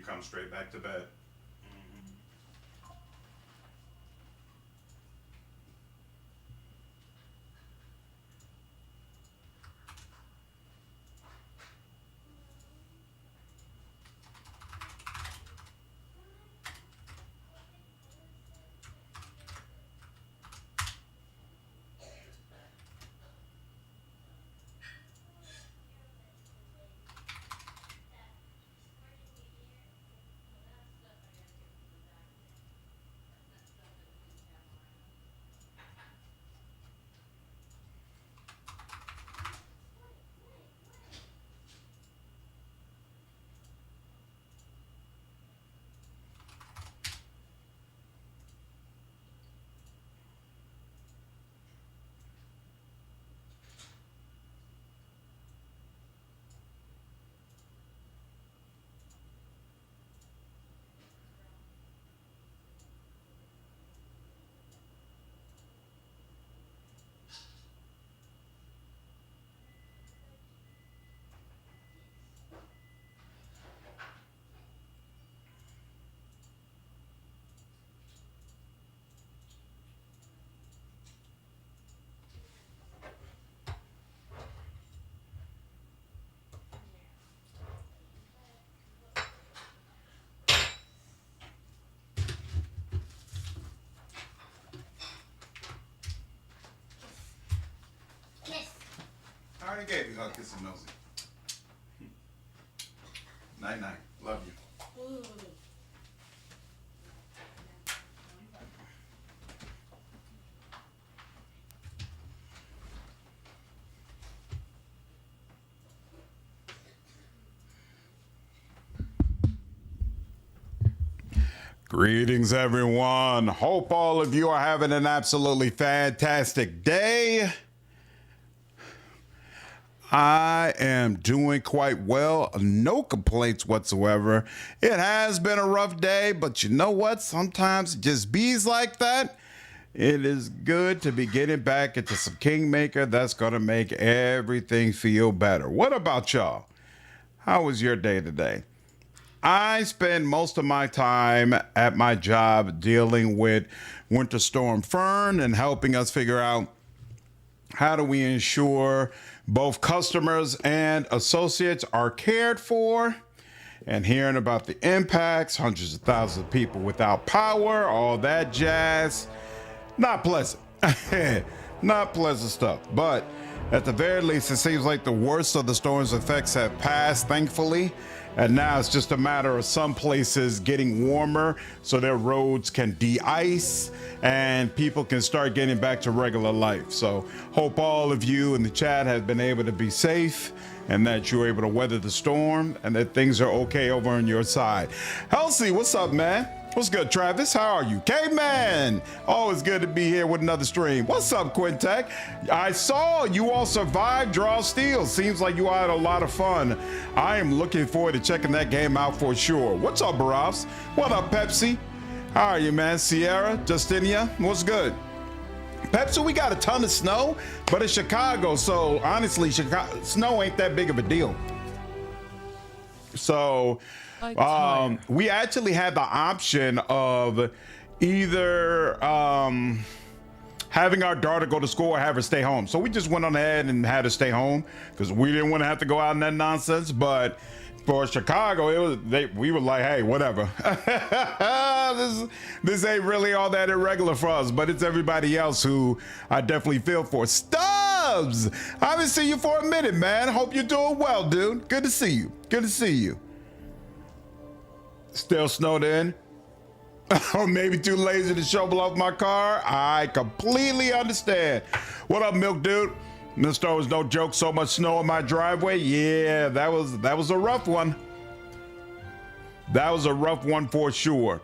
come straight back to bed. I already gave you a hug, kiss, and nosy. Night night. Love you. Ooh. Greetings, everyone. Hope all of you are having an absolutely fantastic day. I am doing quite well. No complaints whatsoever. It has been a rough day, but you know what? Sometimes it just bees like that. It is good to be getting back into some Kingmaker. That's going to make everything feel better. What about y'all? How was your day today? I spend most of my time at my job dealing with Winter Storm Fern and helping us figure out how do we ensure both customers and associates are cared for, and hearing about the impacts, hundreds of thousands of people without power, all that jazz. Not pleasant. Not pleasant stuff. But at the very least, it seems like the worst of the storm's effects have passed, thankfully. And now it's just a matter of some places getting warmer so their roads can de-ice and people can start getting back to regular life. So hope all of you in the chat have been able to be safe and that you're able to weather the storm and that things are okay over on your side. Halsey, what's up, man? What's good, Travis? How are you? K-Man! Always good to be here with another stream. What's up, Quintek? I saw you all survived Draw Steel. Seems like you had a lot of fun. I am looking forward to checking that game out for sure. What's up, Barofs? What up, Pepsi? How are you, man? Sierra, Justinia, what's good? Pepsi, we got a ton of snow, but it's Chicago, so honestly, snow ain't that big of a deal. So we actually had the option of either having our daughter go to school or have her stay home. So we just went on ahead and had her stay home because we didn't want to have to go out in that nonsense. But for Chicago, we were like, hey, whatever. this ain't really all that irregular for us, but it's everybody else who I definitely feel for. Stubbs, I haven't seen you for a minute, man. Hope you're doing well, dude. Good to see you. Good to see you. Still snowed in. Or maybe too lazy to shovel off my car. I completely understand. What up, Milk Dude? Mr. Was no joke, so much snow in my driveway. Yeah, that was a rough one. That was a rough one for sure.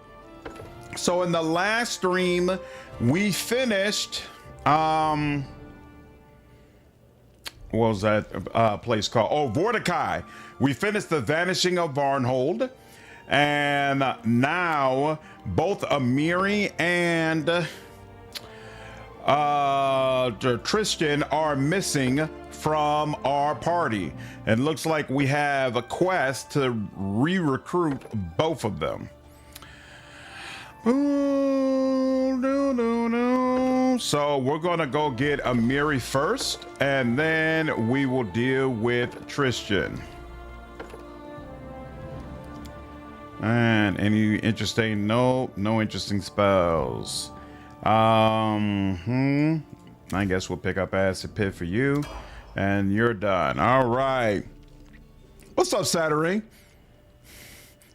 So in the last stream, we finished what was that place called? Oh, Vorticai. We finished the Vanishing of Varnhold. And now both Amiri and Tristian are missing from our party. And looks like we have a quest to re-recruit both of them. So we're gonna go get Amiri first, and then we will deal with Tristian. And any interesting? No interesting spells. I guess we'll pick up Acid Pit for you, and you're done. All right. What's up, Saturday?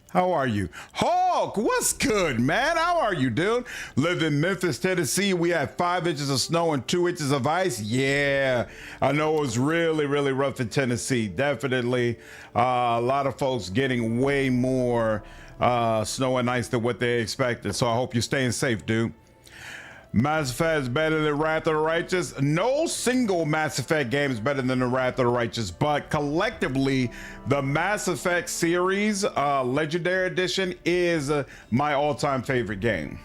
How are you? Hulk, what's good, man? How are you, dude? Lived in Memphis, Tennessee. We had 5 inches of snow and 2 inches of ice. Yeah, I know it was really, really rough in Tennessee. Definitely a lot of folks getting way more snow and ice than what they expected. So I hope you're staying safe, dude. Mass Effect is better than Wrath of the Righteous. No single Mass Effect game is better than the Wrath of the Righteous, but collectively, the Mass Effect series, Legendary Edition, is my all-time favorite game.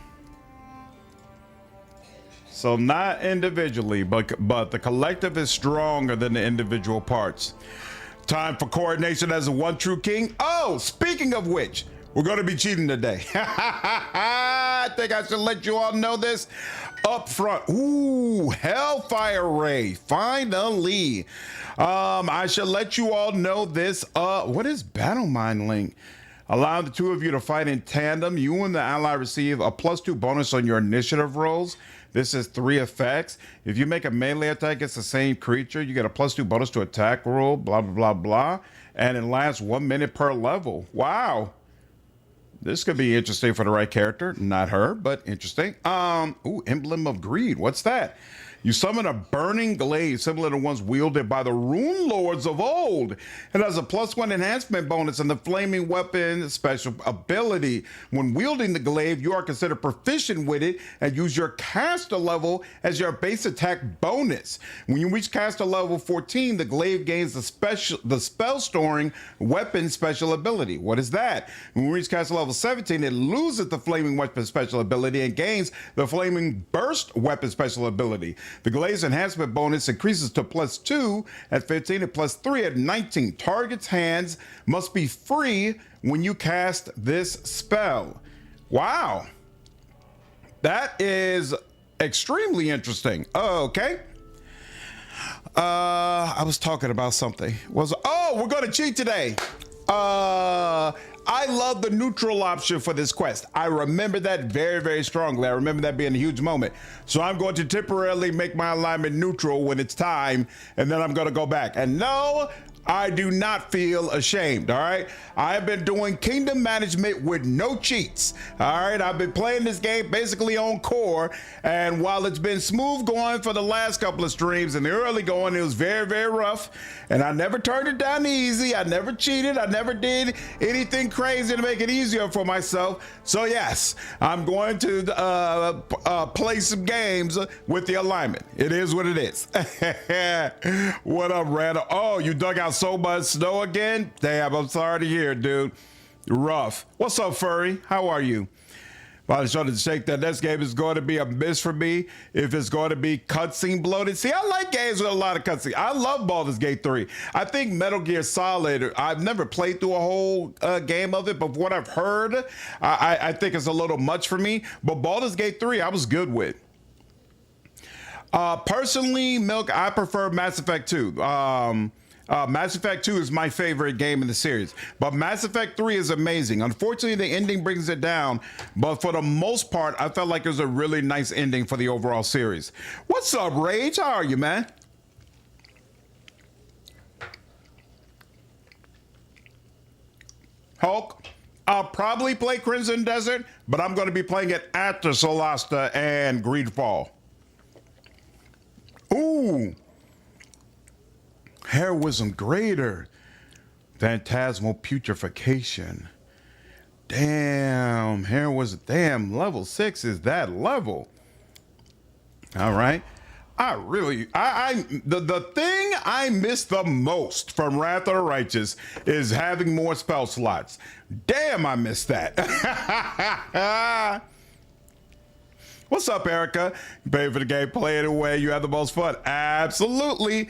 So not individually, but the collective is stronger than the individual parts. Time for coordination as a one true king. Oh, speaking of which, we're going to be cheating today. I think I should let you all know this up front. Ooh, Hellfire Ray, finally. I should let you all know this. What is Battle Mind Link? Allow the two of you to fight in tandem. You and the ally receive a +2 bonus on your initiative rolls. This is 3 effects. If you make a melee attack against the same creature, you get a +2 bonus to attack roll, blah, blah, blah, blah. And it lasts 1 minute per level. Wow. This could be interesting for the right character. Not her, but interesting. Ooh, Emblem of Greed. What's that? You summon a burning glaive similar to ones wielded by the rune lords of old. It has a +1 enhancement bonus and the flaming weapon special ability. When wielding the glaive, you are considered proficient with it and use your caster level as your base attack bonus. When you reach caster level 14, the glaive gains the spell storing weapon special ability. What is that? When we reach caster level 17, it loses the flaming weapon special ability and gains the flaming burst weapon special ability. The glaive's enhancement bonus increases to +2 at 15 and +3 at 19. Target's hands must be free when you cast this spell. Wow. That is extremely interesting. Okay. I was talking about something. We're going to cheat today. I love the neutral option for this quest. I remember that very, very strongly. I remember that being a huge moment. So I'm going to temporarily make my alignment neutral when it's time, and then I'm going to go back. And no, I do not feel ashamed, all right? I've been doing kingdom management with no cheats, all right? I've been playing this game basically on core, and while it's been smooth going for the last couple of streams, in the early going, it was very, very rough, and I never turned it down easy. I never cheated. I never did anything crazy to make it easier for myself. So yes, I'm going to play some games with the alignment. It is what it is. What up, Randall? Oh, you dug out so much snow again? Damn, I'm sorry to hear, dude. Rough. What's up, Furry? How are you? Well, I just wanted to shake that this game is going to be a miss for me if it's going to be cutscene bloated. See, I like games with a lot of cutscenes. I love Baldur's Gate 3. I think Metal Gear Solid, I've never played through a whole game of it, but what I've heard, I think it's a little much for me. But Baldur's Gate 3, I was good with. Personally, Milk, I prefer Mass Effect 2. Mass Effect 2 is my favorite game in the series, but Mass Effect 3 is amazing. Unfortunately, the ending brings it down, but for the most part, I felt like it was a really nice ending for the overall series. What's up, Rage? How are you, man? Hulk? I'll probably play Crimson Desert, but I'm going to be playing it after Solasta and Greedfall. Ooh. Heroism greater. Phantasmal putrefaction. Damn, heroism. Damn, level 6 is that level. All right. The thing I miss the most from Wrath of the Righteous is having more spell slots. Damn, I miss that. What's up, Erica? You pay for the game, play it away. You have the most fun. Absolutely.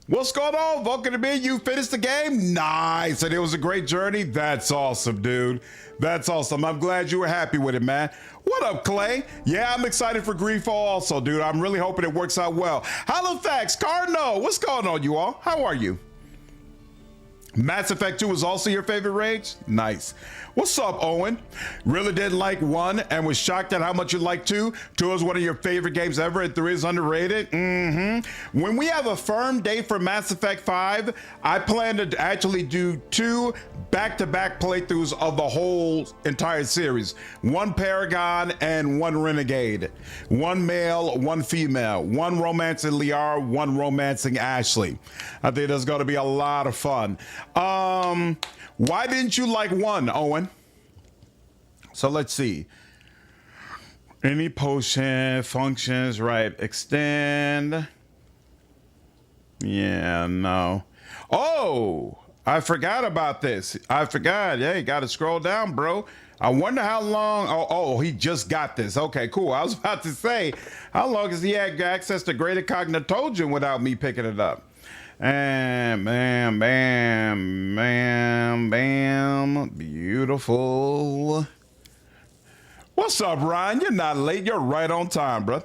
What's going on? Welcome to me. You finished the game? Nice. And it was a great journey? That's awesome, dude. That's awesome. I'm glad you were happy with it, man. What up, Clay? Yeah, I'm excited for Griefall also, dude. I'm really hoping it works out well. Halifax, Cardinal, what's going on, you all? How are you? Mass Effect 2 was also your favorite rage? Nice. What's up, Owen? Really didn't like 1 and was shocked at how much you liked 2. 2 is one of your favorite games ever and 3 is underrated. When we have a firm date for Mass Effect 5, I plan to actually do 2 back-to-back playthroughs of the whole entire series. 1 Paragon and 1 Renegade. 1 male, 1 female. 1 romancing Liara, 1 romancing Ashley. I think that's going to be a lot of fun. Why didn't you like 1, Owen? So let's see. Any potion functions, right? Extend. Yeah, no. Oh, I forgot about this. I forgot. Yeah, you got to scroll down, bro. I wonder how long. Oh, he just got this. Okay, cool. I was about to say, how long has he had access to Greater Cognitogen without me picking it up? And bam, bam, bam, bam. Beautiful. What's up, Ryan? You're not late. You're right on time, bro.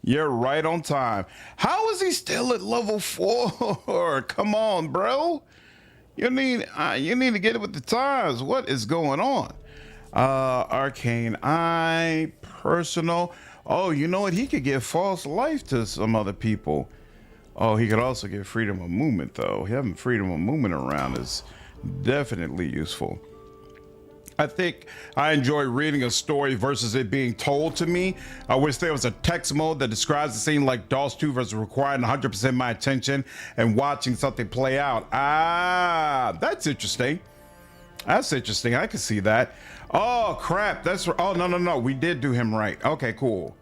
You're right on time. How is he still at level 4? Come on, bro. You need to get it with the times. What is going on? Arcane Eye, personal. Oh, you know what? He could give false life to some other people. Oh, he could also get freedom of movement, though. Having freedom of movement around is definitely useful. I think I enjoy reading a story versus it being told to me. I wish there was a text mode that describes the scene like DOS 2 versus requiring 100% my attention and watching something play out. Ah, that's interesting. That's interesting. I can see that. Oh, crap. Oh, no. We did do him right. Okay, cool.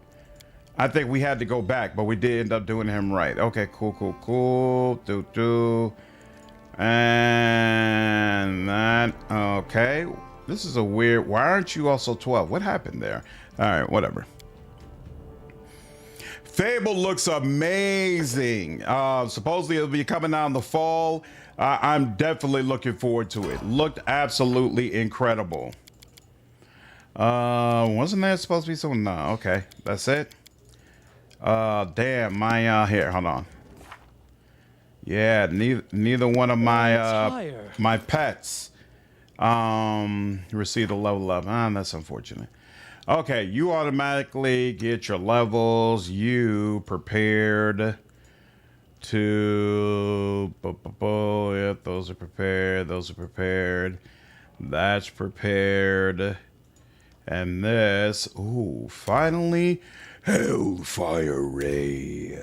I think we had to go back, but we did end up doing him right. Okay, cool. And that, okay. This is a weird, why aren't you also 12? What happened there? All right, whatever. Fable looks amazing. Supposedly it'll be coming out in the fall. I'm definitely looking forward to it. Looked absolutely incredible. Wasn't that supposed to be something? No, okay, that's it. Damn, my, here, hold on. Yeah, neither one of my, my pets, received a level up. That's unfortunate. Okay, you automatically get your levels. You prepared to, yeah, those are prepared. Those are prepared. That's prepared. And this, ooh, finally, Hellfire Ray.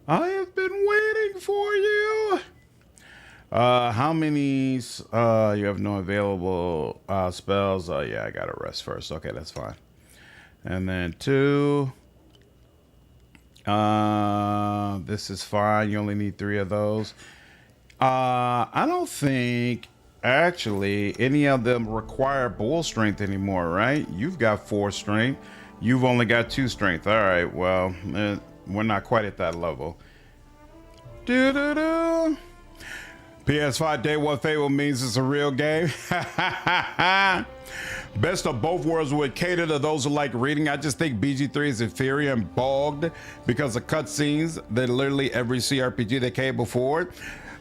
I have been waiting for you. How many, you have no available spells? Oh yeah, I gotta rest first. Okay, that's fine. And then 2. This is fine. You only need 3 of those. I don't think actually any of them require bull strength anymore, right? You've got 4 strength. You've only got 2 strength. All right, well, we're not quite at that level. PS5 Day 1 Fable means it's a real game. Best of both worlds would cater to those who like reading. I just think BG3 is inferior and bogged because of cutscenes that literally every CRPG that came before.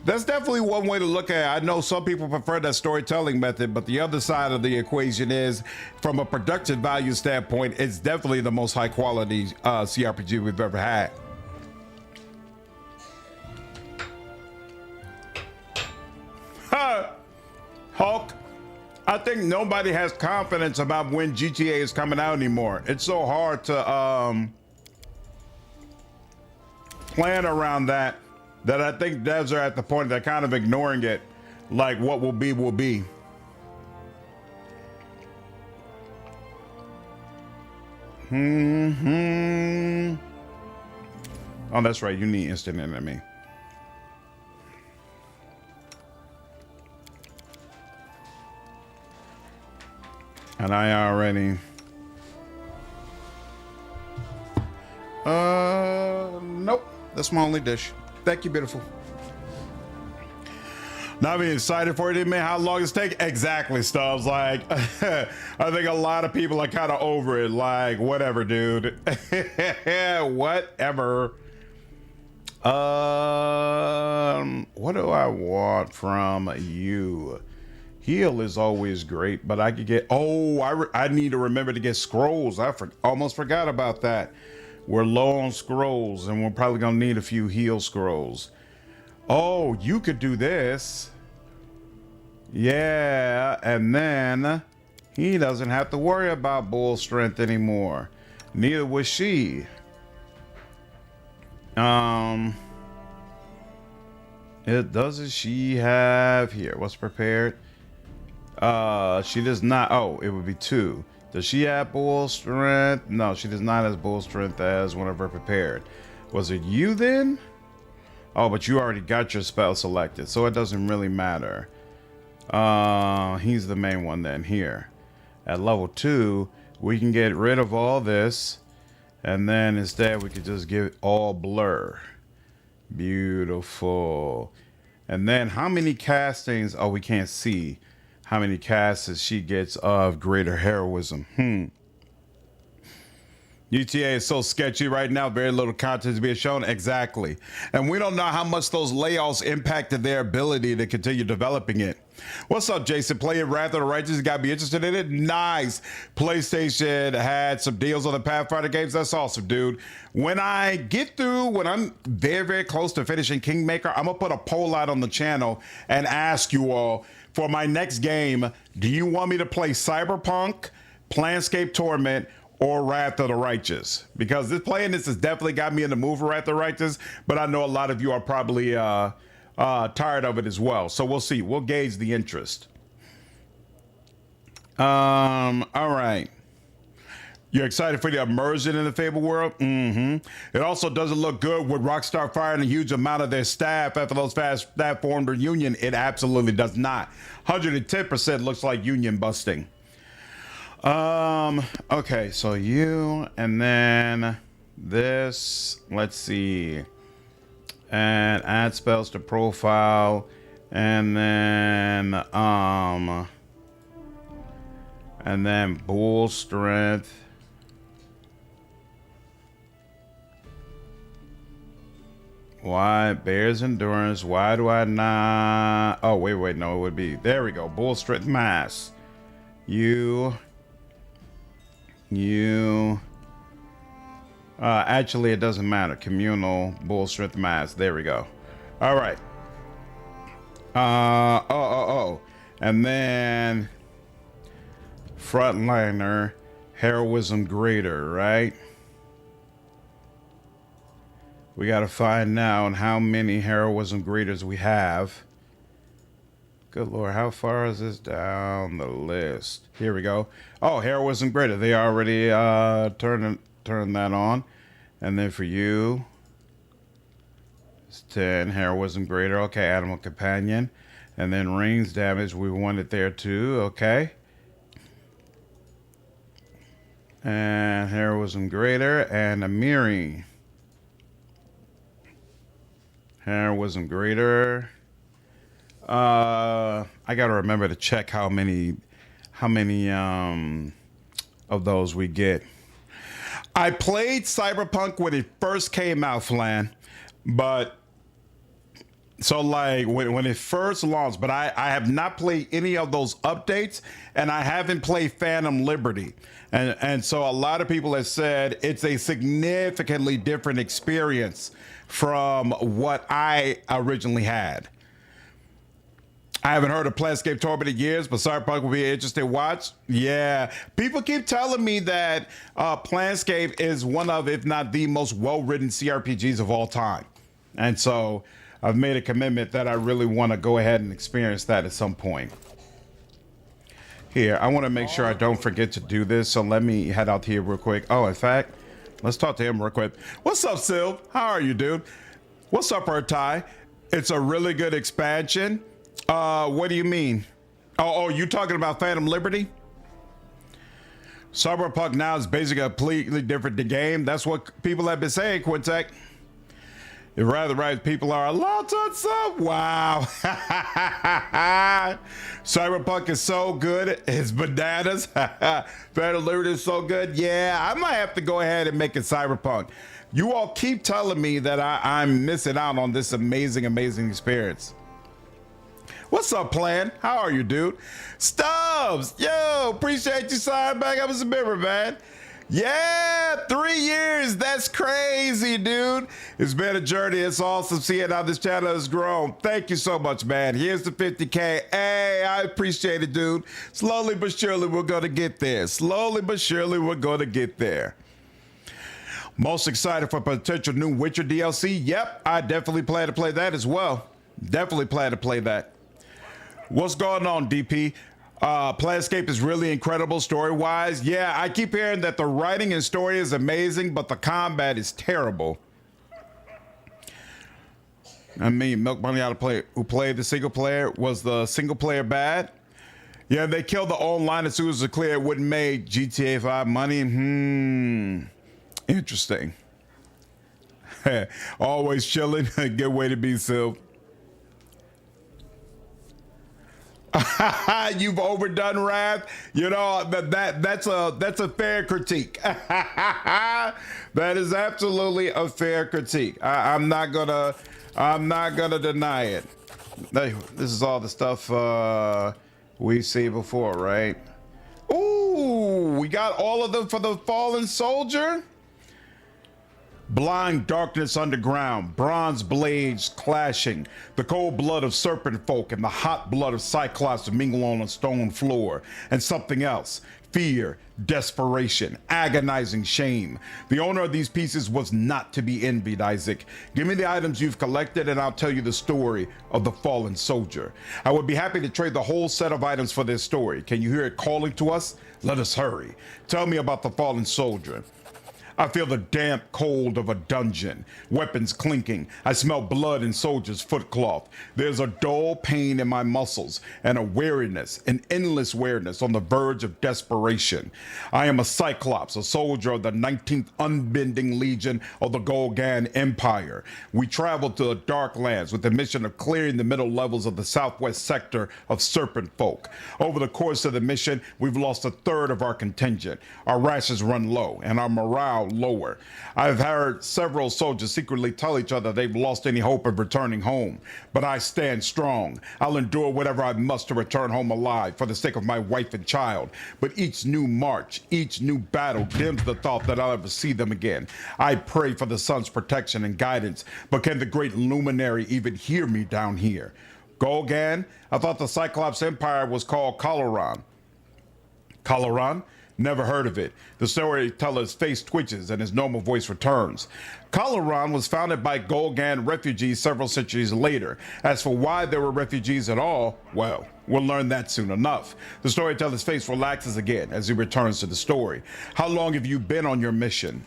That's definitely one way to look at it. I know some people prefer that storytelling method, but the other side of the equation is, from a production value standpoint, it's definitely the most high quality CRPG we've ever had. Hulk, I think nobody has confidence about when GTA is coming out anymore. It's so hard to plan around that I think devs are at the point they're kind of ignoring it. Like, what will be, will be. Oh, that's right. You need instant enemy. And I already... Nope. That's my only dish. Thank you, beautiful. Not being excited for it, man. How long it's take? Exactly, Stubbs. Like, I think a lot of people are kind of over it. Like, whatever, dude. Whatever. What do I want from you? Heal is always great, but I could get. Oh, I need to remember to get scrolls. I almost forgot about that. We're low on scrolls, and we're probably gonna need a few heal scrolls. Oh, you could do this. Yeah, and then he doesn't have to worry about bull strength anymore. Neither was she. Doesn't she have here? What's prepared? She does not. Oh, it would be 2. Does she have bull strength? No, she does not have bull strength as one of her prepared. Was it you then? Oh, but you already got your spell selected, so it doesn't really matter. He's the main one then here. At level 2, we can get rid of all this, and then instead we could just give it all blur. Beautiful. And then how many castings? Oh, we can't see how many casts she gets of greater heroism. UTA is so sketchy right now. Very little content is being shown. Exactly. And we don't know how much those layoffs impacted their ability to continue developing it. What's up, Jason? Playing Wrath of the Righteous. Got to be interested in it. Nice. PlayStation had some deals on the Pathfinder games. That's awesome, dude. When I get through, when I'm very, very close to finishing Kingmaker, I'm going to put a poll out on the channel and ask you all, for my next game, do you want me to play Cyberpunk, Planescape Torment, or Wrath of the Righteous? Because playing this has definitely got me in the mood for Wrath of the Righteous, but I know a lot of you are probably tired of it as well. So we'll see. We'll gauge the interest. All right. You're excited for the immersion in the Fable world? It also doesn't look good with Rockstar firing a huge amount of their staff after those fast staff formed a union. It absolutely does not. 110% looks like union busting. Okay, so you, and then this, let's see, and add spells to profile, and then bull strength. Why? Bear's endurance. Why do I not? Oh, wait, no, it would be, there we go, bull strength mass. Actually it doesn't matter. Communal bull strength mass. There we go. All right. And then frontliner heroism greater, right? We got to find out how many heroism greaters we have. Good Lord, how far is this down the list? Here we go. Oh, heroism greater. They already turned that on. And then for you, it's 10 heroism greater. Okay, animal companion. And then rings damage, we want it there too. Okay. And heroism greater and a mirroring. Heroism greater. I gotta remember to check how many of those we get. I played Cyberpunk when it first came out, Flan, but so like when it first launched, but I have not played any of those updates, and I haven't played Phantom Liberty, and so a lot of people have said it's a significantly different experience from what I originally had. I haven't heard of Planescape Torment in years, but Cyberpunk will be an interesting watch. Yeah, people keep telling me that Planescape is one of, if not the most well-written CRPGs of all time. And so I've made a commitment that I really want to go ahead and experience that at some point. Here, I want to make sure I don't forget to do this, so let me head out here real quick. Oh, in fact, let's talk to him real quick. What's up, Sylv? How are you, dude? What's up, Ertai? It's a really good expansion. What do you mean? Oh, you talking about Phantom Liberty? Cyberpunk now is basically a completely different game. That's what people have been saying, Quintek. It rather right people are a lot on sub. Wow. Cyberpunk is so good. It's bananas. Battle is so good. Yeah, I might have to go ahead and make it Cyberpunk. You all keep telling me that I'm missing out on this amazing, amazing experience. What's up, Plan? How are you, dude? Stubbs, yo, appreciate you signing back up as a member, man. Yeah, 3 years. That's crazy, dude. It's been a journey. It's awesome seeing how this channel has grown. Thank you so much, man. Here's the 50K. Hey, I appreciate it, dude. Slowly but surely, we're going to get there. Slowly but surely, we're going to get there. Most excited for potential new Witcher DLC? Yep, I definitely plan to play that as well. Definitely plan to play that. What's going on, DP? Planescape is really incredible story-wise. Yeah, I keep hearing that the writing and story is amazing, but the combat is terrible. I mean, Milk Money out of play who played the single player. Was the single player bad? Yeah, they killed the online as soon as it clear it wouldn't make GTA 5 money. Interesting. Always chilling. Good way to be, Sylv. You've overdone Wrath. You know that's a fair critique. That is absolutely a fair critique. I'm not gonna deny it. This is all the stuff we've seen before, right? Ooh, we got all of them for the Fallen Soldier. Blind darkness underground, bronze blades clashing, the cold blood of serpent folk and the hot blood of cyclops mingle on a stone floor, and something else, fear, desperation, agonizing shame. The owner of these pieces was not to be envied, Isaac. Give me the items you've collected and I'll tell you the story of the fallen soldier. I would be happy to trade the whole set of items for this story. Can you hear it calling to us? Let us hurry. Tell me about the fallen soldier. I feel the damp cold of a dungeon, weapons clinking. I smell blood and soldiers' footcloth. There's a dull pain in my muscles and a weariness, an endless weariness on the verge of desperation. I am a Cyclops, a soldier of the 19th Unbending Legion of the Ghol-Gan Empire. We traveled to the Dark Lands with the mission of clearing the middle levels of the southwest sector of Serpent Folk. Over the course of the mission, we've lost a third of our contingent. Our rations run low and our morale lower. I've heard several soldiers secretly tell each other they've lost any hope of returning home, but I stand strong. I'll endure whatever I must to return home alive for the sake of my wife and child. But each new march, each new battle dims the thought that I'll ever see them again. I pray for the sun's protection and guidance, but can the great luminary even hear me down here? Ghol-Gan? I thought the Cyclops Empire was called Caloran. Caloran? Never heard of it. The storyteller's face twitches and his normal voice returns. Caloran was founded by Ghol-Gan refugees several centuries later. As for why there were refugees at all, well, we'll learn that soon enough. The storyteller's face relaxes again as he returns to the story. How long have you been on your mission?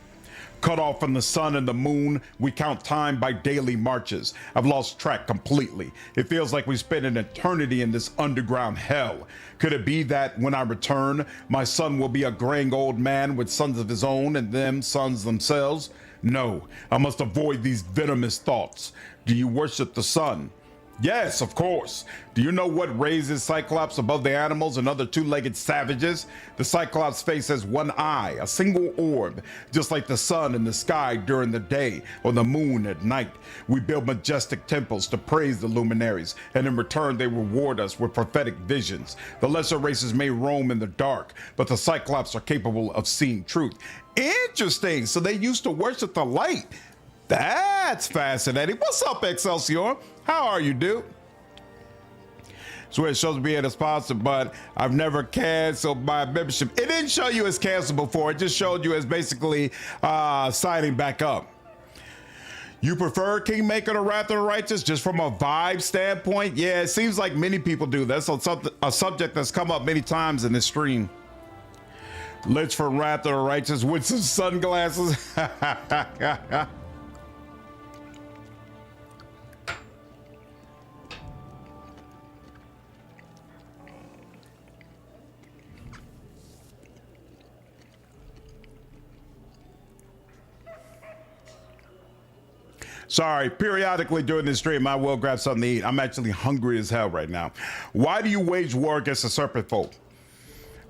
Cut off from the sun and the moon, we count time by daily marches. I've lost track completely. It feels like we spent an eternity in this underground hell. Could it be that when I return, my son will be a graying old man with sons of his own and them sons themselves? No, I must avoid these venomous thoughts. Do you worship the sun? Yes, of course. Do you know what raises Cyclops above the animals and other two-legged savages? The Cyclops face has one eye, a single orb, just like the sun in the sky during the day or the moon at night. We build majestic temples to praise the luminaries, and in return they reward us with prophetic visions. The lesser races may roam in the dark, but the Cyclops are capable of seeing truth. Interesting. So they used to worship the light. That's fascinating. What's up, Excelsior? How are you, dude? So it shows me as sponsor, but I've never canceled my membership. It didn't show you as canceled before. It just showed you as basically signing back up. You prefer Kingmaker to Wrath of the Righteous just from a vibe standpoint? Yeah, it seems like many people do. That's a subject that's come up many times in this stream. Lich for Wrath of the Righteous with some sunglasses. Sorry, periodically during this stream, I will grab something to eat. I'm actually hungry as hell right now. Why do you wage war against the serpent folk?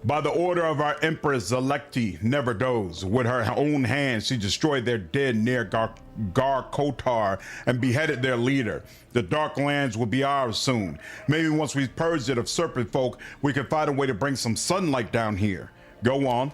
By the order of our Empress Zelekti never doze. With her own hands, she destroyed their dead near Gar-Kotar and beheaded their leader. The Dark Lands will be ours soon. Maybe once we purge it of serpent folk, we can find a way to bring some sunlight down here. Go on.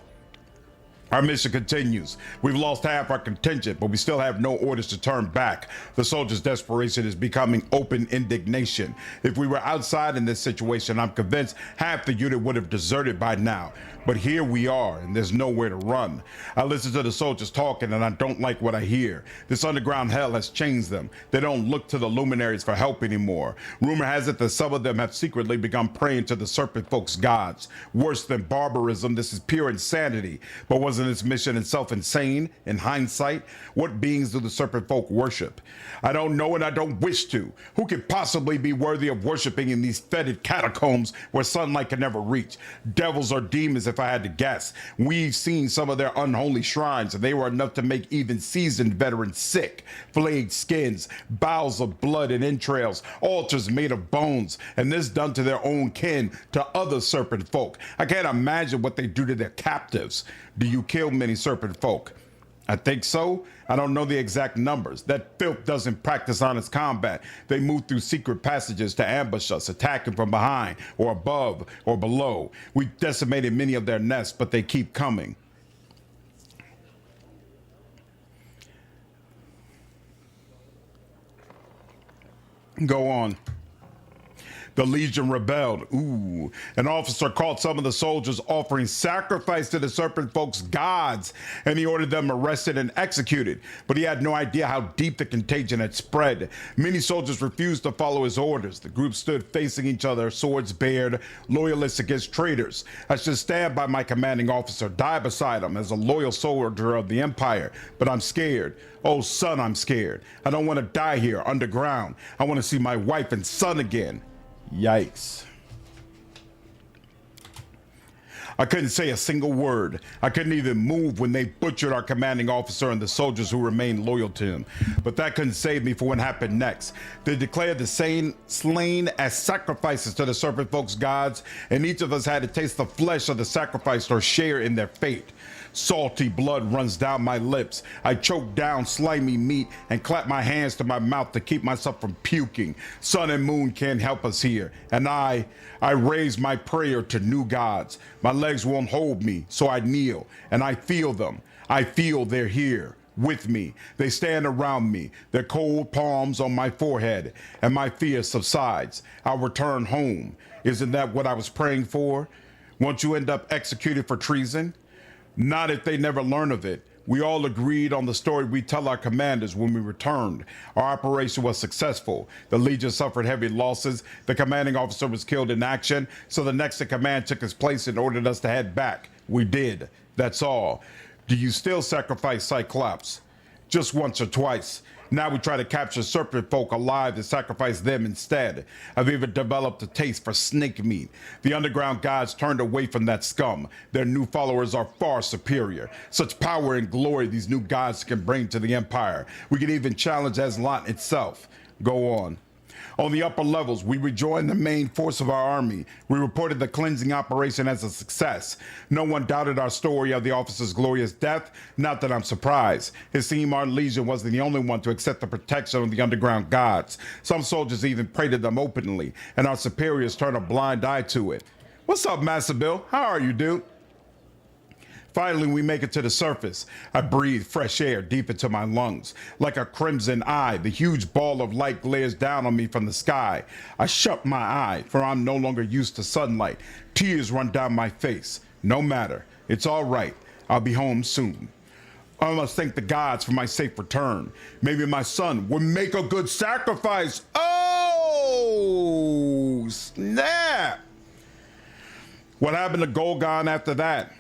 Our mission continues. We've lost half our contingent, but we still have no orders to turn back. The soldiers' desperation is becoming open indignation. If we were outside in this situation, I'm convinced half the unit would have deserted by now. But here we are, and there's nowhere to run. I listen to the soldiers talking, and I don't like what I hear. This underground hell has changed them. They don't look to the luminaries for help anymore. Rumor has it that some of them have secretly begun praying to the serpent folk's gods. Worse than barbarism, this is pure insanity. But wasn't its mission itself insane? In hindsight, what beings do the serpent folk worship? I don't know, and I don't wish to. Who could possibly be worthy of worshiping in these fetid catacombs where sunlight can never reach? Devils or demons, if I had to guess. We've seen some of their unholy shrines, and they were enough to make even seasoned veterans sick. Flayed skins, bowels of blood and entrails, altars made of bones, and this done to their own kin, to other serpent folk. I can't imagine what they do to their captives. Do you kill many serpent folk? I think so. I don't know the exact numbers. That filth doesn't practice honest combat. They move through secret passages to ambush us, attacking from behind or above or below. We've decimated many of their nests, but they keep coming. Go on. The Legion rebelled. Ooh. An officer caught some of the soldiers offering sacrifice to the serpent folk's gods, and he ordered them arrested and executed. But he had no idea how deep the contagion had spread. Many soldiers refused to follow his orders. The group stood facing each other, swords bared, loyalists against traitors. I should stand by my commanding officer, die beside him as a loyal soldier of the Empire, but I'm scared. Oh, son, I'm scared. I don't want to die here underground. I want to see my wife and son again. Yikes. I couldn't say a single word. I couldn't even move when they butchered our commanding officer and the soldiers who remained loyal to him. But that couldn't save me for what happened next. They declared the slain as sacrifices to the serpent folk's gods, and each of us had to taste the flesh of the sacrificed or share in their fate. Salty blood runs down my lips. I choke down slimy meat and clap my hands to my mouth to keep myself from puking. Sun and moon can't help us here. And I raise my prayer to new gods. My legs won't hold me, so I kneel, and I feel them. I feel they're here with me. They stand around me, their cold palms on my forehead, and my fear subsides. I'll return home. Isn't that what I was praying for? Won't you end up executed for treason? Not if they never learn of it. We all agreed on the story we tell our commanders when we returned. Our operation was successful. The Legion suffered heavy losses. The commanding officer was killed in action, so the next in command took his place and ordered us to head back. We did. That's all. Do you still sacrifice Cyclops? Just once or twice. Now we try to capture serpent folk alive and sacrifice them instead. I've even developed a taste for snake meat. The underground gods turned away from that scum. Their new followers are far superior. Such power and glory these new gods can bring to the Empire. We can even challenge Aslan itself. Go on. On the upper levels, we rejoined the main force of our army. We reported the cleansing operation as a success. No one doubted our story of the officer's glorious death. Not that I'm surprised. It seemed our legion wasn't the only one to accept the protection of the underground gods. Some soldiers even prayed to them openly, and our superiors turned a blind eye to it. What's up, Master Bill? How are you, dude? Finally, we make it to the surface. I breathe fresh air deep into my lungs. Like a crimson eye, the huge ball of light glares down on me from the sky. I shut my eye, for I'm no longer used to sunlight. Tears run down my face. No matter. It's all right. I'll be home soon. I must thank the gods for my safe return. Maybe my son will make a good sacrifice. Oh, snap. What happened to Ghol-Gan after that?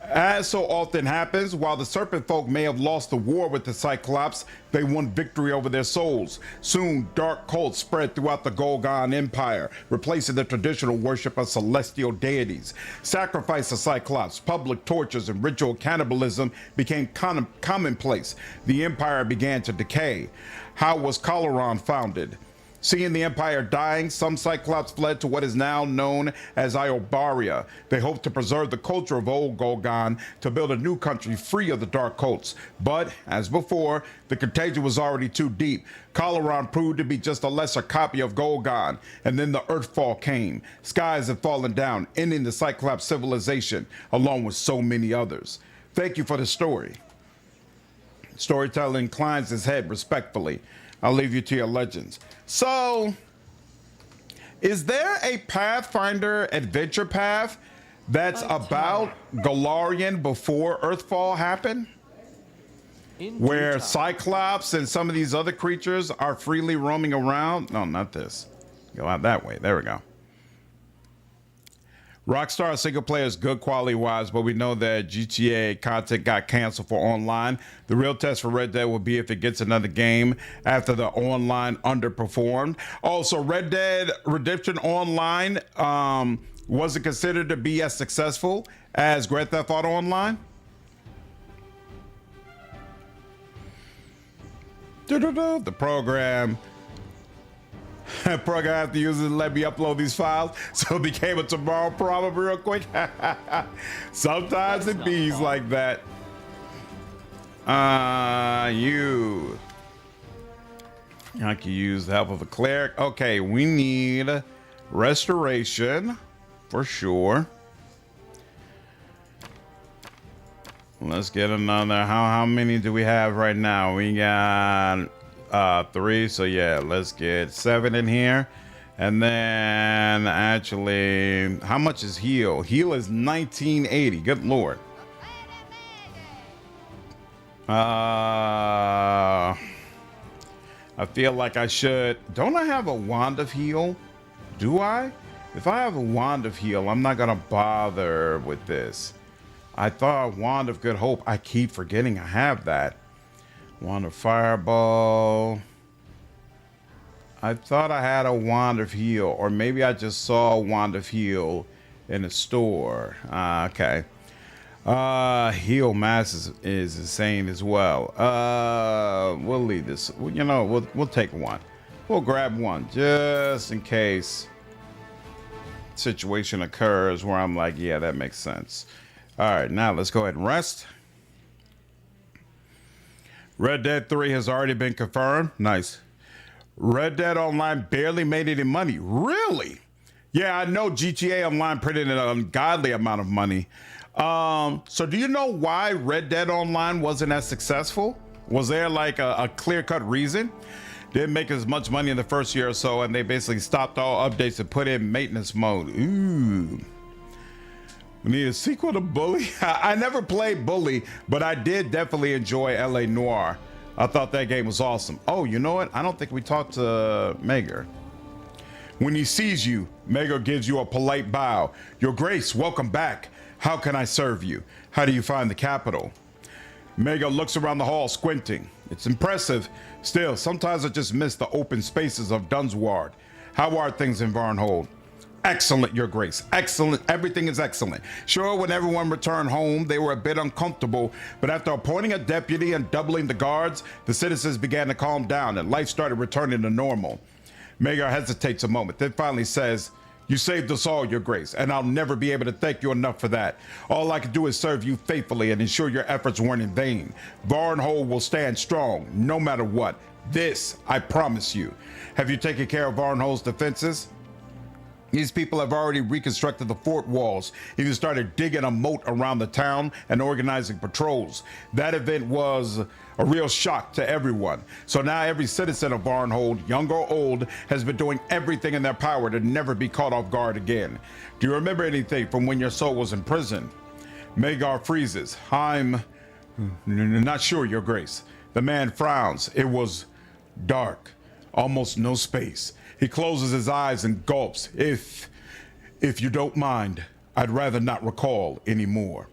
As so often happens, while the serpent folk may have lost the war with the Cyclops, they won victory over their souls. Soon, dark cults spread throughout the Ghol-Gan Empire, replacing the traditional worship of celestial deities. Sacrifice of Cyclops, public tortures, and ritual cannibalism became commonplace. The empire began to decay. How was Coloron founded? Seeing the empire dying, some Cyclops fled to what is now known as Iobaria. They hoped to preserve the culture of old Ghol-Gan to build a new country free of the dark cults. But, as before, the contagion was already too deep. Coloron proved to be just a lesser copy of Ghol-Gan, and then the Earthfall came. Skies had fallen down, ending the Cyclops civilization, along with so many others. Thank you for the story. Storyteller inclines his head respectfully. I'll leave you to your legends. So, is there a Pathfinder adventure path that's about Golarion before Earthfall happened? Where Cyclops and some of these other creatures are freely roaming around? No, not this. Go out that way. There we go. Rockstar single player is good quality-wise, but we know that GTA content got canceled for online. The real test for Red Dead will be if it gets another game after the online underperformed. Also, Red Dead Redemption Online wasn't considered to be as successful as Grand Theft Auto Online. The program have to use it to let me upload these files, so it became a tomorrow problem real quick. Sometimes it bees like that. I can use the help of a cleric. Okay, we need restoration for sure. Let's get another. How many do we have right now? We got 3, so yeah, let's get 7 in here. And then actually, how much is heal? Heal is 1980. Good lord. I feel like I should. Don't I have a wand of heal? Do I? If I have a wand of heal, I'm not gonna bother with this. I thought wand of good hope. I keep forgetting I have that. Wand of fireball. I thought I had a wand of heal, or maybe I just saw a wand of heal in a store. Okay. Heal mass is insane as well. We'll leave this. You know, we'll take one. We'll grab one just in case situation occurs where I'm like, yeah, that makes sense. All right, now let's go ahead and rest. Red Dead 3 has already been confirmed. Nice. Red Dead Online barely made any money. Really? Yeah, I know GTA Online printed an ungodly amount of money. So do you know why Red Dead Online wasn't as successful? Was there like a clear-cut reason? Didn't make as much money in the first year or so, and they basically stopped all updates and put in maintenance mode. Ooh. We need a sequel to Bully. I never played Bully, but I did definitely enjoy LA Noire. I thought that game was awesome. Oh, you know what? I don't think we talked to Mager. When he sees you, Mager gives you a polite bow. Your Grace, welcome back. How can I serve you? How do you find the capital? Mager looks around the hall, squinting. It's impressive. Still, sometimes I just miss the open spaces of Dunsward. How are things in Varnhold? Excellent, Your Grace. Excellent. Everything is excellent. Sure, when everyone returned home, they were a bit uncomfortable, but after appointing a deputy and doubling the guards, the citizens began to calm down and life started returning to normal. Mager hesitates a moment, then finally says, "You saved us all, Your Grace, and I'll never be able to thank you enough for that. All I can do is serve you faithfully and ensure your efforts weren't in vain. Varnhold will stand strong, no matter what. This, I promise you. Have you taken care of Varnhold's defenses? These people have already reconstructed the fort walls, even started digging a moat around the town and organizing patrols. That event was a real shock to everyone. So now every citizen of Varnhold, young or old, has been doing everything in their power to never be caught off guard again. Do you remember anything from when your soul was in prison?" Magar freezes. "I'm not sure, Your Grace." The man frowns. "It was dark, almost no space." He closes his eyes and gulps. If you don't mind, I'd rather not recall anymore."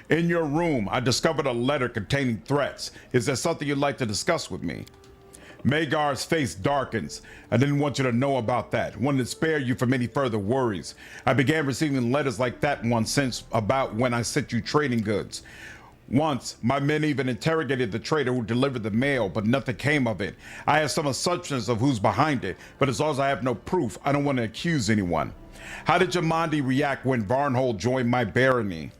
In your room, I discovered a letter containing threats. Is there something you'd like to discuss with me? Magar's face darkens. I didn't want you to know about that. Wanted to spare you from any further worries. I began receiving letters like that one since about when I sent you trading goods. Once, my men even interrogated the trader who delivered the mail, but nothing came of it. I have some assumptions of who's behind it, but as long as I have no proof, I don't want to accuse anyone. How did Jamandi react when Varnhold joined my barony?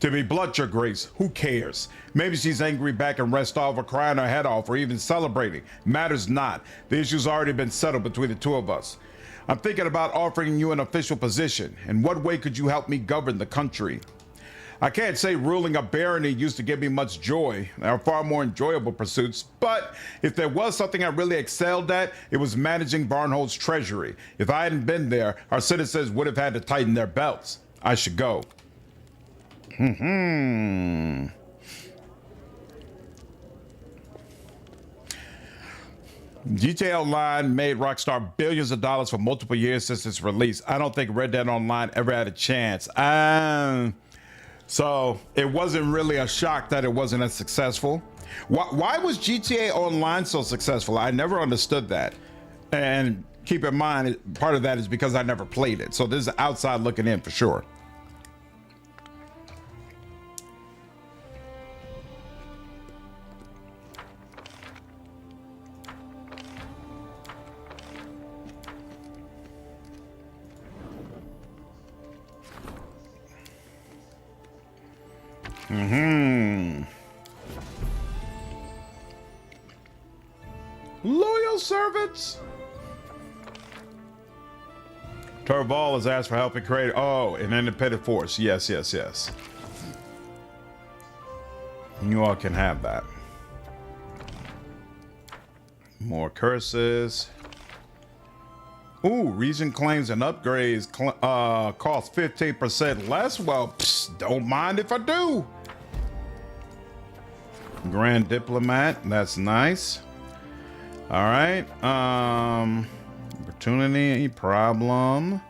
To be blunt, your grace, who cares? Maybe she's angry back in Restov or crying her head off or even celebrating. Matters not. The issue's already been settled between the two of us. I'm thinking about offering you an official position. In what way could you help me govern the country? I can't say ruling a barony used to give me much joy. There are far more enjoyable pursuits, but if there was something I really excelled at, it was managing Varnhold's treasury. If I hadn't been there, our citizens would have had to tighten their belts. I should go. GTA Online made Rockstar billions of dollars for multiple years since its release. I don't think Red Dead Online ever had a chance. So it wasn't really a shock that it wasn't as successful. Why was GTA Online so successful? I never understood that. And keep in mind, part of that is because I never played it. So this is outside looking in for sure. Loyal servants. Torval has asked for help in creating an independent force. Yes. You all can have that. More curses. Ooh, region claims and upgrades cost 15% less. Well, don't mind if I do. Grand Diplomat, that's nice. All right. Opportunity, problem.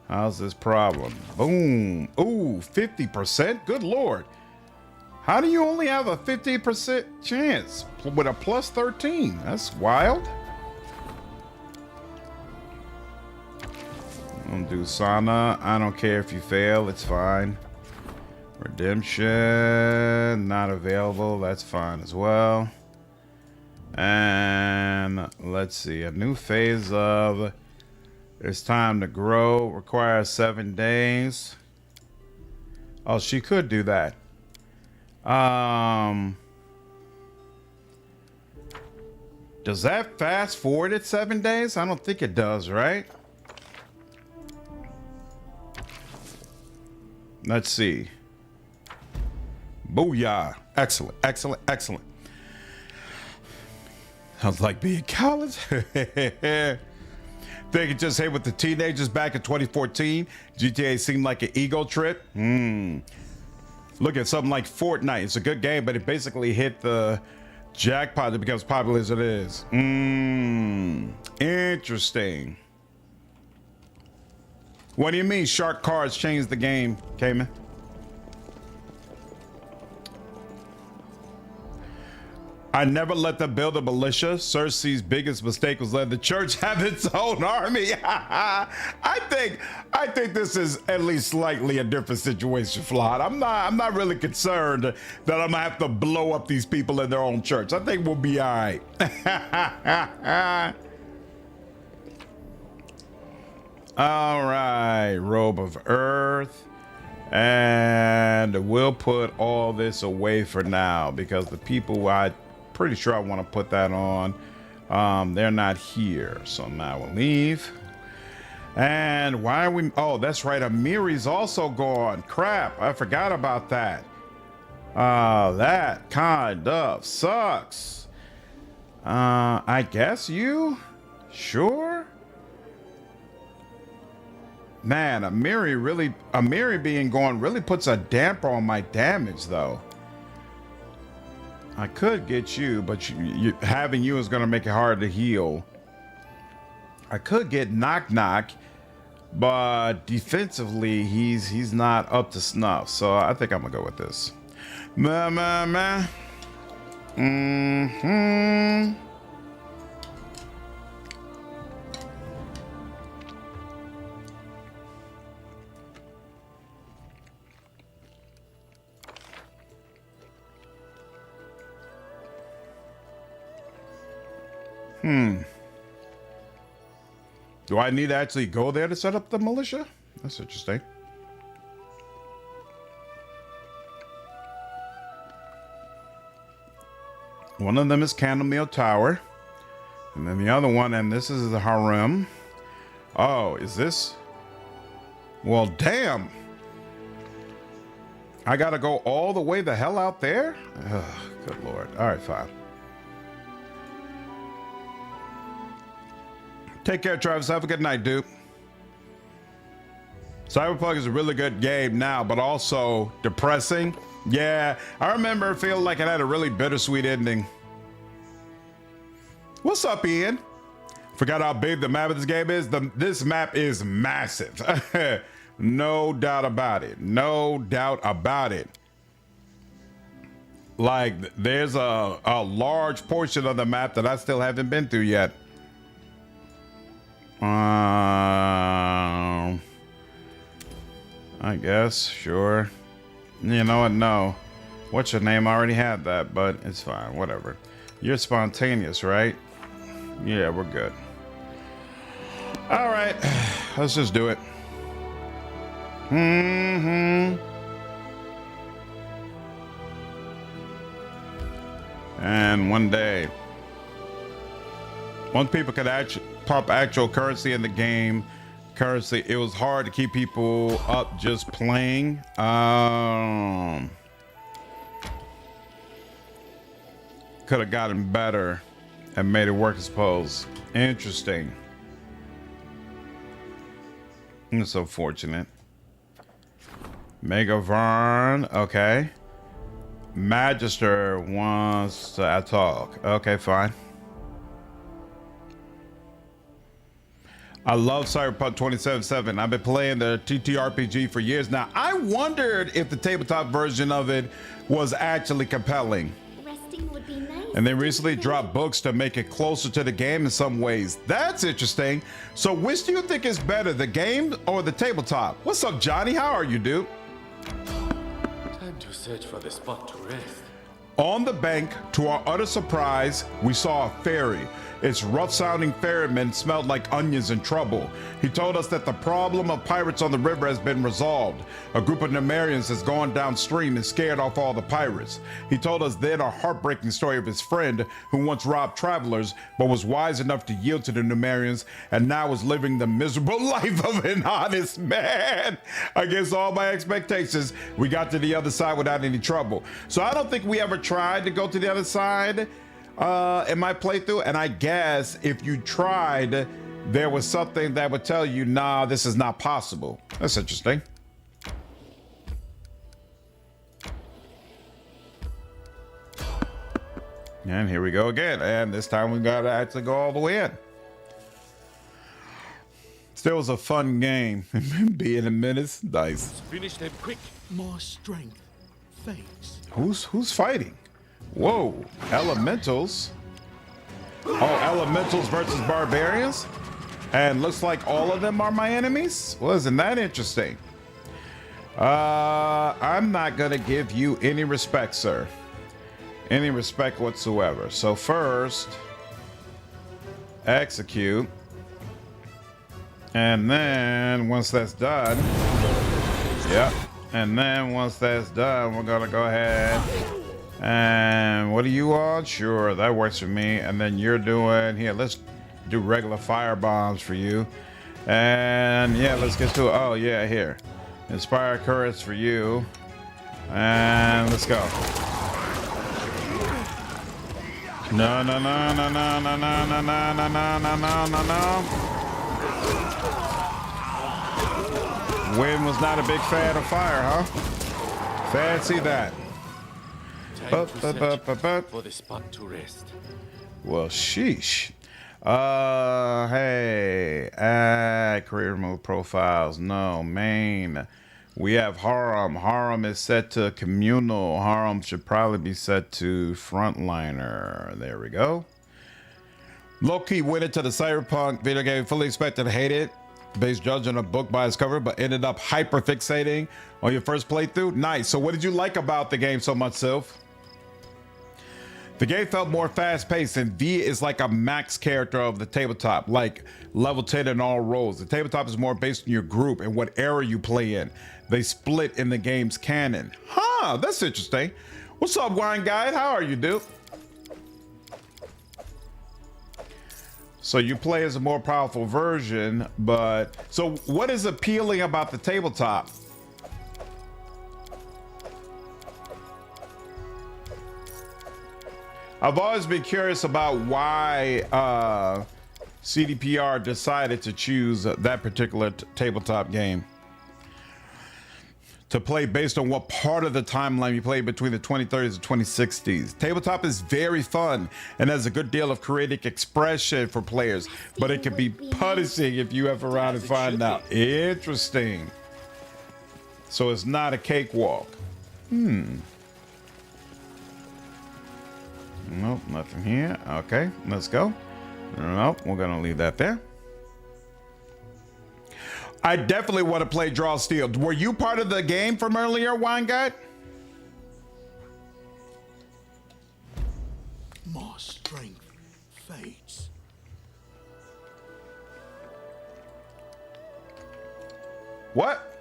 How's this problem? Boom. Ooh, 50%? Good Lord. How do you only have a 50% chance with a plus 13? That's wild. I'll do Sana. I don't care if you fail. It's fine. Redemption. Not available. That's fine as well. And let's see. A new phase of It's Time to Grow. Requires 7 days. Oh, she could do that. Does that fast forward at 7 days? I don't think it does, right? Let's see. Booyah. Excellent, excellent, excellent. Sounds like being college. They could just say with the teenagers back in 2014, GTA seemed like an ego trip. Look at something like Fortnite. It's a good game, but it basically hit the jackpot. It becomes popular as it is. Interesting. What do you mean shark cards changed the game, Cayman? I never let them build a militia. Cersei's biggest mistake was letting the church have its own army. I think this is at least slightly a different situation, Flawed. I'm not really concerned that I'm gonna have to blow up these people in their own church. I think we'll be all right. All right, Robe of Earth. And we'll put all this away for now because the people pretty sure I want to put that on. They're not here, so now we'll leave. And why are we? Oh, that's right. Amiri's also gone. Crap, I forgot about that. That kind of sucks. I guess you? Sure. Man, Amiri being gone really puts a damper on my damage, though. I could get you, but having you is going to make it hard to heal. I could get Knock Knock, but defensively, he's not up to snuff. So I think I'm gonna go with this. Meh, meh, meh. Mm-hmm. Do I need to actually go there to set up the militia? That's interesting. One of them is Candlemeal Tower. And then the other one, and this is the harem. Oh, is this? Well, damn. I gotta go all the way the hell out there? Ugh, good Lord. All right, fine. Take care, Travis. Have a good night, dude. Cyberpunk is a really good game now, but also depressing. Yeah, I remember feeling like it had a really bittersweet ending. What's up, Ian? Forgot how big the map of this game is? This map is massive. No doubt about it. No doubt about it. Like, there's a large portion of the map that I still haven't been through yet. I guess, sure. You know what? No. What's your name? I already had that, but it's fine. Whatever. You're spontaneous, right? Yeah, we're good. All right. Let's just do it. And one day, once people could actually pump actual currency in the game, it was hard to keep people up just playing. Could have gotten better and made it work, I suppose. Interesting. It's unfortunate. Mega Varn, okay. Magister wants to talk. Okay, fine. I love Cyberpunk 2077. I've been playing the TTRPG for years now. I wondered if the tabletop version of it was actually compelling. Resting would be nice. And they recently dropped books to make it closer to the game in some ways. That's interesting. So which do you think is better, the game or the tabletop? What's up, Johnny? How are you, dude? Time to search for the spot to rest. On the bank, to our utter surprise, we saw a fairy. Its rough-sounding ferryman smelled like onions and trouble. He told us that the problem of pirates on the river has been resolved. A group of Numerians has gone downstream and scared off all the pirates. He told us then a heartbreaking story of his friend who once robbed travelers, but was wise enough to yield to the Numerians and now is living the miserable life of an honest man. Against all my expectations, we got to the other side without any trouble. So I don't think we ever tried to go to the other side in my playthrough, and I guess if you tried, there was something that would tell you, nah, this is not possible. That's interesting. And here we go again, and this time we gotta actually go all the way in. Still was a fun game. Being a menace, nice. Finish them quick. More strength. Thanks. Who's fighting? Whoa, elementals. Oh, elementals versus barbarians? And looks like all of them are my enemies? Well, isn't that interesting? I'm not gonna give you any respect, sir. Any respect whatsoever. So first, execute. And then once that's done, yep. And then once that's done, we're gonna go ahead. And what are you on? Sure, that works for me. And then you're doing here. Let's do regular fire bombs for you. And yeah, let's get to it. Oh yeah, here. Inspire courage for you. And let's go. No. Wind was not a big fan of fire, huh? Fancy that. Time to search for the spot to rest. Well, sheesh. Hey, add career mode profiles. No, main. We have harem. Harem is set to communal. Harem should probably be set to frontliner. There we go. Low-key went into the cyberpunk video game, fully expected to hate it, based judging a book by its cover, but ended up hyper fixating on your first playthrough. Nice. So what did you like about the game so much, Sylph? The game felt more fast-paced, and V is like a max character of the tabletop, like level 10 in all roles. The tabletop is more based on your group and what era you play in. They split in the game's canon. Huh, that's interesting. What's up, Wine Guide? How are you, dude? So you play as a more powerful version, but... So what is appealing about the tabletop? I've always been curious about why CDPR decided to choose that particular tabletop game to play based on what part of the timeline you play between the 2030s and 2060s. Tabletop is very fun and has a good deal of creative expression for players, but it can be punishing if you ever around and find out. Interesting. So it's not a cakewalk. Nope, nothing here. Okay, let's go. Nope, we're gonna leave that there. I definitely want to play Draw Steel. Were you part of the game from earlier, Wine Guide? My strength fades. What?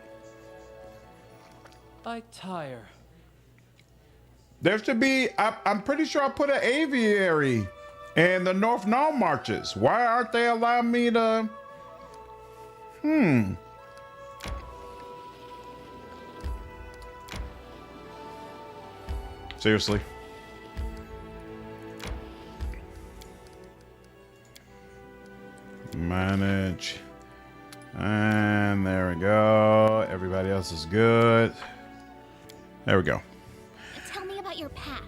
I tire. There should be, I'm pretty sure I put an aviary in the North Null marches. Why aren't they allowing me to? Seriously. Manage. And there we go. Everybody else is good. There we go. Tell me about your past.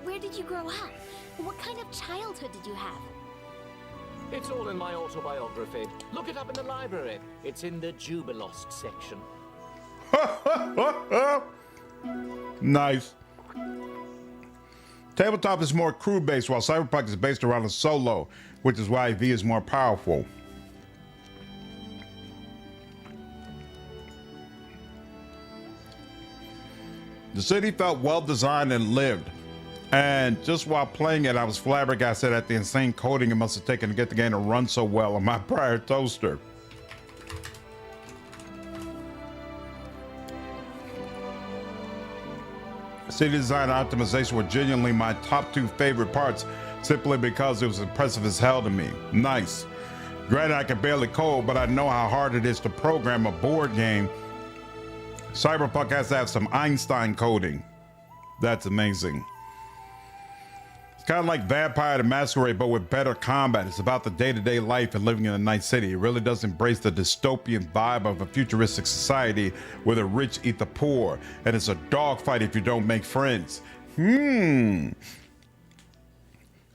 Where did you grow up? What kind of childhood did you have? It's all in my autobiography. Look it up in the library. It's in the Jubilost section. Nice. Tabletop is more crew-based, while Cyberpunk is based around a solo, which is why V is more powerful. The city felt well-designed and lived. And just while playing it, I was flabbergasted at the insane coding it must have taken to get the game to run so well on my prior toaster. City design and optimization were genuinely my top two favorite parts, simply because it was impressive as hell to me. Nice. Granted, I can barely code, but I know how hard it is to program a board game. Cyberpunk has to have some Einstein coding. That's amazing. It's kind of like Vampire the Masquerade, but with better combat. It's about the day-to-day life and living in a nice city. It really does embrace the dystopian vibe of a futuristic society where the rich eat the poor, and it's a dogfight if you don't make friends.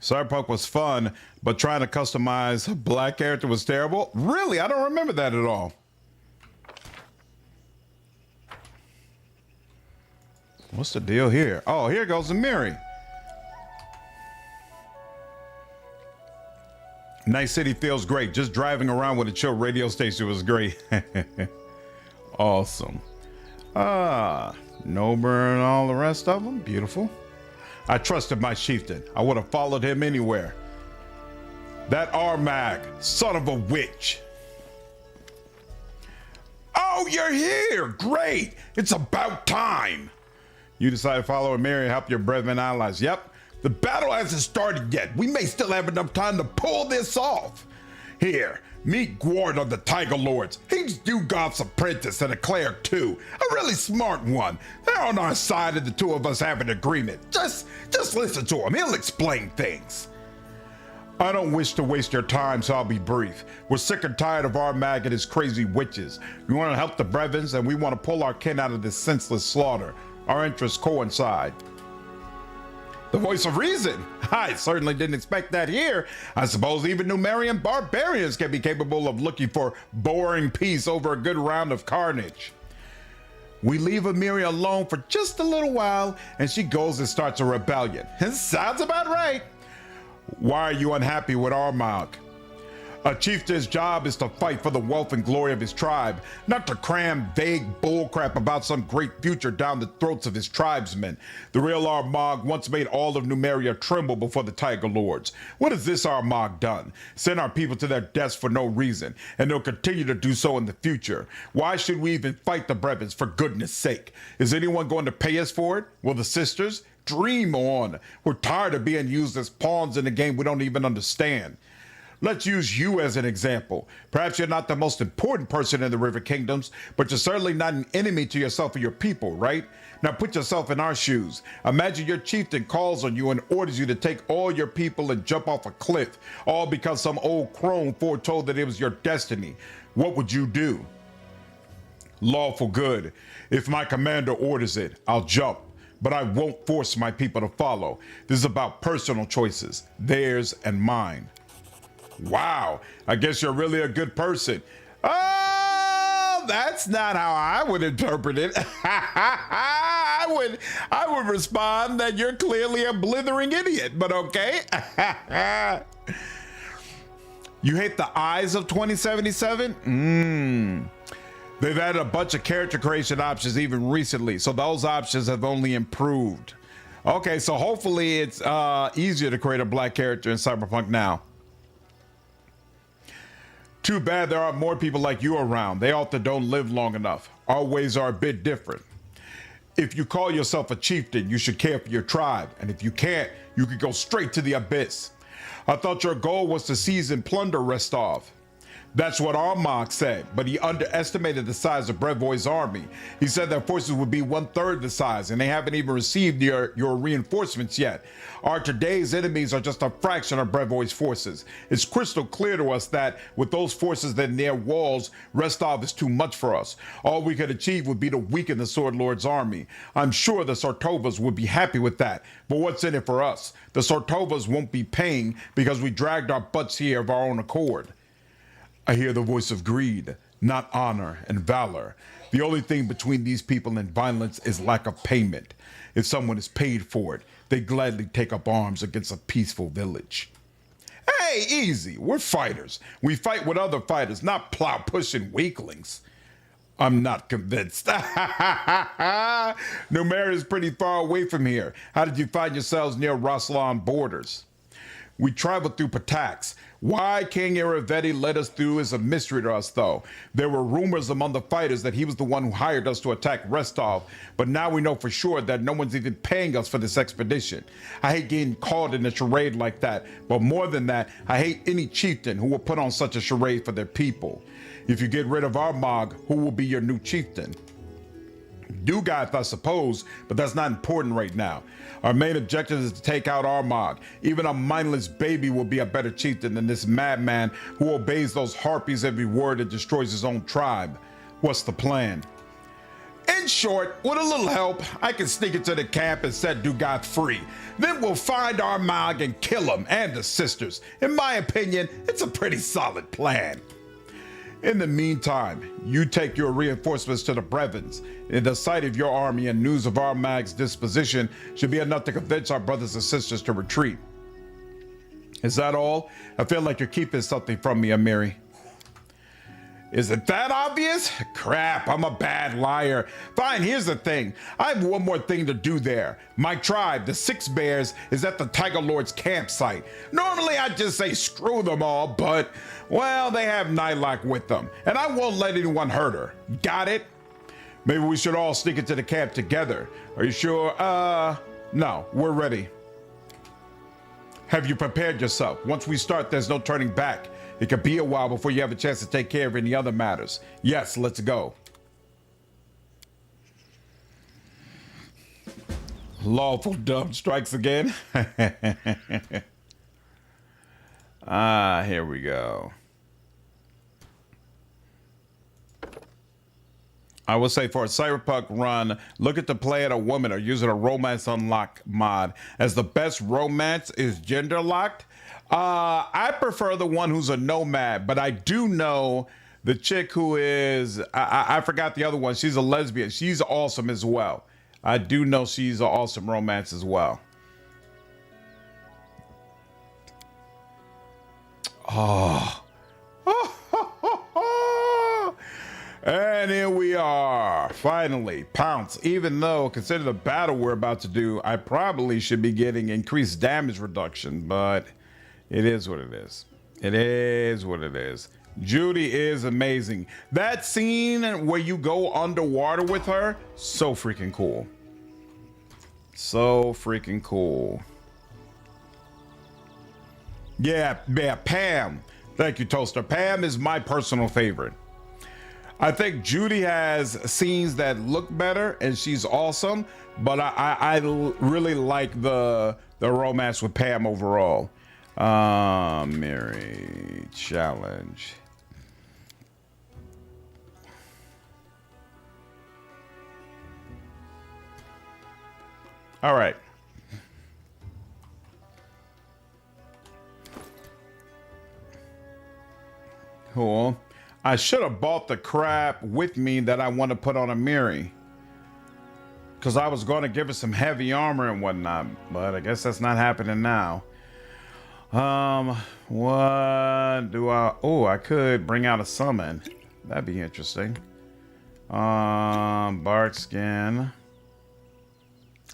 Cyberpunk was fun, but trying to customize a black character was terrible. Really? I don't remember that at all. What's the deal here? Oh, here goes the Miri. Nice city feels great. Just driving around with a chill radio station was great. Awesome. Nober and all the rest of them. Beautiful. I trusted my chieftain. I would have followed him anywhere. That Armag, son of a witch. Oh, you're here. Great. It's about time. You decide to follow Mary and help your brethren allies. Yep. The battle hasn't started yet. We may still have enough time to pull this off. Here, meet Gward of the Tiger Lords. He's Dewgoth's apprentice and a cleric too. A really smart one. They're on our side and the two of us have an agreement. Just listen to him. He'll explain things. I don't wish to waste your time, so I'll be brief. We're sick and tired of Armag and his crazy witches. We want to help the Brevins and we want to pull our kin out of this senseless slaughter. Our interests coincide. The voice of reason. I certainly didn't expect that here. I suppose even Numerian barbarians can be capable of looking for boring peace over a good round of carnage. We leave Amiria alone for just a little while, and she goes and starts a rebellion. Sounds about right. Why are you unhappy with Armag? A chieftain's job is to fight for the wealth and glory of his tribe, not to cram vague bullcrap about some great future down the throats of his tribesmen. The real Armag once made all of Numeria tremble before the Tiger Lords. What has this Armag done? Send our people to their deaths for no reason, and they'll continue to do so in the future. Why should we even fight the Brevins, for goodness sake? Is anyone going to pay us for it? Will the sisters? Dream on. We're tired of being used as pawns in a game we don't even understand. Let's use you as an example. Perhaps you're not the most important person in the River Kingdoms, but you're certainly not an enemy to yourself or your people, right? Now put yourself in our shoes. Imagine your chieftain calls on you and orders you to take all your people and jump off a cliff, all because some old crone foretold that it was your destiny. What would you do? Lawful good. If my commander orders it, I'll jump. But I won't force my people to follow. This is about personal choices, theirs and mine. Wow, I guess you're really a good person. Oh, that's not how I would interpret it. I would respond that you're clearly a blithering idiot, but okay. You hate the eyes of 2077? They've added a bunch of character creation options even recently, so those options have only improved. Okay, so hopefully it's easier to create a black character in Cyberpunk now. Too bad there aren't more people like you around. They often don't live long enough. Our ways are a bit different. If you call yourself a chieftain, you should care for your tribe. And if you can't, you could go straight to the abyss. I thought your goal was to seize and plunder Restov. That's what Armag said, but he underestimated the size of Brevoy's army. He said their forces would be 1/3 the size, and they haven't even received your reinforcements yet. Our today's enemies are just a fraction of Brevoy's forces. It's crystal clear to us that with those forces that near walls, Restov is too much for us. All we could achieve would be to weaken the Sword Lord's army. I'm sure the Sartovas would be happy with that, but what's in it for us? The Sartovas won't be paying because we dragged our butts here of our own accord. I hear the voice of greed, not honor and valor. The only thing between these people and violence is lack of payment. If someone is paid for it, they gladly take up arms against a peaceful village. Hey, easy. We're fighters. We fight with other fighters, not plow-pushing weaklings. I'm not convinced. Numeria is pretty far away from here. How did you find yourselves near Raslan borders? We traveled through Patax. Why King Iravetti led us through is a mystery to us, though. There were rumors among the fighters that he was the one who hired us to attack Restov, but now we know for sure that no one's even paying us for this expedition. I hate getting caught in a charade like that, but more than that, I hate any chieftain who will put on such a charade for their people. If you get rid of Armag, who will be your new chieftain? Dugath, I suppose, but that's not important right now. Our main objective is to take out Armag. Even a mindless baby will be a better chieftain than this madman who obeys those harpies every word and destroys his own tribe. What's the plan? In short, with a little help, I can sneak into the camp and set Dugath free. Then we'll find Armag and kill him and the sisters. In my opinion, it's a pretty solid plan. In the meantime, you take your reinforcements to the Brevins. In the sight of your army and news of Armag's disposition should be enough to convince our brothers and sisters to retreat. Is that all? I feel like you're keeping something from me, Amiri. Is it that obvious? Crap, I'm a bad liar. Fine, here's the thing. I have one more thing to do there. My tribe, the Six Bears, is at the Tiger Lord's campsite. Normally I'd just say screw them all, but, well, they have Nilak with them, and I won't let anyone hurt her. Got it? Maybe we should all sneak into the camp together. Are you sure? No, we're ready. Have you prepared yourself? Once we start, there's no turning back. It could be a while before you have a chance to take care of any other matters. Yes, let's go. Lawful dumb strikes again. Here we go. I would say for a cyberpunk run, look at the play at a woman or using a romance unlock mod, as the best romance is gender locked. I prefer the one who's a nomad, but I do know the chick who is, I forgot the other one. She's a lesbian. She's awesome as well. I do know she's an awesome romance as well. Oh. And here we are, finally, Pounce. Even though, consider the battle we're about to do, I probably should be getting increased damage reduction, but it is what it is. It is what it is. Judy is amazing. That scene where you go underwater with her, so freaking cool. So freaking cool. Yeah, Pam. Thank you, Toaster. Pam is my personal favorite. I think Judy has scenes that look better and she's awesome, but I really like the romance with Pam overall. Mary challenge. All right. Cool. I should have bought the crap with me that I want to put on a Miri, because I was going to give her some heavy armor and whatnot, but I guess that's not happening now. What do I... Oh, I could bring out a summon. That'd be interesting. Bark skin.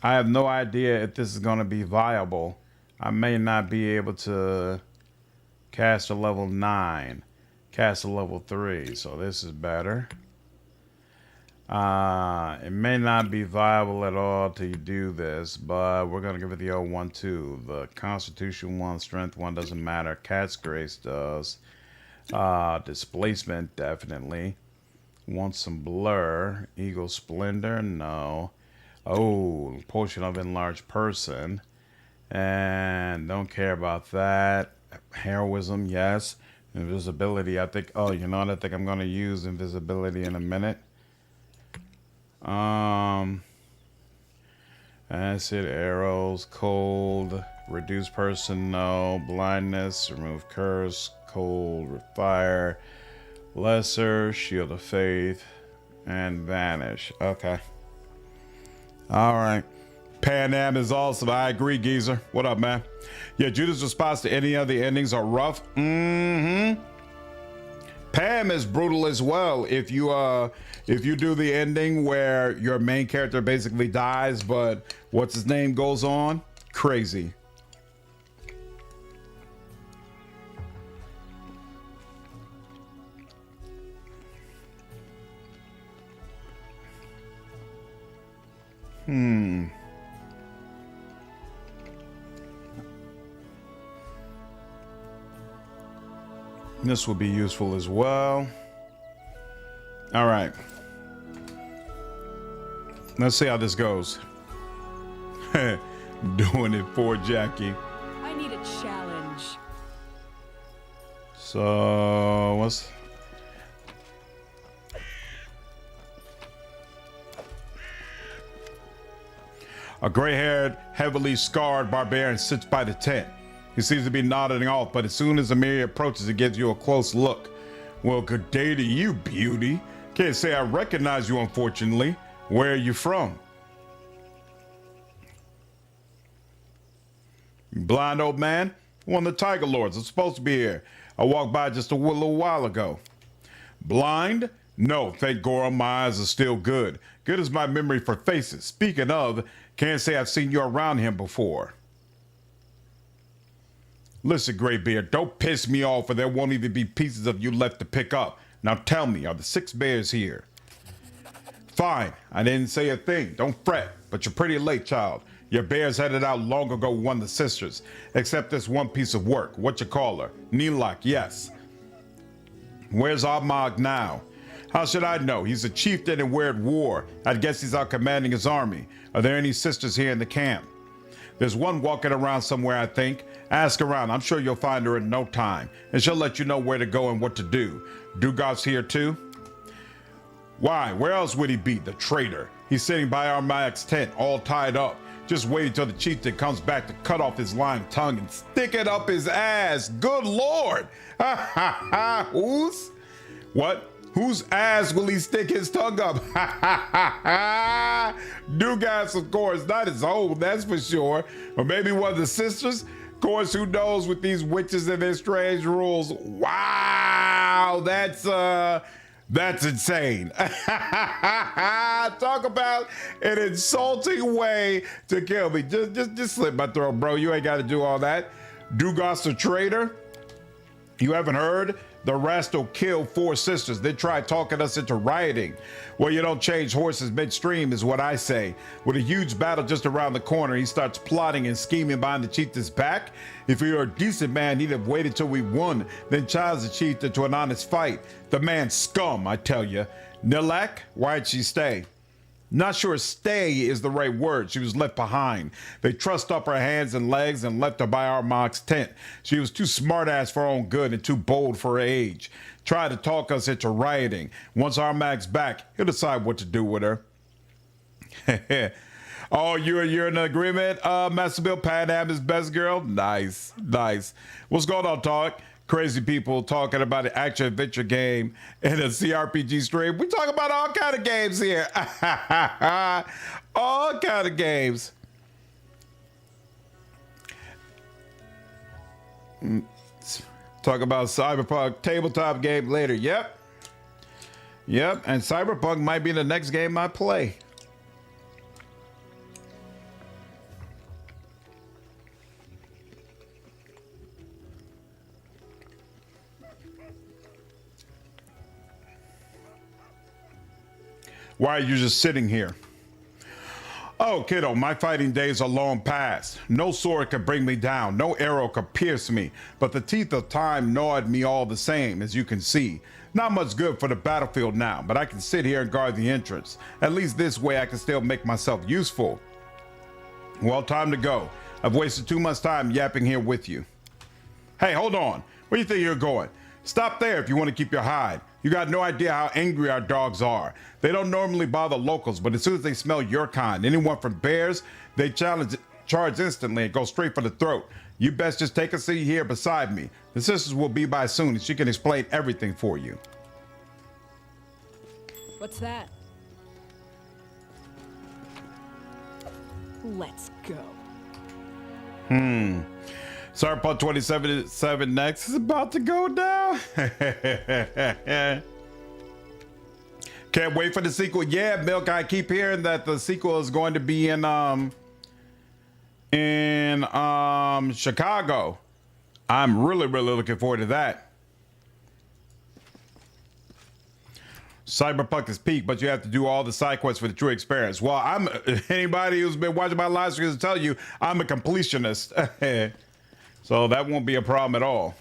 I have no idea if this is going to be viable. I may not be able to cast a level 9. Cast a level 3, so this is better. It may not be viable at all to do this, but we're gonna give it the old one too. The Constitution 1, Strength 1 doesn't matter. Cat's Grace does. Displacement definitely. Want some Blur. Eagle Splendor, no. Oh, Potion of Enlarged Person, and don't care about that. Heroism, yes. Invisibility, I think, oh, you know what? I think I'm going to use invisibility in a minute. Acid, arrows, cold, reduce person, no. Blindness, remove curse, cold, fire, lesser, shield of faith, and vanish. Okay. All right. Pan Am is awesome. I agree, Geezer. What up, man? Yeah, Judah's response to any of the endings are rough. Pam is brutal as well. If you do the ending where your main character basically dies, but what's his name goes on, crazy. This will be useful as well. All right. Let's see how this goes. Doing it for Jackie. I need a challenge. So, what's... A gray-haired, heavily scarred barbarian sits by the tent. He seems to be nodding off, but as soon as Amiri approaches, it gives you a close look. Well, good day to you, beauty. Can't say I recognize you, unfortunately. Where are you from? You blind old man? One of the Tiger Lords. I'm supposed to be here. I walked by just a little while ago. Blind? No, thank God my eyes are still good. Good as my memory for faces. Speaking of, can't say I've seen you around him before. Listen, Greybeard, don't piss me off or there won't even be pieces of you left to pick up. Now tell me, are the 6 bears here? Fine, I didn't say a thing. Don't fret, but you're pretty late, child. Your bears headed out long ago with one of the sisters. Except this one piece of work. What you call her? Nilak, yes. Where's Armag now? How should I know? He's a chieftain and we're at war. I guess he's out commanding his army. Are there any sisters here in the camp? There's one walking around somewhere, I think. Ask around. I'm sure you'll find her in no time. And she'll let you know where to go and what to do. Dugard's here too? Why? Where else would he be? The traitor. He's sitting by Armag's tent, all tied up, just waiting till the chieftain comes back to cut off his lying tongue and stick it up his ass. Good Lord! Ha ha ha! Whose? What? Whose ass will he stick his tongue up? Ha ha ha ha! Dugas, of course, not his own, that's for sure. Or maybe one of the sisters? Of course, who knows with these witches and their strange rules? Wow, that's insane. Talk about an insulting way to kill me. Just slit my throat, bro. You ain't got to do all that. Dugas the traitor? You haven't heard? The Rastal killed 4 sisters, then tried talking us into rioting. Well, you don't change horses midstream is what I say. With a huge battle just around the corner, he starts plotting and scheming behind the chieftain's back. If he were a decent man, he'd have waited till we won, then challenged the chieftain to an honest fight. The man's scum, I tell you. Nilak, why'd she stay? Not sure stay is the right word. She was left behind. They trussed up her hands and legs and left her by Armag's tent. She was too smart-ass for her own good and too bold for her age. Tried to talk us into rioting. Once Armag's back, he'll decide what to do with her. Oh, you're in agreement, Master Bill? Pan Am is best girl? Nice. What's going on, Talk? Crazy people talking about an action adventure game in a CRPG stream. We talk about all kind of games here. All kind of games. Talk about Cyberpunk tabletop game later. Yep. And Cyberpunk might be the next game I play. Why are you just sitting here? Oh, kiddo, my fighting days are long past. No sword could bring me down. No arrow could pierce me. But the teeth of time gnawed me all the same, as you can see. Not much good for the battlefield now, but I can sit here and guard the entrance. At least this way I can still make myself useful. Well, time to go. I've wasted too much time yapping here with you. Hey, hold on. Where do you think you're going? Stop there if you want to keep your hide. You got no idea how angry our dogs are. They don't normally bother locals, but as soon as they smell your kind, anyone from bears, they charge instantly and go straight for the throat. You best just take a seat here beside me. The sisters will be by soon and she can explain everything for you. What's that? Let's go. Cyberpunk 2077 next is about to go down. Can't wait for the sequel. Yeah, Milk, I keep hearing that the sequel is going to be in Chicago. I'm really looking forward to that. Cyberpunk is peak, but you have to do all the side quests for the true experience. Well, anybody who's been watching my live streams will tell you I'm a completionist. So that won't be a problem at all.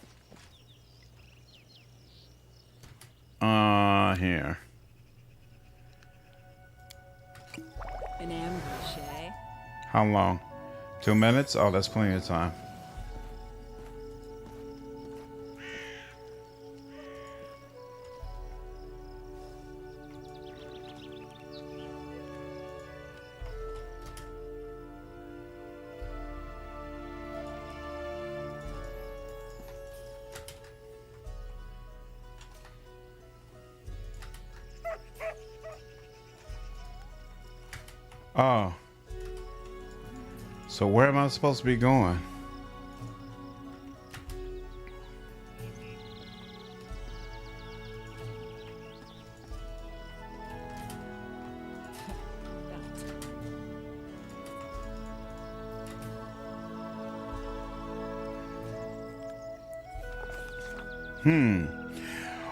Here. An ambush, eh? How long? 2 minutes? Oh, that's plenty of time. Oh. So where am I supposed to be going?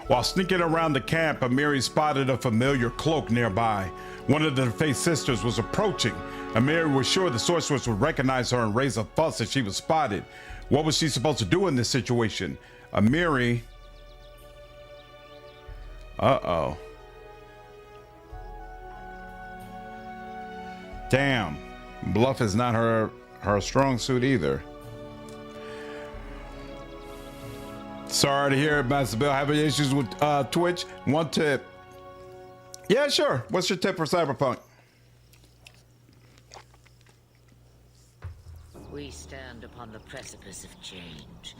While sneaking around the camp, Amiri spotted a familiar cloak nearby. One of the defaced sisters was approaching. Amiri was sure the sorceress would recognize her and raise a fuss if she was spotted. What was she supposed to do in this situation? Amiri... Uh-oh. Damn. Bluff is not her strong suit either. Sorry to hear it, Master Bill. Having issues with Twitch. One tip. Yeah, sure. What's your tip for Cyberpunk? We stand upon the precipice of change.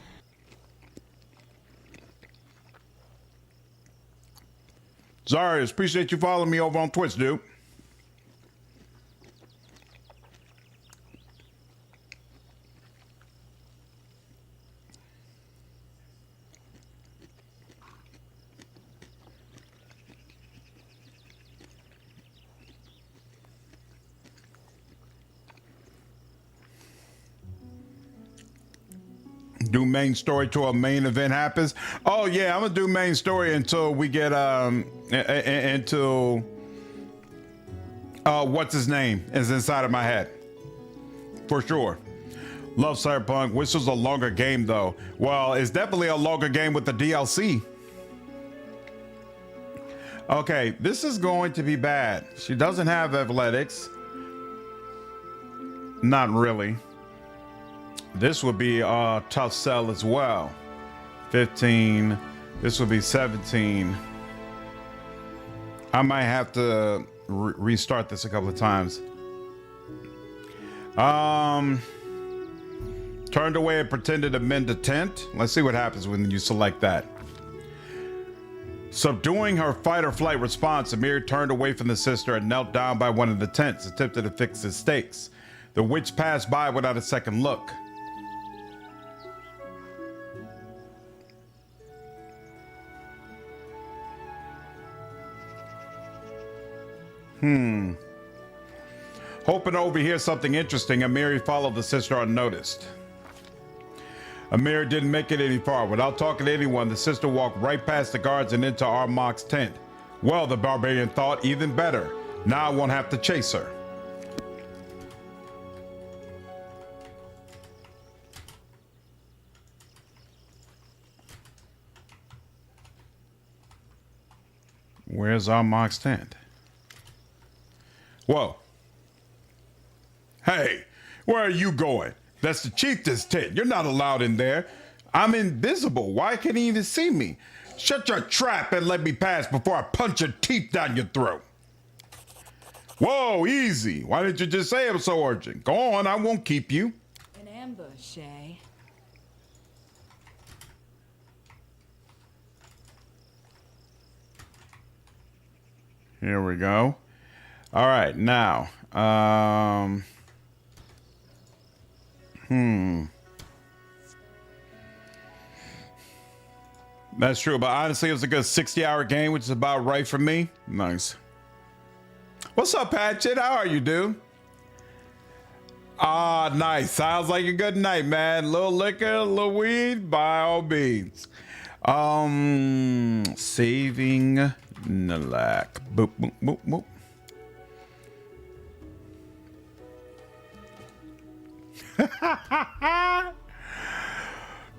Zarius, appreciate you following me over on Twitch, dude. Do main story till a main event happens. Oh yeah, I'm gonna do main story until we get until what's his name is inside of my head. For sure. Love Cyberpunk. Wish it was a longer game though. Well, it's definitely a longer game with the DLC. Okay, this is going to be bad. She doesn't have athletics. Not really. This would be a tough sell as well. 15. This would be 17. I might have to restart this a couple of times. Turned away and pretended to mend a tent. Let's see what happens when you select that. Subduing her fight or flight response, Amir turned away from the sister and knelt down by one of the tents, attempted to fix his stakes. The witch passed by without a second look. Hoping to overhear something interesting, Amir followed the sister unnoticed. Amir didn't make it any far. Without talking to anyone, the sister walked right past the guards and into Armag's tent. Well, the barbarian thought, even better. Now I won't have to chase her. Where's Armag's tent? Whoa. Hey, where are you going? That's the chieftain's tent. You're not allowed in there. I'm invisible. Why can't he even see me? Shut your trap and let me pass before I punch your teeth down your throat. Whoa, easy. Why didn't you just say it was so urgent? Go on, I won't keep you. An ambush, eh? Here we go. All right, now, That's true, but honestly, it was a good 60-hour game, which is about right for me. Nice. What's up, Patchett? How are you, dude? Ah, nice. Sounds like a good night, man. Little liquor, little weed, by all means. Saving Nilak. Boop, boop, boop, boop.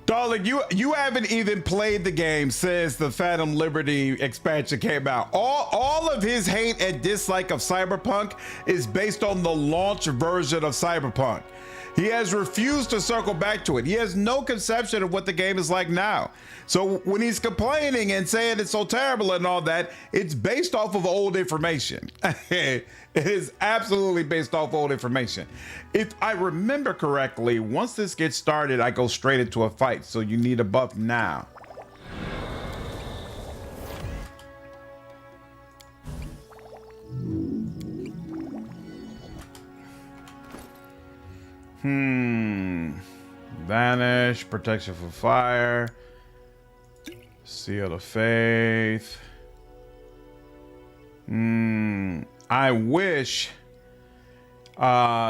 Darling, you haven't even played the game since the Phantom Liberty expansion came out. All of his hate and dislike of Cyberpunk is based on the launch version of Cyberpunk. He has refused to circle back to it. He has no conception of what the game is like now. So when he's complaining and saying it's so terrible and all that, it's based off of old information. It is absolutely based off old information. If I remember correctly, once this gets started, I go straight into a fight. So you need a buff now. Vanish, protection from fire, seal of faith. I wish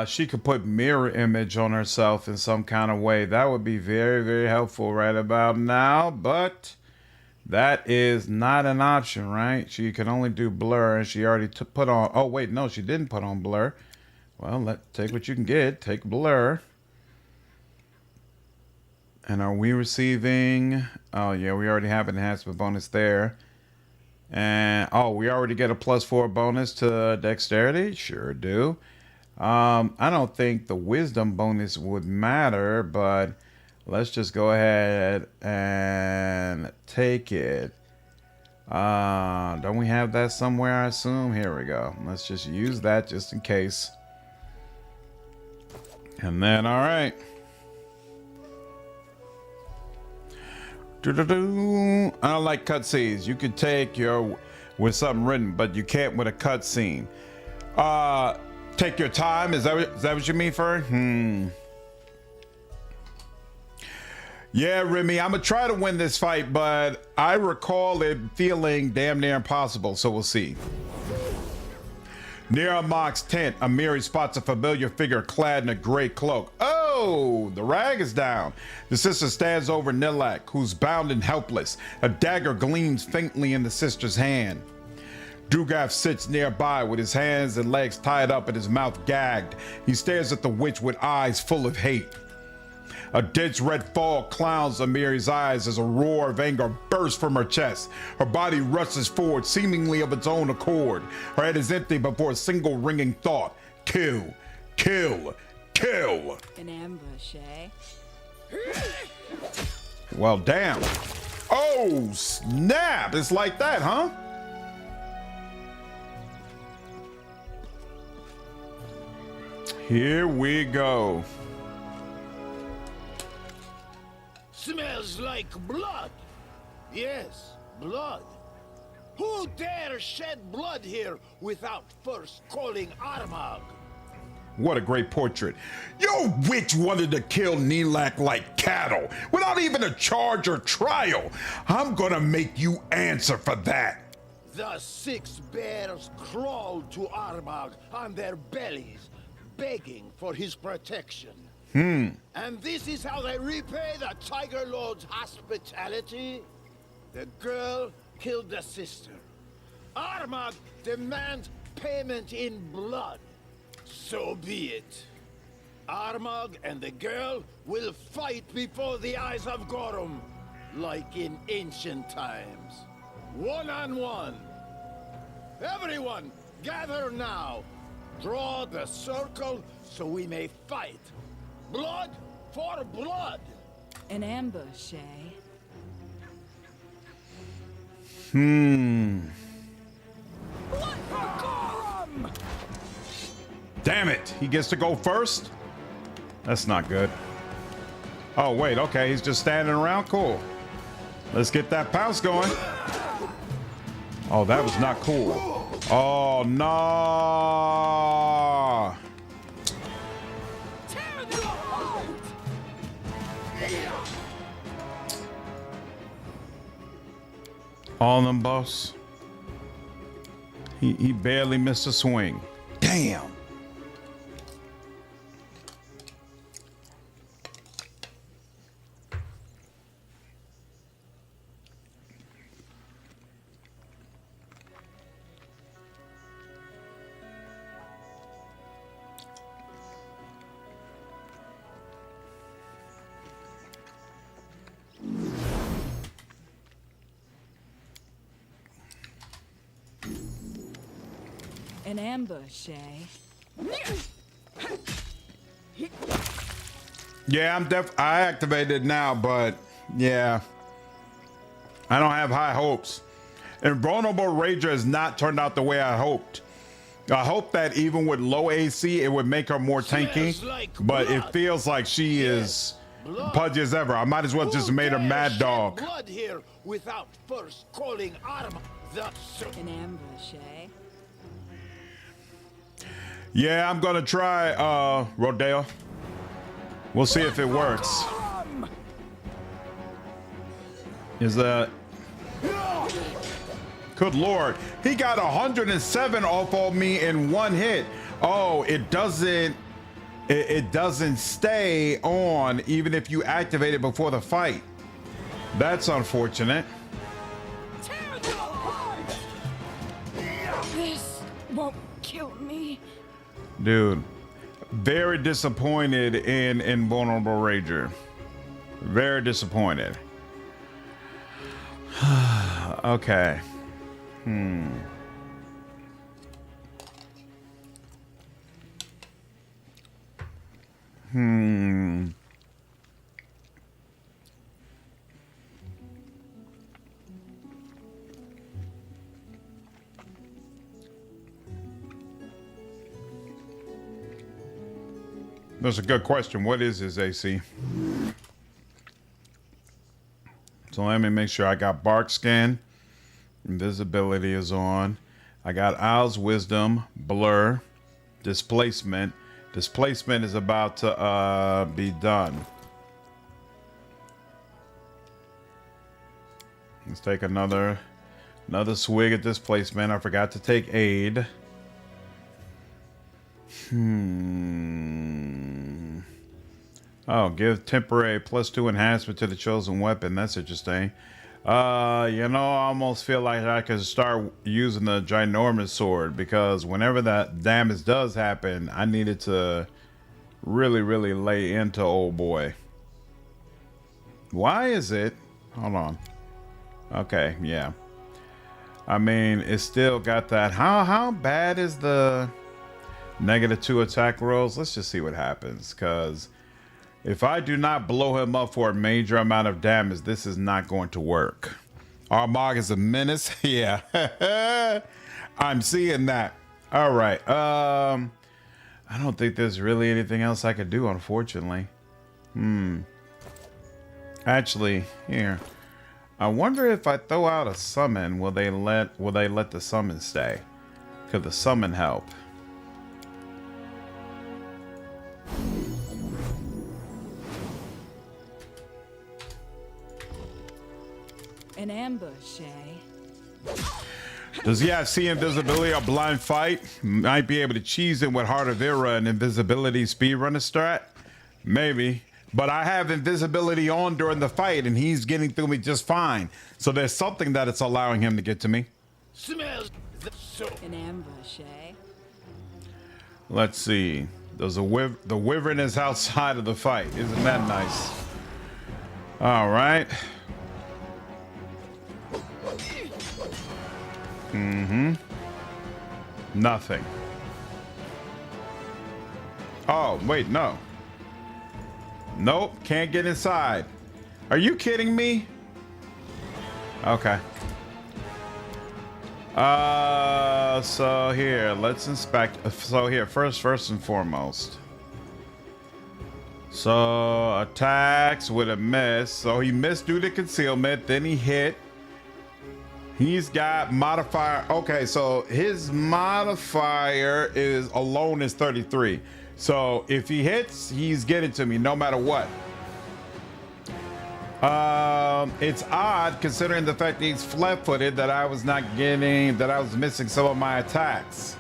she could put mirror image on herself in some kind of way. That would be very, very helpful right about now, but that is not an option, right? She can only do blur, and she already put on, oh wait, no, she didn't put on blur. Well, take what you can get. Take blur. And are we receiving? Oh, yeah, we already have an enhancement bonus there. And, oh, we already get a +4 bonus to dexterity? Sure do. I don't think the wisdom bonus would matter, but let's just go ahead and take it. Don't we have that somewhere, I assume? Here we go. Let's just use that just in case. And then, all right. I don't like cutscenes. You can take your with something written, but you can't with a cutscene. Take your time. Is that what you mean, Fern? Yeah, Remy, I'm gonna try to win this fight, but I recall it feeling damn near impossible, so we'll see. Near Armag's tent, Amiri spots a familiar figure clad in a gray cloak. Oh, the rag is down. The sister stands over Nilak, who's bound and helpless. A dagger gleams faintly in the sister's hand. Dugaf sits nearby with his hands and legs tied up and his mouth gagged. He stares at the witch with eyes full of hate. A dense red fog clouds Amiri's eyes as a roar of anger bursts from her chest. Her body rushes forward, seemingly of its own accord. Her head is empty before a single ringing thought. Kill, kill, kill. An ambush, eh? Well, damn. Oh, snap. It's like that, huh? Here we go. Smells like blood. Yes, blood. Who dare shed blood here without first calling Armag? What a great portrait. Your witch wanted to kill Nilak like cattle without even a charge or trial. I'm gonna make you answer for that. The 6 bears crawled to Armag on their bellies, begging for his protection. And this is how they repay the Tiger Lord's hospitality? The girl killed the sister. Armag demands payment in blood. So be it. Armag and the girl will fight before the eyes of Gorum, like in ancient times. 1-on-1. Everyone, gather now. Draw the circle so we may fight. Blood for blood. An ambush, eh? Blood for Gorum! Damn it. He gets to go first? That's not good. Oh, wait. Okay. He's just standing around. Cool. Let's get that pounce going. Oh, that was not cool. Oh, no. Tear them apart! All them, boss. He barely missed a swing. Damn. An ambush, eh? Yeah, I activated it now, but yeah. I don't have high hopes. Invulnerable Rager has not turned out the way I hoped. I hope that even with low AC, it would make her more tanky, but it feels like she is pudgy as ever. I might as well just made her mad dog. Blood here without first calling Armag. An ambush, eh? Yeah, I'm gonna try Rodale. We'll see if it works. Is that good lord, he got 107 off of me in one hit. Oh, it doesn't stay on even if you activate it before the fight. That's unfortunate. This won't kill me. Dude, very disappointed in Invulnerable Rager. Very disappointed. Okay. That's a good question. What is his AC? So let me make sure I got bark skin. Invisibility is on. I got Owl's Wisdom, Blur, Displacement. Displacement is about to be done. Let's take another swig at Displacement. I forgot to take Aid. Oh, give temporary +2 enhancement to the chosen weapon. That's interesting. You know, I almost feel like I could start using the ginormous sword, because whenever that damage does happen, I needed to really, really lay into old boy. Why is it? Hold on. Okay, yeah. I mean, it's still got that. How bad is the -2 attack rolls? Let's just see what happens, because if I do not blow him up for a major amount of damage, this is not going to work. Armag is a menace. Yeah. I'm seeing that. All right. I don't think there's really anything else I could do, unfortunately. Actually, here. I wonder if I throw out a summon, will they let the summon stay? Could the summon help? An ambush, eh? Does he have see invisibility or blind fight? Might be able to cheese him with Heart of Era and invisibility speedrunner strat? Maybe. But I have invisibility on during the fight and he's getting through me just fine. So there's something that it's allowing him to get to me. Smells the soap. An ambush, eh? Let's see. There's the wyvern is outside of the fight. Isn't that nice? All right. Nothing. Oh, wait, no. Nope, can't get inside. Are you kidding me? Okay. So here, let's inspect. So here, first and foremost. So attacks with a miss. So he missed due to concealment, then he hit. He's got modifier. Okay, so his modifier is alone is 33. So if he hits, he's getting to me no matter what. It's odd considering the fact that he's flat-footed that I was not getting, that I was missing some of my attacks.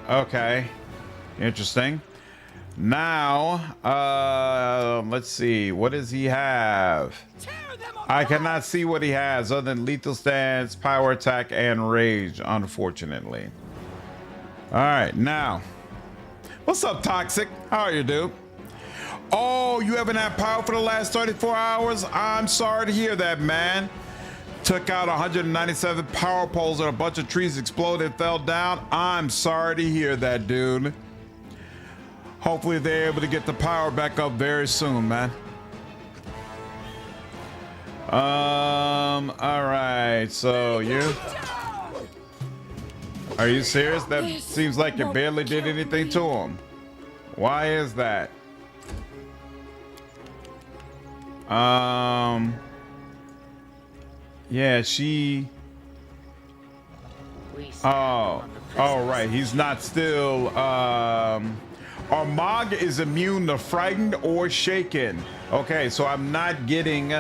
Okay. Interesting. Now, let's see. What does he have? I cannot see what he has other than lethal stance, power attack, and rage, unfortunately. All right, now. What's up, Toxic? How are you, dude? Oh, you haven't had power for the last 34 hours? I'm sorry to hear that, man. Took out 197 power poles and a bunch of trees exploded, fell down. I'm sorry to hear that, dude. Hopefully they're able to get the power back up very soon, man. All right, so you... Are you serious? That seems like you barely did anything to him. Why is that? Yeah, she... Oh, right. He's not still... Armag is immune to frightened or shaken. Okay, so I'm not getting...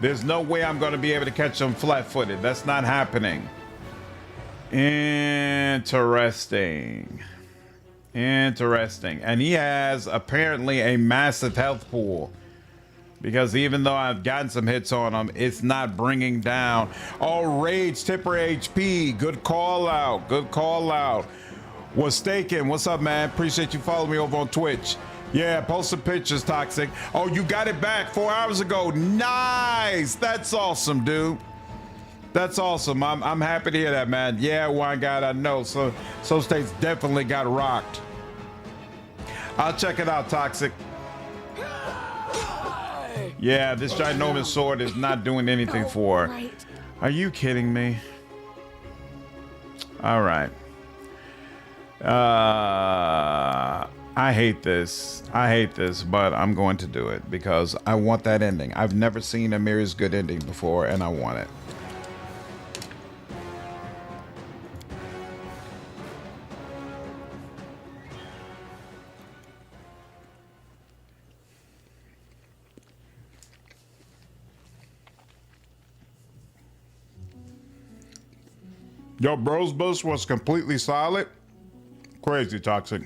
There's no way I'm going to be able to catch him flat-footed. That's not happening. Interesting. And he has apparently a massive health pool. Because even though I've gotten some hits on him, it's not bringing down. Oh, rage, temporary HP. Good call out. Good call out. Was Staken. What's up, man? Appreciate you following me over on Twitch. Yeah, post some pictures, Toxic. Oh, you got it back 4 hours ago. Nice. That's awesome, dude. That's awesome. I'm happy to hear that, man. Yeah, one guy I know. So States definitely got rocked. I'll check it out, Toxic. Yeah, this ginormous sword is not doing anything for her. Are you kidding me? All right. I hate this. I hate this, but I'm going to do it because I want that ending. I've never seen a Mirror's good ending before, and I want it. Yo, Bros Boost was completely solid. Crazy toxic.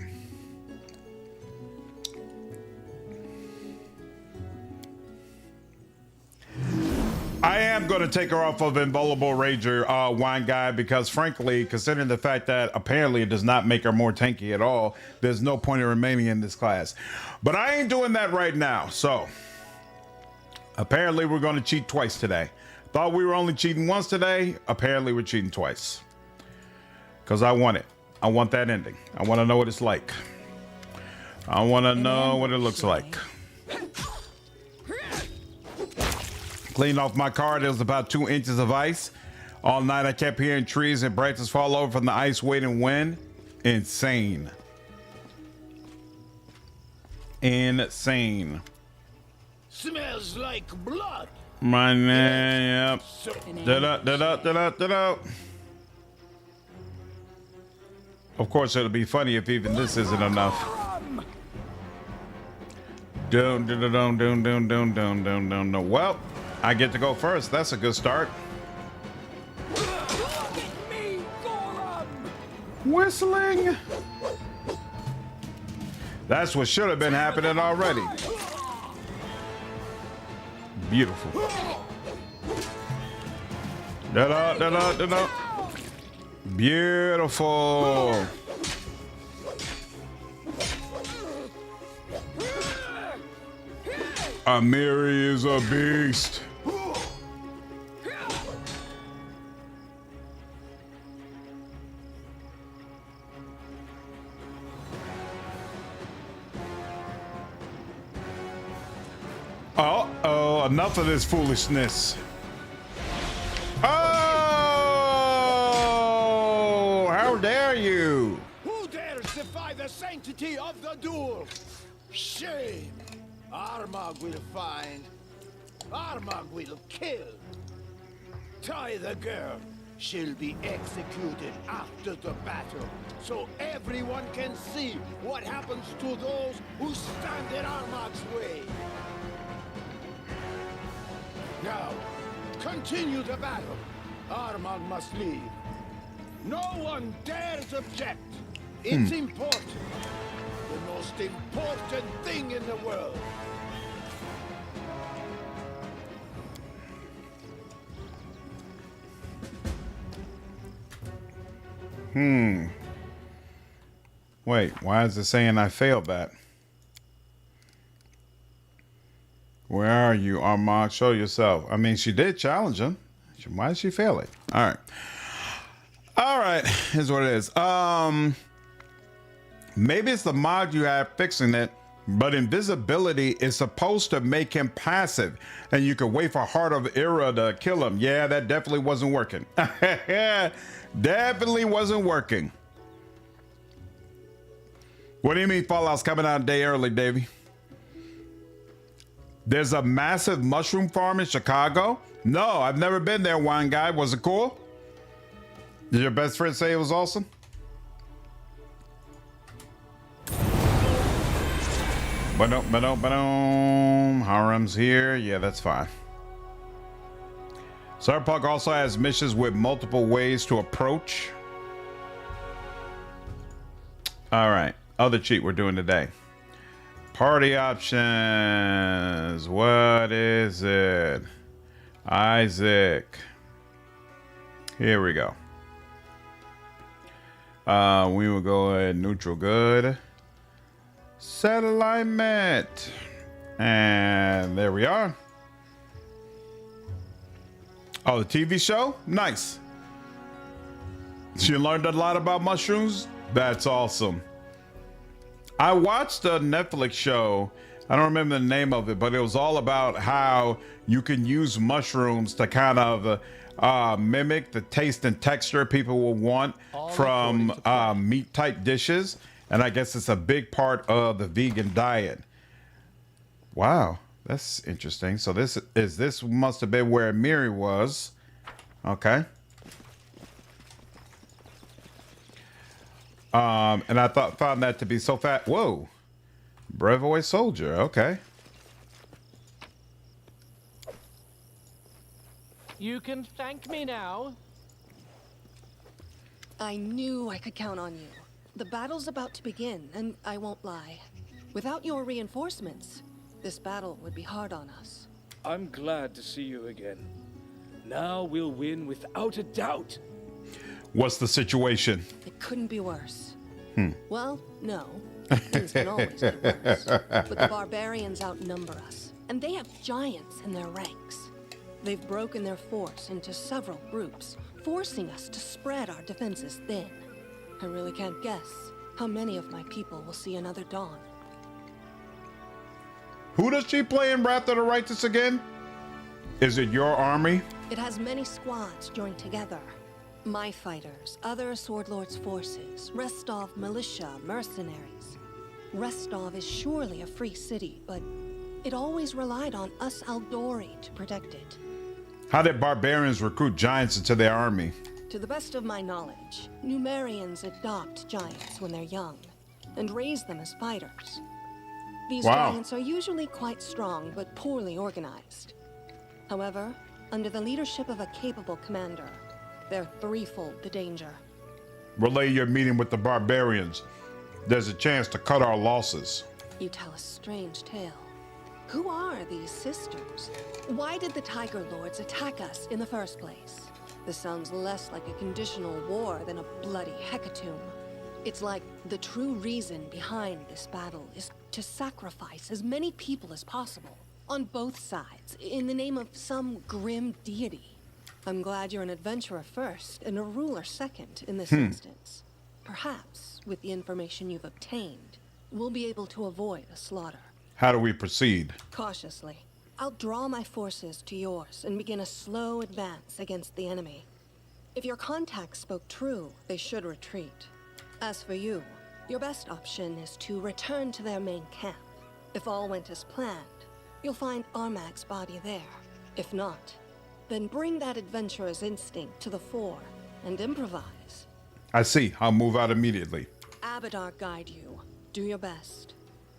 I am going to take her off of Invulnerable Rager Wine Guy because, frankly, considering the fact that apparently it does not make her more tanky at all, there's no point in remaining in this class. But I ain't doing that right now. So, apparently, we're going to cheat twice today. Thought we were only cheating once today. Apparently, we're cheating twice. Because I want it. I want that ending. I want to know what it's like. I want to know what it looks like. Cleaned off my car. There was about 2 inches of ice. All night I kept hearing trees and branches fall over from the ice, weight, and wind. Insane. Insane. Smells like blood. My name, yep. Da-da. Of course, it'll be funny if even this isn't enough. Don't. Well, I get to go first. That's a good start. Whistling. That's what should have been happening already. Beautiful. Da-da. Beautiful. Amiri is a beast. Uh-oh, enough of this foolishness. Oh, how dare you? Who dares defy the sanctity of the duel? Shame. Armag will find. Armag will kill. Tie the girl. She'll be executed after the battle, so everyone can see what happens to those who stand in Armag's way. Now, continue the battle. Armag must leave. No one dares object. It's important. The most important thing in the world. Wait, why is it saying I failed that? Where are you, Armag? Show yourself. I mean, she did challenge him. Why did she fail it? All right. Here's what it is. Maybe it's the mod you have fixing it, but invisibility is supposed to make him passive, and you can wait for Heart of Era to kill him. Yeah, that definitely wasn't working. Definitely wasn't working. What do you mean Fallout's coming out a day early, Davey? There's a massive mushroom farm in Chicago? No, I've never been there, Wine Guy. Was it cool? Did your best friend say it was awesome? Harem's here. Yeah, that's fine. Cyberpunk also has missions with multiple ways to approach. All right. Other cheat we're doing today. Party options. What is it? Isaac. Here we go. We will go ahead neutral good. Set alignment. And there we are. Oh, the TV show? Nice. She learned a lot about mushrooms? That's awesome. I watched a Netflix show. I don't remember the name of it, but it was all about how you can use mushrooms to kind of mimic the taste and texture people will want from meat type dishes. And I guess it's a big part of the vegan diet. Wow, that's interesting. So this must have been where Miri was. Okay. And I found that to be so fat. Whoa. Brevoy soldier. Okay. You can thank me now. I knew I could count on you. The battle's about to begin, and I won't lie. Without your reinforcements, this battle would be hard on us. I'm glad to see you again. Now we'll win without a doubt. What's the situation? It couldn't be worse. Well, no. Things can always get worse. But the barbarians outnumber us, and they have giants in their ranks. They've broken their force into several groups, forcing us to spread our defenses thin. I really can't guess how many of my people will see another dawn. Who does she play in Wrath of the Righteous again? Is it your army? It has many squads joined together. My fighters, other Sword Lord's forces, Restov militia, mercenaries. Restov is surely a free city, but it always relied on us Aldori to protect it. How did barbarians recruit giants into their army? To the best of my knowledge, Numerians adopt giants when they're young, and raise them as fighters. These giants are usually quite strong, but poorly organized. However, under the leadership of a capable commander, they're threefold the danger. Relay your meeting with the barbarians. There's a chance to cut our losses. You tell a strange tale. Who are these sisters? Why did the Tiger Lords attack us in the first place? This sounds less like a conditional war than a bloody hecatomb. It's like the true reason behind this battle is to sacrifice as many people as possible, on both sides, in the name of some grim deity. I'm glad you're an adventurer first and a ruler second in this instance. Perhaps, with the information you've obtained, we'll be able to avoid a slaughter. How do we proceed? Cautiously. I'll draw my forces to yours and begin a slow advance against the enemy. If your contacts spoke true, they should retreat. As for you, your best option is to return to their main camp. If all went as planned, you'll find Armag's body there. If not, then bring that adventurer's instinct to the fore and improvise. I see. I'll move out immediately. Abadar guide you. Do your best.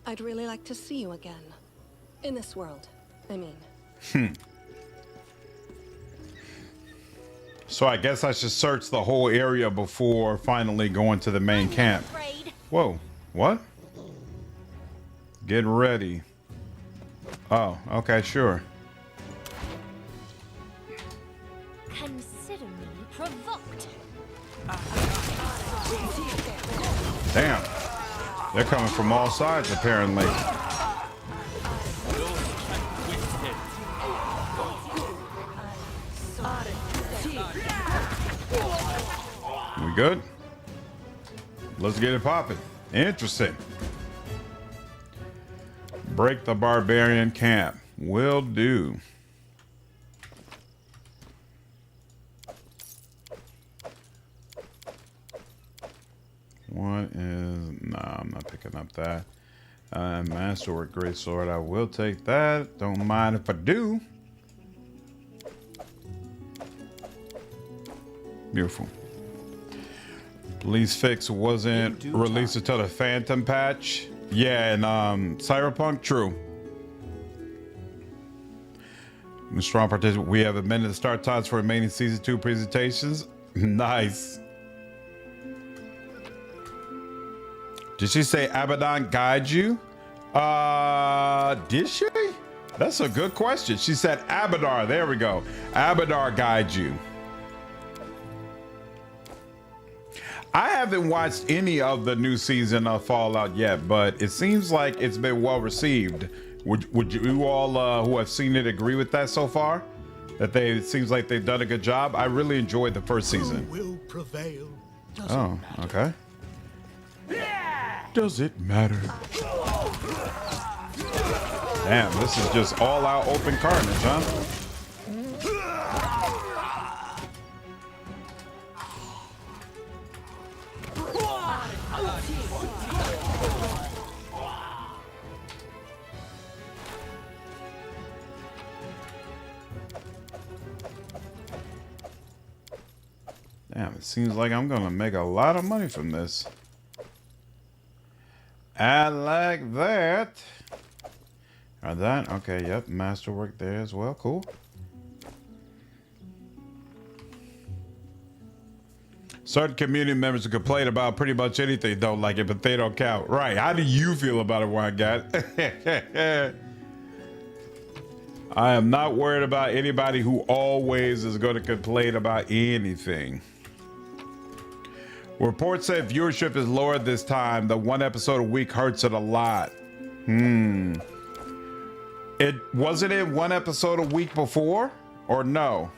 I'd really like to see you again. In this world, I mean. So I guess I should search the whole area before finally going to the main camp. Whoa, what? Get ready. Oh, okay, sure. Consider me provoked. Damn. They're coming from all sides, apparently. We good? Let's get it popping. Interesting. Break the barbarian camp. Will do. What is... No, I'm not picking up that. Masterwork greatsword. I will take that. Don't mind if I do. Beautiful. Police Fix wasn't released until the Phantom patch. Yeah, and Cyberpunk, true. Strong participant. We have amended the start times for remaining season 2 presentations. Nice. Did she say Abaddon guide you? Did she? That's a good question. She said Abadar. There we go. Abadar guide you. I haven't watched any of the new season of Fallout yet, but it seems like it's been well received. Would you all who have seen it agree with that so far? That it seems like they've done a good job. I really enjoyed the first season. Will prevail. Oh, okay. Does it matter? Damn, this is just all out open carnage, huh? It seems like I'm gonna make a lot of money from this. I like that. Or that, okay, yep, masterwork there as well, cool. Certain community members will complain about pretty much anything, don't like it, but they don't count. Right, how do you feel about it, One Guy? I am not worried about anybody who always is going to complain about anything. Reports say viewership is lower this time. The 1 episode a week hurts it a lot. It wasn't it 1 episode a week before, or no?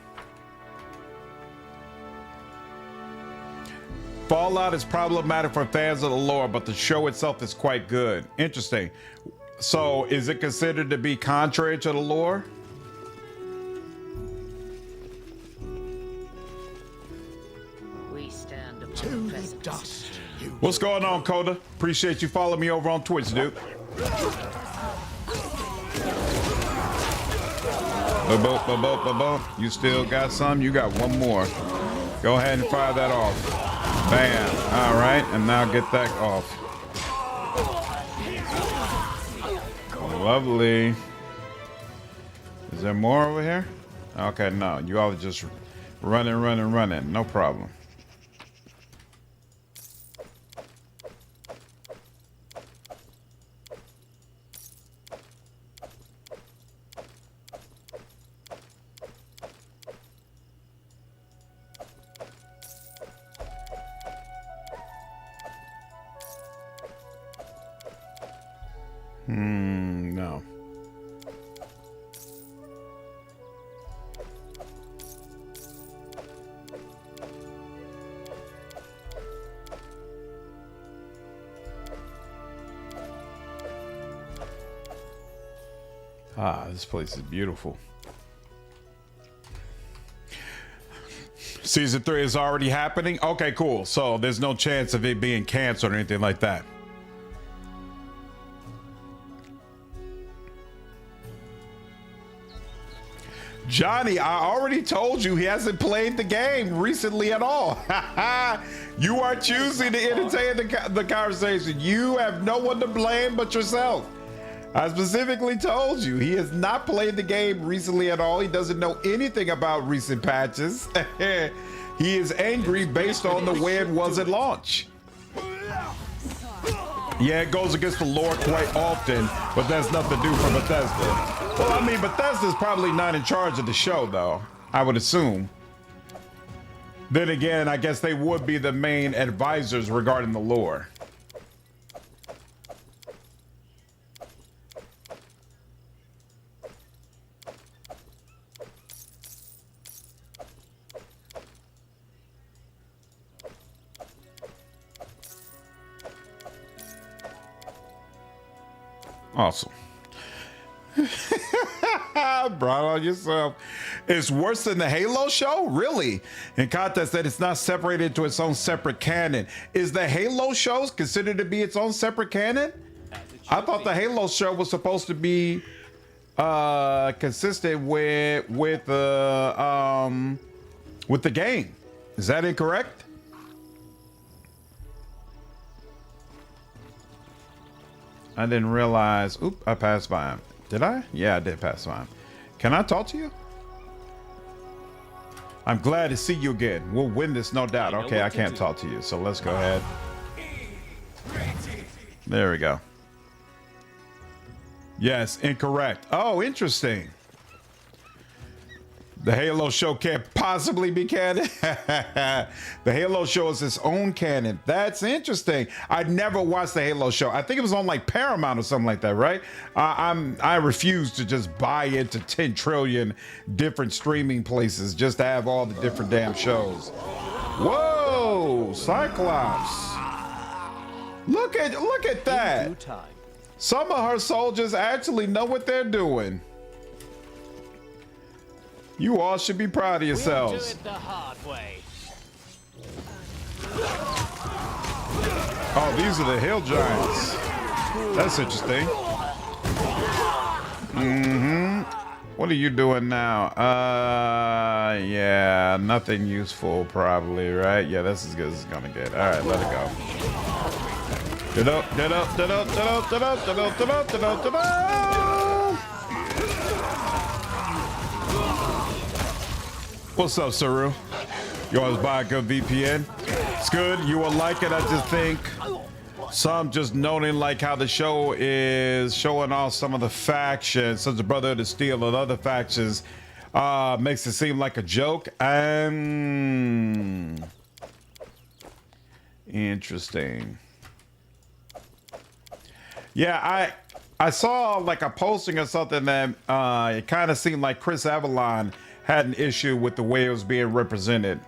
Fallout is problematic for fans of the lore, but the show itself is quite good. Interesting. So, is it considered to be contrary to the lore? We stand upon the precipice. What's going on, Coda? Appreciate you following me over on Twitch, dude. You still got some? You got one more. Go ahead and fire that off. Bam. All right, and now get that off. Lovely. Is there more over here? Okay, no. You all are just running. No problem. No. Ah, this place is beautiful. Season 3 is already happening? Okay, cool. So there's no chance of it being canceled or anything like that. Johnny, I already told you he hasn't played the game recently at all. You are choosing to entertain the conversation. You have no one to blame but yourself. I specifically told you he has not played the game recently at all. He doesn't know anything about recent patches. He is angry based on the way it was at launch. Yeah, it goes against the lore quite often, but that's nothing to do for Bethesda. Well, I mean, Bethesda's probably not in charge of the show, though, I would assume. Then again, I guess they would be the main advisors regarding the lore. Awesome. Brought on yourself. It's worse than the Halo show? Really? In context that it's not separated into its own separate canon. Is the Halo show considered to be its own separate canon? I thought the Halo show was supposed to be consistent with the game. Is that incorrect? I didn't realize. Oop, I passed by him. Did I? Yeah, I did pass by him. Can I talk to you? I'm glad to see you again. We'll win this, no doubt. Okay, I can't talk to you, so let's go ahead. There we go. Yes, incorrect. Oh, interesting. The Halo show can't possibly be canon. The Halo show is its own canon. That's interesting. I never watched the Halo show. I think it was on like Paramount or something like that, right? I refuse to just buy into 10 trillion different streaming places just to have all the different damn shows. Whoa, Cyclops. Look at that. Some of her soldiers actually know what they're doing. You all should be proud of yourselves. We'll do it the hard way. Oh, these are the hill giants. That's interesting. What are you doing now? Yeah, nothing useful probably, right? Yeah, that's as good as it's gonna get. All right, let it go. What's up, Saru? You always buy a good VPN? It's good. You will like it. I just think some just noting like how the show is showing off some of the factions, such as Brotherhood of Steel and other factions, makes it seem like a joke. Interesting. Yeah, I saw like a posting or something that it kind of seemed like Chris Avalon had an issue with the way it was being represented.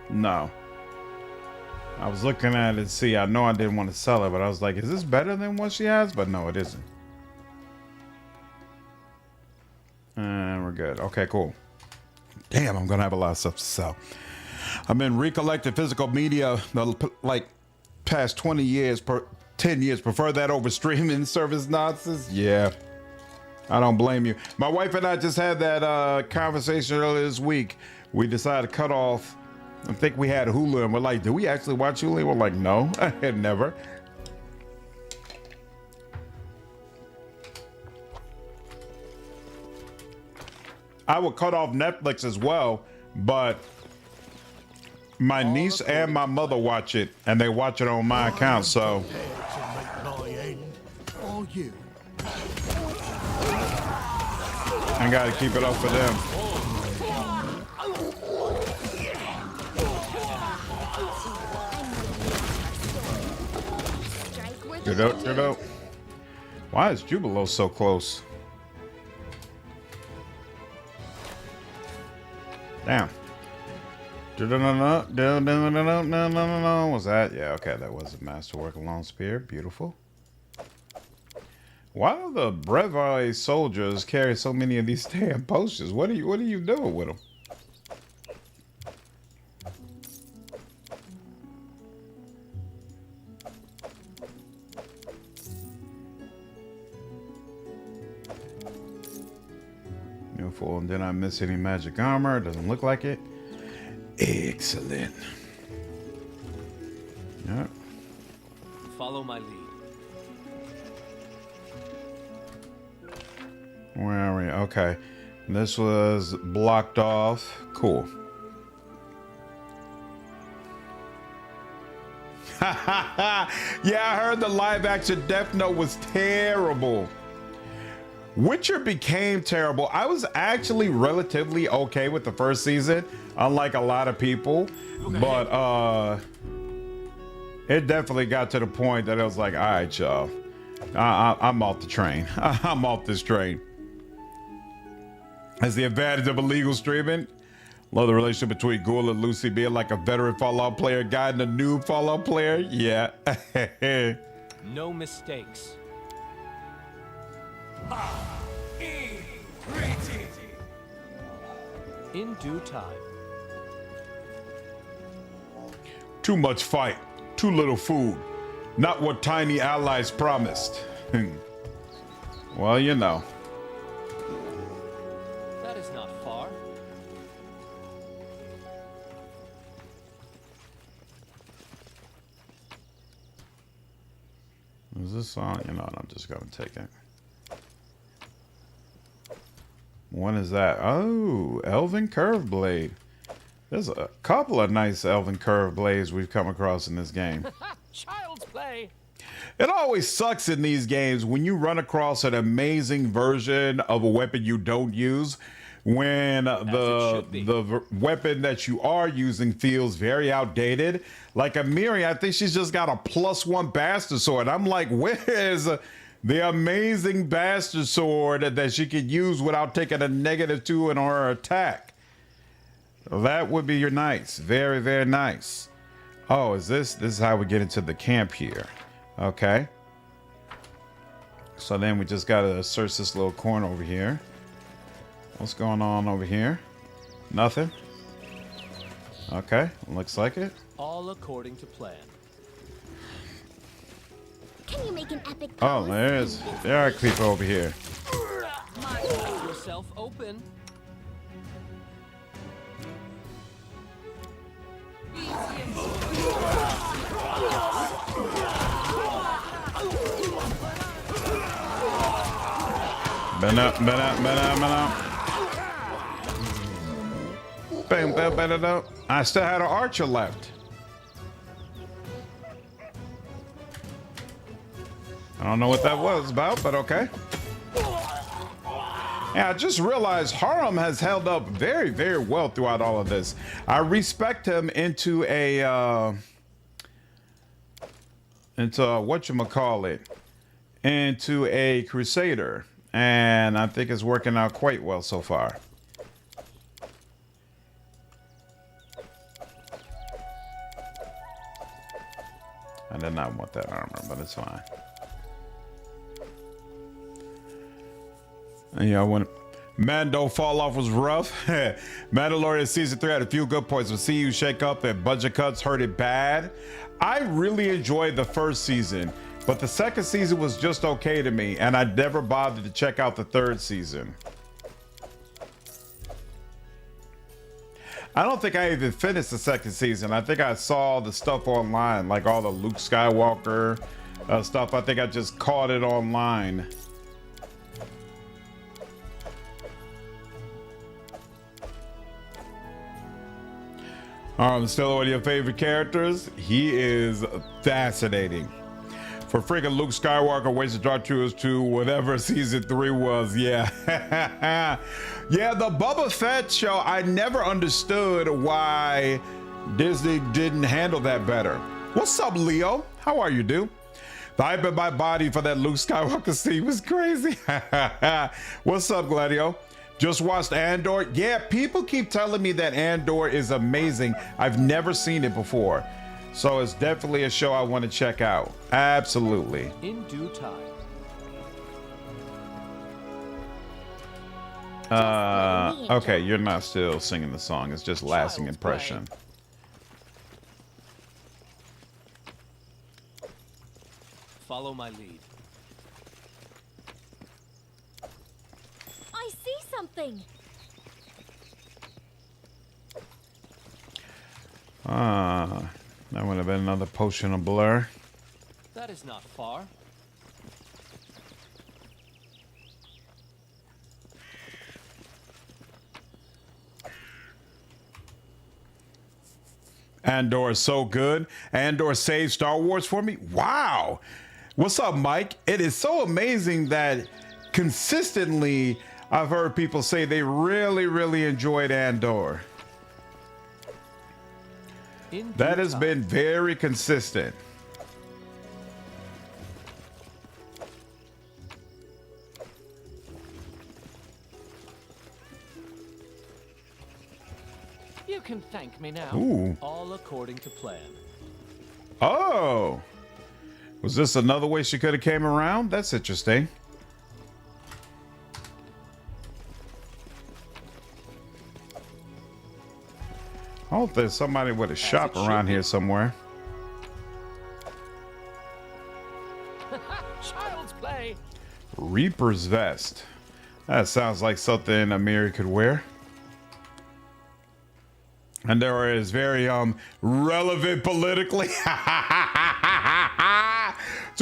No. I was looking at it, see, I know I didn't want to sell it, but I was like, is this better than what she has? But no, it isn't. And we're good. Okay, cool. Damn, I'm gonna have a lot of stuff to sell. I've been recollecting physical media the like past 10 years, prefer that over streaming service nonsense. Yeah, I don't blame you. My wife and I just had that conversation earlier this week. We decided to cut off. I think we had Hulu, and we're like, "Do we actually watch Hulu?" We're like, "No, I had never." I would cut off Netflix as well, but my niece and my mother watch it, and they watch it on my account. So I gotta keep it up for them. Get out, get out. Why is Jubilo so close? Damn. No. Was that? Yeah, okay, that was a masterwork along spear. Beautiful. Why do the Brevi soldiers carry so many of these damn potions? What are you doing with them? Beautiful. And did I miss any magic armor? Doesn't look like it. Excellent. Yep. Follow my lead. Where are we? Okay. This was blocked off. Cool. Yeah, I heard the live action Death Note was terrible. Witcher became terrible. I was actually relatively okay with the first season, unlike a lot of people. Okay. But it definitely got to the point that I was like, all right, y'all. I'm off the train. I'm off this train. As the advantage of illegal streaming, love the relationship between Ghoul and Lucy being like a veteran Fallout player guiding a new Fallout player. Yeah. No mistakes. In due time. Too much fight, too little food. Not what tiny allies promised. Well, you know. That is not far. Is this on? You know, I'm just gonna take it. What is that? Oh, Elven Curve Blade. There's a couple of nice Elven Curve Blades we've come across in this game. Child's play. It always sucks in these games when you run across an amazing version of a weapon you don't use, when the weapon that you are using feels very outdated. Like Amiri, I think she's just got a +1 bastard sword. I'm like, where's the amazing bastard sword that she could use without taking a -2 in her attack? That would be your nice. Very, very nice. Oh, this is how we get into the camp here. Okay. So then we just gotta search this little corner over here. What's going on over here? Nothing. Okay, looks like it. All according to plan. Can you make an epic Oh, pose? there are people over here. Make yourself open. Been up. Bam. I still had an archer left. I don't know what that was about, but okay. Yeah, I just realized Haram has held up very, very well throughout all of this. I respect him into whatchamacallit, into a crusader. And I think it's working out quite well so far. I did not want that armor, but it's fine. And yeah, when Mando fall off was rough. Mandalorian season 3 had a few good points, but see you shake up and budget cuts hurt it bad. I really enjoyed the first season, but the second season was just okay to me, and I never bothered to check out the third season. I don't think I even finished the second season. I think I saw the stuff online, like all the Luke Skywalker stuff. I think I just caught it online. Still one of your favorite characters? He is fascinating. For freaking Luke Skywalker wasted Dark Troopers to whatever season 3 was. Yeah. Yeah, the Boba Fett show, I never understood why Disney didn't handle that better. What's up, Leo? How are you, dude? The hype in my body for that Luke Skywalker scene was crazy. What's up, Gladio? Just watched Andor. Yeah, people keep telling me that Andor is amazing. I've never seen it before. So it's definitely a show I want to check out. Absolutely. In due time. Okay, you're not still singing the song. It's just lasting Child's impression. play. Follow my lead. I see something. That would have been another potion of blur. That is not far. Andor is so good. Andor saved Star Wars for me. Wow. What's up, Mike? It is so amazing that consistently I've heard people say they really, really enjoyed Andor. That has been very consistent. You can thank me now. Ooh. All according to plan. Oh. Was this another way she could have came around? That's interesting. I hope there's somebody with a shop around here somewhere. Child's play. Reaper's vest. That sounds like something Amiri could wear. And there is very relevant politically to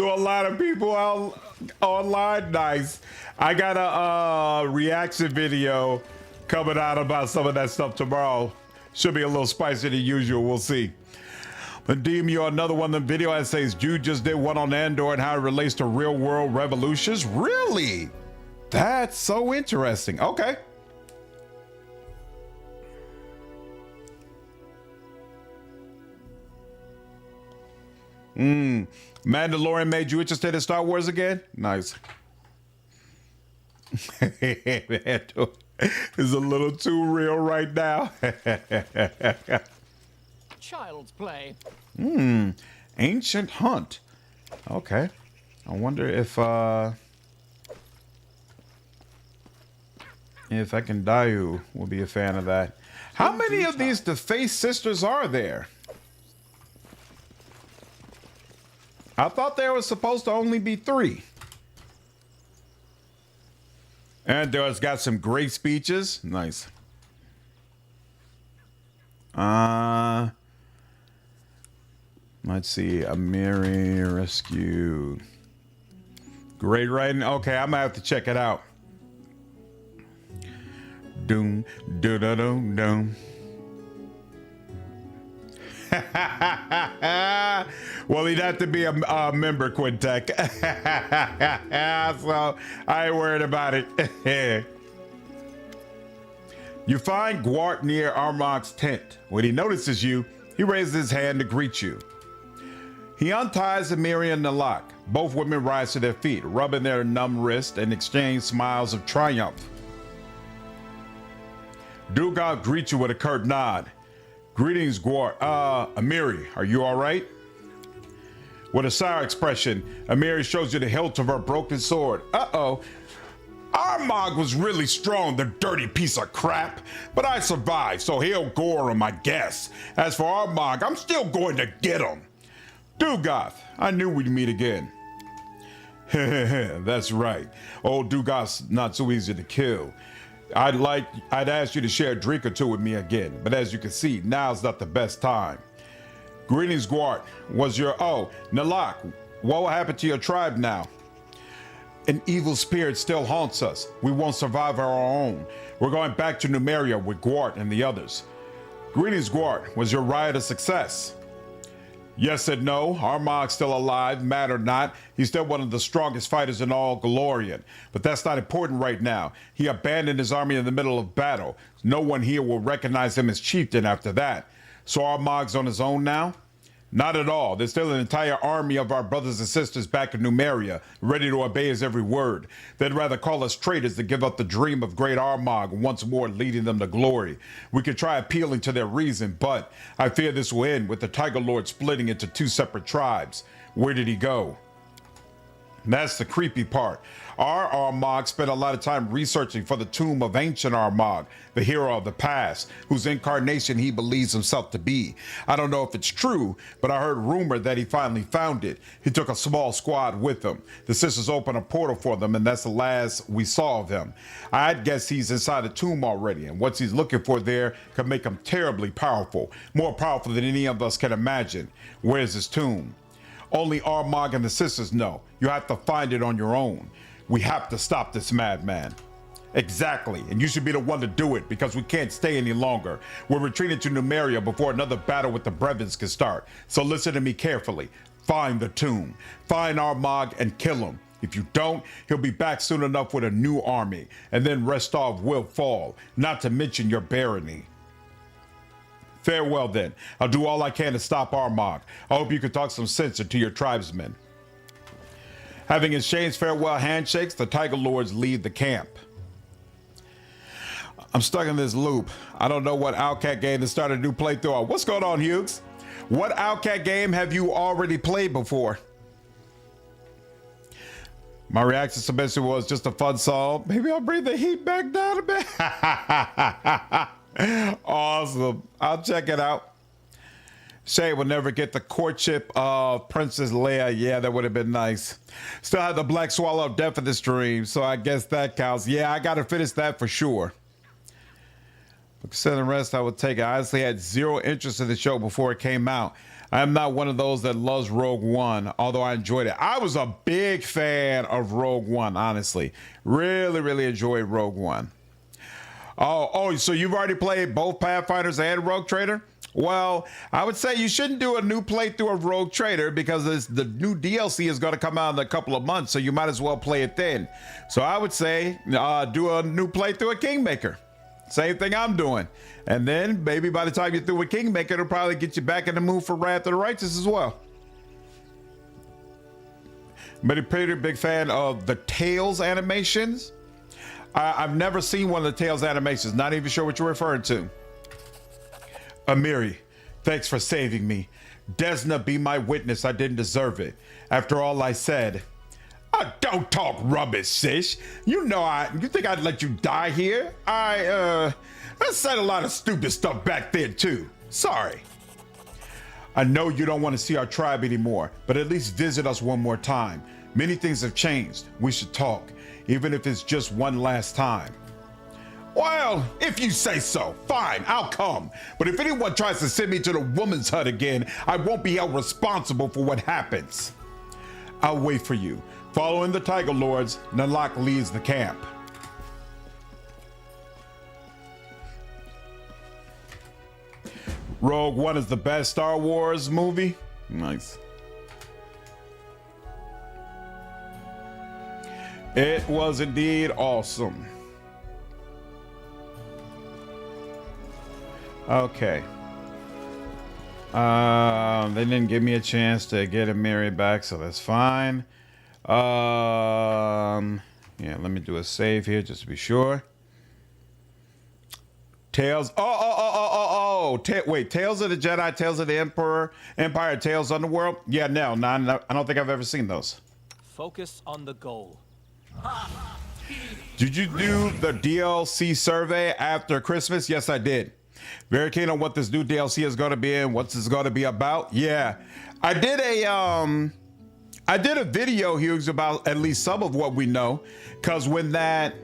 a lot of people out online. Nice. I got a reaction video coming out about some of that stuff tomorrow. Should be a little spicier than usual. We'll see. But deem you another one of the video essays. Jude just did one on Andor and how it relates to real world revolutions. Really? That's so interesting. Okay. Mandalorian made you interested in Star Wars again? Nice. This is a little too real right now. Child's play. Ancient hunt. Okay. I wonder if Dayu will be a fan of that. How many of these defaced sisters are there? I thought there was supposed to only be 3. And there's got some great speeches. Nice. Let's see. Amiri rescue. Great writing. Okay, I'm gonna have to check it out. Doom, do da doom doom. Well, he'd have to be a member, Quintek. So I ain't worried about it. You find Gwart near Armag's tent. When he notices you, he raises his hand to greet you. He unties Amiri and Nilak. Both women rise to their feet, rubbing their numb wrist and exchange smiles of triumph. Dugard greets you with a curt nod. Greetings, Gwart. Amiri, are you all right? With a sour expression, Amiri shows you the hilt of her broken sword. Uh-oh. Armag was really strong, the dirty piece of crap. But I survived, so he'll gore him, I guess. As for Armag, I'm still going to get him. Dugoth, I knew we'd meet again. That's right. Old Dugoth's not so easy to kill. I'd ask you to share a drink or two with me again, but as you can see, now's not the best time. Greetings, Gwart. Nilak, what will happen to your tribe now? An evil spirit still haunts us. We won't survive our own. We're going back to Numeria with Gwart and the others. Greetings, Gwart. Was your riot a success? Yes and no. Armag's still alive, mad or not. He's still one of the strongest fighters in all Golorian. But that's not important right now. He abandoned his army in the middle of battle. No one here will recognize him as chieftain after that. So Armag's on his own now? Not at all. There's still an entire army of our brothers and sisters back in Numeria, ready to obey his every word. They'd rather call us traitors than give up the dream of great Armag once more leading them to glory. We could try appealing to their reason, but I fear this will end with the Tiger Lord splitting into 2 separate tribes. Where did he go? That's the creepy part. Our Armag spent a lot of time researching for the tomb of ancient Armag, the hero of the past, whose incarnation he believes himself to be. I don't know if it's true, but I heard rumor that he finally found it. He took a small squad with him. The sisters opened a portal for them, and that's the last we saw of him. I'd guess he's inside the tomb already, and what he's looking for there could make him terribly powerful, more powerful than any of us can imagine. Where's his tomb? Only Armag and the sisters know. You have to find it on your own. We have to stop this madman. Exactly, and you should be the one to do it because we can't stay any longer. We're retreating to Numeria before another battle with the Brevins can start. So listen to me carefully. Find the tomb. Find Armag and kill him. If you don't, he'll be back soon enough with a new army, and then Restov will fall, not to mention your barony. Farewell then. I'll do all I can to stop Armag. I hope you can talk some sense into your tribesmen. Having exchanged farewell handshakes, the Tiger Lords leave the camp. I'm stuck in this loop. I don't know what Outcat game to start a new playthrough on. What's going on, Hughes? What Outcat game have you already played before? My reaction submission was just a fun song. Maybe I'll bring the heat back down a bit. Awesome. I'll check it out. Shay will never get the courtship of Princess Leia. Yeah, that would have been nice. Still have the Black Swallow of Death in the stream, so I guess that counts. Yeah, I got to finish that for sure. But considering the rest, I would take it. I honestly had zero interest in the show before it came out. I am not one of those that loves Rogue One, although I enjoyed it. I was a big fan of Rogue One, honestly. Really, really enjoyed Rogue One. Oh, so you've already played both Pathfinders and Rogue Trader? Well, I would say you shouldn't do a new playthrough of Rogue Trader because the new DLC is going to come out in a couple of months, so you might as well play it then. So I would say do a new playthrough of Kingmaker. Same thing I'm doing. And then maybe by the time you're through with Kingmaker, it'll probably get you back in the mood for Wrath of the Righteous as well. but a pretty big fan of the Tails animations. I've never seen one of the Tails animations. Not even sure what you're referring to. Amiri, thanks for saving me. Desna, be my witness. I didn't deserve it. After all I said. Don't talk rubbish, sis. You think I'd let you die here? I said a lot of stupid stuff back there too. Sorry. I know you don't want to see our tribe anymore, but at least visit us one more time. Many things have changed. We should talk, even if it's just one last time. Well, if you say so, fine, I'll come. But if anyone tries to send me to the woman's hut again, I won't be held responsible for what happens. I'll wait for you. Following the Tiger Lords, Nilak leads the camp. Rogue One is the best Star Wars movie. Nice. It was indeed awesome. Okay. They didn't give me a chance to get Amiri back, so that's fine. Yeah, let me do a save here just to be sure. Tales. Wait, Tales of the Jedi, Tales of the Empire, Tales Underworld. Yeah, no, I don't think I've ever seen those. Focus on the goal. Did you do the DLC survey after Christmas? Yes, I did. Very keen on what this new DLC is going to be and what's it's going to be about. Yeah, I did a video, Hughes, about at least some of what we know, because when that.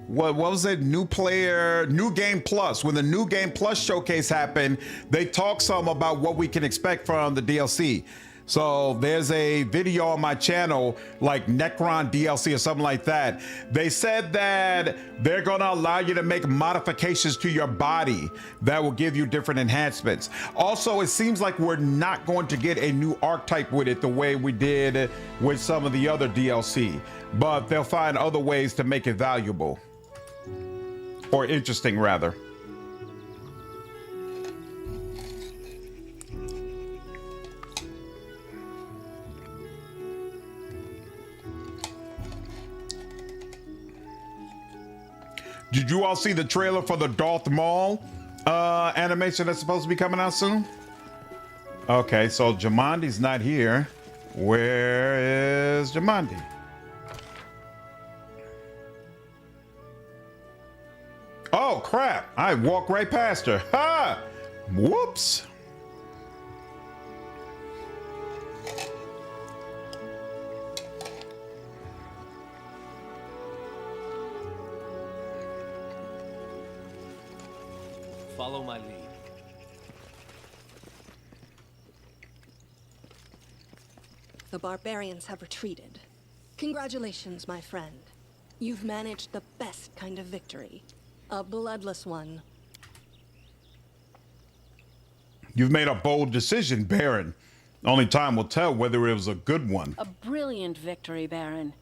What was it? New Game Plus. When the New Game Plus showcase happened, they talked some about what we can expect from the DLC. So there's a video on my channel, like Necron DLC or something like that. They said that they're going to allow you to make modifications to your body that will give you different enhancements. Also, it seems like we're not going to get a new archetype with it the way we did with some of the other DLC, but they'll find other ways to make it valuable. Or interesting, rather. Did you all see the trailer for the Darth Maul animation that's supposed to be coming out soon? Okay, so Jamandi's not here. Where is Jamandi? Oh, crap. I walked right past her. Ha! Whoops. Follow my lead. The barbarians have retreated. Congratulations, my friend. You've managed the best kind of victory. A bloodless one. You've made a bold decision, Baron. Only time will tell whether it was a good one. A brilliant victory, Baron.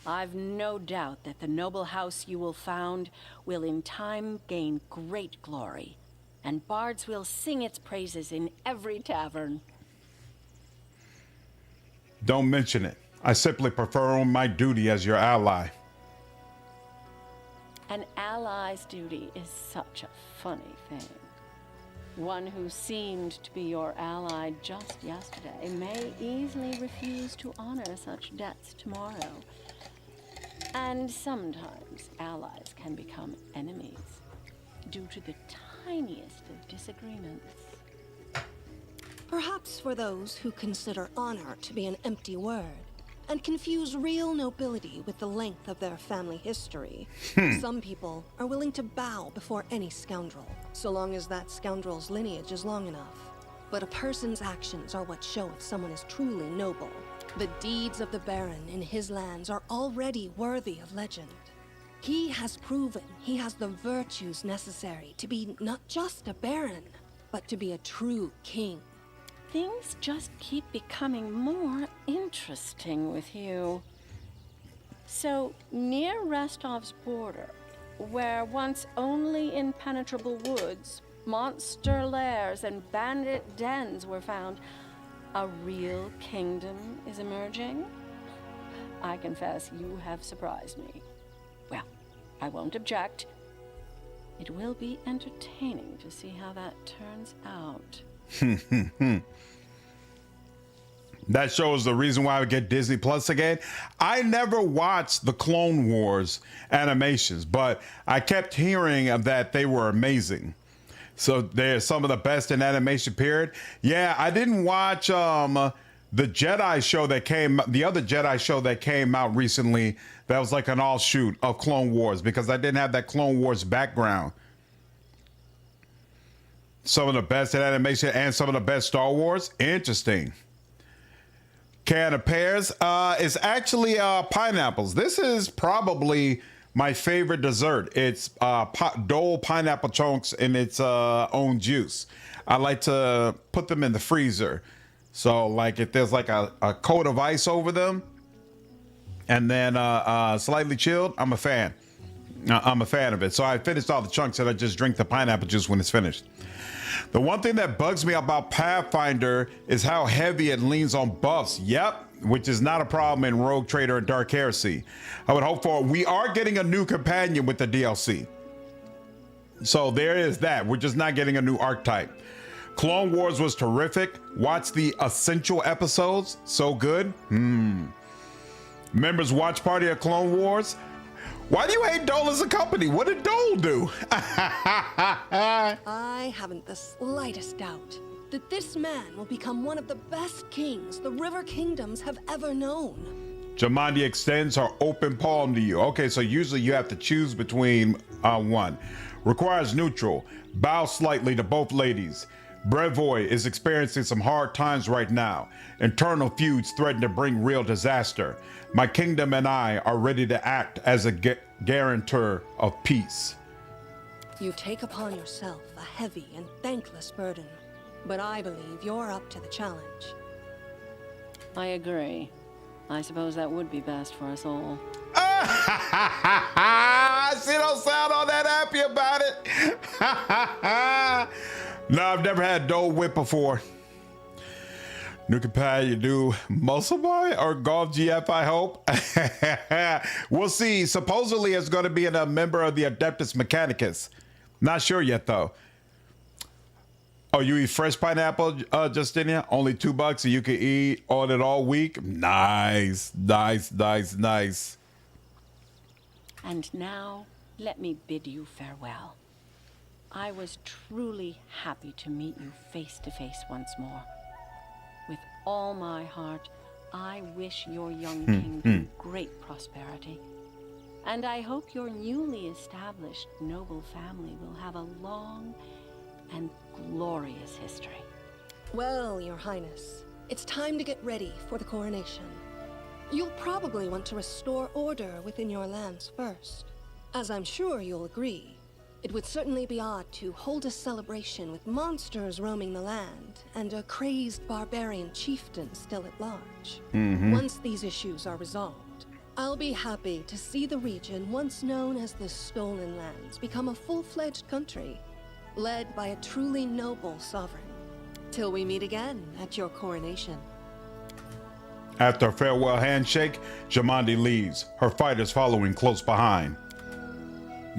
I've no doubt that the noble house you will found will in time gain great glory, and bards will sing its praises in every tavern. Don't mention it. I simply prefer my duty as your ally. An ally's duty is such a funny thing. One who seemed to be your ally just yesterday may easily refuse to honor such debts tomorrow. And sometimes allies can become enemies due to the tiniest of disagreements. Perhaps for those who consider honor to be an empty word, and confuse real nobility with the length of their family history. Some people are willing to bow before any scoundrel, so long as that scoundrel's lineage is long enough. But a person's actions are what show if someone is truly noble. The deeds of the Baron in his lands are already worthy of legend. He has proven he has the virtues necessary to be not just a Baron, but to be a true king. Things just keep becoming more interesting with you. So, near Restov's border, where once only impenetrable woods, monster lairs, and bandit dens were found, A real kingdom is emerging? I confess you have surprised me. Well, I won't object. It will be entertaining to see how that turns out. That shows the reason why I would get Disney Plus again. I never watched the Clone Wars animations, but I kept hearing that they were amazing. So they're some of the best in animation, period. Yeah, I didn't watch the Jedi show that came, the other Jedi show that came out recently. That was like an offshoot of Clone Wars because I didn't have that Clone Wars background. Some of the best in animation and some of the best Star Wars. Interesting. Can of pears is actually pineapples. This is probably my favorite dessert. It's Dole pineapple chunks in its own juice. I like to put them in the freezer. So like if there's like a coat of ice over them and then slightly chilled, I'm a fan. I'm a fan of it. So I finished all the chunks and I just drink the pineapple juice when it's finished. The one thing that bugs me about Pathfinder is how heavy it leans on buffs. Yep, which is not a problem in Rogue Trader and Dark Heresy. I would hope for, we are getting a new companion with the DLC. So there is that. We're just not getting a new archetype. Clone Wars was terrific. Watch the Essential episodes. So good. Members watch party of Clone Wars. Why do you hate Dole as a company? What did Dole do? I haven't the slightest doubt that this man will become one of the best kings the River Kingdoms have ever known. Jamandi extends her open palm to you. Okay, so usually you have to choose between one. Requires neutral. Bow slightly to both ladies. Brevoy is experiencing some hard times right now. Internal feuds threaten to bring real disaster. My kingdom and I are ready to act as a guarantor of peace. You take upon yourself a heavy and thankless burden, but I believe you're up to the challenge. I agree. I suppose that would be best for us all. She don't sound all that happy about it. No, I've never had Dole Whip before. New companion, do Muscle Boy or Golf GF, I hope. We'll see. Supposedly it's going to be a member of the Adeptus Mechanicus. Not sure yet, though. Oh, you eat fresh pineapple, Justinia? Only $2 and you can eat on it all week? Nice, nice, nice, nice. And now, let me bid you farewell. I was truly happy to meet you face to face once more. With all my heart, I wish your young kingdom great prosperity. And I hope your newly established noble family will have a long and glorious history. Well, Your Highness, it's time to get ready for the coronation. You'll probably want to restore order within your lands first. As I'm sure you'll agree, it would certainly be odd to hold a celebration with monsters roaming the land and a crazed barbarian chieftain still at large. Once these issues are resolved, I'll be happy to see the region once known as the Stolen Lands become a full-fledged country, led by a truly noble sovereign. Till we meet again at your coronation. After a farewell handshake, Jamandi leaves, her fighters following close behind.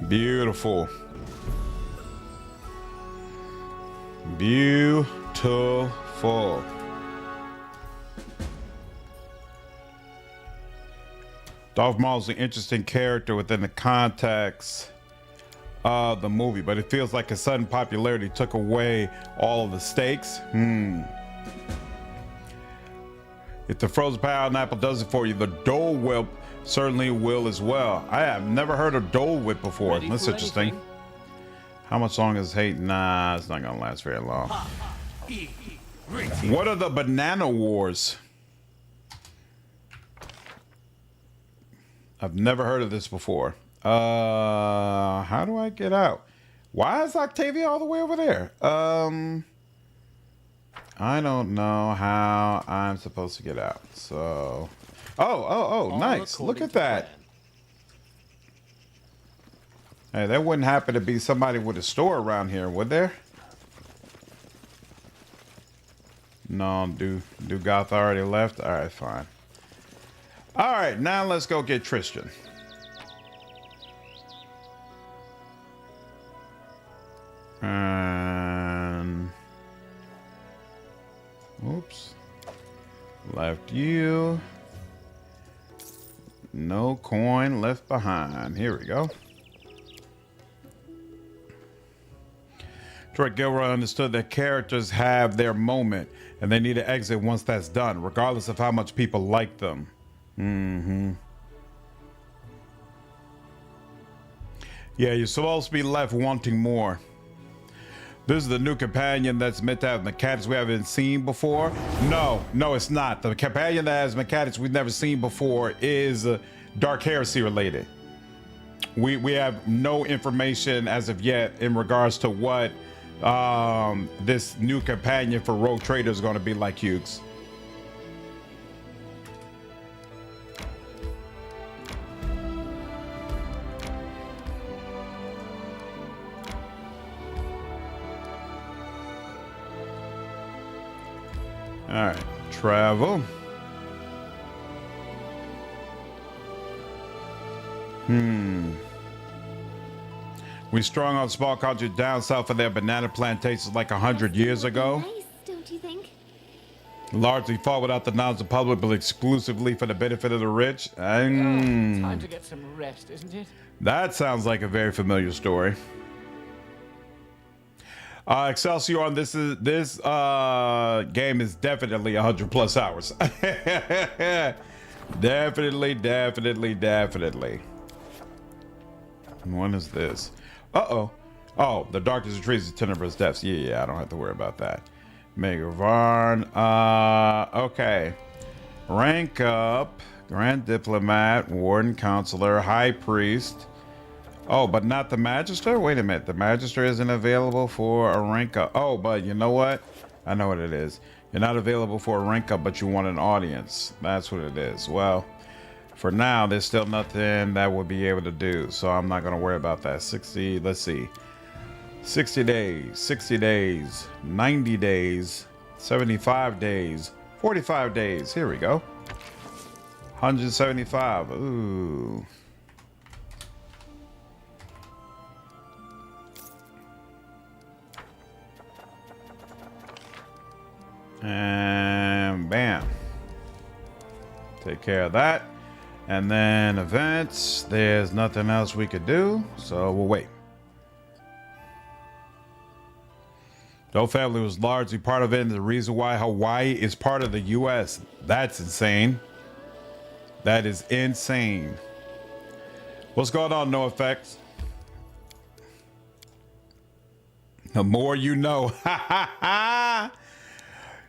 Beautiful. Beautiful. Darth Maul's an interesting character within the context of the movie, but it feels like his sudden popularity took away all of the stakes. If the frozen pineapple does it for you, the Dole Whip certainly will as well. I have never heard of Dole Whip before. That's interesting. Anything? How much longer is hate? Nah, it's not gonna last very long. What are the Banana Wars? I've never heard of this before. How do I get out? Why is Octavia all the way over there? I don't know how I'm supposed to get out. So, oh, nice. Look at that. Hey, there wouldn't happen to be somebody with a store around here, would there? No, do Goth already left? All right, fine. All right, now let's go get Tristian. And oops, left you. No coin left behind. Here we go. Troy Gilroy understood that characters have their moment and they need to exit once that's done, regardless of how much people like them. Yeah, you're supposed to be left wanting more. This is the new companion that's meant to have mechanics we haven't seen before. No, it's not. The companion that has mechanics we've never seen before is Dark Heresy related. We have no information as of yet in regards to what this new companion for Rogue Trader is going to be like, Hughes. All right, travel. We strung on small country down south of their banana plantations like 100 years ago. Nice, don't you think? Largely fought without the knowledge of the public, but exclusively for the benefit of the rich. Time to get some rest, isn't it? That sounds like a very familiar story. Excelsior on this game is definitely 100+ hours. Definitely. When is this? Oh, the darkness retreats, the tenebrous depths. Yeah, I don't have to worry about that. Mega Varn. Okay. Rank up. Grand Diplomat, Warden Counselor, High Priest. Oh, but not the Magister? Wait a minute. The Magister isn't available for a rank up. Oh, but you know what? I know what it is. You're not available for a rank up, but you want an audience. That's what it is. Well, for now, there's still nothing that we'll be able to do. So I'm not going to worry about that. 60, let's see. 60 days, 90 days, 75 days, 45 days. Here we go. 175. Ooh. And bam. Take care of that. And then events. There's nothing else we could do, so we'll wait. The family was largely part of it, and the reason why Hawaii is part of the U.S. That's insane. That is insane. What's going on, No Effects? The more you know.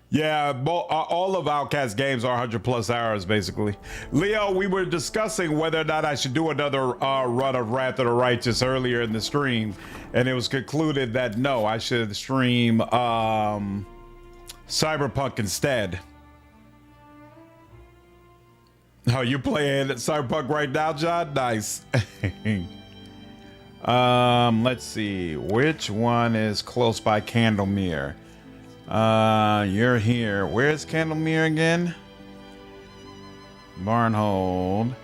Yeah, all of Outcast games are 100+ hours, basically. Leo, we were discussing whether or not I should do another run of Wrath of the Righteous earlier in the stream, and it was concluded that no, I should stream Cyberpunk instead. Oh, you playing Cyberpunk right now, John? Nice. Let's see. Which one is close by Candlemere? You're here. Where's Candlemere again? Varnhold.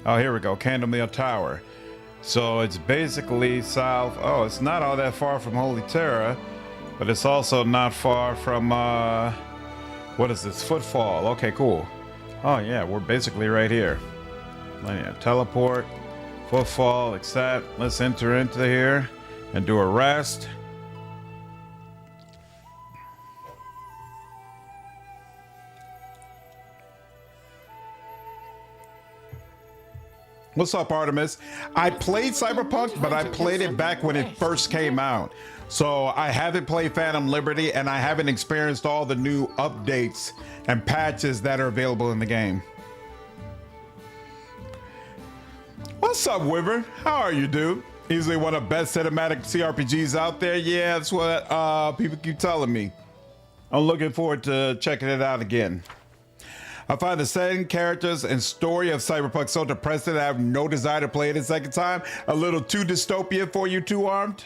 Oh, here we go. Candlemere Tower. So it's basically south. Oh, it's not all that far from Holy Terra, but it's also not far from, what is this? Footfall. Okay, cool. Oh, yeah, we're basically right here. Linear teleport, Footfall, accept. Let's enter into here and do a rest. What's up, Artemis? I played Cyberpunk, but I played it back when it first came out. So I haven't played Phantom Liberty, and I haven't experienced all the new updates and patches that are available in the game. What's up, Wyvern? How are you, dude? Easily one of the best cinematic CRPGs out there. Yeah, that's what people keep telling me. I'm looking forward to checking it out again. I find the setting, characters, and story of Cyberpunk so depressing that I have no desire to play it a second time. A little too dystopian for you, Two Armed.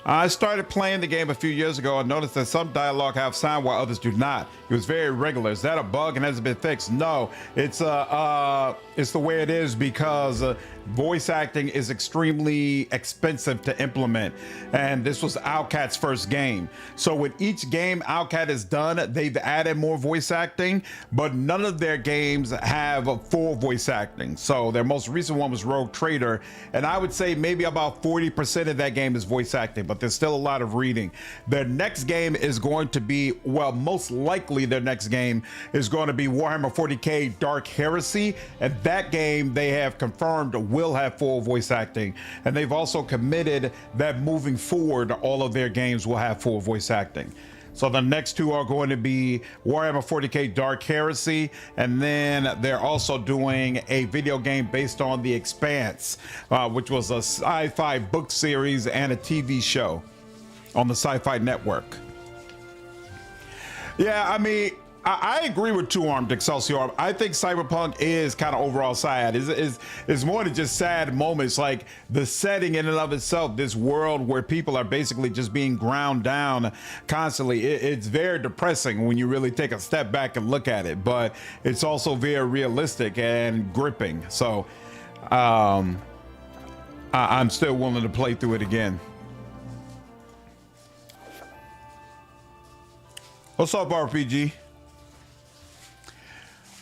I started playing the game a few years ago and noticed that some dialogue have sound while others do not. It was very irregular. Is that a bug and hasn't been fixed? No, it's the way it is because voice acting is extremely expensive to implement, and this was Owlcat's first game. So with each game Owlcat has done, they've added more voice acting, but none of their games have full voice acting. So their most recent one was Rogue Trader, and I would say maybe about 40% of that game is voice acting, but there's still a lot of reading. Their next game is going to be, well, most likely their next game is going to be Warhammer 40k Dark Heresy, and that game they have confirmed will have full voice acting, and they've also committed that moving forward all of their games will have full voice acting. So the next two are going to be Warhammer 40k Dark Heresy, and then they're also doing a video game based on The Expanse, which was a sci-fi book series and a TV show on the Sci-Fi Network. Yeah, I mean, I agree with Two Armed Excelsior. I think Cyberpunk is kind of overall sad. It's more than just sad moments, like the setting in and of itself, this world where people are basically just being ground down constantly. It's very depressing when you really take a step back and look at it, but it's also very realistic and gripping. So I'm still willing to play through it again. What's up, RPG?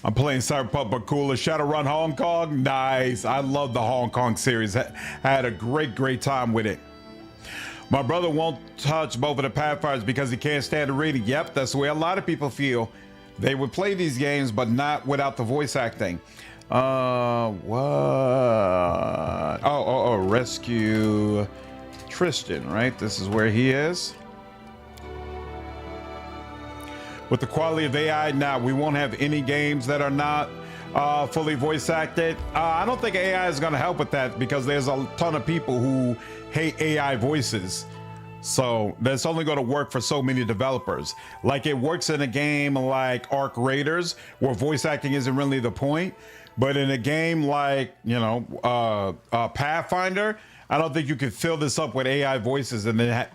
I'm playing Cyberpunk but cooler. Shadowrun Hong Kong, nice. I love the Hong Kong series. I had a great time with it. My brother won't touch both of the Pathfinders because he can't stand the reading. Yep, that's the way a lot of people feel. They would play these games, but not without the voice acting. What? Oh, rescue Tristian, right? This is where he is. With the quality of AI now, we won't have any games that are not fully voice acted. I don't think AI is going to help with that because there's a ton of people who hate AI voices. So that's only going to work for so many developers. Like it works in a game like Arc Raiders where voice acting isn't really the point. But in a game like, Pathfinder, I don't think you can fill this up with AI voices and then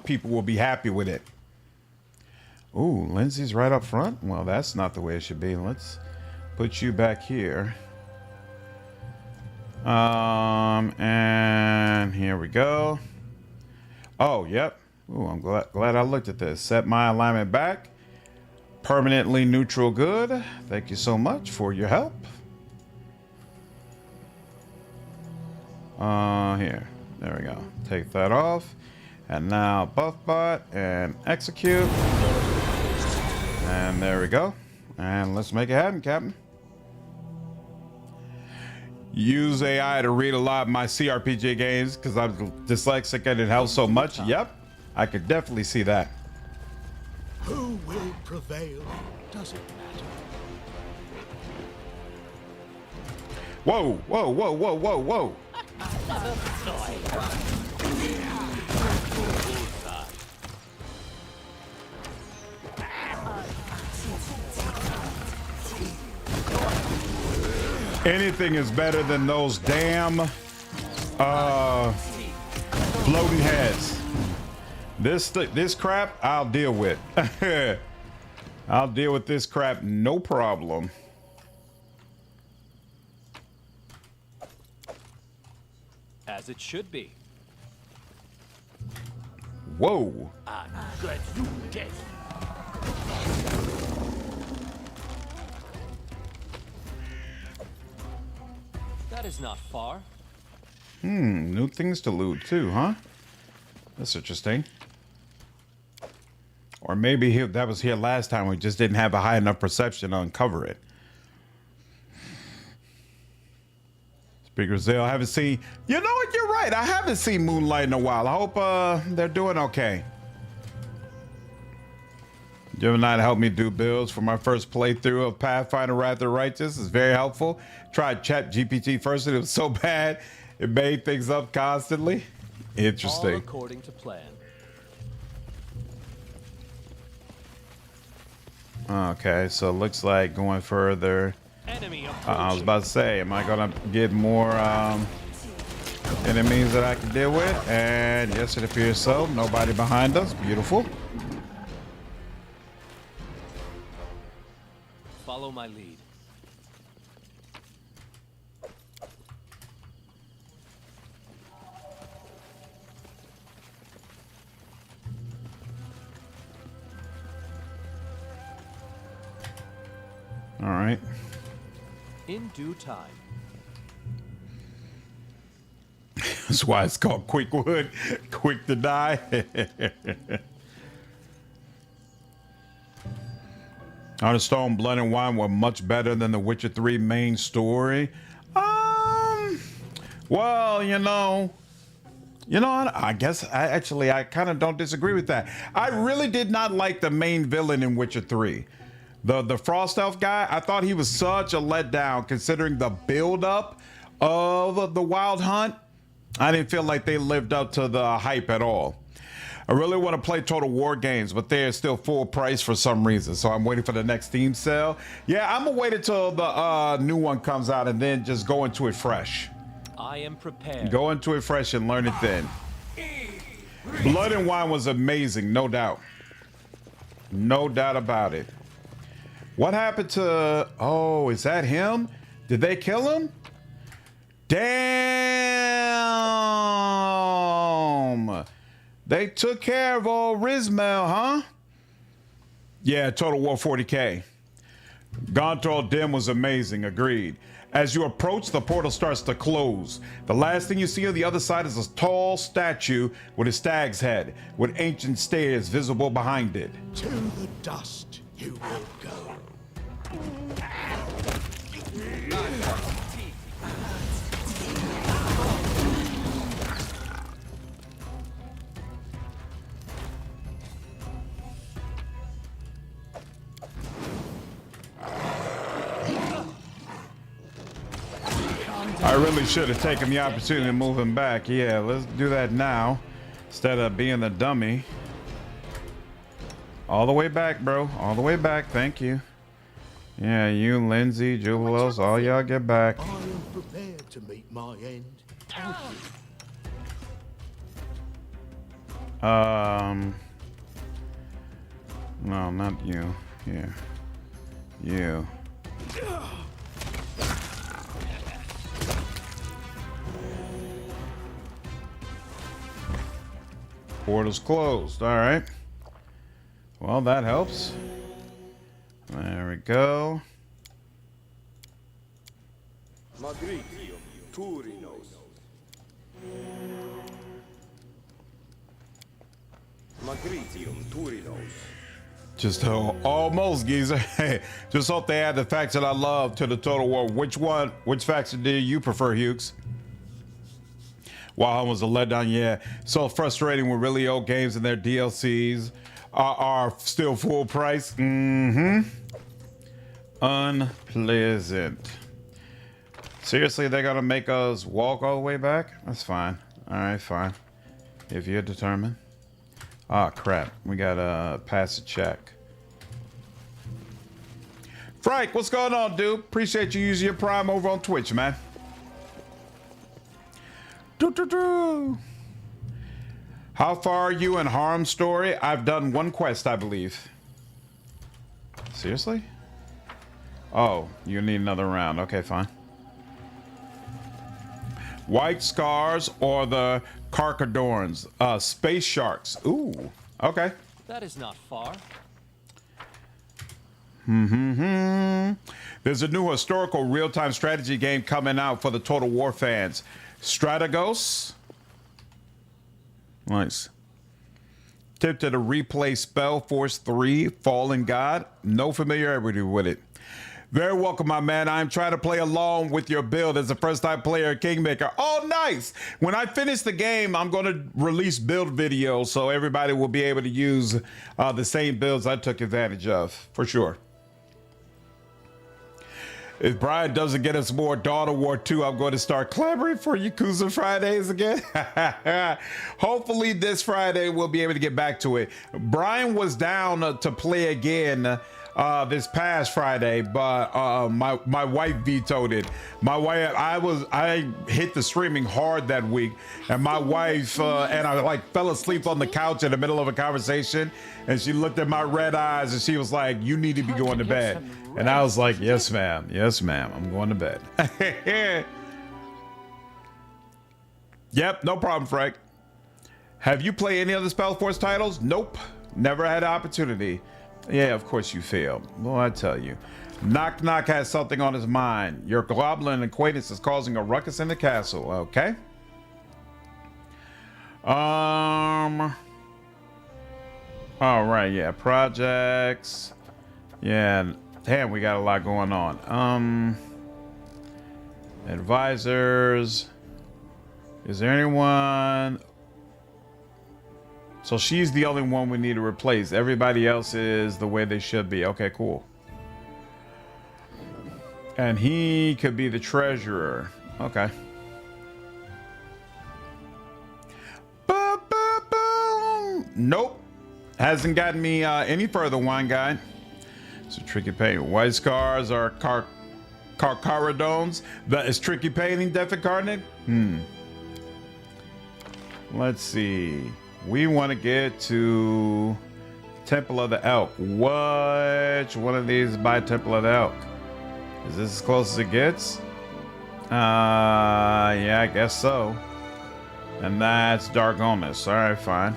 people will be happy with it. Ooh, Lindsay's right up front? Well, that's not the way it should be. Let's put you back here. And here we go. Oh, yep. Ooh, I'm glad I looked at this. Set my alignment back. Permanently neutral good. Thank you so much for your help. Here. There we go. Take that off. And now buffbot and execute. And there we go. And let's make it happen, Captain. Use AI to read a lot of my CRPG games because I'm dyslexic and it helps so much. Yep, I could definitely see that. Who will prevail? Doesn't matter. Whoa, whoa, whoa, whoa, whoa, whoa. Anything is better than those damn floating heads. This crap I'll deal with. I'll deal with this crap, no problem. As it should be. Whoa. I'm glad you dead. That is not far. New things to loot too, huh? That's interesting. Or maybe that was here last time. We just didn't have a high enough perception to uncover it. Speaker Zale, I haven't seen. You know what? You're right. I haven't seen Moonlight in a while. I hope they're doing okay. Gemini helped me do builds for my first playthrough of Pathfinder Wrath of the Righteous. It's very helpful. Tried ChatGPT first and it was so bad it made things up constantly. Interesting. All according to plan. Okay, so it looks like going further Enemy I was about to say, am I gonna get more enemies that I can deal with? And yes, it appears so. Nobody behind us. Beautiful. Follow my lead. All right. In due time. That's why it's called Quick Wood. Quick to die. Heart of Stone, Blood and Wine were much better than the Witcher 3 main story. Well, I guess I kind of don't disagree with that. I really did not like the main villain in Witcher 3. The Frost Elf guy, I thought he was such a letdown considering the build-up of the Wild Hunt. I didn't feel like they lived up to the hype at all. I really want to play Total War games, but they're still full price for some reason, so I'm waiting for the next Steam sale. Yeah, I'm gonna wait until the new one comes out and then just go into it fresh. I am prepared. Go into it fresh and learn it then. Blood and Wine was amazing, no doubt. No doubt about it. What happened to... Oh, is that him? Did they kill him? Damn! They took care of old Rizmel, huh? Yeah, Total War 40K. Gontrol Dim was amazing, agreed. As you approach, the portal starts to close. The last thing you see on the other side is a tall statue with a stag's head, with ancient stairs visible behind it. To the dust you will go. I really should have taken the opportunity to move him back. Yeah, let's do that now instead of being the dummy. All the way back, bro. All the way back. Thank you. Yeah, you, Lindsay, Jubilos, all y'all get back. I am prepared to meet my end. No, not you. Here. You. Portal's closed. All right. Well, that helps. There we go. Magritium Turinos. Magritium Turinos. Just almost, geezer. Hey, just hope they add the faction I love to the Total War. Which faction do you prefer, Hughes? Wow, was a letdown. Yeah, so frustrating when really old games and their DLCs are still full price. Unpleasant. Seriously, they're gonna make us walk all the way back? That's fine. All right, fine. If you're determined. Ah, crap. We gotta pass a check. Frank, what's going on, dude? Appreciate you using your Prime over on Twitch, man. How far are you in Harm Story? I've done one quest, I believe. Seriously? Oh, you need another round. Okay, fine. White Scars or the Carcadorns? Space Sharks. Ooh, okay. That is not far. There's a new historical real-time strategy game coming out for the Total War fans. Strategos. Nice. Tempted to replay Spellforce 3 Fallen God. No familiarity with it. Very welcome, my man. I'm trying to play along with your build as a first-time player at Kingmaker. Oh, nice. When I finish the game, I'm going to release build videos so everybody will be able to use the same builds I took advantage of, for sure. If Brian doesn't get us more Dawn of War 2, I'm going to start clamoring for Yakuza Fridays again. Hopefully this Friday we'll be able to get back to it. Brian was down to play again this past Friday, but my wife vetoed it. My wife, I hit the streaming hard that week, and my wife and I like fell asleep on the couch in the middle of a conversation, and she looked at my red eyes and she was like, "You need to be going to bed." And I was like, "Yes, ma'am. Yes, ma'am. I'm going to bed." Yep, no problem, Frank. Have you played any other Spellforce titles? Nope. Never had an opportunity. Yeah, of course you failed. Well, I tell you. Knock Knock has something on his mind. Your goblin acquaintance is causing a ruckus in the castle. Okay. All right, yeah. Projects. Yeah. Damn, we got a lot going on. Advisors. Is there anyone? So she's the only one we need to replace. Everybody else is the way they should be. Okay, cool. And he could be the treasurer. Okay. Nope. Hasn't gotten me any further, wine guy. It's a tricky painting. White scars are carcaradones. That is tricky painting, Death Incarnate. Let's see. We want to get to Temple of the Elk. Which one of these is by Temple of the Elk? Is this as close as it gets? Yeah, I guess so. And that's Dargonis. All right, fine.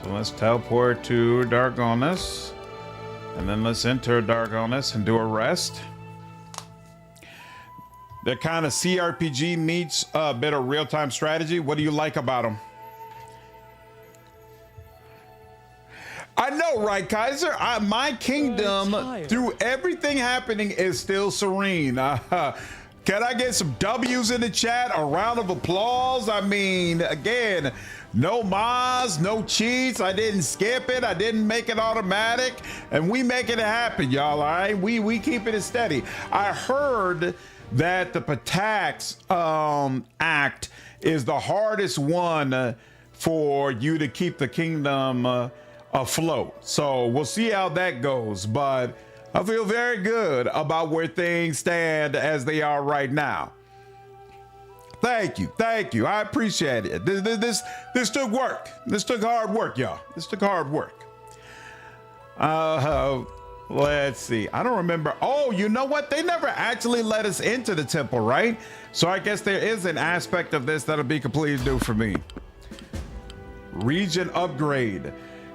So let's teleport to Dargonis. And then let's enter Dargonis and do a rest. They're kind of CRPG meets a bit of real-time strategy. What do you like about them? I know, right, Kaiser? My kingdom, through everything happening, is still serene. Can I get some W's in the chat? A round of applause? I mean, again, no mods, no cheats. I didn't skip it. I didn't make it automatic. And we making it happen, y'all, all right? We keeping it steady. I heard that the Patax Act is the hardest one for you to keep the kingdom afloat. So we'll see how that goes. But I feel very good about where things stand as they are right now. Thank you. Thank you. I appreciate it. This took work. This took hard work, y'all. This took hard work. Let's see. I don't remember. Oh, you know what? They never actually let us into the temple, right? So I guess there is an aspect of this that'll be completely new for me. Region upgrade.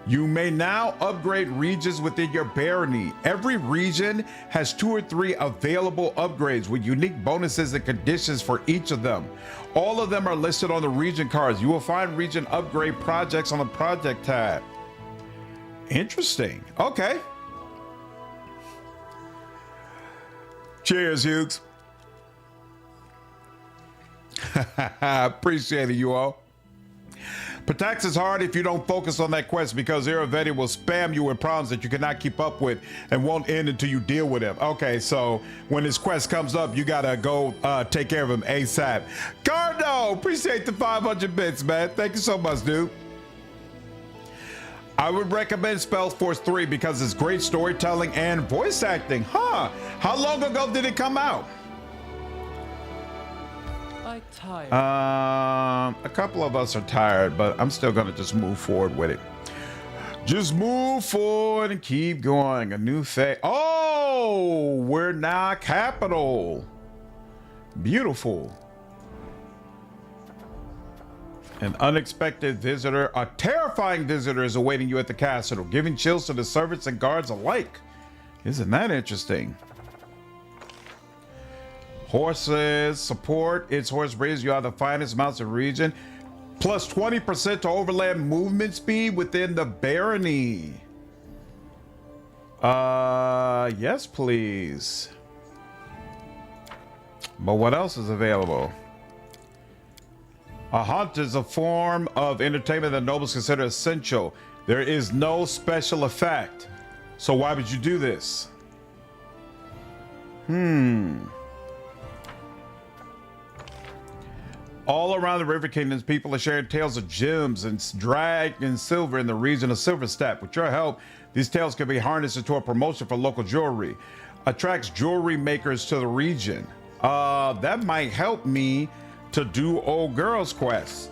You may now upgrade regions within your barony. Every region has 2 or 3 available upgrades with unique bonuses and conditions for each of them. All of them are listed on the region cards. You will find region upgrade projects on the project tab. Interesting. Okay. Cheers, Hughes. Appreciate it, you all. Patax is hard if you don't focus on that quest because Iravetti will spam you with problems that you cannot keep up with and won't end until you deal with him. Okay, so when this quest comes up, you gotta go take care of him ASAP. Cardo, appreciate the 500 bits, man. Thank you so much, dude. I would recommend Spellforce 3 because it's great storytelling and voice acting. Huh? How long ago did it come out? A couple of us are tired, but I'm still gonna just move forward with it. Just move forward and keep going. A new phase. Oh, we're now capital. Beautiful. An unexpected visitor, a terrifying visitor is awaiting you at the castle, giving chills to the servants and guards alike. Isn't that interesting? Horses support. Its horse breeds you are the finest mounts in the region. Plus 20% to overland movement speed within the barony. Yes, please. But what else is available? A hunt is a form of entertainment that nobles consider essential. There is no special effect. So why would you do this? All around the River Kingdoms, people are sharing tales of gems and drag and silver in the region of Silverstep. With your help, These tails can be harnessed into a promotion for local jewelry. Attracts jewelry makers to the region. That might help me to do old girls quests.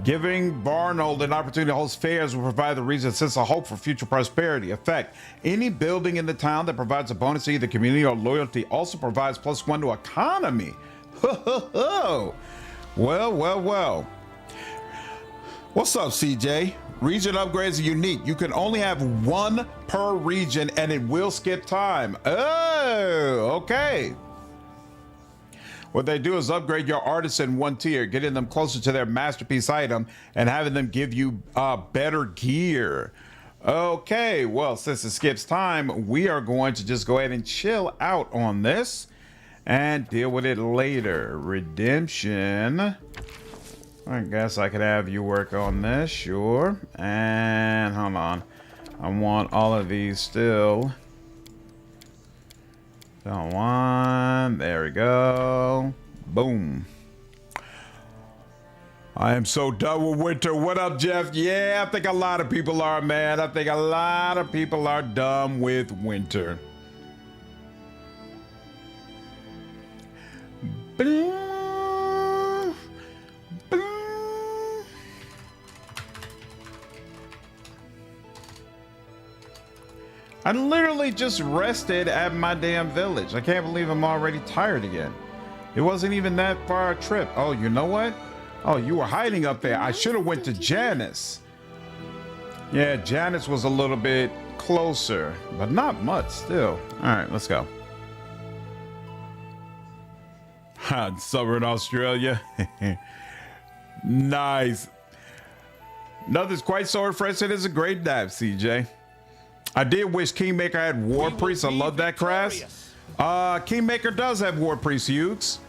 Giving Varnhold an opportunity to host fairs will provide the region a sense of hope for future prosperity. Effect: any building in the town that provides a bonus to either community or loyalty also provides +1 to economy. Well. What's up, CJ? Region upgrades are unique. You can only have one per region and it will skip time. Oh, okay. What they do is upgrade your artists in one tier, getting them closer to their masterpiece item and having them give you better gear. Okay, well, since it skips time, we are going to just go ahead and chill out on this and deal with it later. Redemption. I guess I could have you work on this, sure. And hold on. I want all of these still. Don't want. There we go. Boom. I am so done with winter. What up, Jeff? Yeah, I think a lot of people are, man. I think a lot of people are done with winter. I literally just rested at my damn village. I can't believe I'm already tired again. It wasn't even that far a trip. Oh, you know what? Oh, you were hiding up there. I should have went to Janice. Yeah, Janice was a little bit closer, but not much still. All right, let's go. Hot summer in Australia. Nice. Nothing's quite so refreshing as a great nap, CJ. I did wish Kingmaker had War Priest. I love that class. Kingmaker does have War Priest, Hughes.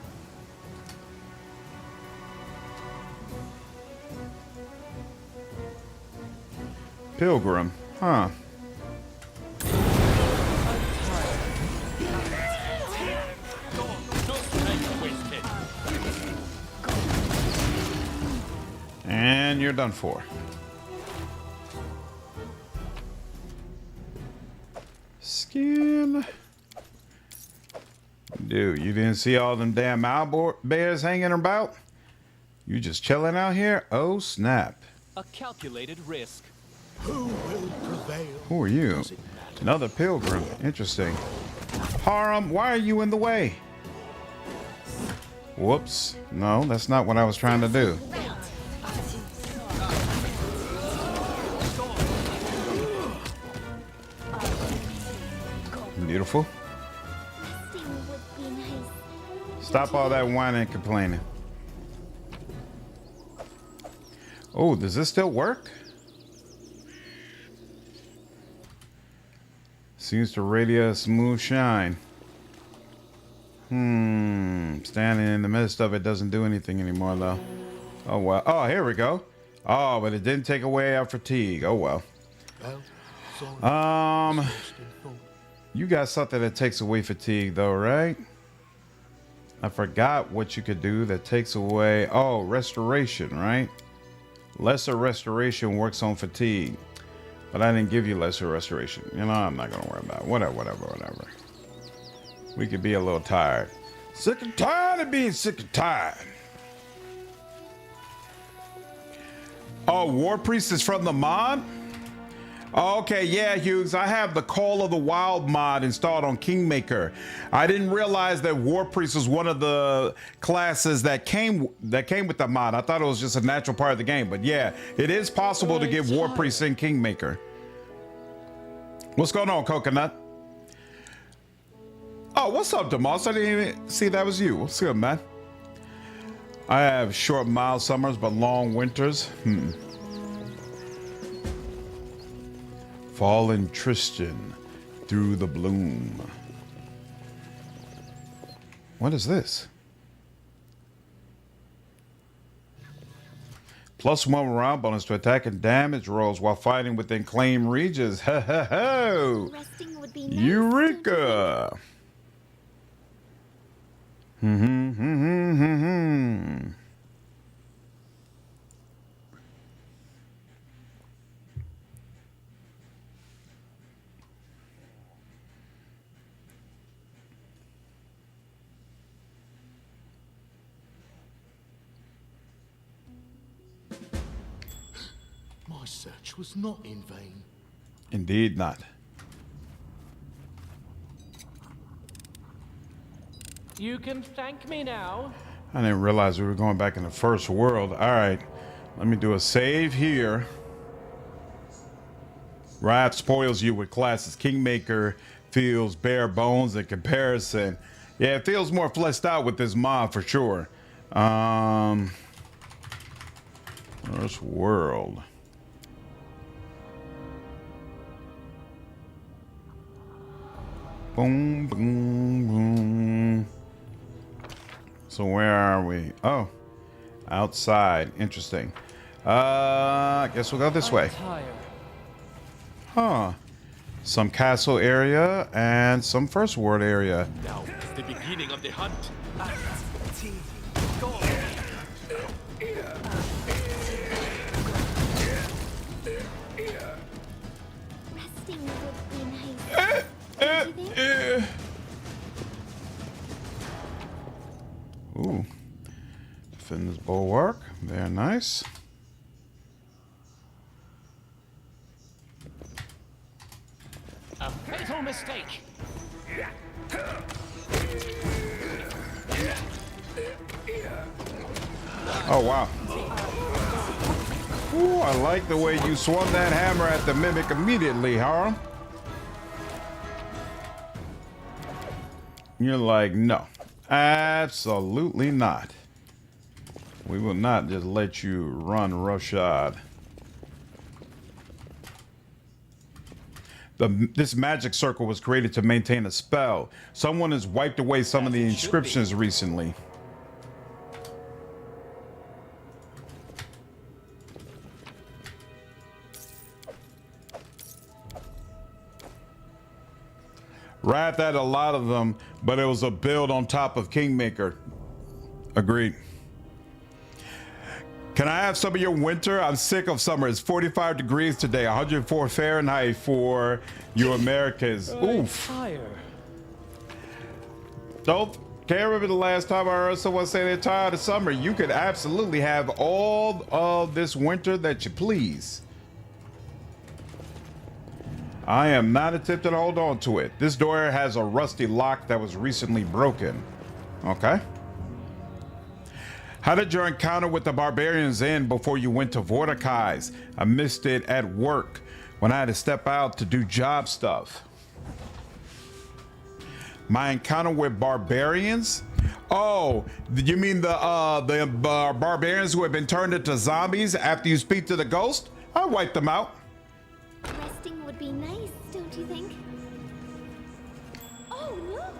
Pilgrim, huh? And you're done for. Skin. Dude, you didn't see all them damn owl bears hanging about? You just chilling out here? Oh, snap. A calculated risk. Who will prevail? Who are you? Another pilgrim. Interesting. Haram, why are you in the way? Whoops. No, that's not what I was trying to do. Beautiful. Stop all that whining and complaining. Oh, does this still work? Seems to radiate a smooth shine. Standing in the midst of it doesn't do anything anymore, though. Oh, well. Oh, here we go. Oh, but it didn't take away our fatigue. Oh, well. You got something that takes away fatigue, though, right? I forgot what you could do that takes away. Oh, restoration, right? Lesser restoration works on fatigue. But I didn't give you lesser restoration. You know, I'm not going to worry about it. Whatever. We could be a little tired. Sick and tired of being sick and tired. Oh, War Priest is from the mod? Okay, yeah, Hughes. I have the Call of the Wild mod installed on Kingmaker. I didn't realize that War Priest was one of the classes that came with the mod. I thought it was just a natural part of the game. But yeah, it is possible to get War Priest in Kingmaker. What's going on, Coconut? Oh, what's up, Demoss? I didn't even see that was you. What's good, man? I have short, mild summers, but long winters. Fallen Tristian through the bloom. What is this? +1 morale bonus to attack and damage rolls while fighting within claimed regions. Ho ho ho! Eureka! My search was not in vain. Indeed not. You can thank me now. I didn't realize we were going back in the first world. All right, let me do a save here. Wrath spoils you with classes. Kingmaker feels bare bones in comparison. Yeah, it feels more fleshed out with this mod for sure. First world. Boom, boom, boom. So where are we? Oh, outside. Interesting. I guess we'll go this way. Huh. Some castle area and some first world area. Now is the beginning of the hunt. Resting would be nice. Don't you think? Ooh. Defend this bulwark. Very nice. A fatal mistake. Oh, wow. Ooh, I like the way you swung that hammer at the mimic immediately, huh? You're like, no, absolutely not. We will not just let you run roughshod. This magic circle was created to maintain a spell. Someone has wiped away some of the inscriptions recently. Wrath had a lot of them, but it was a build on top of Kingmaker. Agreed. Can I have some of your winter? I'm sick of summer. It's 45 degrees today, 104 Fahrenheit for you Americans. Oof. Can't remember the last time I heard someone say they're tired of summer. You could absolutely have all of this winter that you please. I am not attempting to hold on to it. This door has a rusty lock that was recently broken. Okay. How did your encounter with the barbarians end before you went to Vorticai's? I missed it at work when I had to step out to do job stuff. My encounter with barbarians? Oh, you mean the barbarians who have been turned into zombies after you speak to the ghost? I wiped them out. Resting would be nice, don't you think? Oh, look!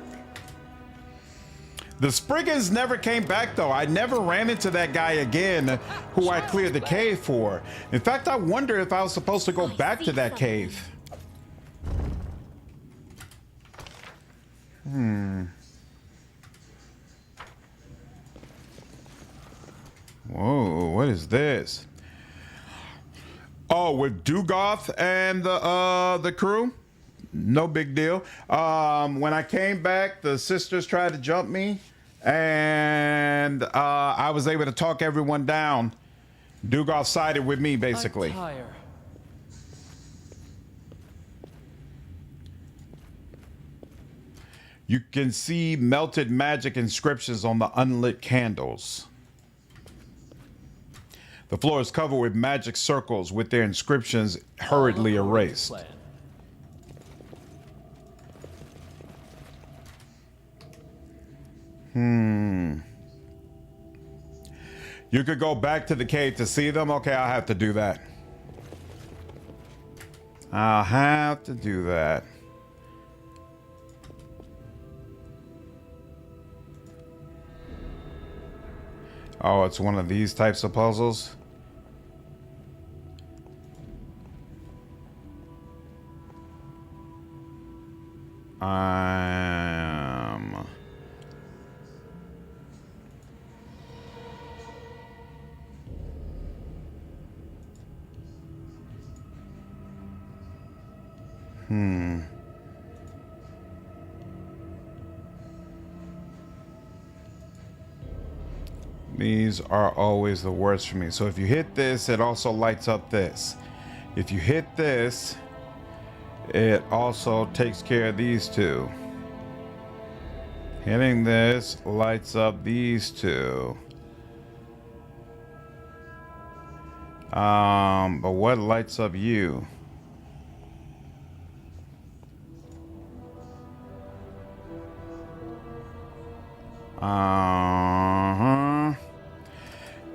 The Spriggans never came back though. I never ran into that guy again who I cleared the cave for. In fact, I wonder if I was supposed to go back to that cave. Whoa, what is this? Oh, with Dugoth and the crew? No big deal. When I came back, the sisters tried to jump me, and I was able to talk everyone down. Dugoth sided with me, basically. You can see melted magic inscriptions on the unlit candles. The floor is covered with magic circles with their inscriptions hurriedly erased. You could go back to the cave to see them? Okay, I'll have to do that. I'll have to do that. Oh, it's one of these types of puzzles? These are always the worst for me. So if you hit this, it also lights up this. If you hit this, it also takes care of these two. Hitting this lights up these two. But what lights up you?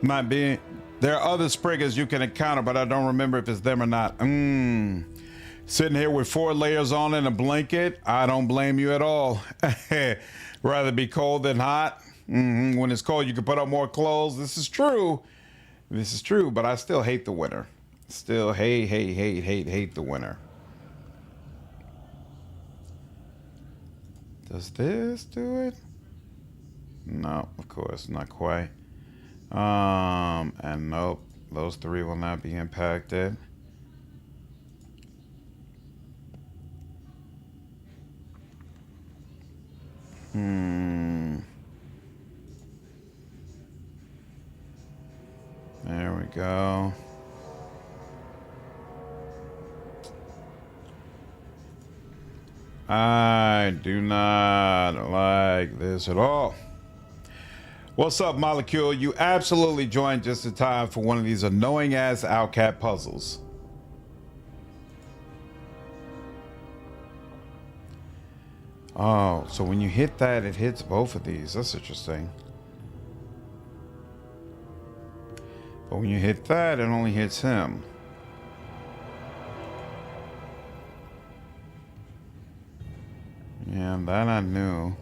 Might be. There are other spriggers you can encounter, but I don't remember if it's them or not. Sitting here with 4 layers on and a blanket, I don't blame you at all. Rather be cold than hot. When it's cold, you can put on more clothes. This is true. This is true, but I still hate the winter. Still hate the winter. Does this do it? No, of course, not quite. And nope, those 3 will not be impacted. There we go. I do not like this at all. What's up, Molecule? You absolutely joined just in time for one of these annoying ass Outcat puzzles. Oh, so when you hit that, it hits both of these. That's interesting. But when you hit that, it only hits him. Yeah, that I knew.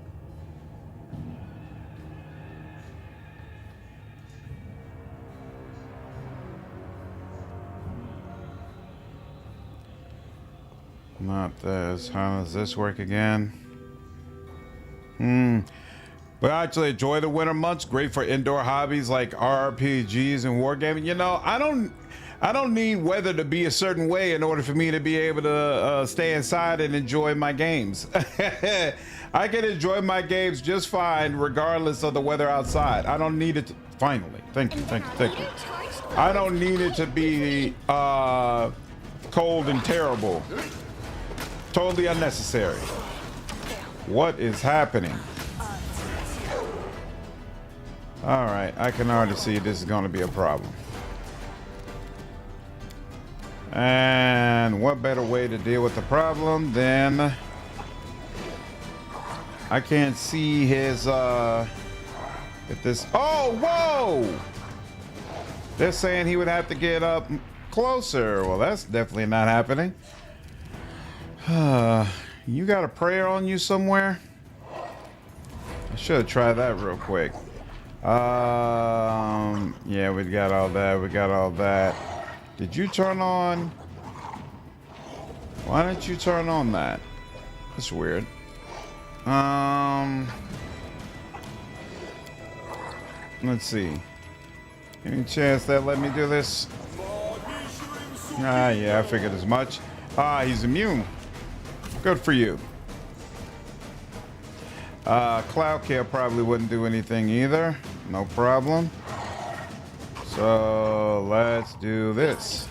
Not this. How does this work again? But I actually enjoy the winter months. Great for indoor hobbies like RPGs and wargaming. You know, I don't need weather to be a certain way in order for me to be able to stay inside and enjoy my games. I can enjoy my games just fine regardless of the weather outside. I don't need it to, finally. Thank you. I don't need it to be cold and terrible. Totally unnecessary. What is happening? All right, I can already see this is going to be a problem. And what better way to deal with the problem than I can't see his if this. Oh, whoa! They're saying he would have to get up closer. Well, that's definitely not happening. You got a prayer on you somewhere? I should have tried that real quick. Yeah, we got all that. Did you turn on? Why didn't you turn on that? That's weird. Let's see. Any chance that let me do this? Yeah, I figured as much. He's immune. Good for you. Cloud Care probably wouldn't do anything either. No problem. So let's do this.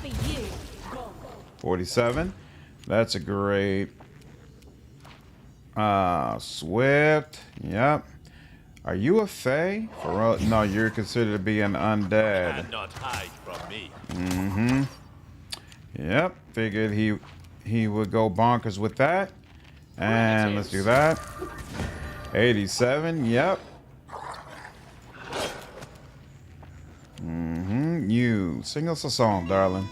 47. That's a great. Swift. Yep. Are you a fae? No, you're considered to be an undead. Cannot hide from me. Yep. Figured he would go bonkers with that. And let's do that. 87. Yep. You sing us a song, darling.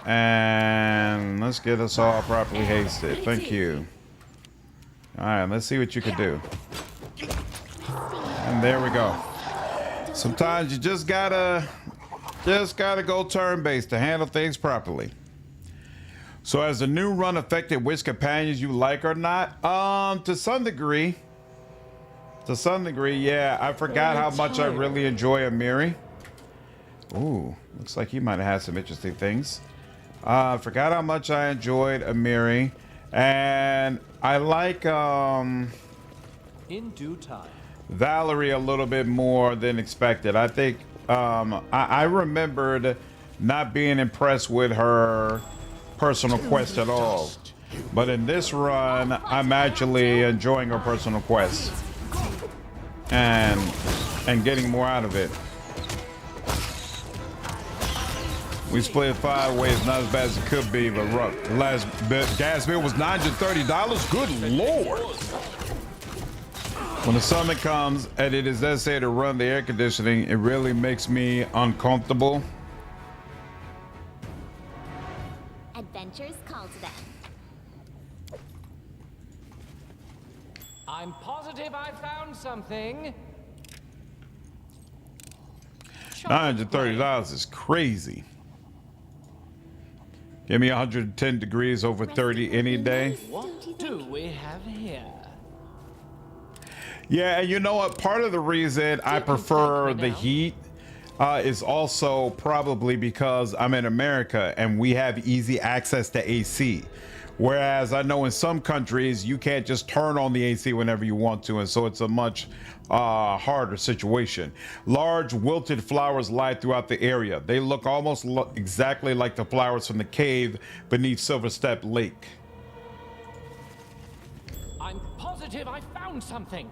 And let's get us all properly hasted. Thank you. All right, let's see what you can do. And there we go. Sometimes you just gotta go turn-based to handle things properly. So has the new run affected which companions you like or not? To some degree. Yeah. I forgot how much I really enjoy Amiri. Ooh, looks like he might have had some interesting things. I forgot how much I enjoyed Amiri. And I like in due time. Valerie a little bit more than expected. I think I remembered not being impressed with her personal quest at all. But in this run, I'm actually enjoying her personal quest and getting more out of it. We split 5 ways, not as bad as it could be, but rough. The last gas bill was $930. Good lord! When the summon comes and it is necessary to run the air conditioning, it really makes me uncomfortable. Adventures call to them. I'm positive I found something. $930 is crazy. Give me 110 degrees over 30 any day. What do we have here? Yeah, you know what? Part of the reason I prefer the heat is also probably because I'm in America and we have easy access to AC. Whereas I know in some countries you can't just turn on the AC whenever you want to, and so it's a much harder situation. Large wilted flowers lie throughout the area. They look almost exactly like the flowers from the cave beneath Silverstep Lake. I'm positive I found something.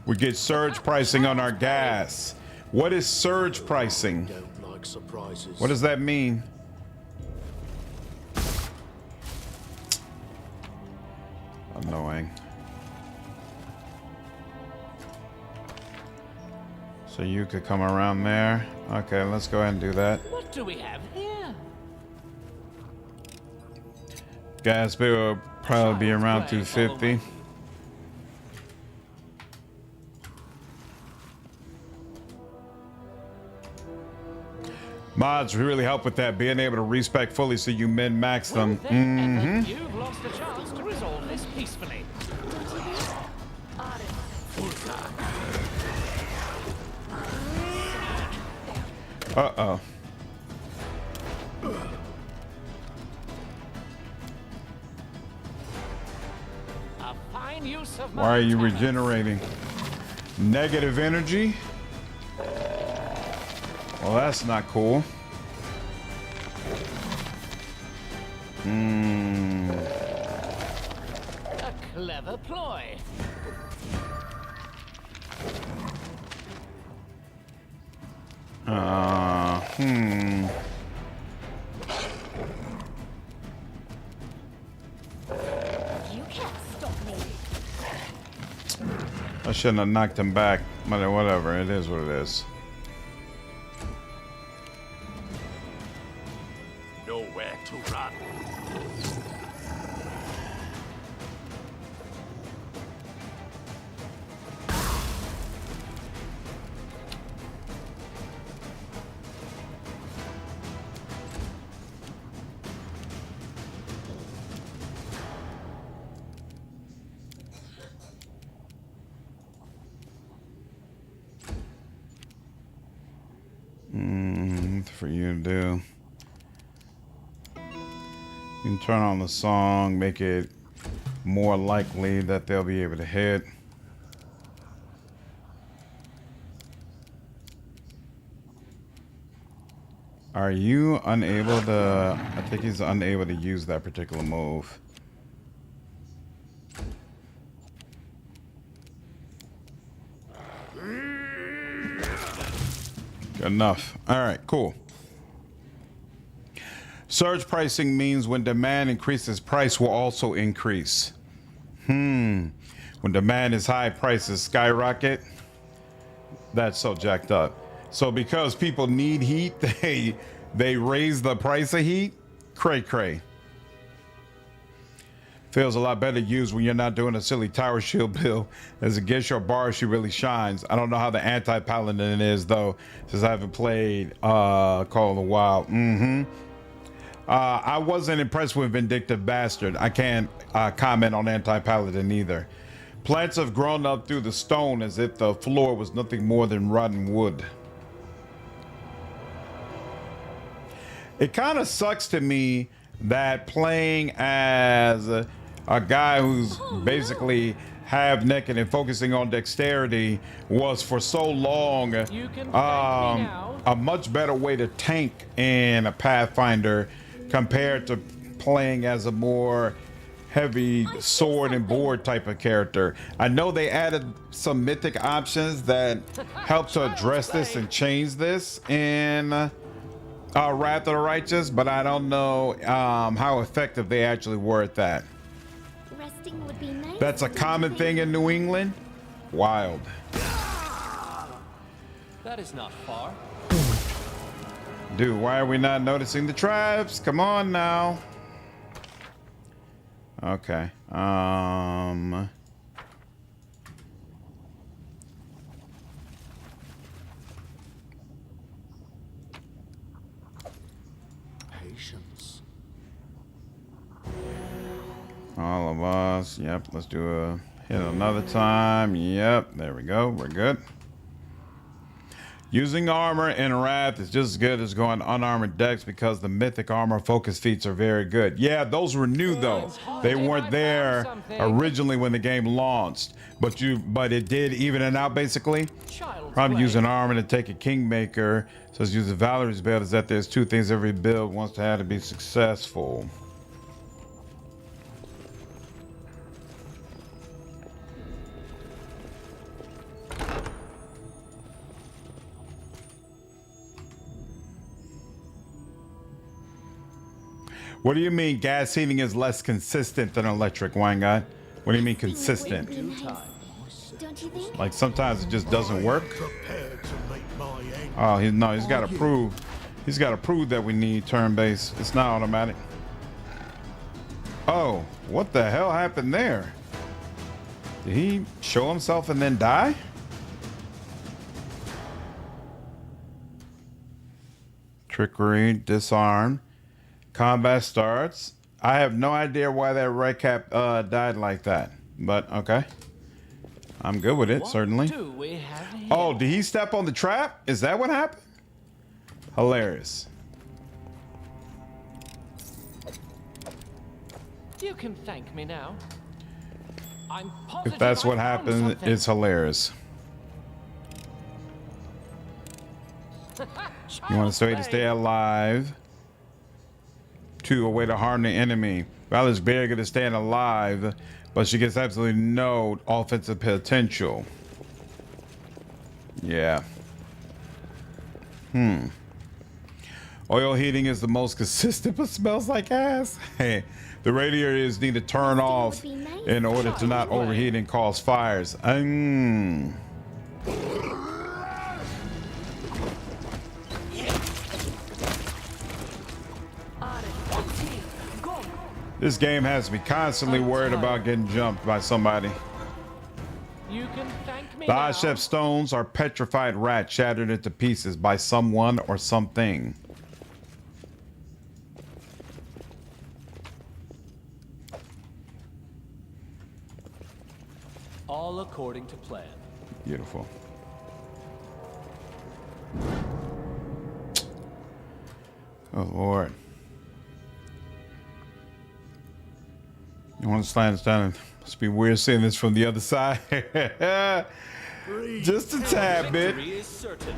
We get surge pricing on our gas. What is surge pricing? Don't like surprises. What does that mean? Annoying. So you could come around there. Okay, let's go ahead and do that. What do we have here? Gas bill will probably be around 250. Mods really help with that, being able to respec fully so you min-max them. You've lost a chance to resolve this peacefully. Uh-oh. A fine use of Why are you regenerating? Negative energy? Well, that's not cool. A clever ploy. You can't stop me. I shouldn't have knocked him back, but whatever, it is what it is. Nowhere to run. For you to do. You can turn on the song, make it more likely that they'll be able to hit. Are you unable to? I think he's unable to use that particular move. Good enough. All right, cool. Surge pricing means when demand increases, price will also increase. When demand is high, prices skyrocket. That's so jacked up. So because people need heat, they raise the price of heat. Cray cray. Feels a lot better used when you're not doing a silly tower shield build. As against your bar, she really shines. I don't know how the anti-paladin is though, since I haven't played Call of the Wild. I wasn't impressed with Vindictive Bastard. I can't comment on anti-paladin either. Plants have grown up through the stone as if the floor was nothing more than rotten wood. It kind of sucks to me that playing as a guy who's basically half naked and focusing on dexterity was for so long a much better way to tank in a Pathfinder compared to playing as a more heavy sword and board type of character. I know they added some mythic options that help to address this and change this in Wrath of the Righteous, but I don't know how effective they actually were at that. Resting would be nice. That's a common thing in New England. Wild. That is not far. Dude, why are we not noticing the traps? Come on now. Okay. Patience. All of us. Yep. Let's do a hit another time. Yep. There we go. We're good. Using armor in Wrath is just as good as going unarmored decks because the mythic armor focus feats are very good. Yeah, those were new though. They weren't there originally when the game launched, but it did even it out basically. Probably using armor to take a Kingmaker. So it's using Valerie's build is that there's two things every build wants to have to be successful. What do you mean gas heating is less consistent than electric, wine guy? What do you mean consistent? Don't you think? Like sometimes it just doesn't work. Oh, he's got to prove. He's got to prove that we need turn-based. It's not automatic. Oh, what the hell happened there? Did he show himself and then die? Trickery, disarm. Combat starts. I have no idea why that red cap died like that, but okay. I'm good with it, certainly. Oh, did he step on the trap? Is that what happened? Hilarious. You can thank me now. I'm If that's what happened, it's hilarious. You want to stay alive. 2, a way to harm the enemy. Valor's very good at staying alive, but she gets absolutely no offensive potential. Yeah. Oil heating is the most consistent, but smells like ass. Hey, the radiators need to turn off in order to not overheat and cause fires. This game has me constantly worried about getting jumped by somebody. You can thank me The now. Ashep stones are petrified rats shattered into pieces by someone or something. All according to plan. Beautiful. Oh Lord. You want to slide this down? Must be weird seeing this from the other side. Just a tad bit. Victory is certain.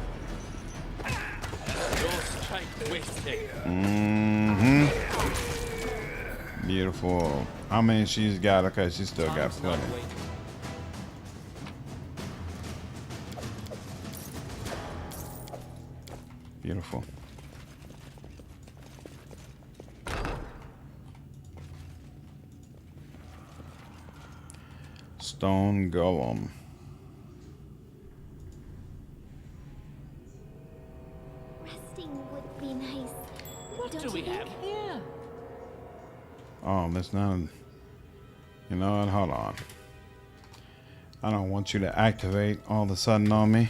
Beautiful. How many she's got? Okay, she's still got plenty. Beautiful. Stone golem. Resting would be nice. What Don't do we you think? have here? Oh, that's not. You know what? Hold on. I don't want you to activate all of a sudden on me.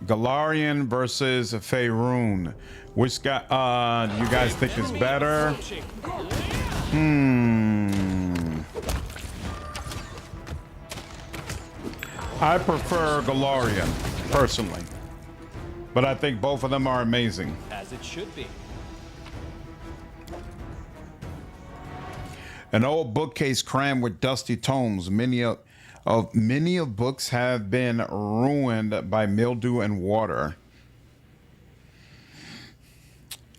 Galarian versus Faerun. Which guy do you guys think is better? I prefer Galarian, personally. But I think both of them are amazing. As it should be. An old bookcase crammed with dusty tomes, many of Many of books have been ruined by mildew and water.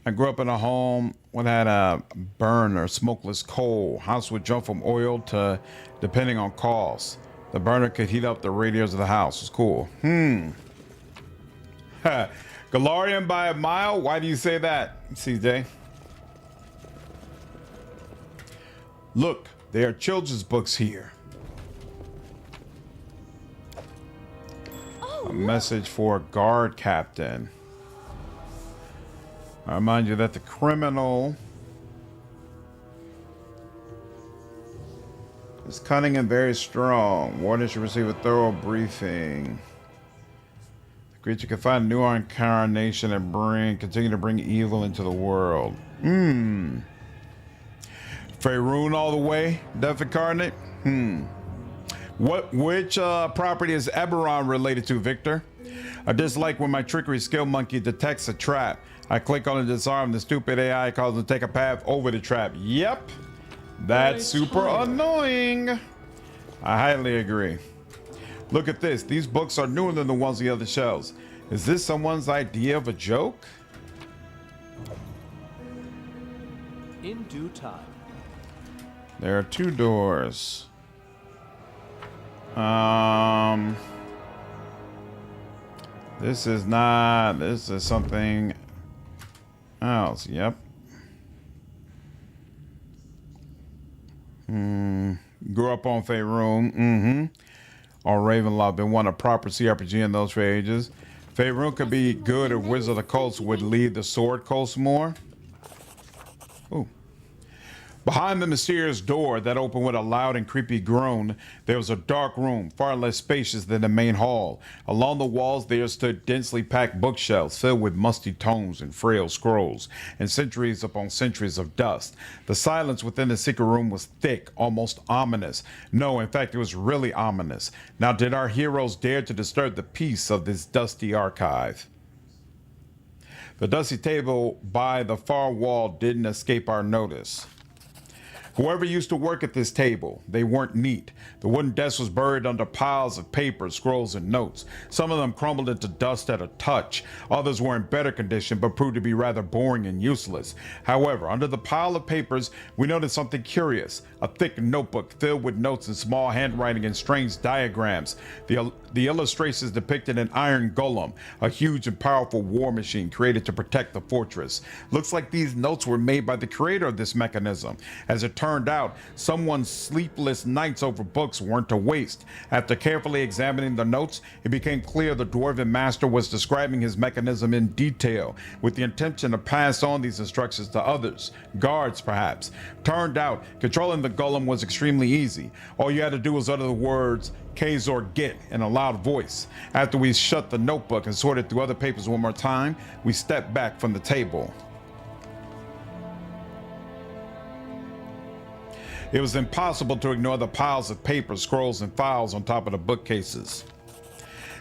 I grew up in a home that had a burner, smokeless coal. House would jump from oil to depending on cost. The burner could heat up the radiators of the house. It was cool. Galarian by a mile? Why do you say that, CJ? Look, there are children's books here. A message for a guard captain. I remind you that the criminal is cunning and very strong. Warden should receive a thorough briefing. The creature can find a new incarnation and continue to bring evil into the world. Faerun all the way, Death Incarnate. Which property is Eberron related to, Victor? I dislike when my trickery skill monkey detects a trap. I click on and disarm the stupid AI, calls them to take a path over the trap. Yep, that's super annoying. I highly agree. Look at this. These books are newer than the ones on the other shelves. Is this someone's idea of a joke? In due time. There are 2 doors. This is not. This is something else. Yep. Grew up on Faerun. Or Ravenloft. Been wanting a proper CRPG in those for ages. Faerun could be good if Wizard of the Coast would lead the Sword Coast more. Ooh. Behind the mysterious door that opened with a loud and creepy groan, there was a dark room, far less spacious than the main hall. Along the walls there stood densely packed bookshelves filled with musty tomes and frail scrolls, and centuries upon centuries of dust. The silence within the secret room was thick, almost ominous. No, in fact, it was really ominous. Now, did our heroes dare to disturb the peace of this dusty archive? The dusty table by the far wall didn't escape our notice. Whoever used to work at this table, they weren't neat. The wooden desk was buried under piles of papers, scrolls, and notes. Some of them crumbled into dust at a touch. Others were in better condition, but proved to be rather boring and useless. However, under the pile of papers, we noticed something curious. A thick notebook filled with notes in small handwriting and strange diagrams. The illustrations depicted an iron golem, a huge and powerful war machine created to protect the fortress. Looks like these notes were made by the creator of this mechanism. As it turned out, someone's sleepless nights over books weren't a waste. After carefully examining the notes, it became clear the dwarven master was describing his mechanism in detail, with the intention to pass on these instructions to others, guards perhaps. Turned out, controlling the golem was extremely easy. All you had to do was utter the words Kazor Git in a loud voice. After we shut the notebook and sorted through other papers one more time, we stepped back from the table. It was impossible to ignore the piles of papers, scrolls, and files on top of the bookcases.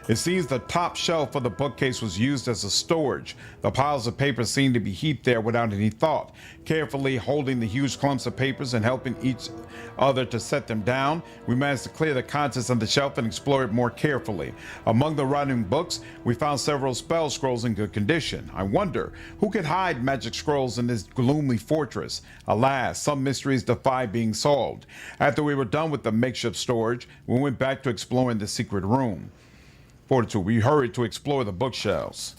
It seems the top shelf of the bookcase was used as a storage. The piles of papers seemed to be heaped there without any thought. Carefully holding the huge clumps of papers and helping each other to set them down, we managed to clear the contents of the shelf and explore it more carefully. Among the rotting books, we found several spell scrolls in good condition. I wonder, who could hide magic scrolls in this gloomy fortress? Alas, some mysteries defy being solved. After we were done with the makeshift storage, we went back to exploring the secret room. Fortitude, we hurried to explore the bookshelves.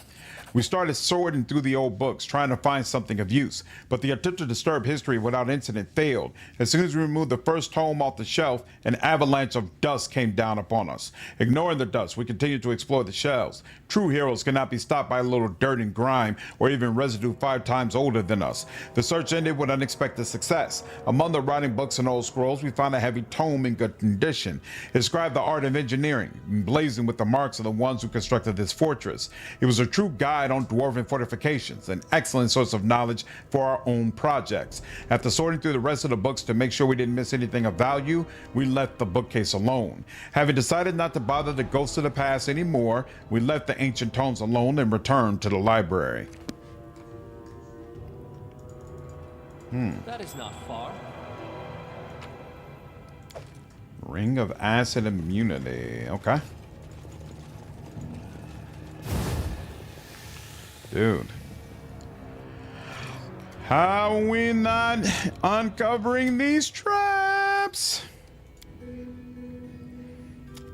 We started sorting through the old books, trying to find something of use, but the attempt to disturb history without incident failed. As soon as we removed the first tome off the shelf, an avalanche of dust came down upon us. Ignoring the dust, we continued to explore the shelves. True heroes cannot be stopped by a little dirt and grime, or even residue 5 times older than us. The search ended with unexpected success. Among the writing books and old scrolls, we found a heavy tome in good condition. It described the art of engineering, emblazoned with the marks of the ones who constructed this fortress. It was a true guide on dwarven fortifications, an excellent source of knowledge for our own projects. After sorting through the rest of the books to make sure we didn't miss anything of value, we left the bookcase alone. Having decided not to bother the ghosts of the past anymore, we left the ancient tomes alone and returned to the library. That is not far. Ring of acid immunity. Okay. Dude. How are we not uncovering these traps?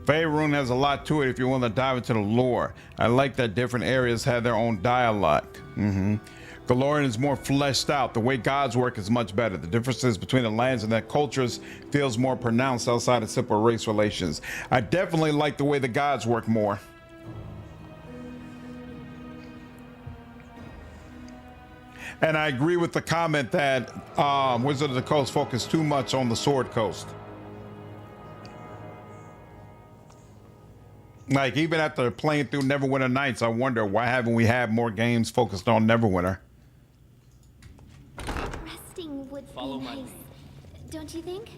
Faerun has a lot to it if you want to dive into the lore. I like that different areas have their own dialogue. Galorian is more fleshed out. The way gods work is much better. The differences between the lands and their cultures feels more pronounced outside of simple race relations. I definitely like the way the gods work more. And I agree with the comment that Wizard of the Coast focused too much on the Sword Coast. Like, even after playing through Neverwinter Nights, I wonder why haven't we had more games focused on Neverwinter? Resting would be nice, don't you think?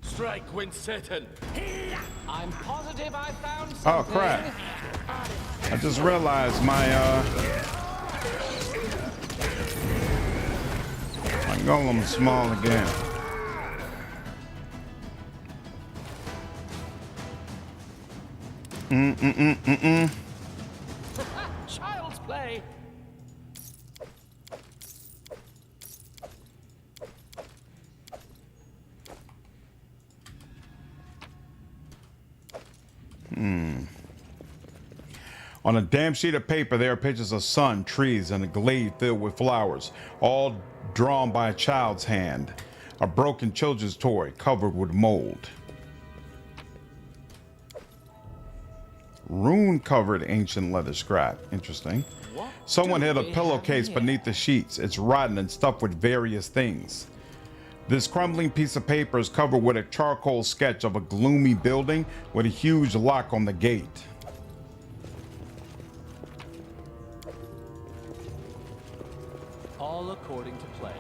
Strike when certain. I'm positive I found Oh something. crap. I just realized my golem's small again. Child's play. On a damp sheet of paper, there are pictures of sun, trees, and a glade filled with flowers, all drawn by a child's hand. A broken children's toy covered with mold. Rune-covered ancient leather scrap. Interesting. Someone hid a pillowcase beneath the sheets. It's rotten and stuffed with various things. This crumbling piece of paper is covered with a charcoal sketch of a gloomy building with a huge lock on the gate. All according to plan.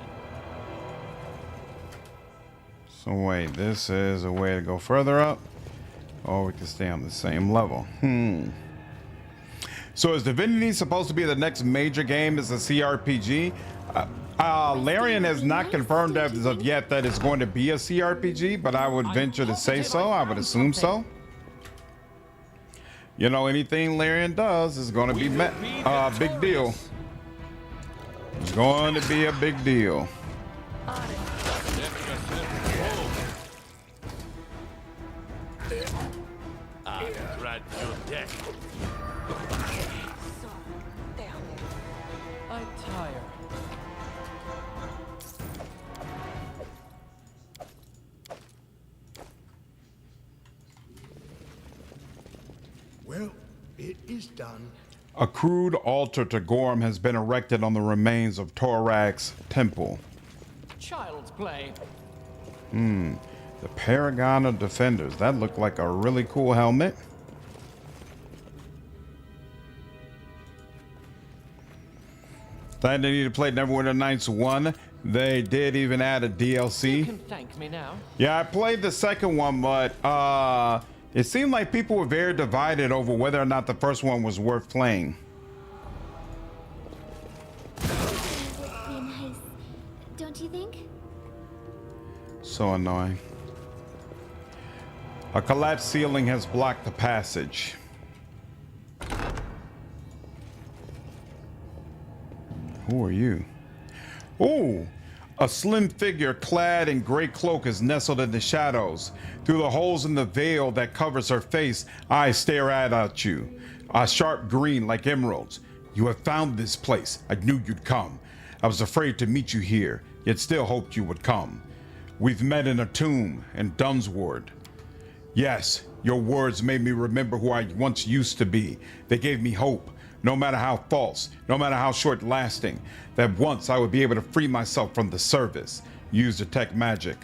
So wait, this is a way to go further up, or we can stay on the same level. So is Divinity supposed to be the next major game as a CRPG? Larian has not confirmed as of yet that it's going to be a CRPG, but I would venture to say so. I would assume so. You know, anything Larian does is going to be a big deal. It's going to be a big deal. I tire. Well, it is done. A crude altar to Gorm has been erected on the remains of Torak's temple. Child's play. The Paragon of Defenders. That looked like a really cool helmet. Glad they need to play Neverwinter Nights 1. They did even add a You DLC. can thank me now. Yeah, I played the second one, but it seemed like people were very divided over whether or not the first one was worth playing. Would be nice, don't you think? So annoying. A collapsed ceiling has blocked the passage. Who are you? Ooh, a slim figure clad in gray cloak is nestled in the shadows. Through the holes in the veil that covers her face, eyes stare at you. A sharp green like emeralds. You have found this place. I knew you'd come. I was afraid to meet you here, yet still hoped you would come. We've met in a tomb in Dunsward. Yes, your words made me remember who I once used to be. They gave me hope, no matter how false, no matter how short-lasting, that once I would be able to free myself from the service, use detect magic.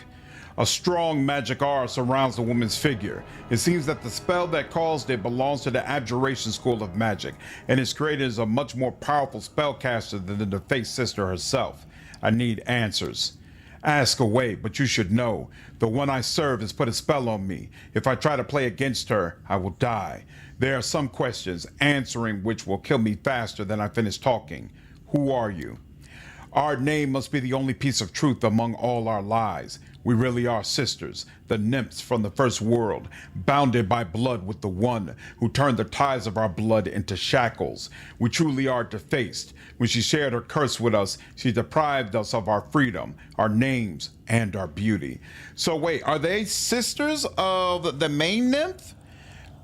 A strong magic aura surrounds the woman's figure. It seems that the spell that caused it belongs to the Abjuration School of Magic, and its creator is a much more powerful spellcaster than the Faith Sister herself. I need answers. Ask away, but you should know, the one I serve has put a spell on me. If I try to play against her, I will die. There are some questions, answering which will kill me faster than I finish talking. Who are you? Our name must be the only piece of truth among all our lies. We really are sisters, the nymphs from the first world, bounded by blood with the one who turned the ties of our blood into shackles. We truly are defaced. When she shared her curse with us, she deprived us of our freedom, our names, and our beauty. So wait, are they sisters of the main nymph?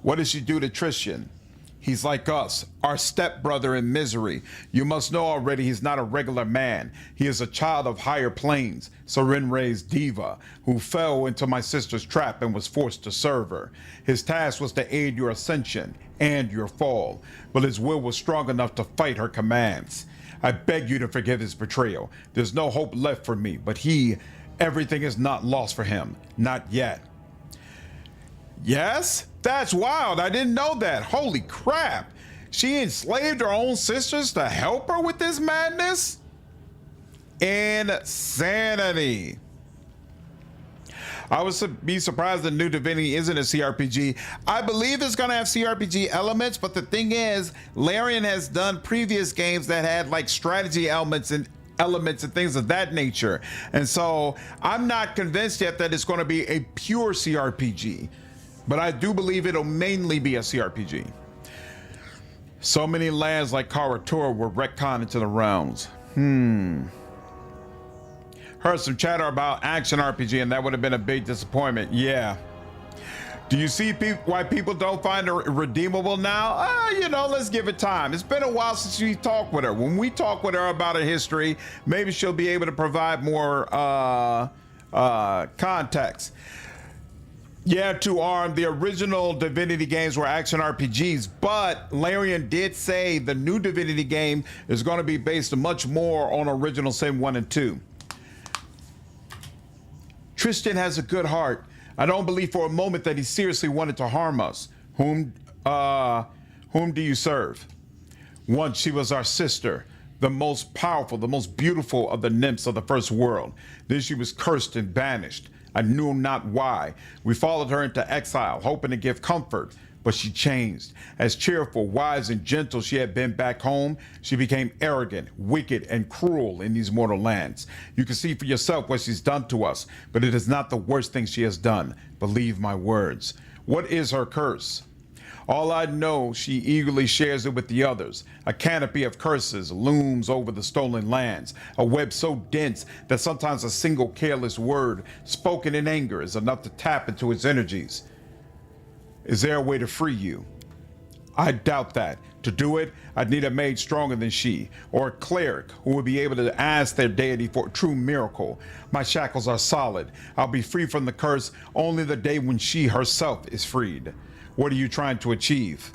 What did she do to Tristian? He's like us, our stepbrother in misery. You must know already he's not a regular man. He is a child of higher planes, Serenre's diva, who fell into my sister's trap and was forced to serve her. His task was to aid your ascension and your fall, but his will was strong enough to fight her commands. I beg you to forgive his betrayal. There's no hope left for me, but everything is not lost for him. Not yet. Yes? That's wild. I didn't know that. Holy crap. She enslaved her own sisters to help her with this madness? Insanity. I would be surprised the new Divinity isn't a CRPG. I believe it's going to have CRPG elements, but the thing is, Larian has done previous games that had like strategy elements and things of that nature. And so I'm not convinced yet that it's going to be a pure CRPG. But I do believe it'll mainly be a CRPG. So many lands like Karatura were retconned into the realms. Heard some chatter about action RPG, and that would have been a big disappointment. Yeah. Do you see why people don't find her redeemable now? Let's give it time. It's been a while since we talked with her. When we talk with her about her history, maybe she'll be able to provide more context. Yeah, to Arm, the original Divinity games were action RPGs, but Larian did say the new Divinity game is going to be based much more on original Sin 1 and 2. Tristian has a good heart. I don't believe for a moment that he seriously wanted to harm us. Whom do you serve? Once she was our sister, the most powerful, the most beautiful of the nymphs of the first world. Then she was cursed and banished. I knew not why. We followed her into exile, hoping to give comfort, but she changed. As cheerful, wise, and gentle she had been back home, she became arrogant, wicked, and cruel in these mortal lands. You can see for yourself what she's done to us, but it is not the worst thing she has done. Believe my words. What is her curse? All I know, she eagerly shares it with the others. A canopy of curses looms over the stolen lands, a web so dense that sometimes a single careless word spoken in anger is enough to tap into its energies. Is there a way to free you? I doubt that. To do it, I'd need a mage stronger than she, or a cleric who would be able to ask their deity for a true miracle. My shackles are solid. I'll be free from the curse only the day when she herself is freed. What are you trying to achieve?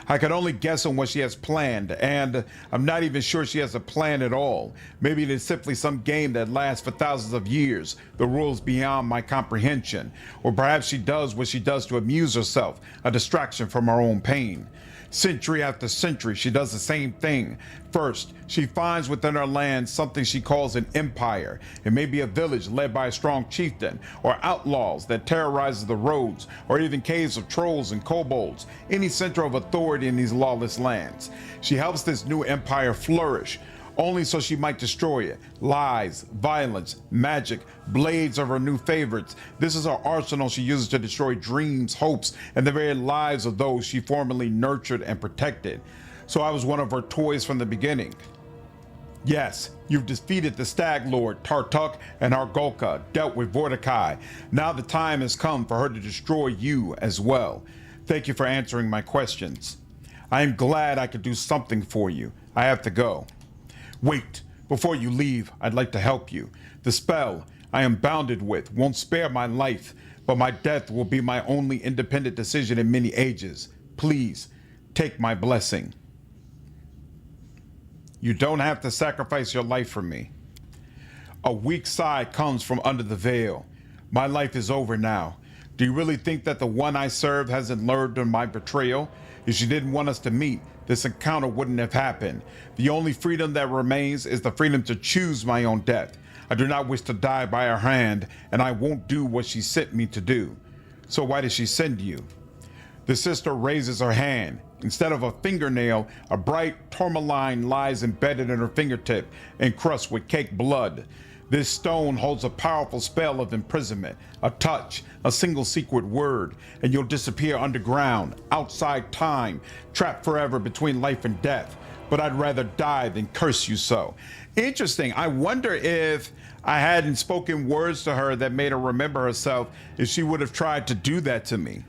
I can only guess on what she has planned, and I'm not even sure she has a plan at all. Maybe it is simply some game that lasts for thousands of years, the rules beyond my comprehension. Or perhaps she does what she does to amuse herself, a distraction from her own pain. Century after century, she does the same thing. First, she finds within her land something she calls an empire. It may be a village led by a strong chieftain, or outlaws that terrorizes the roads, or even caves of trolls and kobolds, any center of authority in these lawless lands. She helps this new empire flourish, only so she might destroy it. Lies, violence, magic, blades of her new favorites. This is her arsenal she uses to destroy dreams, hopes, and the very lives of those she formerly nurtured and protected. So I was one of her toys from the beginning. Yes, you've defeated the Stag Lord, Tartuk, and Argolka, dealt with Vortikai. Now the time has come for her to destroy you as well. Thank you for answering my questions. I am glad I could do something for you. I have to go. Wait, before you leave, I'd like to help you. The spell I am bounded with won't spare my life, but my death will be my only independent decision in many ages. Please, take my blessing. You don't have to sacrifice your life for me. A weak sigh comes from under the veil. My life is over now. Do you really think that the one I served hasn't learned of my betrayal? If she didn't want us to meet, this encounter wouldn't have happened. The only freedom that remains is the freedom to choose my own death. I do not wish to die by her hand, and I won't do what she sent me to do. So why did she send you? The sister raises her hand. Instead of a fingernail, a bright tourmaline lies embedded in her fingertip, encrusted with caked blood. This stone holds a powerful spell of imprisonment, a touch, a single secret word, and you'll disappear underground, outside time, trapped forever between life and death. But I'd rather die than curse you so. Interesting. I wonder if I hadn't spoken words to her that made her remember herself, if she would have tried to do that to me.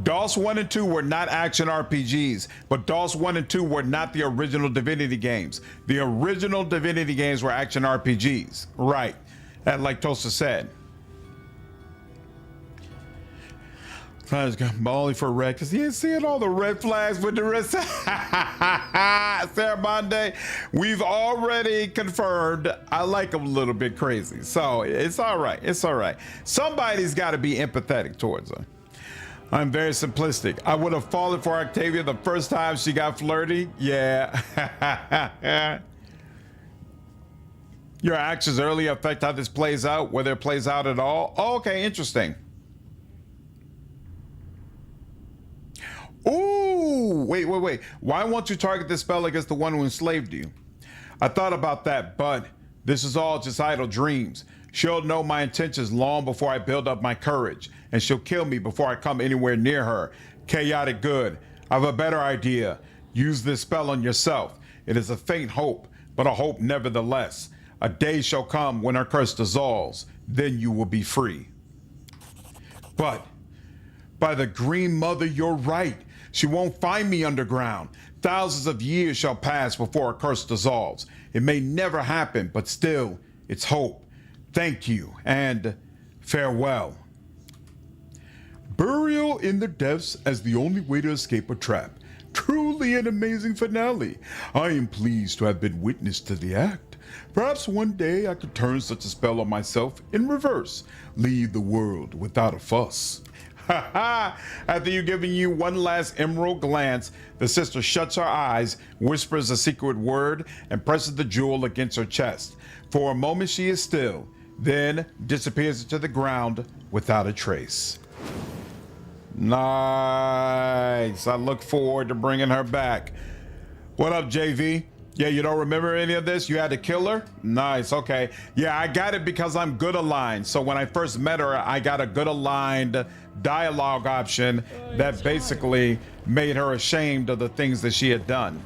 DOS 1 and 2 were not action RPGs, but DOS 1 and 2 were not the original Divinity games. The original Divinity games were action RPGs. Right. And like Tosa said. I was going balling for red because he ain't seeing all the red flags with the rest. Jamandi, we've already confirmed I like him a little bit crazy. So it's all right. It's all right. Somebody's got to be empathetic towards her. I'm very simplistic. I would have fallen for Octavia the first time she got flirty. Yeah. Your actions early affect how this plays out, whether it plays out at all. Oh, okay, interesting. Ooh, wait. Why won't you target this spell against the one who enslaved you? I thought about that, but this is all just idle dreams. She'll know my intentions long before I build up my courage, and she'll kill me before I come anywhere near her. Chaotic good. I have a better idea. Use this spell on yourself. It is a faint hope, but a hope nevertheless. A day shall come when her curse dissolves. Then you will be free. But, by the Green Mother, you're right. She won't find me underground. Thousands of years shall pass before her curse dissolves. It may never happen, but still, it's hope. Thank you, and farewell. Burial in the depths as the only way to escape a trap. Truly an amazing finale. I am pleased to have been witness to the act. Perhaps one day I could turn such a spell on myself in reverse. Leave the world without a fuss. Ha ha! After giving you one last emerald glance, the sister shuts her eyes, whispers a secret word, and presses the jewel against her chest. For a moment she is still, then disappears into the ground without a trace. Nice. I look forward to bringing her back. What up, JV? Yeah, you don't remember any of this? You had to kill her? Nice, okay. Yeah, I got it because I'm good aligned. So when I first met her, I got a good aligned dialogue option that basically made her ashamed of the things that she had done.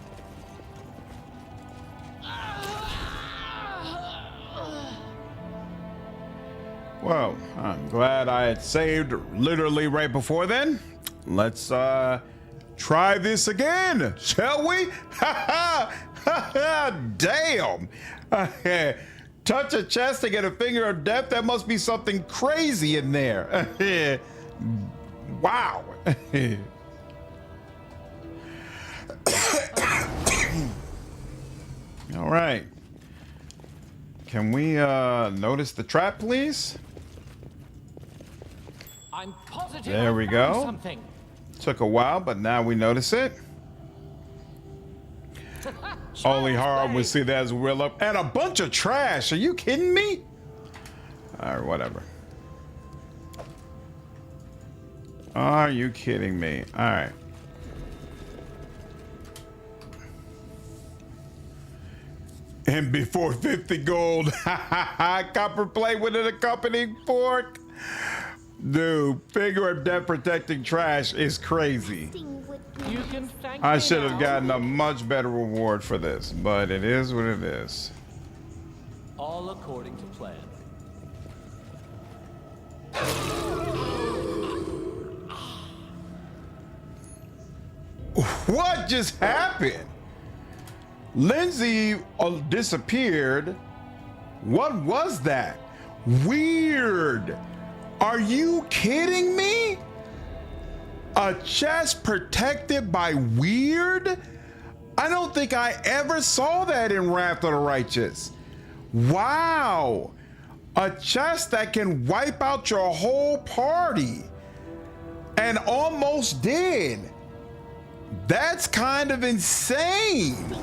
Well, I'm glad I had saved literally right before then. Let's try this again, shall we? Ha ha! Damn! Touch a chest to get a finger of death? That must be something crazy in there. Wow. All right. Can we notice the trap, please? I'm positive there we go. Something. Took a while, but now we notice it. Only hard we see that as real up and a bunch of trash. Are you kidding me? Or whatever. Are you kidding me? All right. And before 50 gold, copper plate with an accompanying fork. Dude, figure of death protecting trash is crazy. You can thank I me should have now. gotten a much better reward for this, but it is what it is. All according to plan. What just happened? Lindsay disappeared. What was that? Weird. Are you kidding me? A chest protected by weird? I don't think I ever saw that in Wrath of the Righteous. Wow. A chest that can wipe out your whole party. And almost did. That's kind of insane.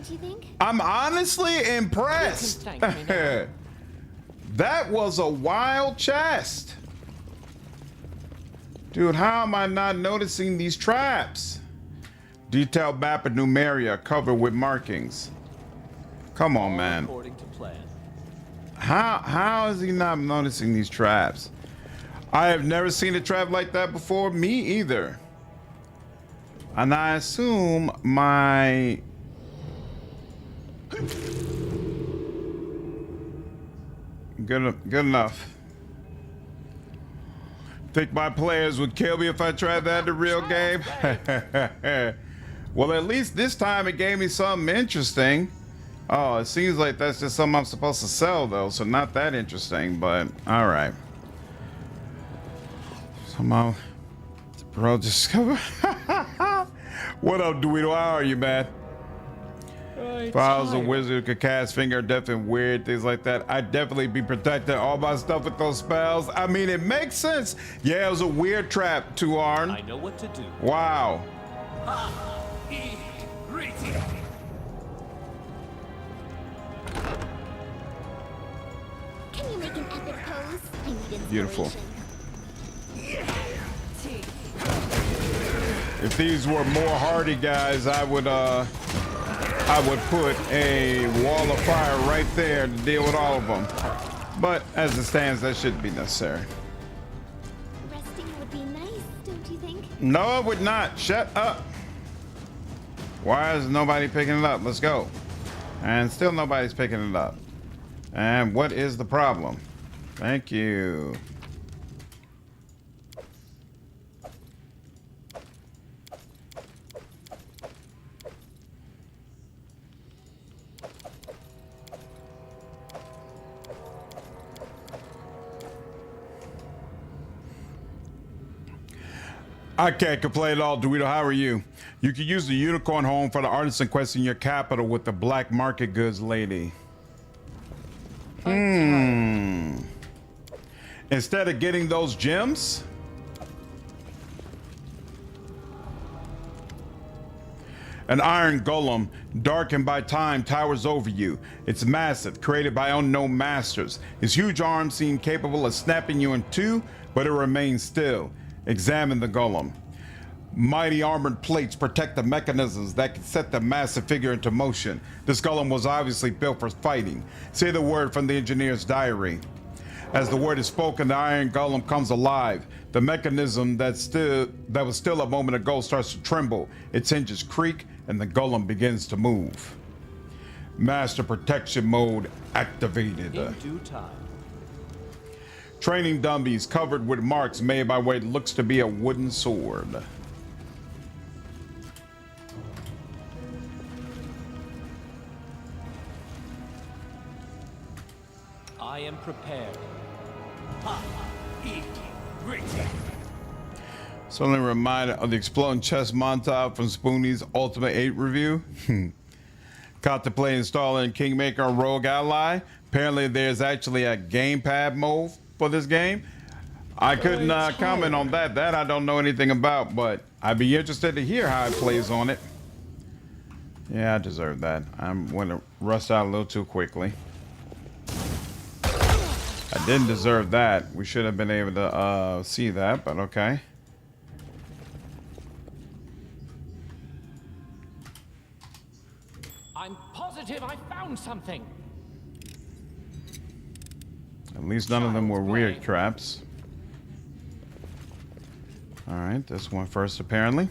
Don't you think? I'm honestly impressed. You can thank me now. That was a wild chest. Dude, how am I not noticing these traps? Detailed map of Numeria covered with markings. Come on, man. According to plan. How is he not noticing these traps? I have never seen a trap like that before. Me either. And I assume my... Good enough. Think my players would kill me if I tried that in the real game? Well, at least this time it gave me something interesting. Oh, it seems like that's just something I'm supposed to sell, though, so not that interesting, but all right. Somehow, the bro discover. What up, Dweedle? How are you, man? If I was a wizard who could cast finger death and weird things like that, I'd definitely be protecting all my stuff with those spells. I mean, it makes sense. Yeah, it was a weird trap, Tuarn. I know what to do. Wow. Can you make an epic pose? I need inspiration. Beautiful. If these were more hardy guys, I would put a wall of fire right there to deal with all of them. But as it stands, that shouldn't be necessary. Resting would be nice, don't you think? No, it would not. Shut up. Why is nobody picking it up? Let's go. And still nobody's picking it up. And what is the problem? Thank you. I can't complain at all, Dweedle. How are you? You can use the unicorn home for the artisan quest in your capital with the black market goods lady. Instead of getting those gems? An iron golem, darkened by time, towers over you. It's massive, created by unknown masters. His huge arms seem capable of snapping you in two, but it remains still. Examine the golem. Mighty armored plates protect the mechanisms that can set the massive figure into motion. This golem was obviously built for fighting. Say the word from the engineer's diary. As the word is spoken, the iron golem comes alive. The mechanism that was still a moment ago starts to tremble. Its hinges creak, and the golem begins to move. Master protection mode activated. In due time. Training dummies covered with marks made by what looks to be a wooden sword. I am prepared. Suddenly reminded of the exploding chest montage from Spoonie's Ultimate 8 review. Contemplate installing Kingmaker on Rogue Ally. Apparently there's actually a gamepad mode for this game. I couldn't comment on that. That I don't know anything about, but I'd be interested to hear how it plays on it. Yeah, I deserve that. I'm going to rust out a little too quickly. I didn't deserve that. We should have been able to see that, but okay. I'm positive I found something. At least none of them were weird traps. All right, this one first, apparently.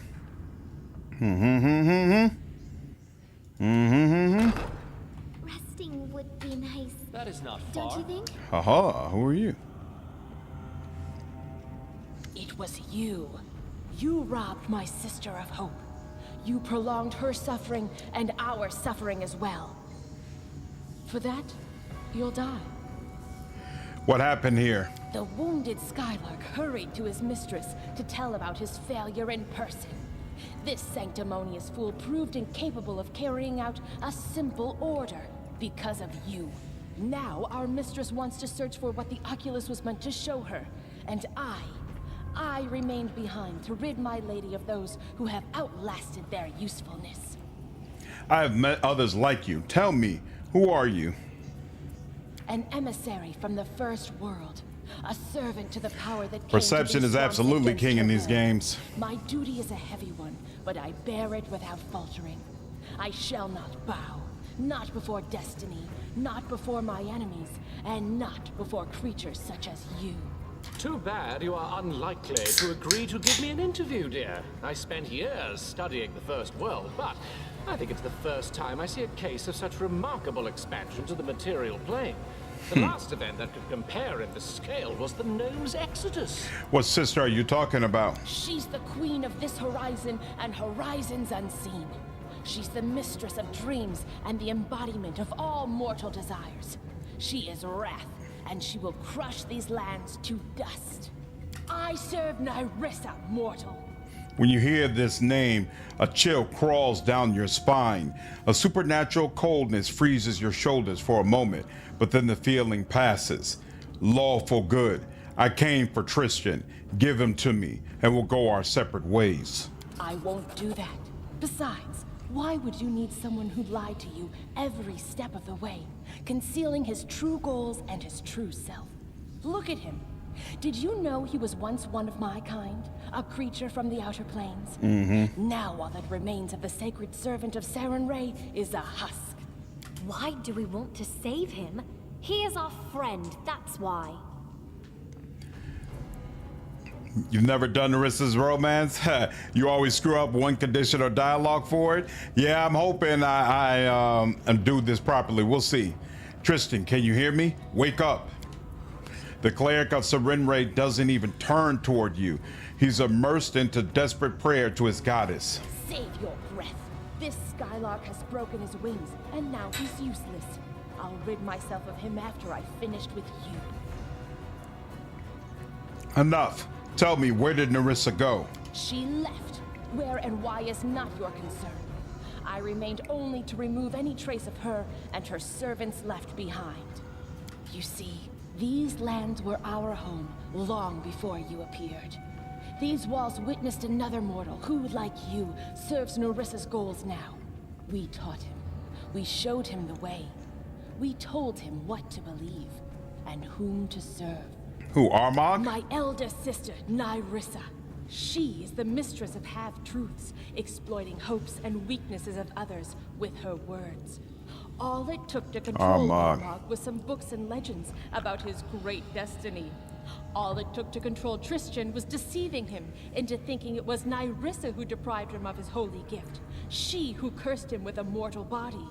Resting would be nice. That is not far. Don't you think? Haha, who are you? It was you. You robbed my sister of hope. You prolonged her suffering and our suffering as well. For that, you'll die. What happened here? The wounded Skylark hurried to his mistress to tell about his failure in person. This sanctimonious fool proved incapable of carrying out a simple order because of you. Now our mistress wants to search for what the Oculus was meant to show her, and I remained behind to rid my lady of those who have outlasted their usefulness. I have met others like you. Tell me, who are you? An emissary from the first world. A servant to the power that came Perception to is these absolutely swamps king in these against your will. games. My duty is a heavy one, but I bear it without faltering. I shall not bow. Not before destiny, not before my enemies, and not before creatures such as you. Too bad you are unlikely to agree to give me an interview, dear. I spent years studying the First World, but I think it's the first time I see a case of such remarkable expansion to the material plane. The last event that could compare in the scale was the Gnome's Exodus. What sister are you talking about? She's the queen of this horizon and horizons unseen. She's the mistress of dreams and the embodiment of all mortal desires. She is wrath, and she will crush these lands to dust. I serve Nyrissa, mortal. When you hear this name, a chill crawls down your spine. A supernatural coldness freezes your shoulders for a moment, but then the feeling passes. Lawful good. I came for Tristian. Give him to me, and we'll go our separate ways. I won't do that. Besides, why would you need someone who lied to you every step of the way, concealing his true goals and his true self? Look at him. Did you know he was once one of my kind? A creature from the outer planes? Now all that remains of the sacred servant of Sarenrae is a husk. Why do we want to save him? He is our friend, that's why. You've never done Narissa's romance? You always screw up one condition or dialogue for it? Yeah, I'm hoping I do this properly. We'll see. Tristian, can you hear me? Wake up. The cleric of Sarenrae doesn't even turn toward you. He's immersed into desperate prayer to his goddess. Save your breath. This Skylark has broken his wings, and now he's useless. I'll rid myself of him after I've finished with you. Enough. Tell me, where did Nyrissa go? She left. Where and why is not your concern. I remained only to remove any trace of her and her servants left behind. You see, these lands were our home long before you appeared. These walls witnessed another mortal who, like you, serves Narissa's goals now. We taught him. We showed him the way. We told him what to believe and whom to serve. Who, Armag? My elder sister, Nyrissa. She is the mistress of half-truths, exploiting hopes and weaknesses of others with her words. All it took to control Armag was some books and legends about his great destiny. All it took to control Tristian was deceiving him into thinking it was Nyrissa who deprived him of his holy gift. She who cursed him with a mortal body.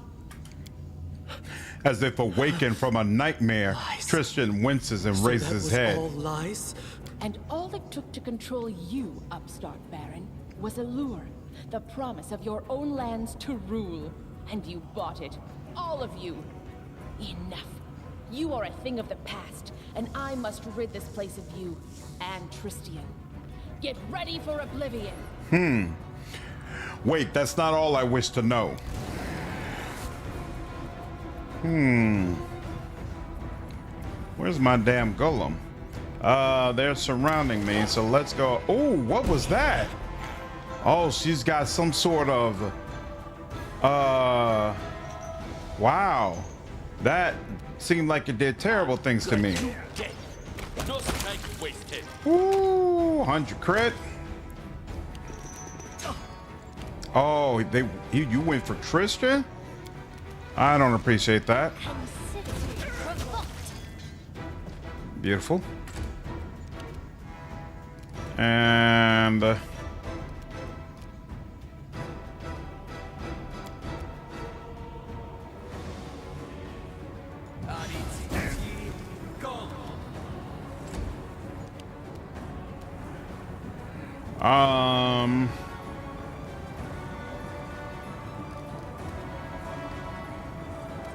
As if awakened from a nightmare, Tristian winces and raises his head. All lies? And all it took to control you, upstart Baron, was a lure. The promise of your own lands to rule. And you bought it. All of you. Enough. You are a thing of the past, and I must rid this place of you and Tristian. Get ready for oblivion. Wait, that's not all I wish to know. Where's my damn golem? They're surrounding me, so let's go. Oh, what was that? Oh, she's got some sort of wow. That seemed like it did terrible things to me. Ooh, 100 crit. Oh, you went for Tristian? I don't appreciate that. Beautiful. And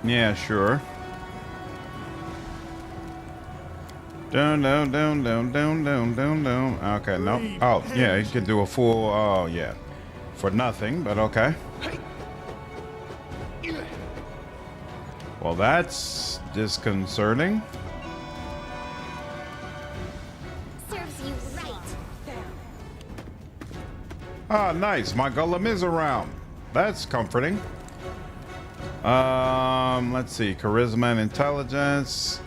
yeah, sure. Down. Okay, no. Oh, yeah, you could do a full, oh, yeah. For nothing, but okay. Well, that's disconcerting. Serves you right. Ah, nice. My golem is around. That's comforting. Let's see. Charisma and intelligence.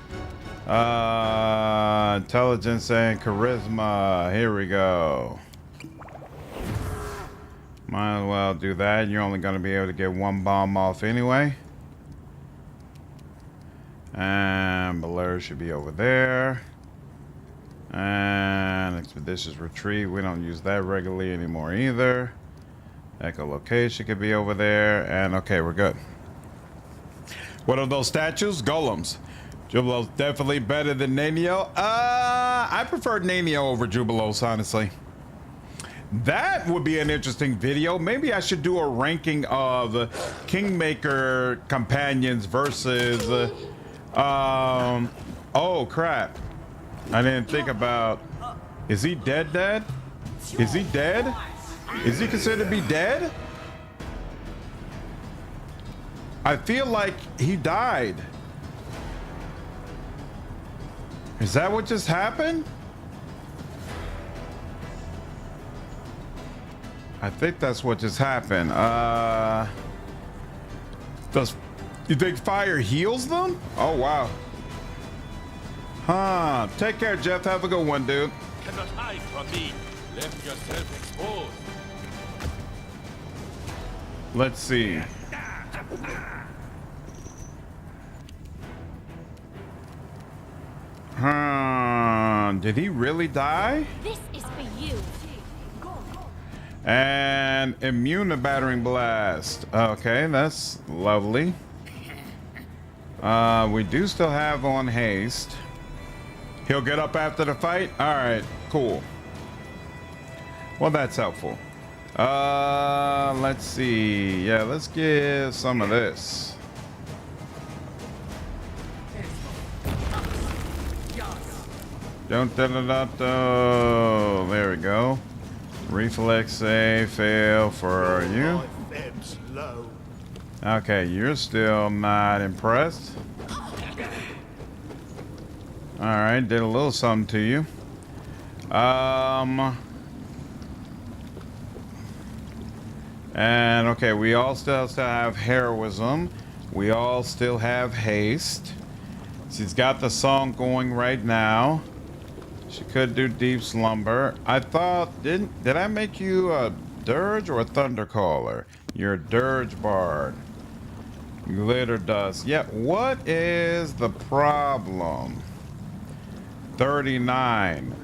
Intelligence and charisma. Here we go. Might as well do that. You're only going to be able to get one bomb off anyway. And Belair should be over there. And expeditious retreat. We don't use that regularly anymore either. Echolocation could be over there. And okay, we're good. What are those statues? Golems. Jubileo's definitely better than Nanio. I prefer Nanio over Jubileos, honestly. That would be an interesting video. Maybe I should do a ranking of Kingmaker companions versus oh crap. I didn't think about, is he dead? Is he dead? Is he considered to be dead? I feel like he died. Is that what just happened? I think that's what just happened. You think fire heals them? Oh, wow. Huh. Take care, Jeff. Have a good one, dude. Cannot hide from me. Left yourself exposed. Let's see. Did he really die? This is for you. And immune to battering blast. Okay, that's lovely. We do still have on haste. He'll get up after the fight? Alright, cool. Well, that's helpful. Let's see. Yeah, let's get some of this. Don't there we go. Reflex save fail for you. Okay, you're still not impressed. Alright, did a little something to you. And okay, we all still have heroism. We all still have haste. She's got the song going right now. She could do deep slumber. I thought, did I make you a dirge or a thundercaller? You're a dirge bard. Glitter dust. Yeah, what is the problem? 39.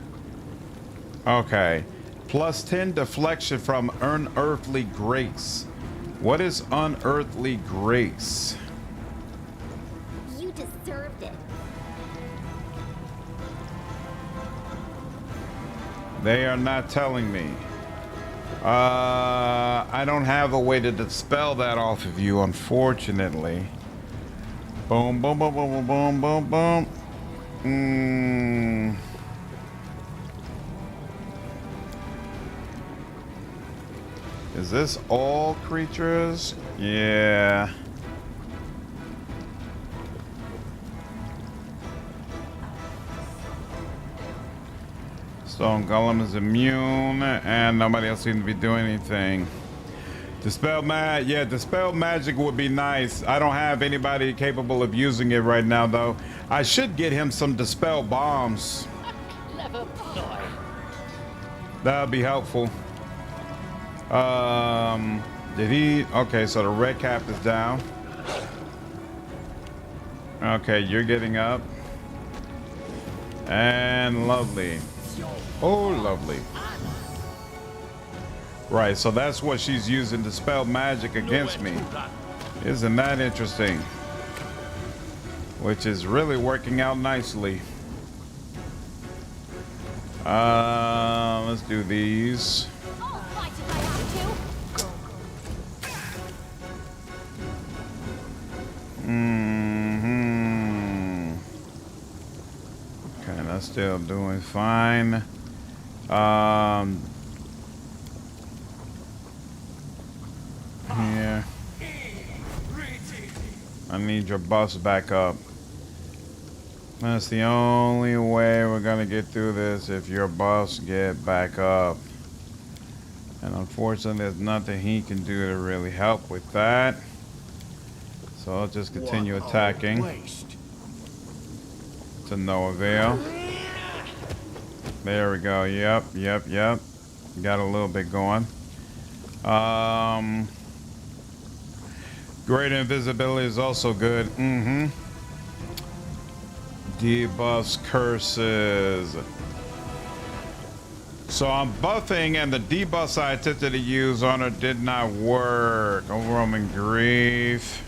Okay. Plus 10 deflection from unearthly grace. What is unearthly grace? You deserved it. They are not telling me. I don't have a way to dispel that off of you, unfortunately. Boom, boom, boom, boom, boom, boom, boom, boom. Is this all creatures? Yeah. Stone Golem is immune, and nobody else seems to be doing anything. Dispel Dispel magic would be nice. I don't have anybody capable of using it right now, though. I should get him some Dispel bombs. Clever boy. That would be helpful. Did he? Okay, so the red cap is down. Okay, you're getting up. And lovely. Oh, lovely. Right, so that's what she's using to spell magic against me. Isn't that interesting? Which is really working out nicely. Let's do these. Okay, that's still doing fine. Here. I need your buffs back up. That's the only way we're gonna get through this, if your buffs get back up. And unfortunately, there's nothing he can do to really help with that. So I'll just continue attacking. To no avail. There we go. Yep. Got a little bit going. Great invisibility is also good. Debuffs, curses. So I'm buffing, and the debuffs I attempted to use on her did not work. Overwhelming grief.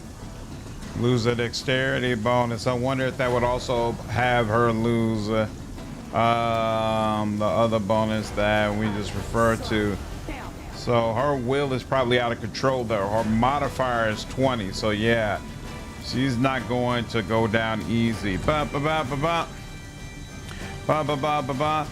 Lose a dexterity bonus. I wonder if that would also have her lose the other bonus that we just referred to. So her will is probably out of control there. Her modifier is 20. So yeah, she's not going to go down easy. Ba ba ba ba ba. Ba ba ba ba ba.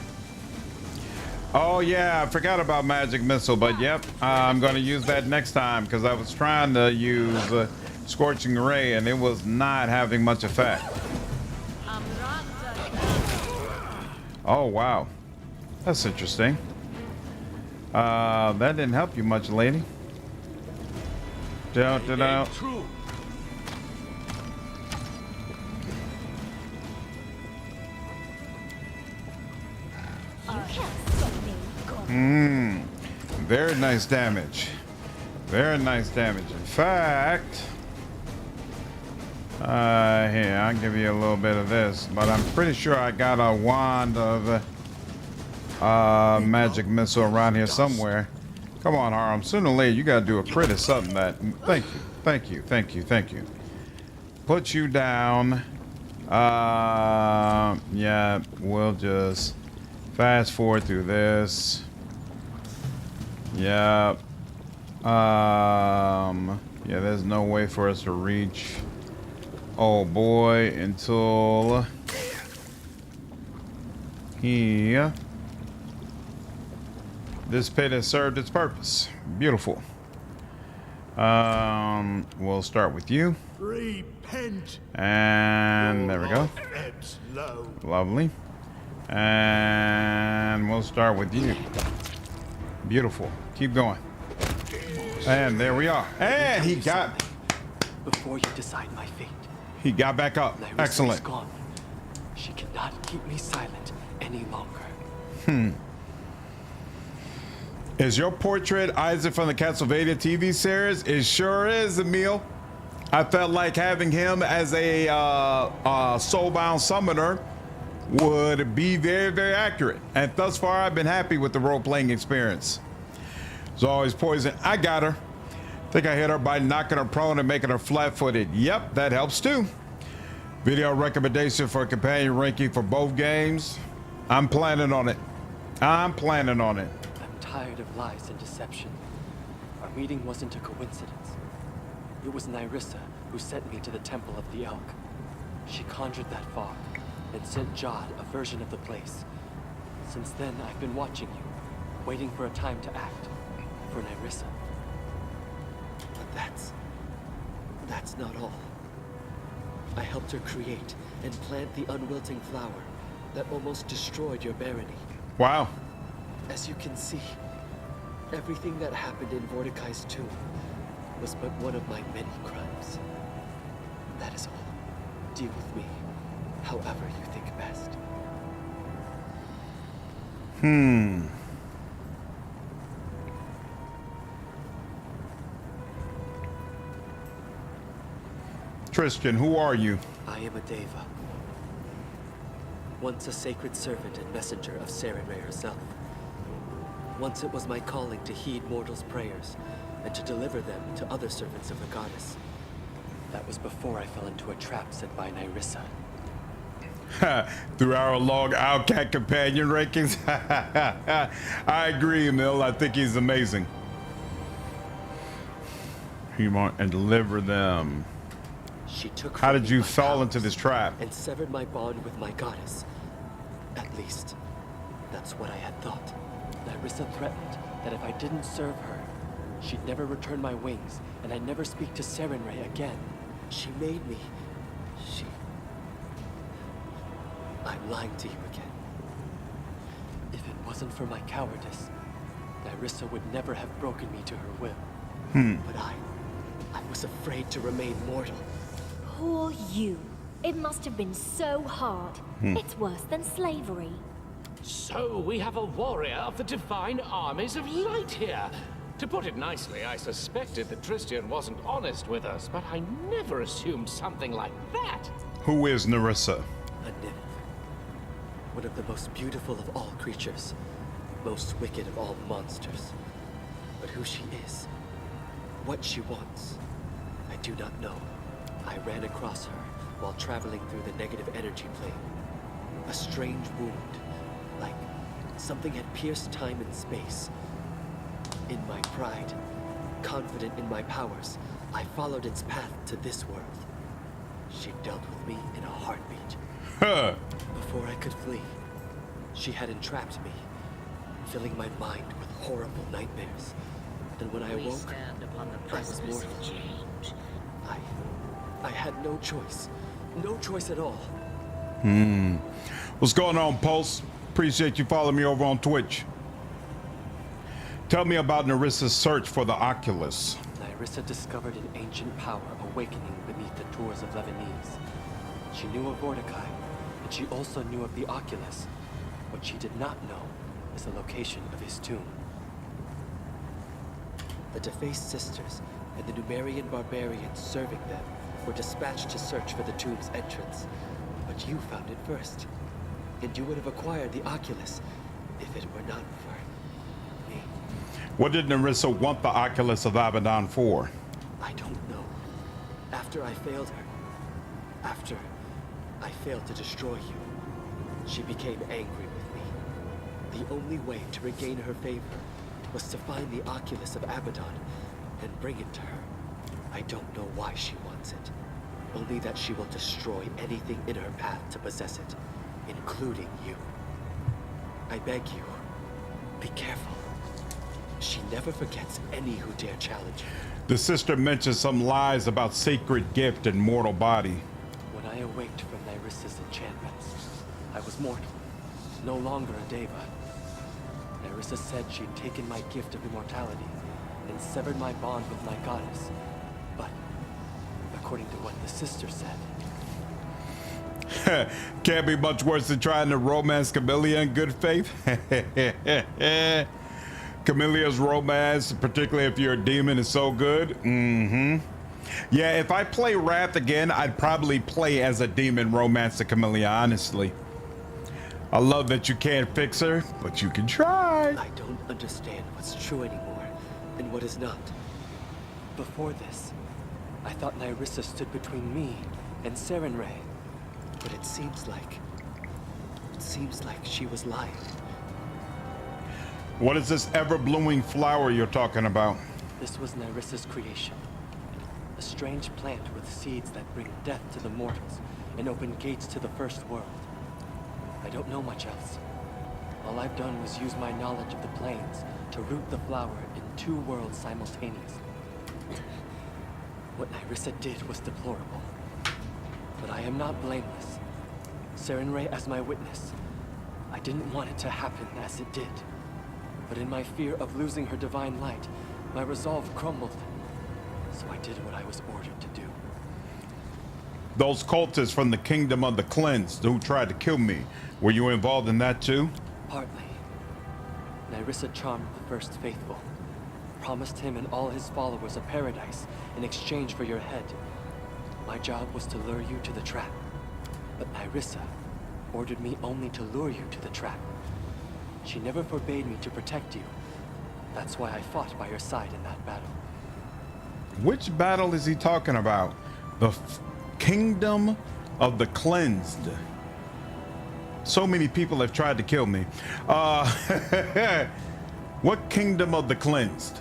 Oh yeah, I forgot about magic missile, but yep, I'm going to use that next time because I was trying to use scorching ray and it was not having much effect. Oh wow, that's interesting. That didn't help you much, lady. Down. Very nice damage. Very nice damage. In fact, here, I'll give you a little bit of this, but I'm pretty sure I got a wand of magic missile around here somewhere. Come on, Harem. Sooner or later, you gotta do a crit or something that. Thank you. Put you down. Yeah, we'll just fast forward through this. Yeah. Yeah, there's no way for us to reach. Oh boy, until here. This pit has served its purpose. Beautiful. We'll start with you. Repent. And there we go. Lovely. And we'll start with you. Beautiful. Keep going. And there we are. And he got. Before you decide my fate. He got back up. Excellent. Is gone. She cannot keep me silent any longer. Is your portrait Isaac from the Castlevania TV series? It sure is, Emil. I felt like having him as a Soulbound summoner would be very, very accurate. And thus far, I've been happy with the role-playing experience. As always, poison. I got her. Think I hit her by knocking her prone and making her flat-footed. Yep, that helps too. Video recommendation for companion ranking for both games. I'm planning on it. I'm tired of lies and deception. Our meeting wasn't a coincidence. It was Nyrissa who sent me to the Temple of the Elk. She conjured that fog and sent Jod a version of the place. Since then, I've been watching you, waiting for a time to act. For Nyrissa. But that's not all. I helped her create and plant the unwilting flower that almost destroyed your barony. Wow. As you can see, everything that happened in Mordecai's tomb was but one of my many crimes. That is all. Deal with me however you think best. Tristian, who are you? I am a Deva. Once a sacred servant and messenger of Sarenrae herself. Once it was my calling to heed mortals' prayers and to deliver them to other servants of the goddess. That was before I fell into a trap set by Nyrissa. Through our long Outcat companion rankings. I agree, Emil. I think he's amazing. He want and deliver them. She took. How did you fall into this trap? And severed my bond with my goddess. At least, that's what I had thought. Nyrissa threatened that if I didn't serve her, she'd never return my wings, and I'd never speak to Sarenrae again. She made me. I'm lying to you again. If it wasn't for my cowardice, Nyrissa would never have broken me to her will. But I was afraid to remain mortal. Poor you. It must have been so hard. It's worse than slavery. So we have a warrior of the divine armies of light here. To put it nicely, I suspected that Tristian wasn't honest with us, but I never assumed something like that. Who is Nerissa? A nymph. One of the most beautiful of all creatures. Most wicked of all monsters. But who she is, what she wants, I do not know. I ran across her while traveling through the negative energy plane. A strange wound, like something had pierced time and space. In my pride, confident in my powers, I followed its path to this world. She dealt with me in a heartbeat. Before I could flee, she had entrapped me, filling my mind with horrible nightmares. And when I awoke, I was mortal. I had no choice. No choice at all. What's going on, Pulse? Appreciate you following me over on Twitch. Tell me about Nerissa's search for the Oculus. Nerissa discovered an ancient power awakening beneath the tours of Lebanese. She knew of Mordecai, and she also knew of the Oculus. What she did not know is the location of his tomb. The defaced sisters and the Numerian barbarians serving them were dispatched to search for the tomb's entrance. But you found it first, and you would have acquired the Oculus if it were not for me. What did Nerissa want the Oculus of Abaddon for? I don't know. After I failed her, after I failed to destroy you, she became angry with me. The only way to regain her favor was to find the Oculus of Abaddon and bring it to her. I don't know why she wants it. Only that she will destroy anything in her path to possess it, including you. I beg you, be careful. She never forgets any who dare challenge her. The sister mentioned some lies about sacred gift and mortal body. When I awaked from Nerissa's enchantments, I was mortal, no longer a deva. Nerissa said she'd taken my gift of immortality and severed my bond with my goddess. But, according to what the sister said... Can't be much worse than trying to romance Camellia in good faith. Camelia's romance, particularly if you're a demon, is so good. Yeah, if I play Wrath again, I'd probably play as a demon romance to Camellia, honestly. I love that you can't fix her, but you can try. I don't understand what's true anymore and what is not. Before this, I thought Nerissa stood between me and Sarenrae, but it seems like she was lying. What is this ever-blooming flower you're talking about? This was Nerissa's creation. A strange plant with seeds that bring death to the mortals and open gates to the first world. I don't know much else. All I've done was use my knowledge of the planes to root the flower in 2 worlds simultaneously. What Nerissa did was deplorable. But I am not blameless. Sarenrae as my witness. I didn't want it to happen as it did. But in my fear of losing her divine light, my resolve crumbled. So I did what I was ordered to do. Those cultists from the Kingdom of the Cleansed who tried to kill me, were you involved in that too? Partly. Nerissa charmed the first faithful. Promised him and all his followers a paradise in exchange for your head. My job was to lure you to the trap. But Nerissa ordered me only to lure you to the trap. She never forbade me to protect you. That's why I fought by your side in that battle. Which battle is he talking about? The Kingdom of the Cleansed. So many people have tried to kill me. What Kingdom of the Cleansed?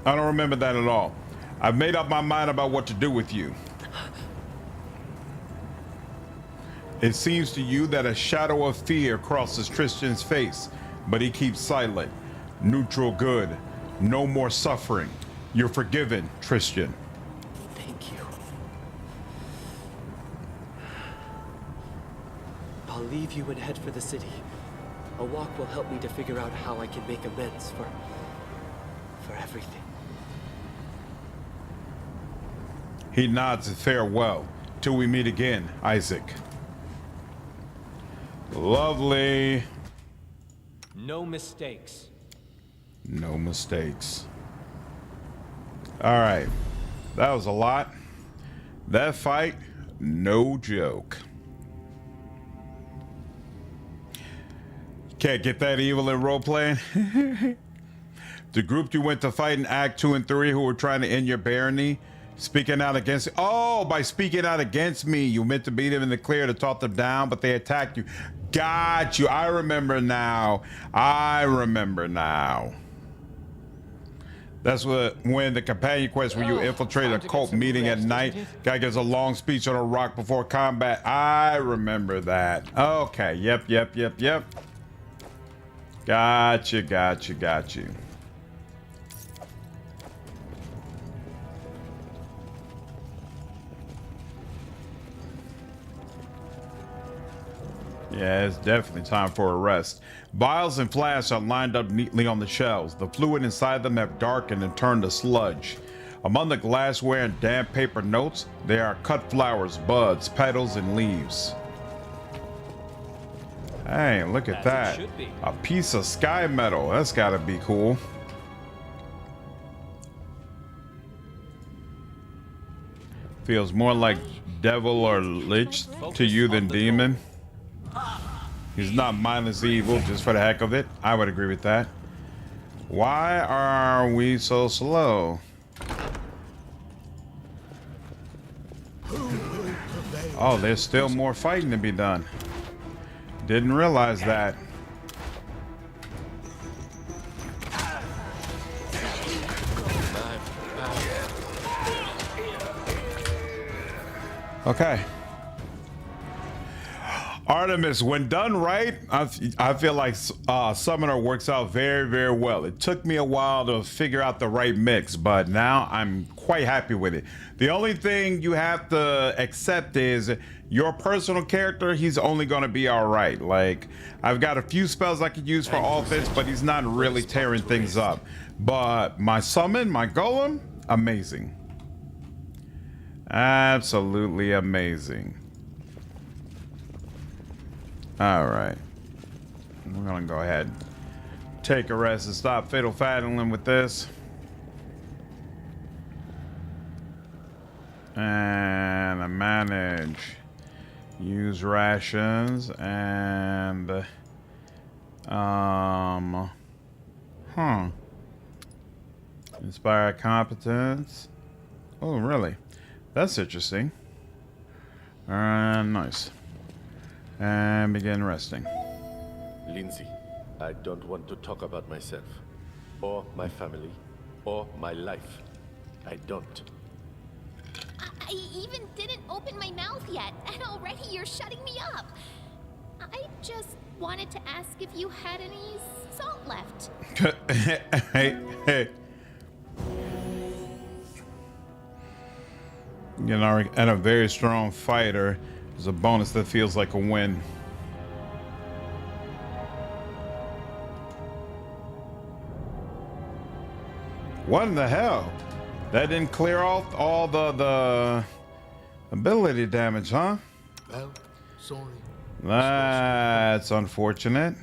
I don't remember that at all. I've made up my mind about what to do with you. It seems to you that a shadow of fear crosses Tristian's face, but he keeps silent. Neutral good. No more suffering. You're forgiven, Tristian. Thank you. I'll leave you and head for the city. A walk will help me to figure out how I can make amends for everything. He nods in farewell. Till we meet again, Isaac. Lovely. No mistakes. No mistakes. All right. That was a lot. That fight, no joke. Can't get that evil in role-playing. The group you went to fight in Act 2 and 3 who were trying to end your barony, speaking out against... Oh, by speaking out against me, you meant to beat them in the clear to talk them down, but they attacked you. Got you. I remember now. I remember now. That's when the companion quest where you infiltrate a cult meeting at night. Guy gives a long speech on a rock before combat. I remember that. Okay. Yep. Got you. Yeah, it's definitely time for a rest. Vials and flasks are lined up neatly on the shelves. The fluid inside them have darkened and turned to sludge. Among the glassware and damp paper notes, there are cut flowers, buds, petals, and leaves. Hey, look at that. A piece of sky metal. That's gotta be cool. Feels more like devil or lich to you than demon. He's not mindlessly evil just for the heck of it. I would agree with that. Why are we so slow? Oh, there's still more fighting to be done. Didn't realize that. Okay. Artemis, when done right, I feel like Summoner works out very, very well. It took me a while to figure out the right mix, but now I'm quite happy with it. The only thing you have to accept is your personal character, he's only going to be all right. Like, I've got a few spells I could use for offense, but he's not really tearing things up. But my summon, my golem, amazing. Absolutely amazing. All right, we're gonna go ahead, take a rest, and stop fiddle-faddling with this. And I manage, use rations, and inspire competence. Oh, really? That's interesting. Nice. And begin resting. Lindsay, I don't want to talk about myself, or my family, or my life. I don't. I even didn't open my mouth yet, and already you're shutting me up. I just wanted to ask if you had any salt left. Hey. You know, and a very strong fighter is a bonus that feels like a win. What in the hell? That didn't clear off all the ability damage, huh? Well, sorry. That's unfortunate.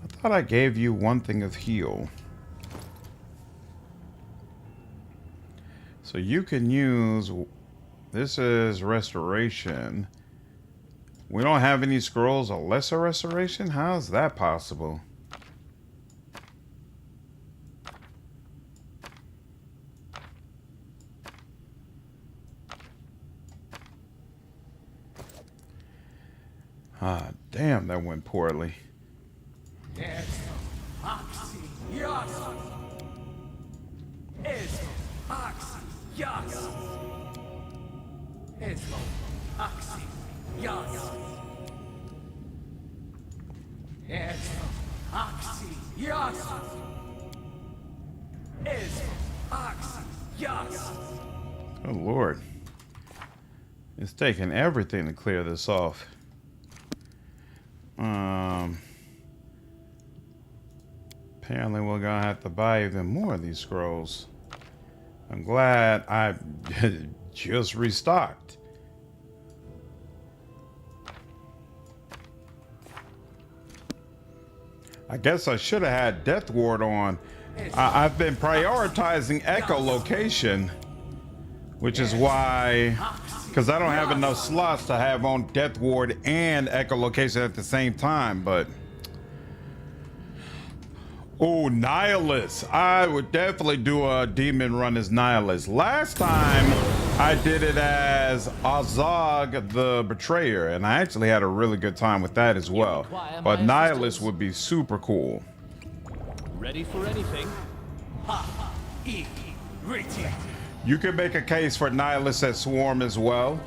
I thought I gave you one thing of heal. So you can use... This is restoration. We don't have any scrolls of lesser restoration? How is that possible? Ah, damn, that went poorly. Oh Lord. It's taking everything to clear this off. Apparently we're gonna have to buy even more of these scrolls. I'm glad I just restocked. I guess I should have had Death Ward on. I've been prioritizing echolocation, which is why, because I don't have enough slots to have on Death Ward and echolocation at the same time, but... Oh, Nihilist. I would definitely do a demon run as Nihilist. Last time I did it as Azog the Betrayer, and I actually had a really good time with that as well. But Nihilist would be super cool. Ready for anything? You could make a case for Nihilist as Swarm as well.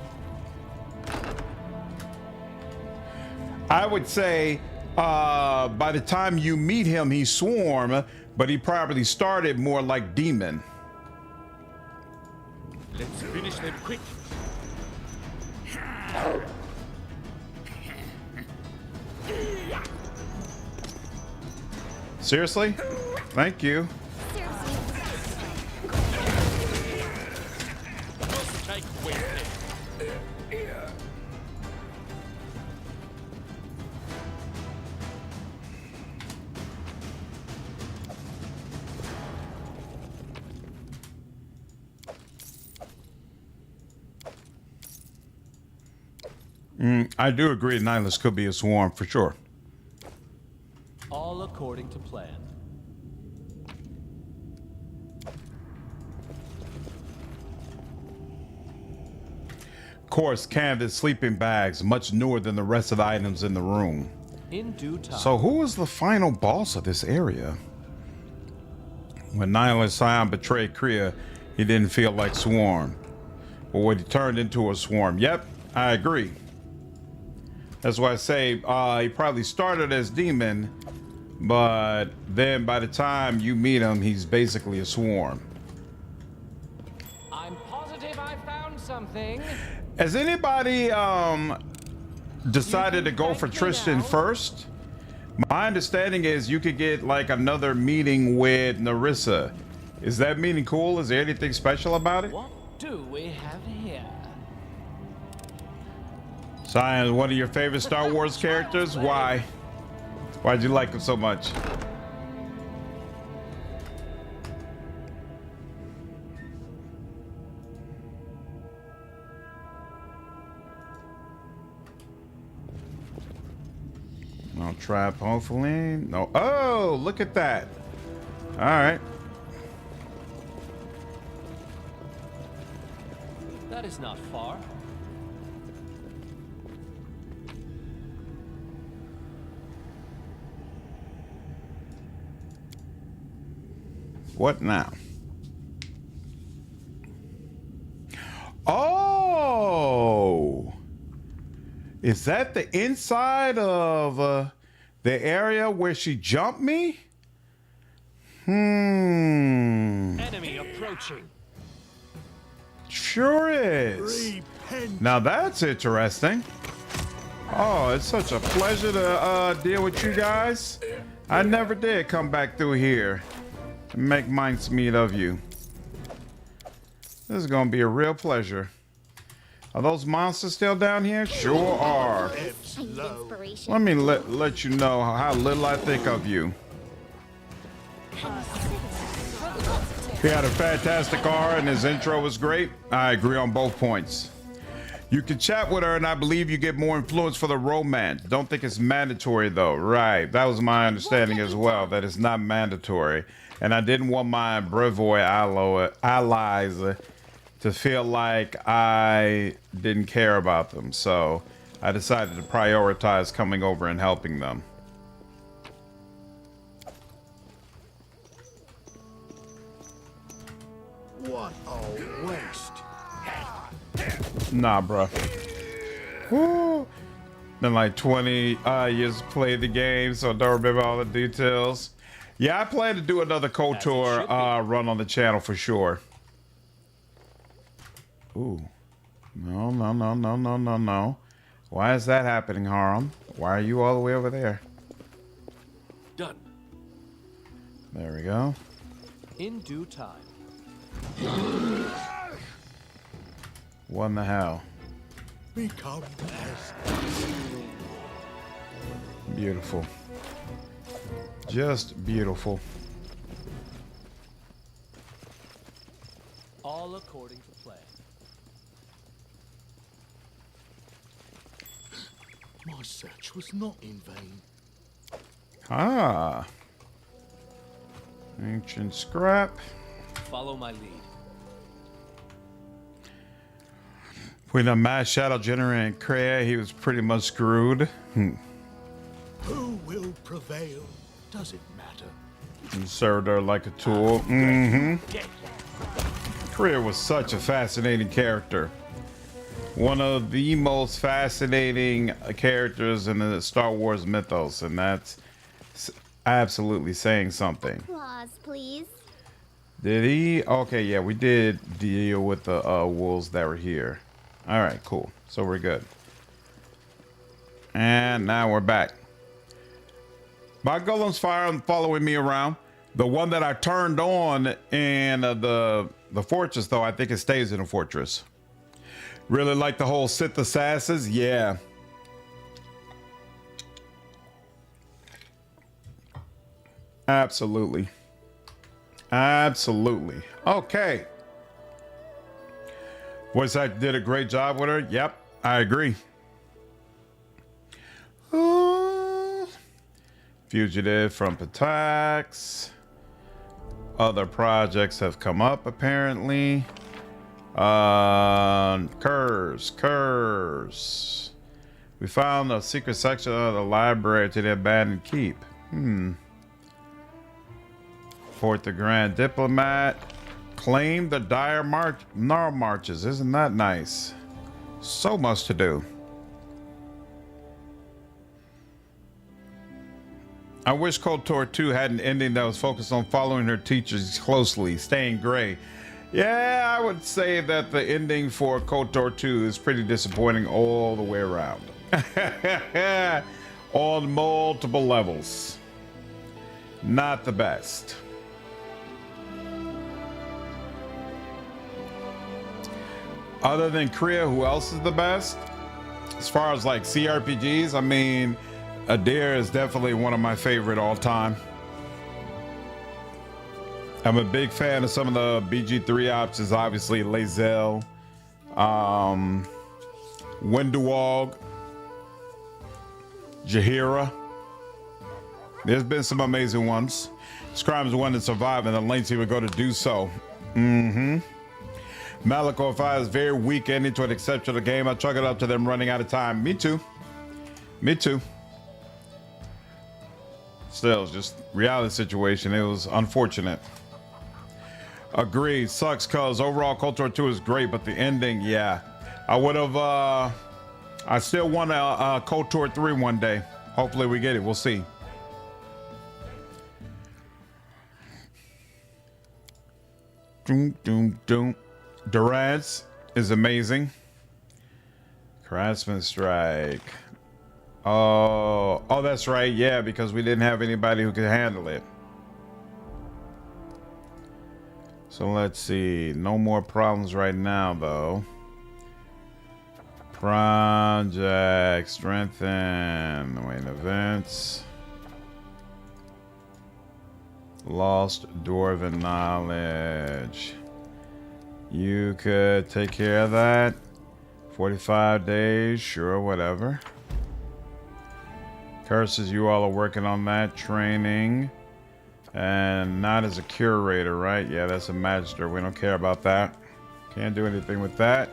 I would say by the time you meet him, he's Swarm, but he probably started more like Demon. Let's finish them quick. Seriously? Thank you. I do agree Nihilist could be a Swarm for sure. All according to plan. Course, canvas, sleeping bags, much newer than the rest of the items in the room. In due time. So who is the final boss of this area? When Nihilist Scion betrayed Kriya, he didn't feel like Swarm. But when he turned into a Swarm, yep, I agree. That's why I say he probably started as Demon, but then by the time you meet him, he's basically a Swarm. I'm positive I found something. Has anybody decided to go for Tristian first? My understanding is you could get like another meeting with Narissa. Is that meeting cool? Is there anything special about it? What do we have here? Scion, one of your favorite Star Wars characters? Why? Why'd you like him so much? No trap, hopefully. No. Oh, look at that. All right. That is not far. What now? Oh, is that the inside of the area where she jumped me? Enemy approaching. Sure is. Now that's interesting. Oh, it's such a pleasure to deal with you guys. I never did come back through here and make mincemeat of you. This is gonna be a real pleasure. Are those monsters still down here? Sure are. Let me let you know how little I think of you. He had a fantastic aura and his intro was great. I agree on both points. You can chat with her and I believe you get more influence for the romance. Don't think it's mandatory though. Right, that was my understanding as well, that it's not mandatory. And I didn't want my Brevoy allies to feel like I didn't care about them. So I decided to prioritize coming over and helping them. What a waste. Nah, bro. Woo. Been like 20 years played the game, so I don't remember all the details. Yeah, I plan to do another KOTOR run on the channel for sure. Ooh. No. Why is that happening, Harem? Why are you all the way over there? Done. There we go. In due time. What in the hell? Become as Beautiful. Just beautiful. All according to plan. my search was not in vain. Ah. Ancient scrap. Follow my lead. When a mass shadow generated Kreia, he was pretty much screwed. Who will prevail? Does it matter? And served her like a tool. Kreia was such a fascinating character. One of the most fascinating characters in the Star Wars mythos, and that's absolutely saying something. Applause, please. Did he? Okay, yeah, we did deal with the wolves that were here. All right, cool. So we're good. And now we're back. My golem's following me around. The one that I turned on in the fortress, though, I think it stays in the fortress. Really like the whole Sith assassins. Yeah. Absolutely. Absolutely. Okay. Voice actor did a great job with her. Yep, I agree. Fugitive from attacks. Other projects have come up apparently. Curse. We found a secret section of the library to the abandoned keep. Fort the Grand Diplomat. Claim the dire Gnarl marches. Isn't that nice? So much to do. I wish KOTOR 2 had an ending that was focused on following her teachers closely, staying gray. Yeah, I would say that the ending for KOTOR 2 is pretty disappointing all the way around. On multiple levels. Not the best. Other than Kreia, who else is the best? As far as like CRPGs, I mean, Adair is definitely one of my favorite all time. I'm a big fan of some of the BG3 options, obviously Lae'zel, Windewalg, Jaheira. There's been some amazing ones. Scrime's one to survive and the lengths he would go to do so. Malachor 5 is very weak ending to an exceptional game. I chalk it up to them running out of time. Me too. Me too. Still, it's just reality situation. It was unfortunate. Agreed. Sucks because overall KOTOR 2 is great, but the ending, yeah. I would have, I still want a KOTOR 3 one day. Hopefully we get it. We'll see. Doom, doom, doom. Durance is amazing. Craftsman Strike. Oh, that's right. Yeah, because we didn't have anybody who could handle it. So let's see. No more problems right now, though. Project strengthen. Wait, events. Lost dwarven knowledge. You could take care of that. 45 days, sure, whatever. Curses, you all are working on that. Training. And not as a curator, right? Yeah, that's a magister. We don't care about that. Can't do anything with that.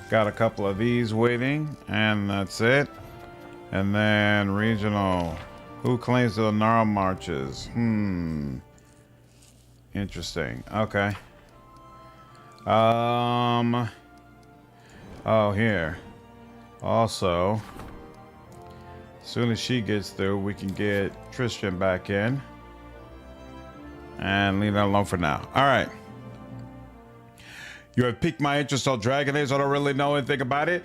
Got a couple of these waiting, and that's it. And then regional. Who claims the Gnarl marches? Interesting. Okay. Oh, here. Also, as soon as she gets through, we can get Tristian back in. And leave that alone for now. All right. You have piqued my interest on Dragon Age. I don't really know anything about it.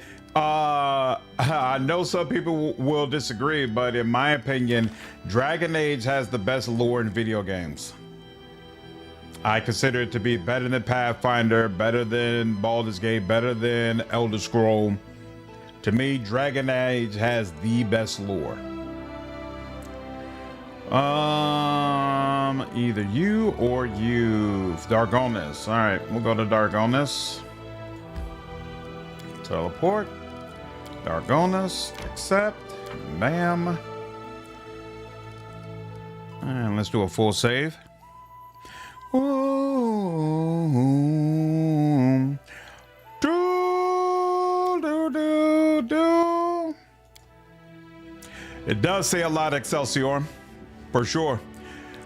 I know some people will disagree, but in my opinion, Dragon Age has the best lore in video games. I consider it to be better than Pathfinder, better than Baldur's Gate, better than Elder Scroll. To me, Dragon Age has the best lore. Either you or you. Dargonis. All right, we'll go to Dargonis. Teleport. Dargonis. Accept. Bam. And let's do a full save. Ooh. Do. It does say a lot, Excelsior, for sure.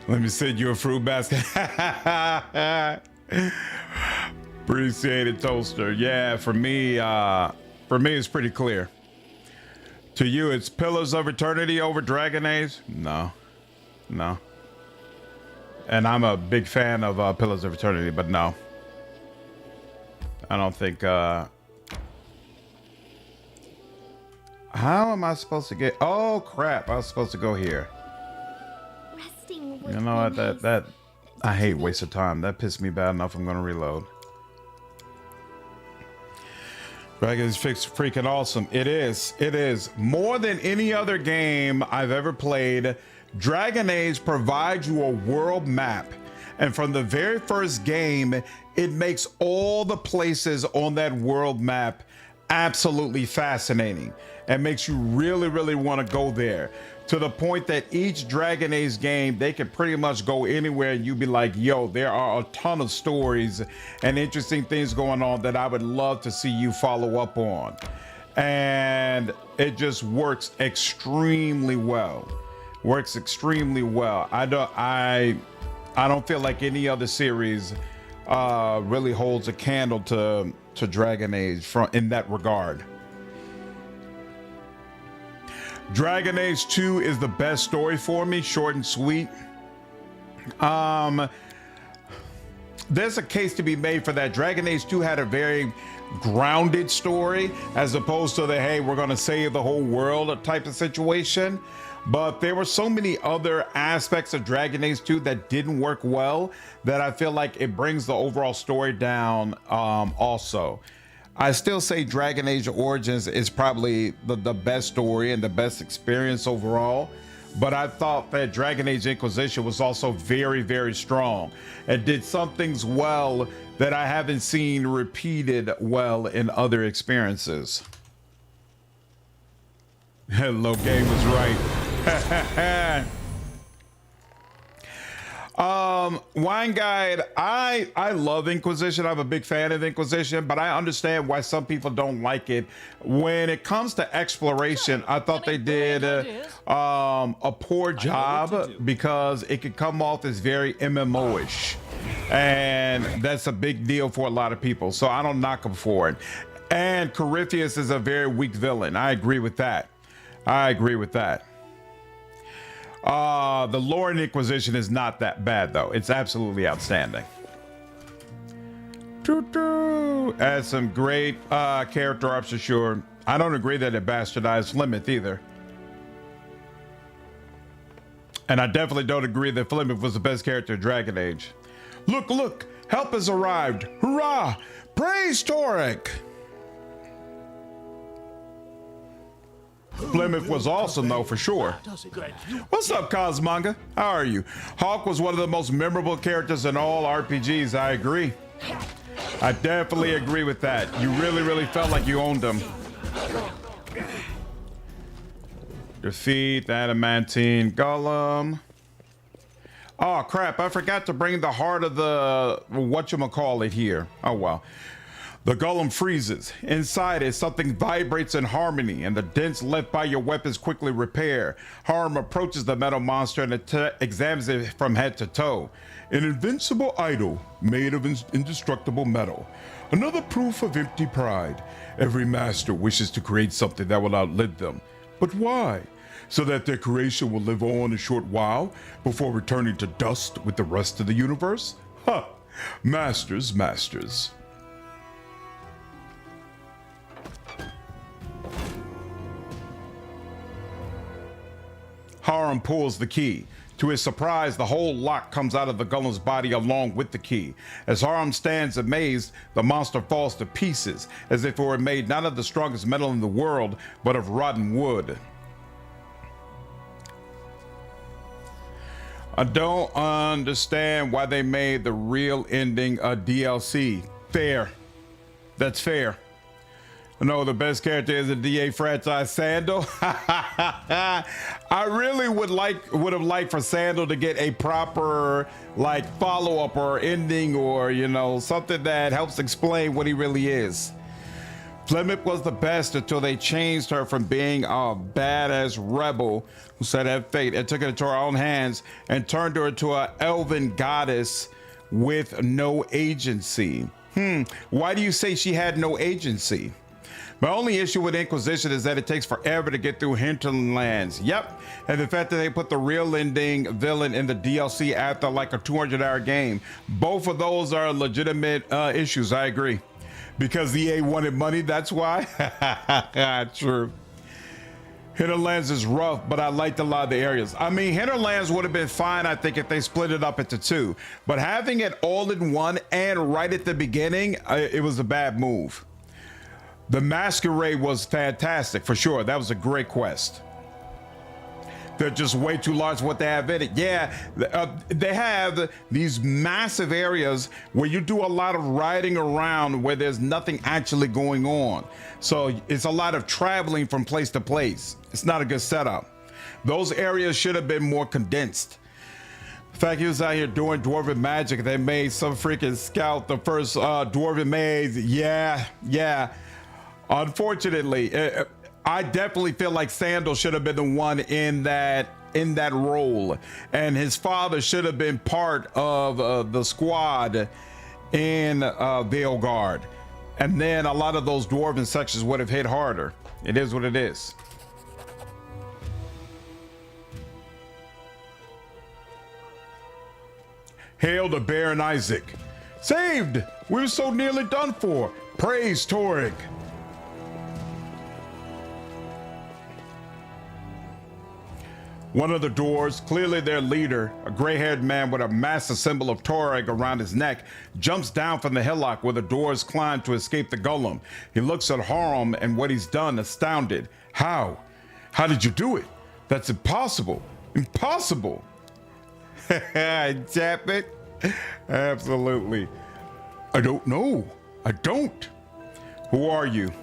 Let me send you a fruit basket. Appreciate it, Toaster. Yeah, for me, it's pretty clear. To you, it's Pillars of Eternity over Dragon Age? No. And I'm a big fan of Pillars of Eternity, but no. I don't think... How am I supposed to get... Oh, crap. I was supposed to go here. You know what? That I hate waste of time. That pissed me bad enough. I'm going to reload. Dragon is freaking awesome. It is. It is. More than any other game I've ever played, Dragon Age provides you a world map. And from the very first game, it makes all the places on that world map absolutely fascinating and makes you really, really want to go there. To the point that each Dragon Age game, they can pretty much go anywhere and you be like, yo, there are a ton of stories and interesting things going on that I would love to see you follow up on. And it just works extremely well. Works extremely well. I don't feel like any other series really holds a candle to Dragon Age in that regard. Dragon Age 2 is the best story for me, short and sweet. There's a case to be made for that. Dragon Age 2 had a very grounded story as opposed to the, hey, we're gonna save the whole world type of situation. But there were so many other aspects of Dragon Age 2 that didn't work well that I feel like it brings the overall story down also. I still say Dragon Age Origins is probably the best story and the best experience overall. But I thought that Dragon Age Inquisition was also very, very strong and did some things well that I haven't seen repeated well in other experiences. Hello, game was right. Wine Guide, I love Inquisition. I'm a big fan of Inquisition, but I understand why some people don't like it. When it comes to exploration, I thought they did a poor job because it could come off as very MMO-ish. And that's a big deal for a lot of people. So I don't knock them for it. And Corypheus is a very weak villain. I agree with that. The lore in Inquisition is not that bad, though. It's absolutely outstanding. Adds some great character ups for sure. I don't agree that it bastardized Flemeth either. And I definitely don't agree that Flemeth was the best character in Dragon Age. Look, help has arrived. Hurrah! Praise Torek! Flemeth was awesome, though, for sure. What's up, Cosmanga? How are you? Hawk was one of the most memorable characters in all RPGs. I agree. I definitely agree with that. You really, really felt like you owned him. Defeat the adamantine golem. Oh, crap. I forgot to bring the heart of the whatchamacallit here. Oh, well. The golem freezes. Inside it, something vibrates in harmony, and the dents left by your weapons quickly repair. Harm approaches the metal monster and examines it from head to toe. An invincible idol made of indestructible metal. Another proof of empty pride. Every master wishes to create something that will outlive them. But why? So that their creation will live on a short while before returning to dust with the rest of the universe? Ha! Masters. Harem pulls the key. To his surprise, the whole lock comes out of the golem's body along with the key. As Harem stands amazed, the monster falls to pieces, as if it were made not of the strongest metal in the world, but of rotten wood. I don't understand why they made the real ending a DLC. Fair. That's fair. No, the best character is a DA franchise, Sandal. I really would have liked for Sandal to get a proper like follow-up or ending, or you know, something that helps explain what he really is. Flemeth was the best until they changed her from being a badass rebel who said had fate and took it into her own hands and turned her into an elven goddess with no agency. Why do you say she had no agency? My only issue with Inquisition is that it takes forever to get through Hinterlands. Yep, and the fact that they put the real ending villain in the DLC after like a 200-hour game. Both of those are legitimate issues, I agree. Because EA wanted money, that's why? True. Hinterlands is rough, but I liked a lot of the areas. I mean, Hinterlands would have been fine, I think, if they split it up into two. But having it all in one and right at the beginning, it was a bad move. The Masquerade was fantastic, for sure. That was a great quest. They're just way too large for what they have in it. Yeah, they have these massive areas where you do a lot of riding around where there's nothing actually going on. So it's a lot of traveling from place to place. It's not a good setup. Those areas should have been more condensed. The fact he was out here doing dwarven magic, they made some freaking scout the first dwarven maze. Yeah. Unfortunately, I definitely feel like Sandal should have been the one in that role, and his father should have been part of the squad in Veilguard, and then a lot of those dwarven sections would have hit harder. It is what it is. Hail to Baron Isaac. Saved! We were so nearly done for. Praise Torrig. One of the doors, clearly their leader, a gray-haired man with a massive symbol of Torrig around his neck, jumps down from the hillock where the doors climb to escape the golem. He looks at Harem and what he's done, astounded. How? How did you do it? That's impossible. Impossible. Tap it. Absolutely. I don't know. I don't. Who are you?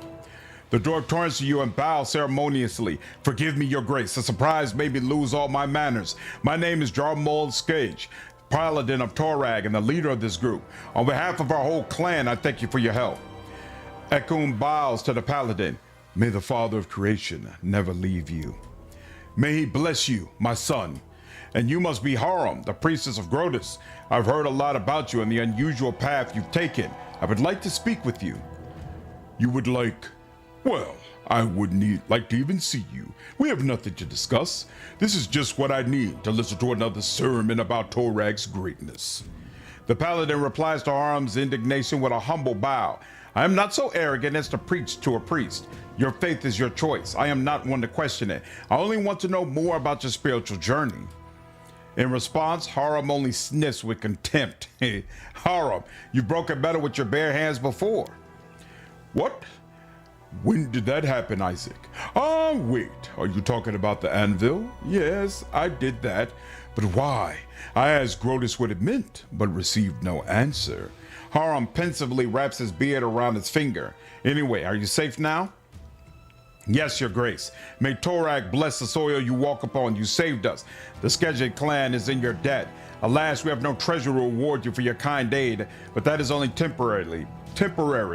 The dwarf turns to you and bows ceremoniously. Forgive me, your grace. The surprise made me lose all my manners. My name is Jarmold Skage, paladin of Torag and the leader of this group. On behalf of our whole clan, I thank you for your help. Ekun bows to the paladin. May the Father of creation never leave you. May he bless you, my son. And you must be Harem, the priestess of Grotus. I've heard a lot about you and the unusual path you've taken. I would like to speak with you. You would like... Well, I wouldn't like to even see you. We have nothing to discuss. This is just what I need to listen to another sermon about Torag's greatness. The paladin replies to Harem's indignation with a humble bow. I am not so arrogant as to preach to a priest. Your faith is your choice. I am not one to question it. I only want to know more about your spiritual journey. In response, Harem only sniffs with contempt. Harem, you've broken metal with your bare hands before. What? When did that happen, Isaac? Ah, wait, are you talking about the anvil? Yes, I did that. But why? I asked Grotus what it meant, but received no answer. Harem pensively wraps his beard around his finger. Anyway, are you safe now? Yes, your grace. May Torag bless the soil you walk upon. You saved us. The Skejed clan is in your debt. Alas, we have no treasure to reward you for your kind aid, but that is only temporary,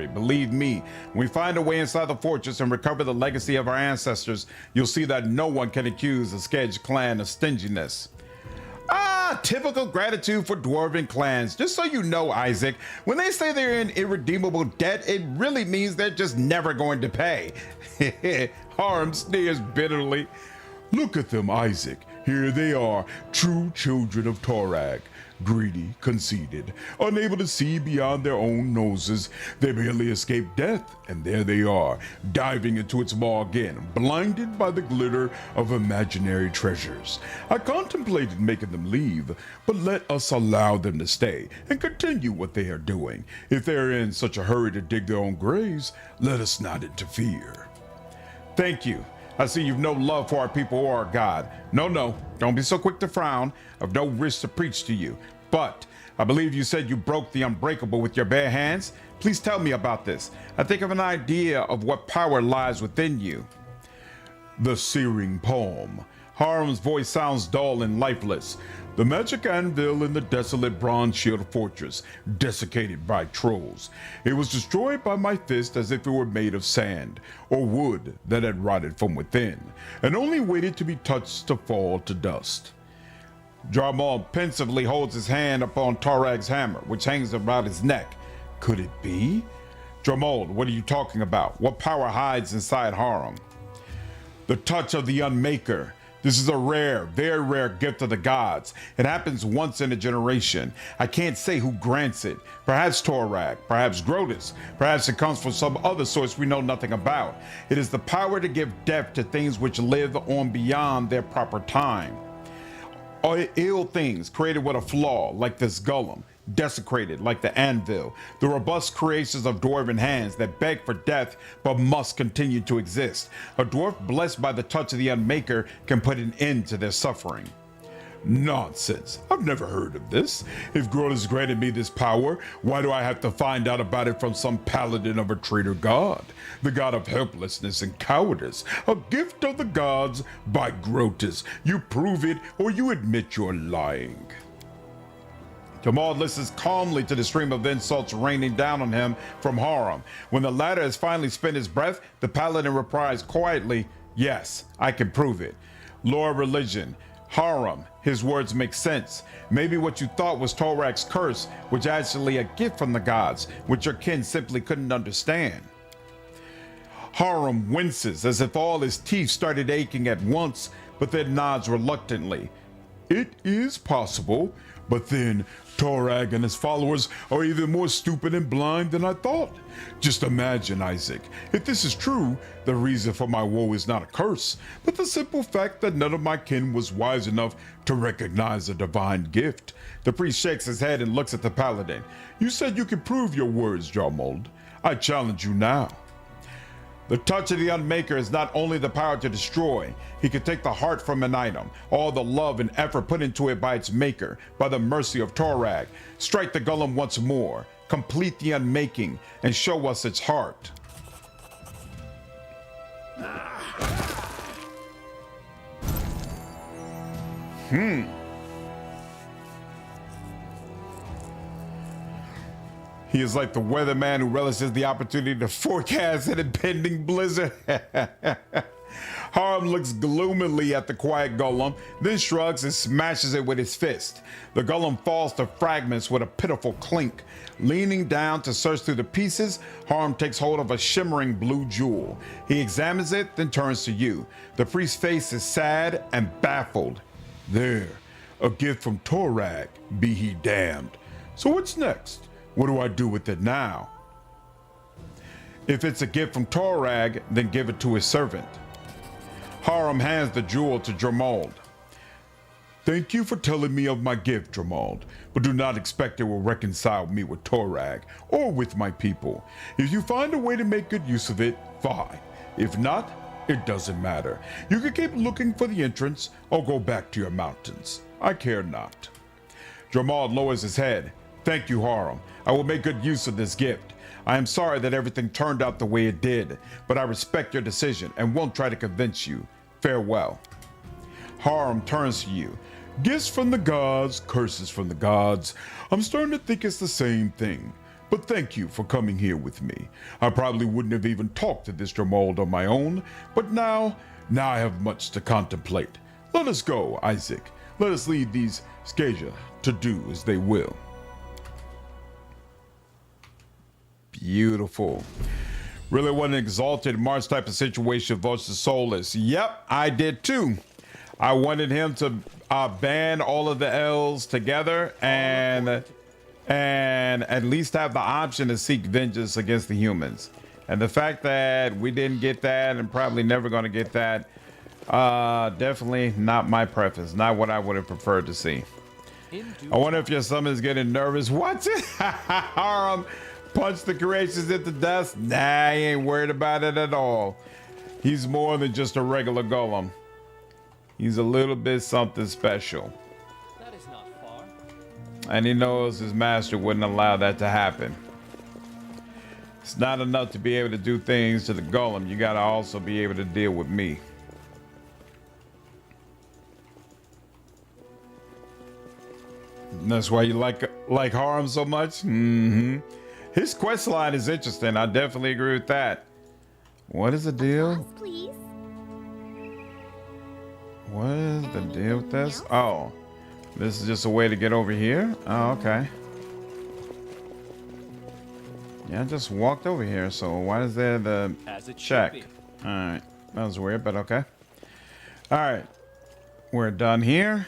believe me. When we find a way inside the fortress and recover the legacy of our ancestors, you'll see that no one can accuse the Skejed clan of stinginess. Ah, typical gratitude for dwarven clans. Just so you know, Isaac, when they say they're in irredeemable debt, it really means they're just never going to pay. Harem sneers bitterly. Look at them, Isaac. Here they are, true children of Torag. greedy, conceited, unable to see beyond their own noses. They barely escaped death, and there they are, diving into its maw again, blinded by the glitter of imaginary treasures. I contemplated making them leave, but let us allow them to stay and continue what they are doing. If they are in such a hurry to dig their own graves, let us not interfere. Thank you. I see you've no love for our people or our God. No, don't be so quick to frown. I've no wish to preach to you. But I believe you said you broke the unbreakable with your bare hands. Please tell me about this. I think of an idea of what power lies within you. The searing palm. Harum's voice sounds dull and lifeless. The magic anvil in the desolate bronze shield fortress, desiccated by trolls. It was destroyed by my fist as if it were made of sand, or wood that had rotted from within, and only waited to be touched to fall to dust. Jamandi pensively holds his hand upon Torag's hammer, which hangs about his neck. Could it be? Jamandi, what are you talking about? What power hides inside Harum? The touch of the Unmaker. This is a rare, very rare gift of the gods. It happens once in a generation. I can't say who grants it. Perhaps Torag, perhaps Grotus, perhaps it comes from some other source we know nothing about. It is the power to give depth to things which live on beyond their proper time. Or ill things created with a flaw, like this golem, desecrated like the anvil, the robust creations of dwarven hands that beg for death but must continue to exist. A dwarf blessed by the touch of the Unmaker can put an end to their suffering. Nonsense. I've never heard of this. If Grotus granted me this power, why do I have to find out about it from some paladin of a traitor god? The god of helplessness and cowardice. A gift of the gods by Grotus. You prove it or you admit you're lying. Jamandi listens calmly to the stream of insults raining down on him from Harum. When the latter has finally spent his breath, the paladin replies quietly, "Yes, I can prove it. Lore of religion. Harum, his words make sense. Maybe what you thought was Torag's curse was actually a gift from the gods, which your kin simply couldn't understand." Harum winces as if all his teeth started aching at once, but then nods reluctantly. It is possible, but then Torag and his followers are even more stupid and blind than I thought. Just imagine, Isaac, if this is true, the reason for my woe is not a curse, but the simple fact that none of my kin was wise enough to recognize a divine gift. The priest shakes his head and looks at the paladin. You said you could prove your words, Jamandi. I challenge you now. The touch of the Unmaker is not only the power to destroy, he can take the heart from an item, all the love and effort put into it by its maker, by the mercy of Torag. Strike the golem once more, complete the unmaking, and show us its heart. He is like the weatherman who relishes the opportunity to forecast an impending blizzard. Harum looks gloomily at the quiet golem, then shrugs and smashes it with his fist. The golem falls to fragments with a pitiful clink. Leaning down to search through the pieces, Harum takes hold of a shimmering blue jewel. He examines it, then turns to you. The priest's face is sad and baffled. There, a gift from Torag, be he damned. So what's next? What do I do with it now? If it's a gift from Torag, then give it to his servant. Harum hands the jewel to Jamandi. Thank you for telling me of my gift, Jamandi, but do not expect it will reconcile me with Torag or with my people. If you find a way to make good use of it, fine. If not, it doesn't matter. You can keep looking for the entrance or go back to your mountains. I care not. Jamandi lowers his head. Thank you, Harum. I will make good use of this gift. I am sorry that everything turned out the way it did, but I respect your decision and won't try to convince you. Farewell. Harum turns to you. Gifts from the gods, curses from the gods. I'm starting to think it's the same thing. But thank you for coming here with me. I probably wouldn't have even talked to this Jamandi on my own, but now I have much to contemplate. Let us go, Isaac. Let us leave these Skaja to do as they will. Beautiful. Really what an exalted March type of situation versus Soulless. Yep, I did too. I wanted him to ban all of the elves together and at least have the option to seek vengeance against the humans. And the fact that we didn't get that and probably never going to get that, definitely not my preference, not what I would have preferred to see. I wonder if your summon's getting nervous. What's it? Harem punch the creations into dust. Nah, he ain't worried about it at all. He's more than just a regular golem. He's a little bit something special. That is not far. And he knows his master wouldn't allow that to happen. It's not enough to be able to do things to the golem. You gotta also be able to deal with me. And that's why you like Harem so much? Mm-hmm. His quest line is interesting. I definitely agree with that. What is the deal? Applause, please. What is the deal with this? Oh, this is just a way to get over here? Oh, okay. Yeah, I just walked over here, so why is there the check? All right, that was weird, but okay. All right, we're done here.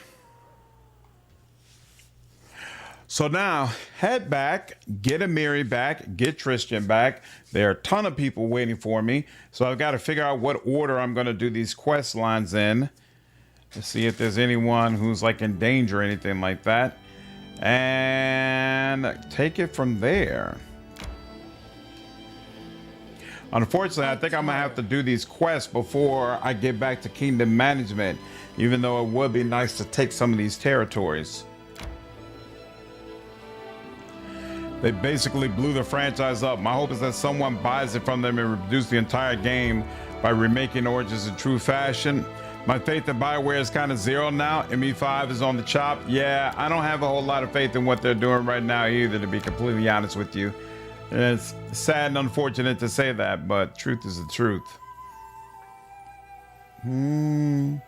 So now, head back, get Amiri back, get Tristian back. There are a ton of people waiting for me, so I've got to figure out what order I'm going to do these quest lines in. Let's see if there's anyone who's like in danger or anything like that. And take it from there. Unfortunately, I think I'm gonna have to do these quests before I get back to kingdom management, even though it would be nice to take some of these territories. They basically blew the franchise up. My hope is that someone buys it from them and reduce the entire game by remaking Origins in true fashion. My faith in BioWare is kind of zero now. ME5 is on the chop. Yeah, I don't have a whole lot of faith in what they're doing right now either, to be completely honest with you. And it's sad and unfortunate to say that, but truth is the truth. Boom.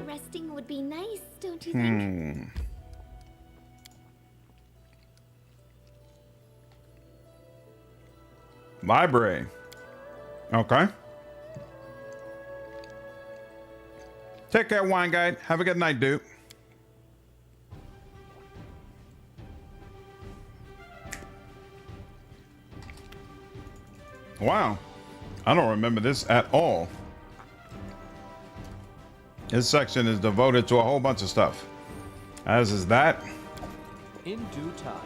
Resting would be nice, don't you think? Library. Okay. Take care, wine guy. Have a good night, dude. Wow. I don't remember this at all. This section is devoted to a whole bunch of stuff. As is that. In due time.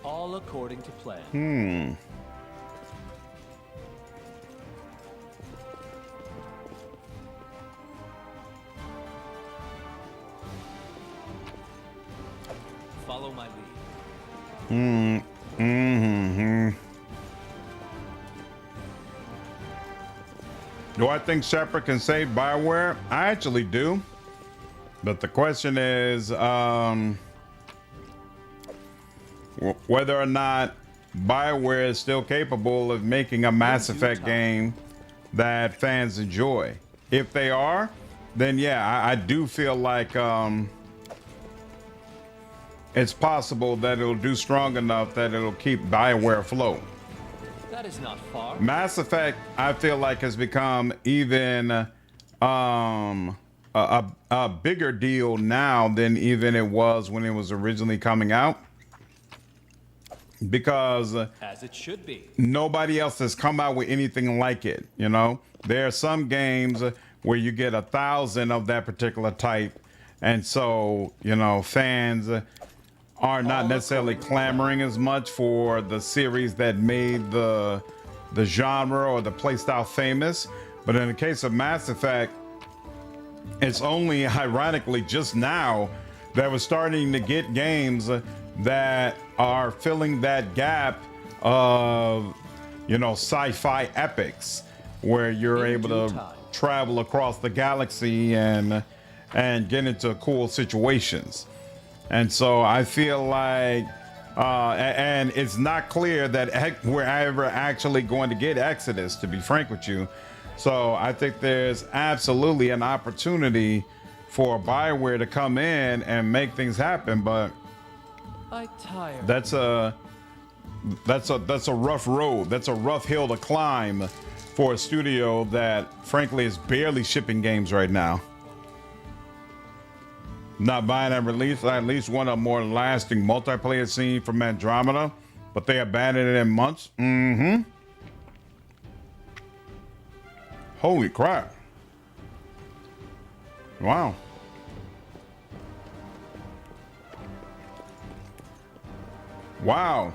All according to plan. Follow my lead. Do I think Shepard can save BioWare? I actually do. But the question is, whether or not BioWare is still capable of making a Mass Effect game that fans enjoy. If they are, then yeah, I do feel like it's possible that it'll do strong enough that it'll keep BioWare afloat. That is not far. Mass Effect, I feel like, has become even a bigger deal now than even it was when it was originally coming out. Because as it should be, nobody else has come out with anything like it. You know, there are some games where you get 1,000 of that particular type, and so you know fans are not necessarily clamoring as much for the series that made the genre or the playstyle famous. But in the case of Mass Effect, it's only ironically just now that we're starting to get games that are filling that gap of, you know, sci-fi epics where you're able to travel across the galaxy and get into cool situations. And so I feel like, and it's not clear that we're ever actually going to get Exodus, to be frank with you. So I think there's absolutely an opportunity for BioWare to come in and make things happen, but that's a rough road. That's a rough hill to climb for a studio that frankly is barely shipping games right now. Not buying at release. I at least want a more lasting multiplayer scene from Andromeda, but they abandoned it in months. Holy crap. Wow. Wow.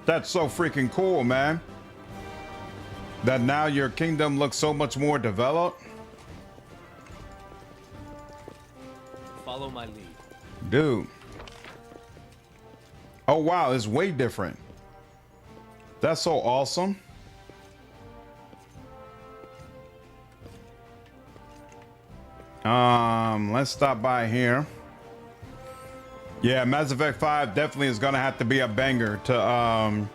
That's so freaking cool, man. That now your kingdom looks so much more developed. Follow my lead. Dude. Oh, wow. It's way different. That's so awesome. Let's stop by here. Yeah, Mass Effect 5 definitely is gonna have to be a banger to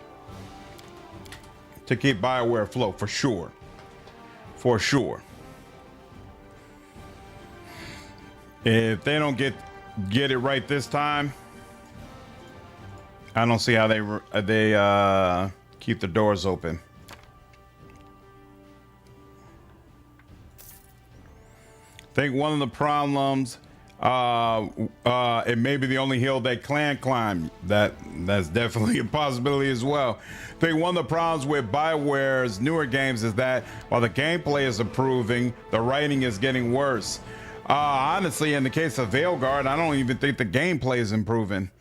keep BioWare afloat, for sure. For sure. If they don't get it right this time, I don't see how they keep the doors open. I think one of the problems, it may be the only hill they can climb. That's definitely a possibility as well. I think one of the problems with BioWare's newer games is that while the gameplay is improving, the writing is getting worse. Honestly, in the case of Veilguard, I don't even think the gameplay is improving.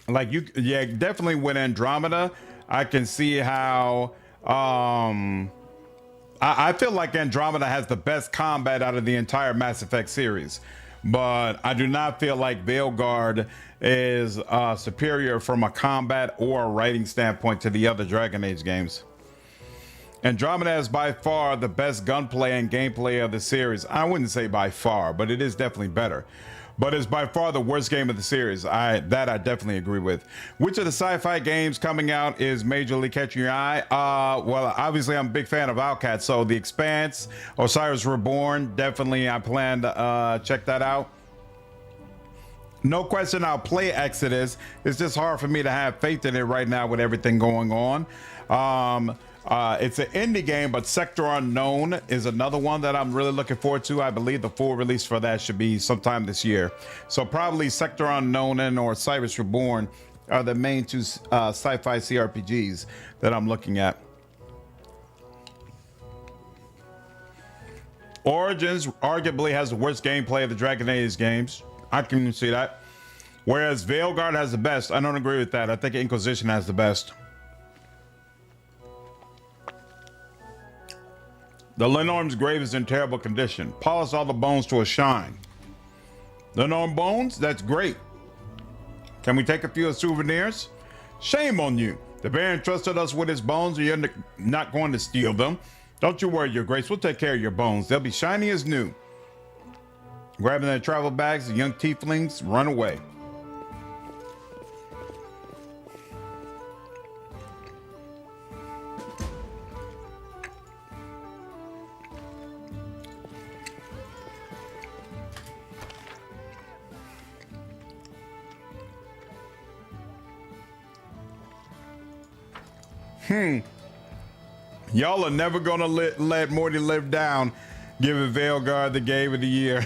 Like yeah, definitely with Andromeda, I can see how, I feel like Andromeda has the best combat out of the entire Mass Effect series, but I do not feel like Veilguard is superior from a combat or a writing standpoint to the other Dragon Age games. Andromeda is by far the best gunplay and gameplay of the series. I wouldn't say by far, but it is definitely better. But it's by far the worst game of the series. I definitely agree with. Which of the sci-fi games coming out is majorly catching your eye? Well, obviously I'm a big fan of Outcast, so The Expanse, Osiris Reborn, definitely I plan to check that out. No question I'll play Exodus. It's just hard for me to have faith in it right now with everything going on. It's an indie game, but Sector Unknown is another one that I'm really looking forward to. I believe the full release for that should be sometime this year. So probably Sector Unknown and or Osiris Reborn are the main two sci-fi CRPGs that I'm looking at. Origins arguably has the worst gameplay of the Dragon Age games. I can see that. Whereas Veilguard has the best. I don't agree with that. I think Inquisition has the best. The Lenorm's grave is in terrible condition. Polish all the bones to a shine. Lenorm bones? That's great. Can we take a few souvenirs? Shame on you. The Baron trusted us with his bones and you're not going to steal them. Don't you worry, Your Grace. We'll take care of your bones. They'll be shiny as new. Grabbing their travel bags, the young tieflings run away. Y'all are never gonna let Morty live down. Give it Veilguard the game of the year.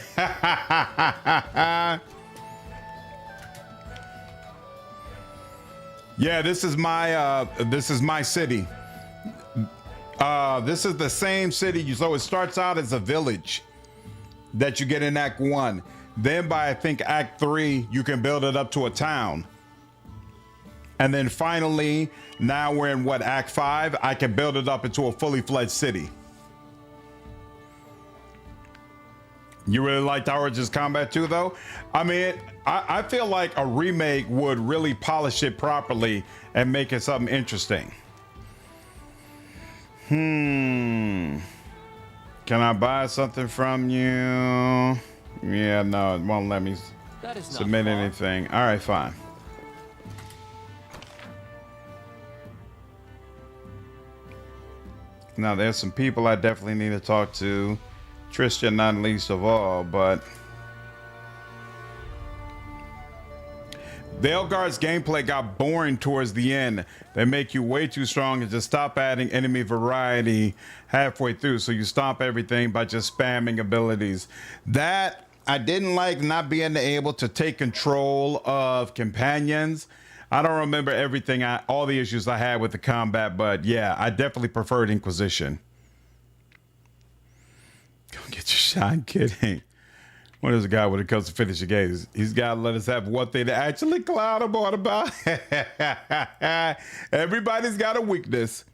Yeah, this is my city. This is the same city. So it starts out as a village that you get in Act 1. Then by I think Act 3, you can build it up to a town. And then finally, now we're in what, Act 5? I can build it up into a fully fledged city. You really liked Origins Combat 2 though? I mean, I feel like a remake would really polish it properly and make it something interesting. Can I buy something from you? Yeah, no, it won't let me submit anything. All right, fine. Now, there's some people I definitely need to talk to. Tristian, not least of all, but Veilguard's gameplay got boring towards the end. They make you way too strong and just stop adding enemy variety halfway through. So you stop everything by just spamming abilities. That I didn't like, not being able to take control of companions. I don't remember everything, all the issues I had with the combat, but yeah, I definitely preferred Inquisition. Go get your shot. I'm kidding. What is a guy when it comes to finishing games? He's got to let us have one thing to actually clown about. Everybody's got a weakness.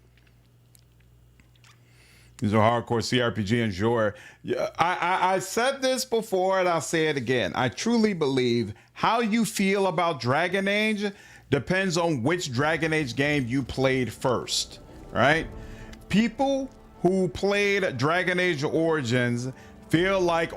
These are hardcore CRPG and genre. Yeah, I said this before and I'll say it again. I truly believe how you feel about Dragon Age depends on which Dragon Age game you played first, right? People who played Dragon Age Origins feel like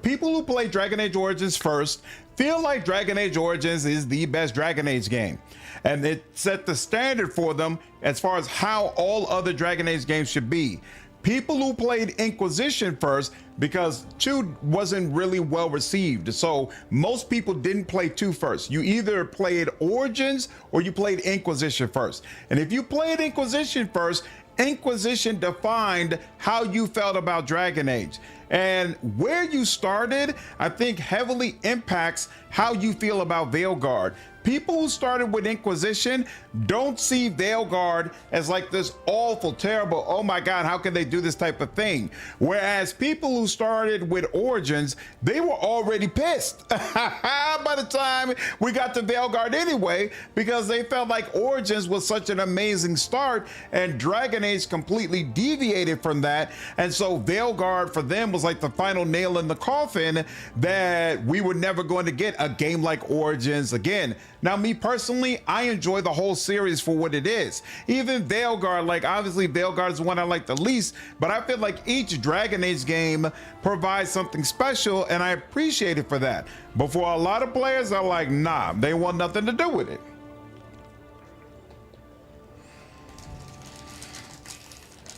people who play Dragon Age Origins first feel like Dragon Age Origins is the best Dragon Age game. And it set the standard for them as far as how all other Dragon Age games should be. People who played Inquisition first, because 2 wasn't really well received. So most people didn't play 2 first. You either played Origins or you played Inquisition first. And if you played Inquisition first, Inquisition defined how you felt about Dragon Age. And where you started, I think heavily impacts how you feel about Veilguard. People who started with Inquisition don't see Veilguard as like this awful, terrible, oh my God, how can they do this type of thing? Whereas people who started with Origins, they were already pissed by the time we got to Veilguard anyway, because they felt like Origins was such an amazing start and Dragon Age completely deviated from that. And so Veilguard for them was like the final nail in the coffin that we were never going to get a game like Origins again. Now, me personally, I enjoy the whole series for what it is. Even Veilguard, like obviously Veilguard is the one I like the least, but I feel like each Dragon Age game provides something special and I appreciate it for that. But for a lot of players are like, nah, they want nothing to do with it.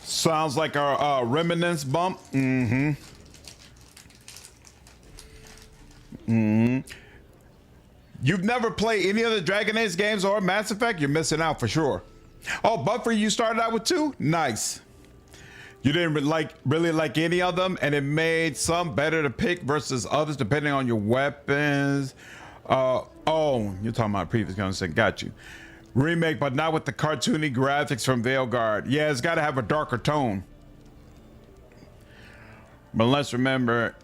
Sounds like our remnants bump. You've never played any of the Dragon Age games or Mass Effect? You're missing out for sure. Oh, Buffer, you started out with 2? Nice. You didn't really like any of them, and it made some better to pick versus others depending on your weapons. Oh, you're talking about previous conversation. Got you. Remake, but not with the cartoony graphics from Veilguard. Yeah, it's got to have a darker tone. But let's remember,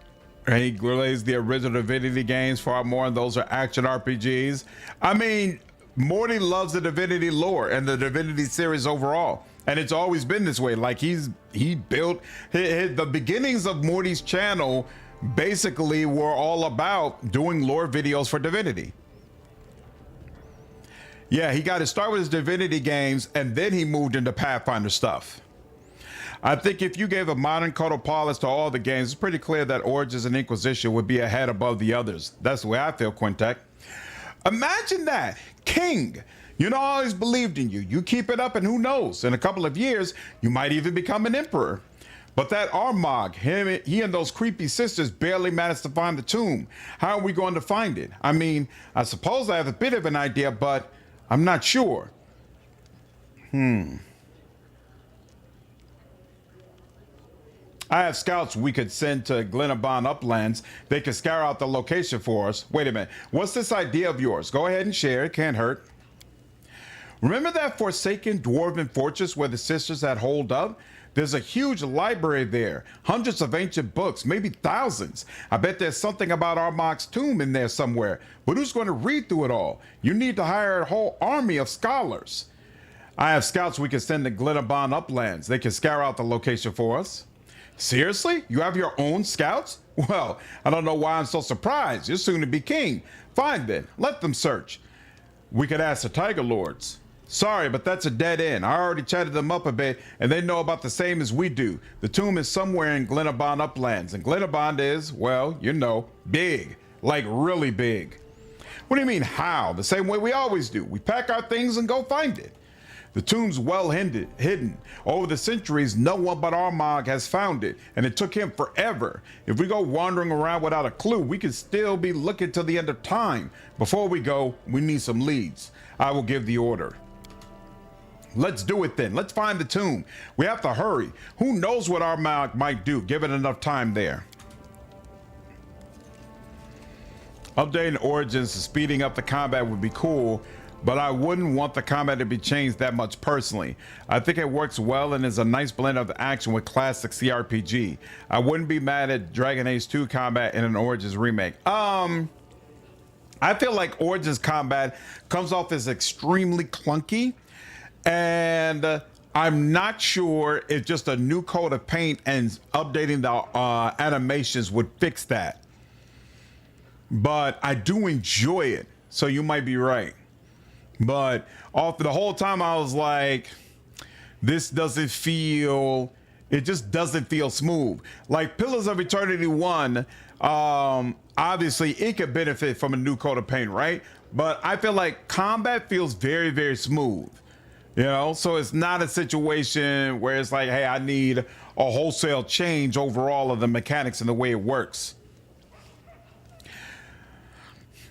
he relays the original Divinity games far more, and those are action RPGs. I mean, Morty loves the Divinity lore and the Divinity series overall, and it's always been this way. Like he built the beginnings of Morty's channel basically were all about doing lore videos for Divinity. Yeah, he got to start with his Divinity games, and then he moved into Pathfinder stuff. I think if you gave a modern color polish to all the games, it's pretty clear that Origins and Inquisition would be ahead above the others. That's the way I feel, Quintek. Imagine that. King, you know, I always believed in you. You keep it up and who knows, in a couple of years, you might even become an emperor. But that Armag, he and those creepy sisters barely managed to find the tomb. How are we going to find it? I mean, I suppose I have a bit of an idea, but I'm not sure. I have scouts we could send to Glenabon Uplands. They could scour out the location for us. Wait a minute. What's this idea of yours? Go ahead and share. It can't hurt. Remember that forsaken dwarven fortress where the sisters had holed up? There's a huge library there. Hundreds of ancient books, maybe thousands. I bet there's something about Armag's tomb in there somewhere. But who's going to read through it all? You need to hire a whole army of scholars. I have scouts we can send to Glenabon Uplands. They can scour out the location for us. Seriously? You have your own scouts? Well, I don't know why I'm so surprised. You're soon to be king. Fine then, let them search. We could ask the Tiger Lords. Sorry, but that's a dead end. I already chatted them up a bit, and they know about the same as we do. The tomb is somewhere in Glenabond Uplands, and Glenabond is, well, you know, big. Like, really big. What do you mean, how? The same way we always do. We pack our things and go find it. The tomb's well hidden. Over the centuries, no one but Armag has found it, and it took him forever. If we go wandering around without a clue, we could still be looking till the end of time. Before we go, we need some leads. I will give the order. Let's do it then. Let's find the tomb. We have to hurry. Who knows what Armag might do, given enough time there. Updating Origins and speeding up the combat would be cool, but I wouldn't want the combat to be changed that much personally. I think it works well and is a nice blend of the action with classic CRPG. I wouldn't be mad at Dragon Age 2 combat in an Origins remake. I feel like Origins combat comes off as extremely clunky, and I'm not sure if just a new coat of paint and updating the animations would fix that. But I do enjoy it, so you might be right. But off the whole time I was like, this doesn't feel, it just doesn't feel smooth. Like Pillars of Eternity 1, obviously it could benefit from a new coat of paint, right? But I feel like combat feels very, very smooth. You know, so it's not a situation where it's like, hey, I need a wholesale change overall of the mechanics and the way it works.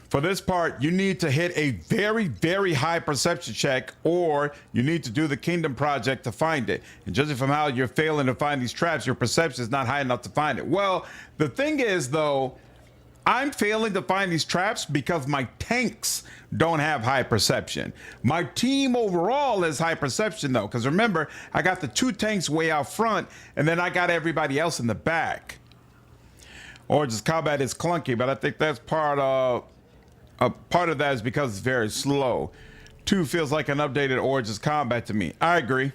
For this part, you need to hit a very, very high perception check, or you need to do the Kingdom Project to find it. And judging from how you're failing to find these traps, your perception is not high enough to find it. Well, the thing is, though, I'm failing to find these traps because my tanks don't have high perception. My team overall is high perception, though, because remember, I got the 2 tanks way out front, and then I got everybody else in the back. Or just combat is clunky, but I think that's part of that is because it's very slow. 2 feels like an updated Origins combat to me. I agree.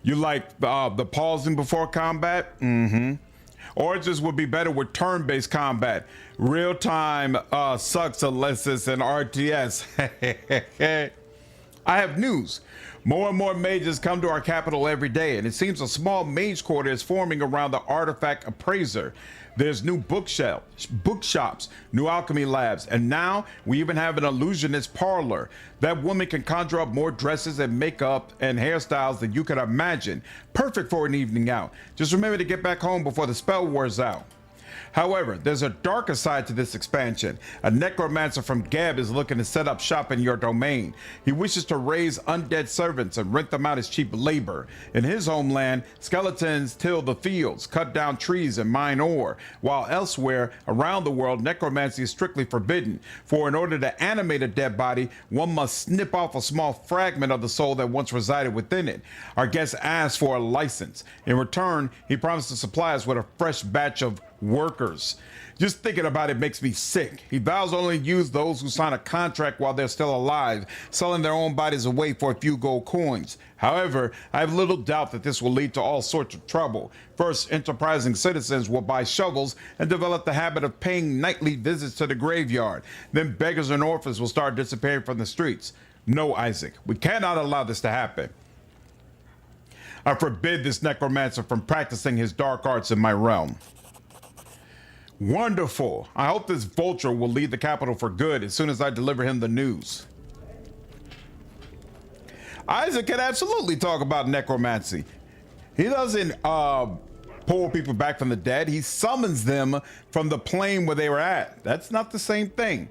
You like the pausing before combat? Mm-hmm. Origins would be better with turn-based combat. Real-time sucks unless it's an RTS. I have news. More and more mages come to our capital every day, and it seems a small mage quarter is forming around the artifact appraiser. There's new bookshops, new alchemy labs, and now we even have an illusionist parlor. That woman can conjure up more dresses and makeup and hairstyles than you could imagine. Perfect for an evening out. Just remember to get back home before the spell wears out. However, there's a darker side to this expansion. A necromancer from Gab is looking to set up shop in your domain. He wishes to raise undead servants and rent them out as cheap labor. In his homeland, skeletons till the fields, cut down trees and mine ore, while elsewhere around the world, necromancy is strictly forbidden. For in order to animate a dead body, one must snip off a small fragment of the soul that once resided within it. Our guest asks for a license. In return, he promised to supply us with a fresh batch of workers. Just thinking about it makes me sick. He vows only use those who sign a contract while they're still alive, selling their own bodies away for a few gold coins. However, I have little doubt that this will lead to all sorts of trouble. First, enterprising citizens will buy shovels and develop the habit of paying nightly visits to the graveyard. Then beggars and orphans will start disappearing from the streets. No, Isaac, we cannot allow this to happen. I forbid this necromancer from practicing his dark arts in my realm. Wonderful. I hope this vulture will leave the capital for good as soon as I deliver him the news. Isaac can absolutely talk about necromancy. He doesn't pull people back from the dead. He summons them from the plane where they were at. That's not the same thing.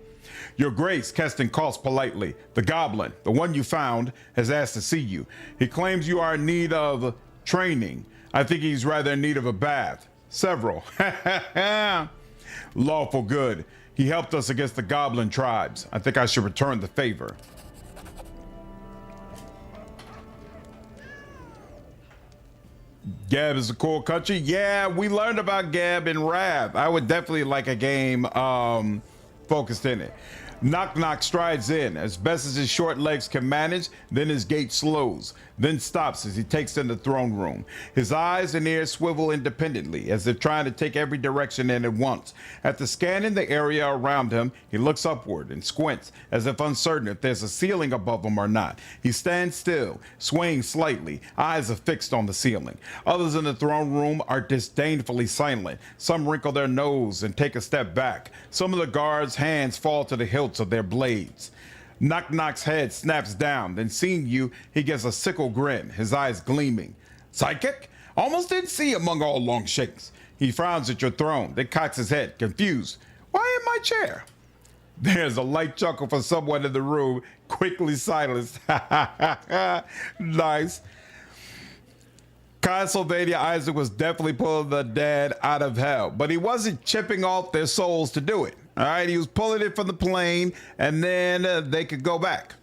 Your Grace, Keston calls politely. The goblin, the one you found, has asked to see you. He claims you are in need of training. I think he's rather in need of a bath. Several. Lawful good. He helped us against the goblin tribes. I think I should return the favor. Gab is a cool country. Yeah, we learned about Gab in Wrath. I would definitely like a game focused in it. Knock Knock strides in. As best as his short legs can manage, then his gait slows. then stops as he takes in the throne room. His eyes and ears swivel independently as if trying to take every direction in at once. After scanning the area around him, he looks upward and squints as if uncertain if there's a ceiling above him or not. He stands still, swaying slightly, eyes are fixed on the ceiling. Others in the throne room are disdainfully silent. Some wrinkle their nose and take a step back. Some of the guards' hands fall to the hilts of their blades. Knock Knock's head snaps down, then seeing you, he gets a sickle grin, his eyes gleaming. Psychic? Almost didn't see among all long shakes. He frowns at your throne, then cocks his head, confused. Why in my chair? There's a light chuckle from someone in the room, quickly silenced. Nice. Castlevania Isaac was definitely pulling the dead out of hell, but he wasn't chipping off their souls to do it. All right, he was pulling it from the plane, and then they could go back.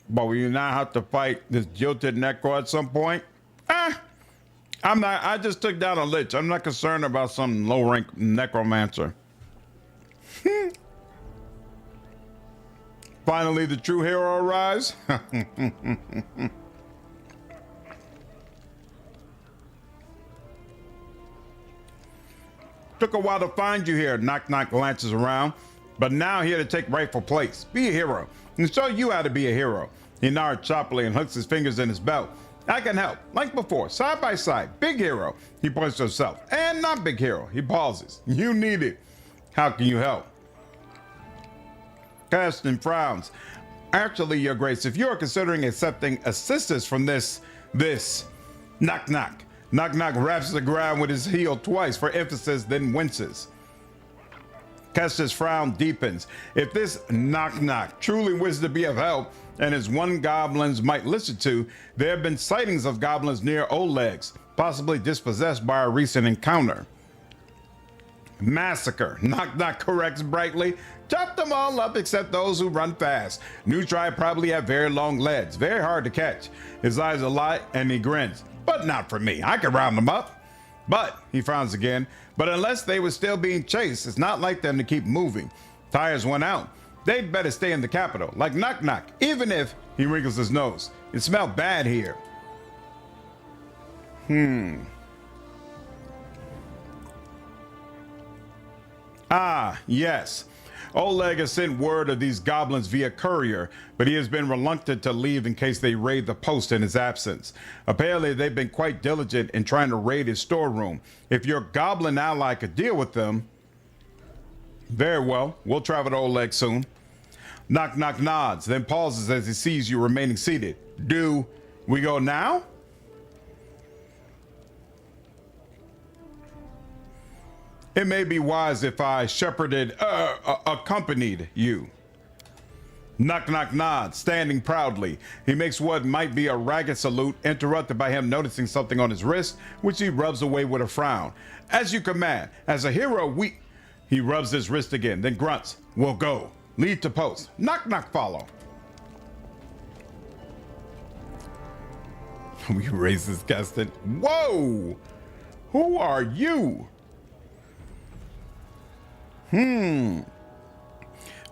But will you now have to fight this jilted necro at some point? I'm not. I just took down a lich. I'm not concerned about some low-rank necromancer. Finally, the true hero arrives. Took a while to find you here. Knock Knock glances around, but now here to take rightful place. Be a hero and show you how to be a hero. He nods choppily and hooks his fingers in his belt. I can help, like before, side by side. Big hero. He points to himself. And not big hero. He pauses. You need it. How can you help? Tristian frowns. Actually, Your Grace, if you are considering accepting assistance from this Knock Knock. Knock Knock raps the ground with his heel twice for emphasis, then winces. Kester's frown deepens. If this Knock Knock truly wishes to be of help, and is one goblins might listen to, there have been sightings of goblins near Oleg's, possibly dispossessed by a recent encounter. Massacre, Knock Knock corrects brightly. Chop them all up except those who run fast. New tribe probably have very long legs, very hard to catch. His eyes are light and he grins. But not for me, I can round them up. But, he frowns again, but unless they were still being chased, it's not like them to keep moving. Tires went out. They'd better stay in the capital, like Knock Knock, even if, he wrinkles his nose. It smelled bad here. Ah, yes. Oleg has sent word of these goblins via courier, but he has been reluctant to leave in case they raid the post in his absence. Apparently, they've been quite diligent in trying to raid his storeroom. If your goblin ally could deal with them, very well, we'll travel to Oleg soon. Knock Knock nods, then pauses as he sees you remaining seated. Do we go now? It may be wise if I accompanied you. Knock Knock nods, standing proudly. He makes what might be a ragged salute, interrupted by him noticing something on his wrist, which he rubs away with a frown. As you command. As a hero, He rubs his wrist again, then grunts. We'll go. Lead to post. Knock Knock follow. We raise his casting. Whoa! Who are you?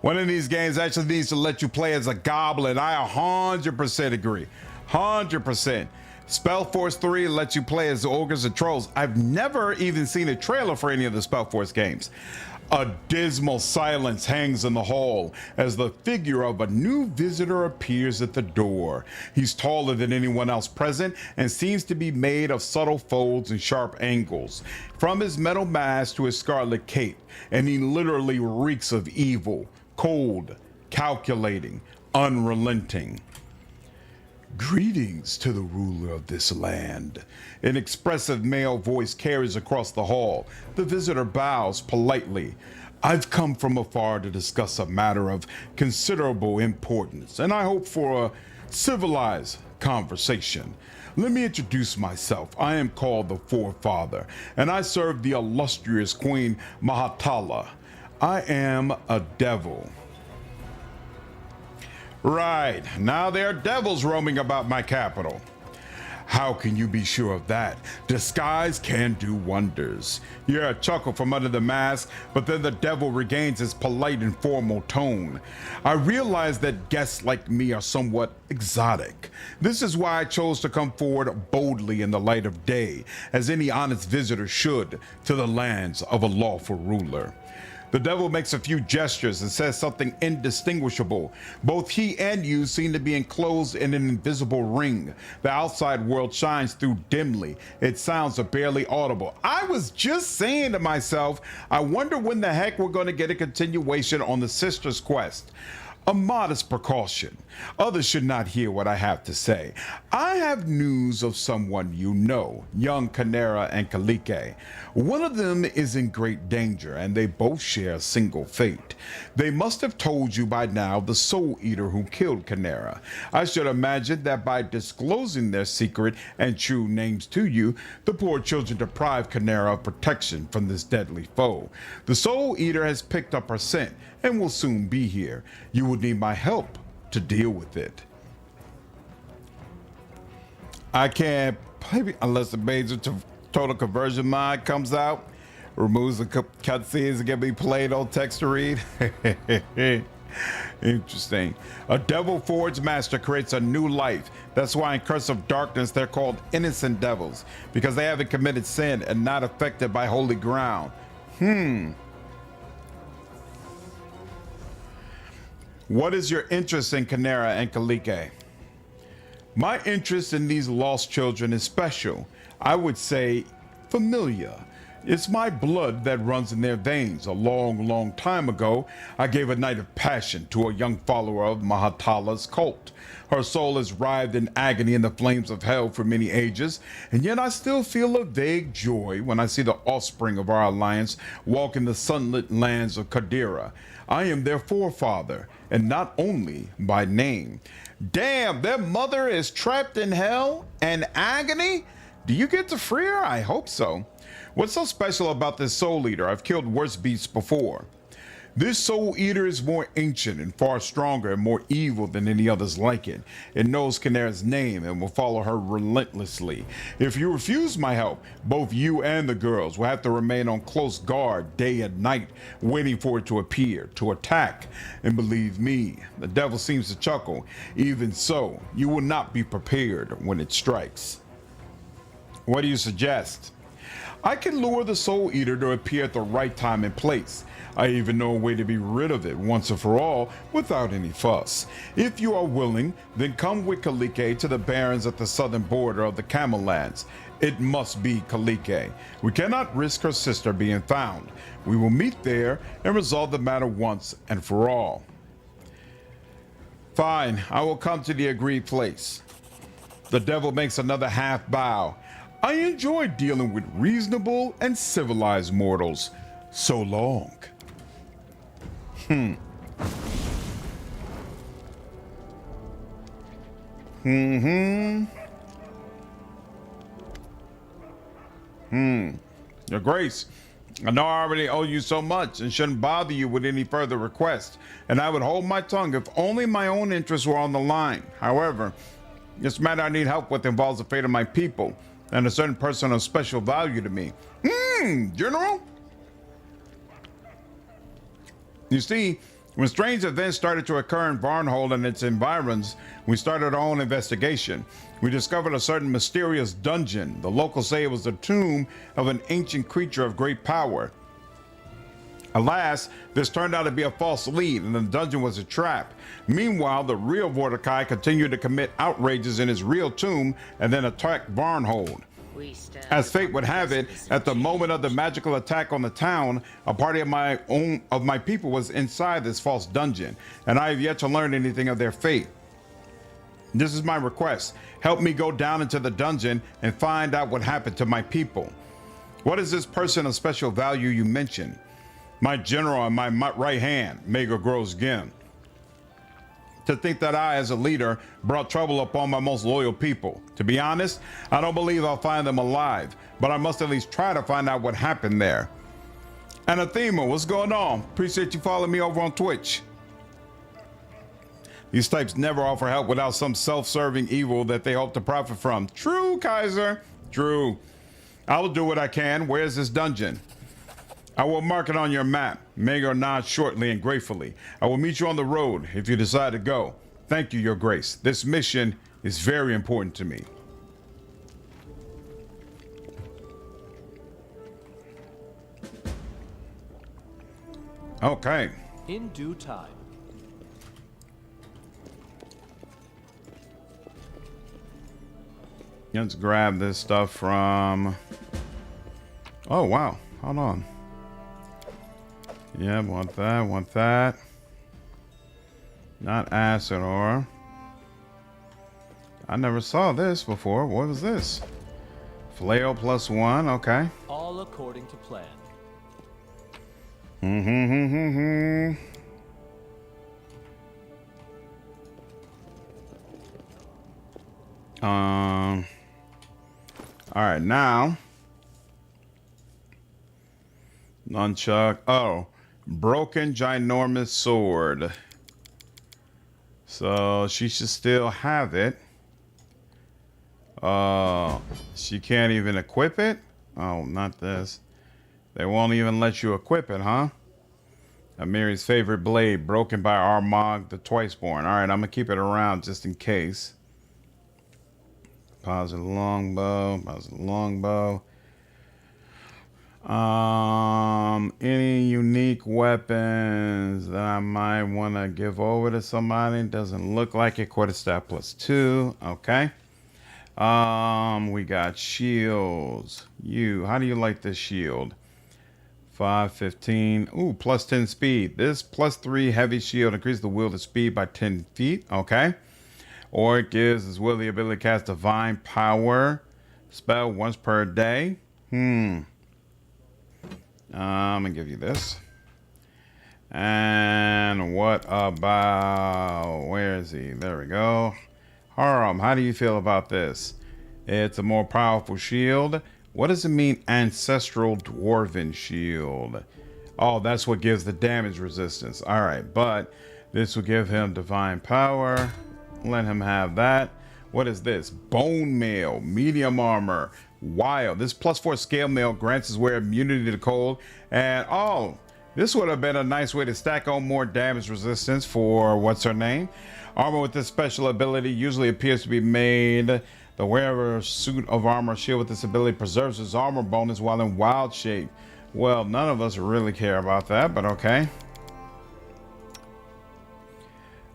One of these games actually needs to let you play as a goblin. I 100% agree. 100%. Spellforce 3 lets you play as ogres and trolls. I've never even seen a trailer for any of the Spellforce games. A dismal silence hangs in the hall as the figure of a new visitor appears at the door. He's taller than anyone else present and seems to be made of subtle folds and sharp angles, from his metal mask to his scarlet cape, and he literally reeks of evil, cold, calculating, unrelenting. Greetings to the ruler of this land. An expressive male voice carries across the hall. The visitor bows politely. I've come from afar to discuss a matter of considerable importance, and I hope for a civilized conversation. Let me introduce myself. I am called the Forefather, and I serve the illustrious Queen Mahatala. I am a devil. Right, now there are devils roaming about my capital. How can you be sure of that? Disguise can do wonders. You hear a chuckle from under the mask, but then the devil regains his polite and formal tone. I realize that guests like me are somewhat exotic. This is why I chose to come forward boldly in the light of day, as any honest visitor should, to the lands of a lawful ruler. The devil makes a few gestures and says something indistinguishable. Both he and you seem to be enclosed in an invisible ring. The outside world shines through dimly. Its sounds are barely audible. I was just saying to myself, I wonder when the heck we're going to get a continuation on the Sisters quest. A modest precaution. Others should not hear what I have to say. I have news of someone you know, young Canera and Kalike. One of them is in great danger, and they both share a single fate. They must have told you by now the Soul Eater who killed Canera. I should imagine that by disclosing their secret and true names to you, the poor children deprive Canera of protection from this deadly foe. The Soul Eater has picked up her scent and will soon be here. You will need my help to deal with it. I can't play unless the major total conversion mod comes out, removes the cutscenes and can be played on text to read. Interesting. A devil forged master creates a new life. That's why in Curse of Darkness they're called innocent devils, because they haven't committed sin and not affected by holy ground. What is your interest in Canera and Kalike? My interest in these lost children is special. I would say familiar. It's my blood that runs in their veins. A long time ago, I gave a night of passion to a young follower of Mahatala's cult. Her soul has writhed in agony in the flames of hell for many ages, and yet I still feel a vague joy when I see the offspring of our alliance walk in the sunlit lands of Kadira. I am their forefather, and not only by name. Damn, their mother is trapped in hell and agony? Do you get to free her? I hope so. What's so special about this Soul Eater? I've killed worse beasts before. This Soul Eater is more ancient and far stronger and more evil than any others like it. It knows Canera's name and will follow her relentlessly. If you refuse my help, both you and the girls will have to remain on close guard day and night, waiting for it to appear, to attack. And believe me, the devil seems to chuckle. Even so, you will not be prepared when it strikes. What do you suggest? I can lure the Soul Eater to appear at the right time and place. I even know a way to be rid of it once and for all without any fuss. If you are willing, then come with Kalike to the barrens at the southern border of the Camel Lands. It must be Kalike. We cannot risk her sister being found. We will meet there and resolve the matter once and for all. Fine, I will come to the agreed place. The devil makes another half bow. I enjoy dealing with reasonable and civilized mortals. So long. Your Grace, I know I already owe you so much and shouldn't bother you with any further requests, and I would hold my tongue if only my own interests were on the line. However, this matter I need help with involves the fate of my people and a certain person of special value to me. General? You see, when strange events started to occur in Varnhold and its environs, we started our own investigation. We discovered a certain mysterious dungeon. The locals say it was the tomb of an ancient creature of great power. Alas, this turned out to be a false lead, and the dungeon was a trap. Meanwhile, the real Mordecai continued to commit outrages in his real tomb and then attacked Varnhold. As fate would have it, at the moment of the magical attack on the town, a party of my people was inside this false dungeon, and I have yet to learn anything of their fate. This is my request. Help me go down into the dungeon and find out what happened to my people. What is this person of special value you mentioned? My general and my right hand, Mega Ghol-Gan. To think that I, as a leader, brought trouble upon my most loyal people. To be honest, I don't believe I'll find them alive, but I must at least try to find out what happened there. Anathema, what's going on? Appreciate you following me over on Twitch. These types never offer help without some self-serving evil that they hope to profit from. True, Kaiser. True. I will do what I can. Where's this dungeon? I will mark it on your map. Maegor nods shortly and gratefully. I will meet you on the road if you decide to go. Thank you, Your Grace. This mission is very important to me. Okay. In due time. Let's grab this stuff from... Oh, wow. Hold on. Yeah, want that, want that. Not acid ore. I never saw this before. What was this? Flail +1, okay. All according to plan. All right, now. Nunchuck. Oh, broken ginormous sword. So she should still have it. She can't even equip it? Oh, not this. They won't even let you equip it, huh? Amiri's favorite blade, broken by Armag the Twiceborn. All right, I'm gonna keep it around just in case. Positive longbow, positive longbow. Any unique weapons that I might want to give over to somebody? Doesn't look like it. Quarterstaff +2. Okay. We got shields. How do you like this shield? 515. Ooh, +10 speed. This +3 heavy shield increases the wielder speed by 10 feet. Okay. Or it gives his wielder the ability to cast divine power spell once per day. I'm gonna give you this. And what about, where is he? There we go. Haram, how do you feel about this? It's a more powerful shield. What does it mean, ancestral dwarven shield? Oh, that's what gives the damage resistance. All right, but this will give him divine power. Let him have that. What is this? Bone mail, medium armor, wild. This +4 scale mail grants his wearer immunity to cold. And oh, this would have been a nice way to stack on more damage resistance for what's her name. Armor with this special ability usually appears to be made. The wearer's suit of armor shield with this ability preserves his armor bonus while in wild shape. Well, none of us really care about that, but okay.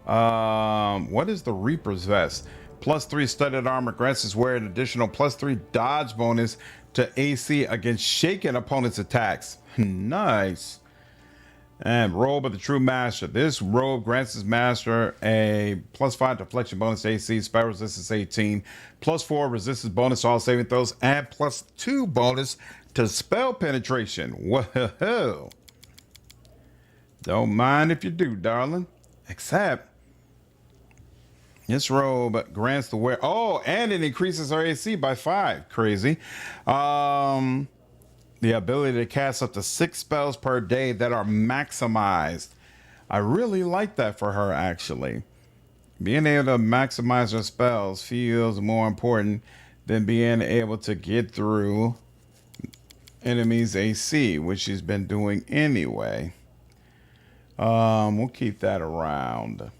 What is the Reaper's Vest? +3 studded armor grants his wearer an additional +3 dodge bonus to AC against shaken opponents' attacks. Nice. And robe of the true master. This robe grants his master a +5 deflection bonus to AC, spell resistance 18, +4 resistance bonus to all saving throws, and +2 bonus to spell penetration. Whoa. Don't mind if you do, darling. Except this robe grants the wearer. Oh, and it increases our AC by 5. Crazy. The ability to cast up to 6 spells per day that are maximized. I really like that for her, actually. Being able to maximize her spells feels more important than being able to get through enemies' AC, which she's been doing anyway. We'll keep that around.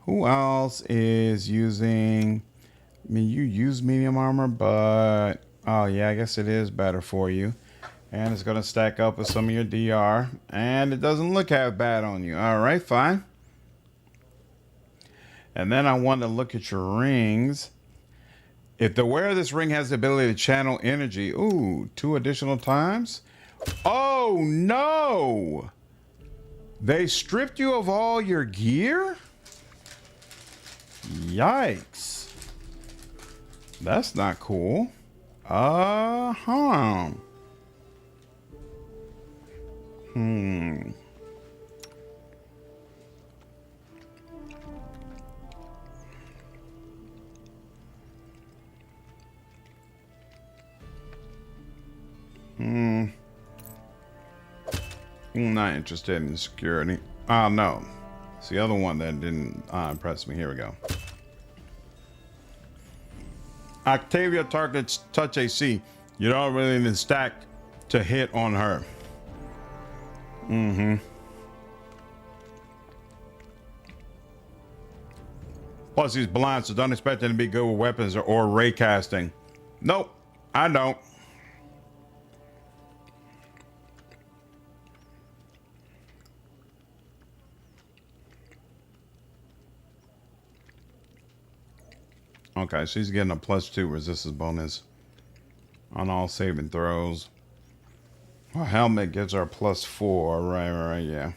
Who else is using... I mean, you use medium armor, but... Oh, yeah, I guess it is better for you. And it's going to stack up with some of your DR. And it doesn't look half bad on you. All right, fine. And then I want to look at your rings. If the wearer of this ring has the ability to channel energy... Ooh, 2 additional times? Oh, no! They stripped you of all your gear? Yikes. That's not cool. Uh-huh. I'm not interested in security. Oh, no. It's the other one that didn't impress me. Here we go. Octavia targets touch AC. You don't really need to stack to hit on her. Plus, he's blind, so don't expect him to be good with weapons or ray casting. Nope, I don't. Okay, she's getting a +2 resistance bonus on all saving throws. Her helmet gives her a +4. Right, yeah.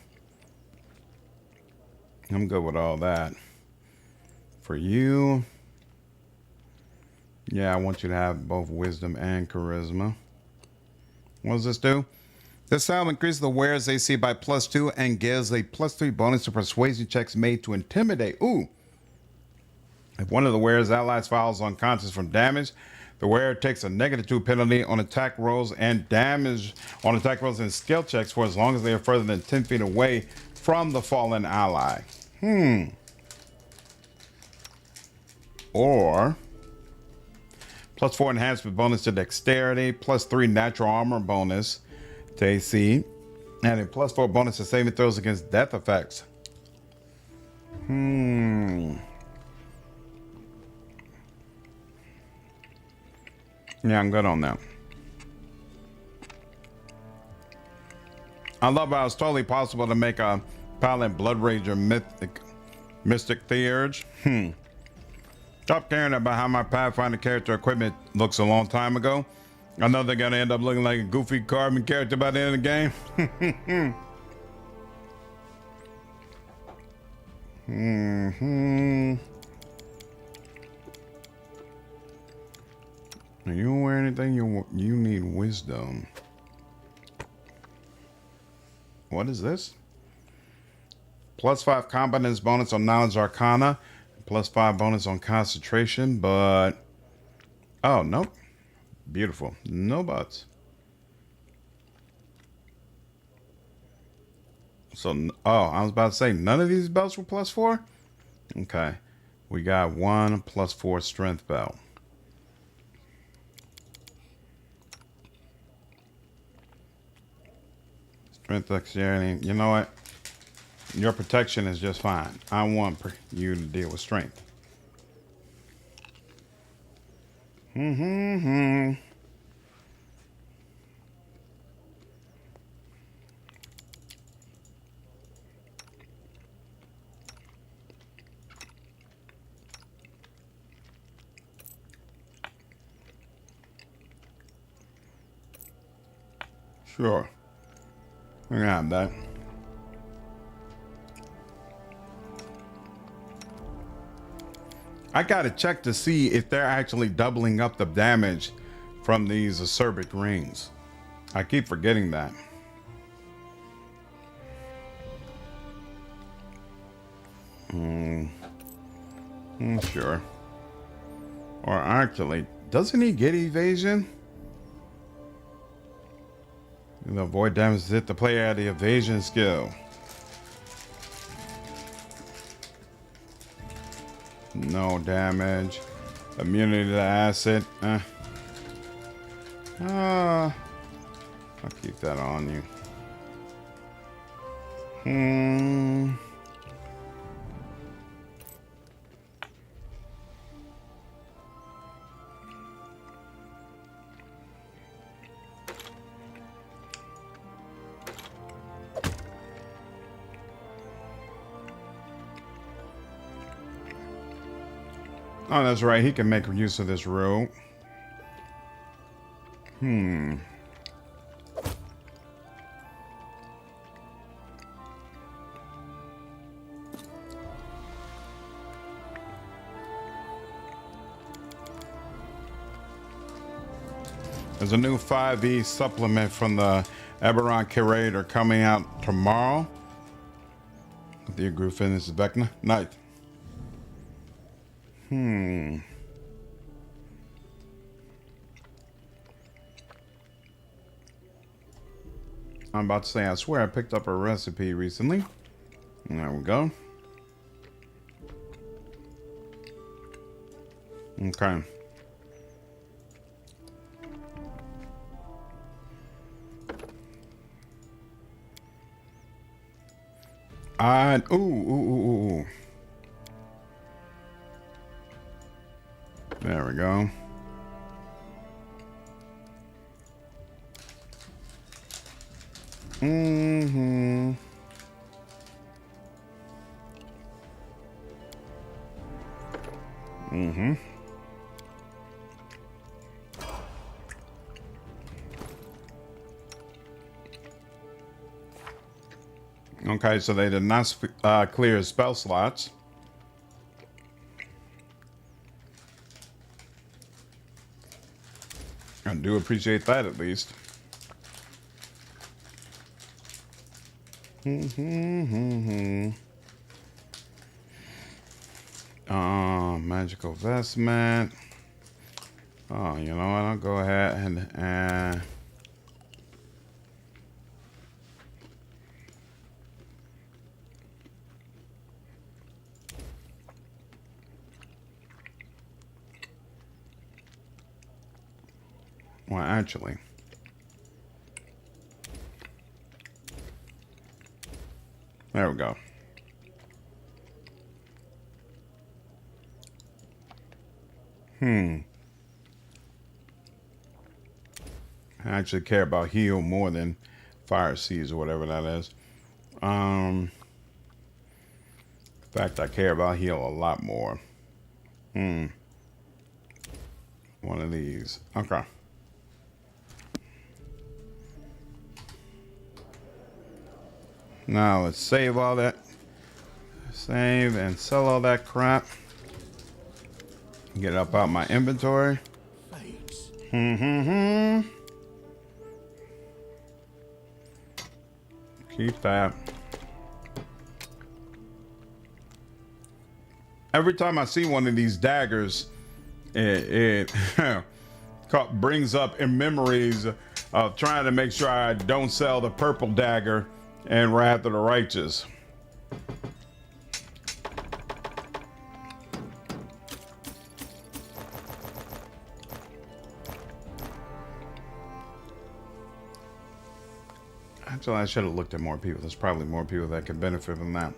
I'm good with all that. For you, yeah, I want you to have both wisdom and charisma. What does this do? This helmet increases the wearer's AC by +2 and gives a +3 bonus to persuasion checks made to intimidate. Ooh. If one of the wearer's allies falls unconscious from damage, the wearer takes a -2 penalty on attack rolls and damage on attack rolls and skill checks for as long as they are further than 10 feet away from the fallen ally. Or +4 enhancement bonus to dexterity, +3 natural armor bonus to AC, and a +4 bonus to saving throws against death effects. Yeah, I'm good on that. I love how it's totally possible to make a Paladin Blood Rager Mystic Theurge. Stop caring about how my Pathfinder character equipment looks a long time ago. I know they're gonna end up looking like a goofy carbon character by the end of the game. You don't wear anything, you need wisdom. What is this? +5 competence bonus on knowledge arcana, +5 bonus on concentration, but oh nope. Beautiful. No buts. So I was about to say none of these belts were +4? Okay. We got one +4 strength belt. Strength, dexterity. You know what? Your protection is just fine. I want you to deal with strength. Sure. I got that. I gotta check to see if they're actually doubling up the damage from these acerbic rings. I keep forgetting that. Sure. Or actually, doesn't he get evasion? You know, avoid damage hit the player at the evasion skill. No damage. Immunity to acid. I'll keep that on you. Oh, that's right. He can make use of this rope. There's a new 5e supplement from the Eberron Curator coming out tomorrow. The group fitness is Vecna. Night. I'm about to say, I swear I picked up a recipe recently. There we go. Okay. Ooh. There we go. Mm-hmm. Mm-hmm. Okay, so they did not clear spell slots. I do appreciate that at least. Magical vestment. Oh, you know what? I'll go ahead and well, actually, there we go. I actually care about heal more than fire seas or whatever that is. In fact, I care about heal a lot more. One of these. Okay. Now let's save all that. Save and sell all that crap. Get it up out my inventory. Keep that. Every time I see one of these daggers, it brings up in memories of trying to make sure I don't sell the purple dagger and Wrath of the Righteous. Actually, I should have looked at more people. There's probably more people that could benefit from that.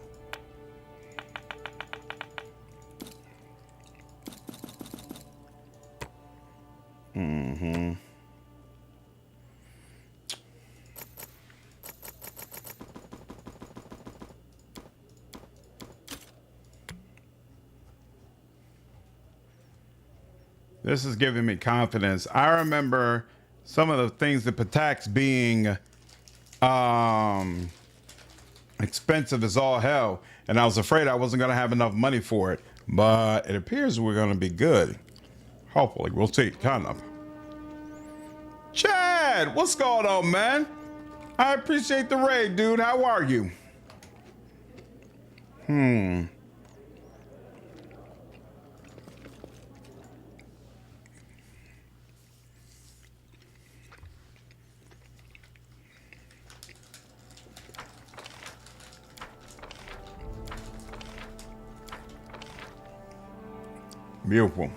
This is giving me confidence. I remember some of the things that Patax being expensive as all hell, and I was afraid I wasn't going to have enough money for it, but it appears we're going to be good. Hopefully, we'll see. Kind of. Chad, what's going on, man? I appreciate the raid, dude. How are you? Beautiful.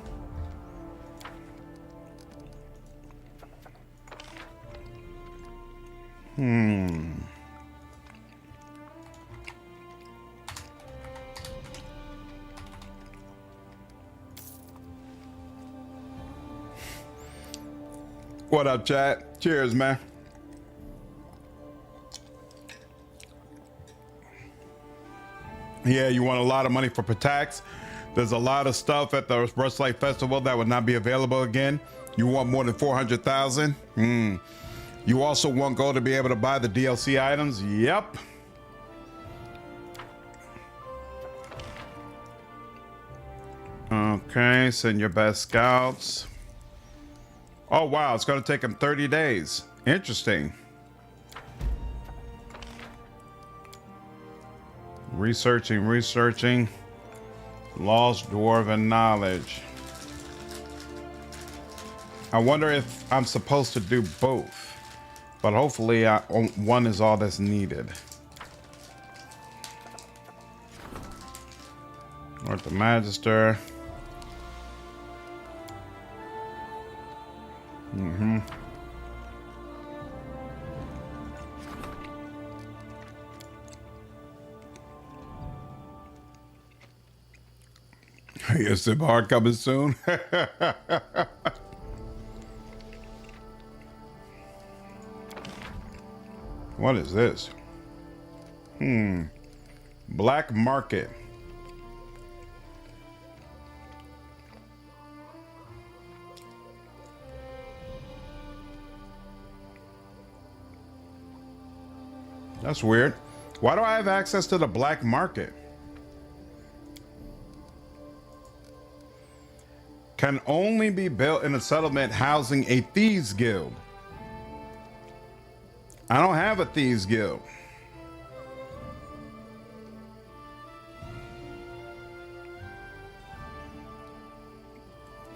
What up, chat? Cheers, man. Yeah, you want a lot of money for Patax? There's a lot of stuff at the Rushlight Festival that would not be available again. You want more than 400,000? You also want gold to be able to buy the DLC items? Yep. Okay, send your best scouts. Oh, wow, it's going to take them 30 days. Interesting. Researching. Lost dwarven knowledge. I wonder if I'm supposed to do both, but hopefully one is all that's needed. Or the Magister. Mm-hmm. Yes, the bar coming soon. What is this? Black market. That's weird. Why do I have access to the black market? Can only be built in a settlement housing a thieves guild. I don't have a thieves guild.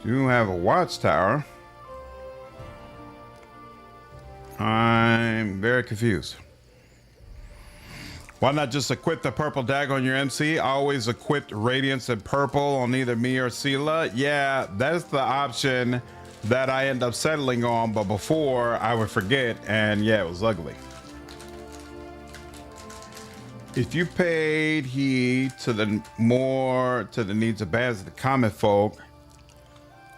Do have a watchtower. I'm very confused. Why not just equip the purple dagger on your MC? I always equipped Radiance and purple on either me or Sela. Yeah, that's the option that I end up settling on, but before I would forget, and yeah, it was ugly. If you paid heed to the needs of bands of the common folk,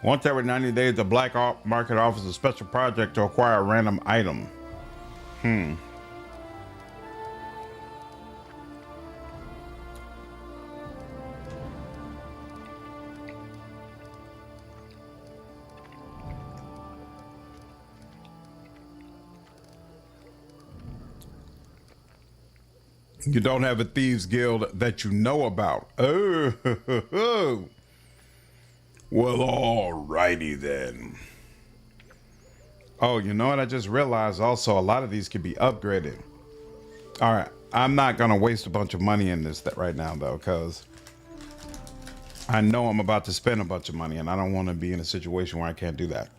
once every 90 days, the black market offers a special project to acquire a random item. You don't have a thieves guild that you know about. Oh, well, alrighty then. Oh, you know what? I just realized also a lot of these can be upgraded. All right, I'm not gonna waste a bunch of money in this right now though, because I know I'm about to spend a bunch of money, and I don't want to be in a situation where I can't do that.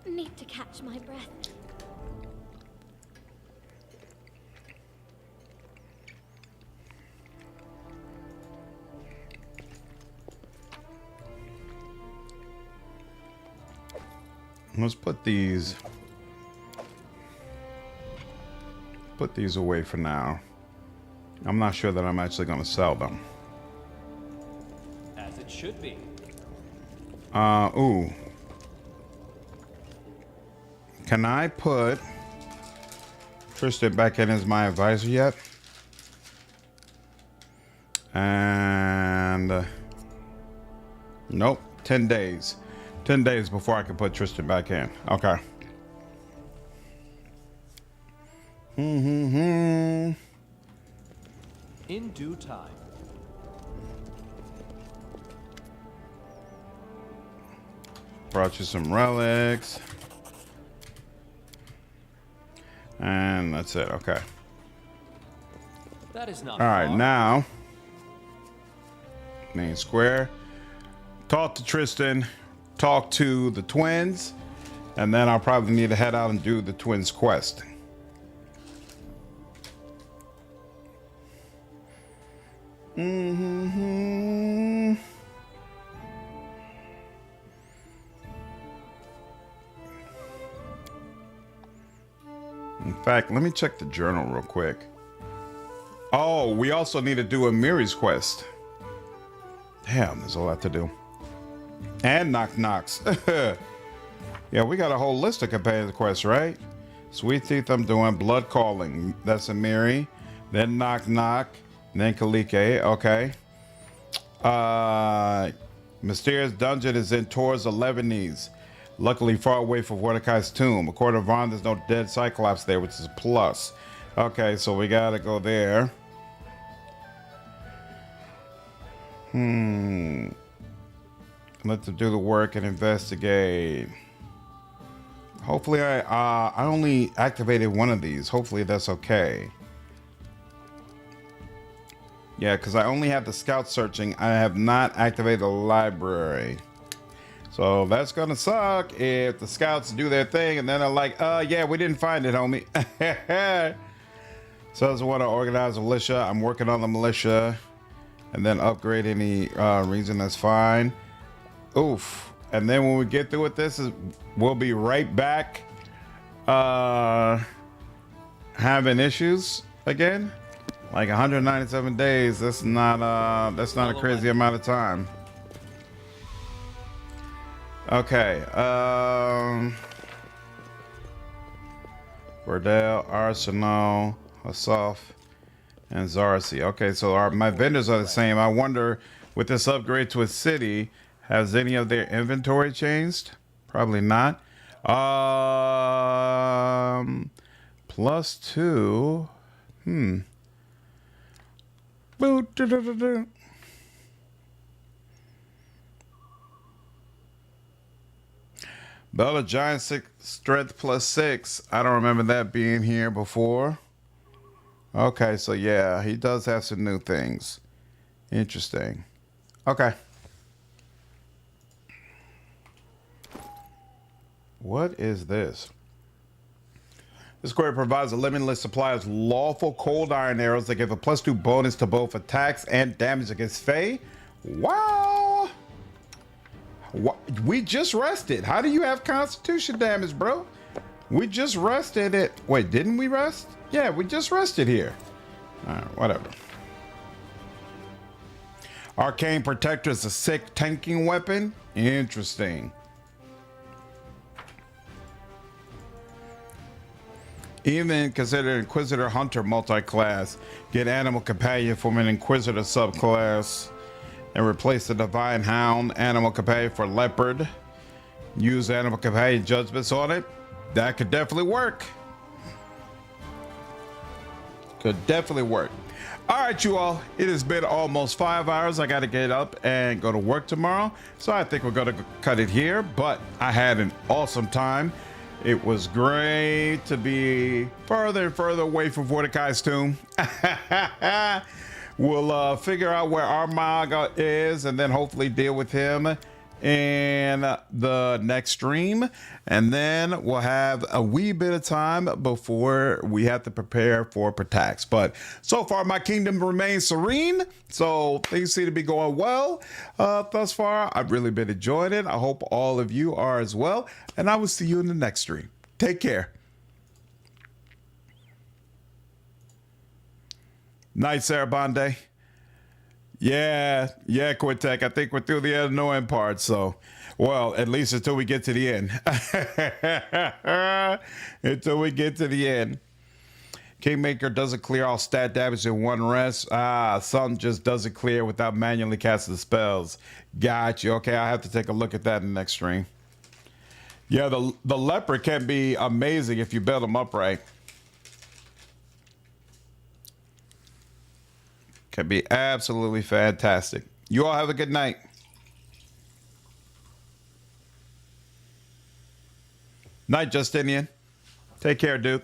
Need to catch my breath. Let's put these away for now. I'm not sure that I'm actually going to sell them. As it should be. Ooh. Can I put Tristian back in as my advisor yet? And nope, 10 days. 10 days before I can put Tristian back in. Okay. In due time. Brought you some relics. And that's it. Okay. That is not all right, far. now main square. Talk to Tristian, talk to the twins, and then I'll probably need to head out and do the twins quest. In fact, let me check the journal real quick. Oh, we also need to do a Miri's quest. Damn, there's a lot to do. And Knock Knocks. Yeah, we got a whole list of companion quests, right? Sweet Teeth, I'm doing. Blood Calling, that's a Miri. Then Knock Knock. Then Kalike, okay. Mysterious Dungeon is in Tor's 11 knees. Luckily far away from Mordecai's tomb. According to Vaughn, there's no dead Cyclops there, which is a plus. Okay, so we gotta go there. Let them do the work and investigate. Hopefully I only activated one of these. Hopefully that's okay. Yeah, because I only have the scout searching. I have not activated the library. So that's gonna suck if the scouts do their thing and then they're like, yeah, we didn't find it, homie. So I want to organize a militia. I'm working on the militia. And then upgrade any reason, that's fine. Oof. And then when we get through with this, we'll be right back having issues again. Like 197 days. That's not a crazy amount of time. Okay. Bordel, Arsenal, Asaf, and Zarsi. Okay, so my vendors are the same. I wonder, with this upgrade to a city, has any of their inventory changed? Probably not. +2. Bella Giant strength +6. I don't remember that being here before. Okay, so yeah, he does have some new things. Interesting. Okay. What is this? This square provides a limitless supply of lawful cold iron arrows that give a +2 bonus to both attacks and damage against Fae. Wow. We just rested. How do you have constitution damage, bro? We just rested it. Wait, didn't we rest? Yeah, we just rested here. All right, whatever. Arcane Protector is a sick tanking weapon. Interesting. Even consider Inquisitor Hunter multi-class. Get Animal Companion from an Inquisitor subclass. And replace the Divine Hound Animal Companion for Leopard. Use Animal Companion judgments on it. That could definitely work. Could definitely work. All right, you all. It has been almost 5 hours. I got to get up and go to work tomorrow. So I think we're going to cut it here. But I had an awesome time. It was great to be further and further away from Mordecai's tomb. We'll figure out where Armag is and then hopefully deal with him in the next stream. And then we'll have a wee bit of time before we have to prepare for attacks. But so far, my kingdom remains serene. So things seem to be going well thus far. I've really been enjoying it. I hope all of you are as well. And I will see you in the next stream. Take care. Night, Sarabande. Yeah, Quintek. I think we're through the annoying part, so, well, at least until we get to the end. Until we get to the end. Kingmaker doesn't clear all stat damage in one rest. Some just doesn't clear without manually casting the spells. Gotcha. Okay, I have to take a look at that in the next stream. Yeah, the leopard can be amazing if you build them up right. Can be absolutely fantastic. You all have a good night. Night, Justinian. Take care, dude.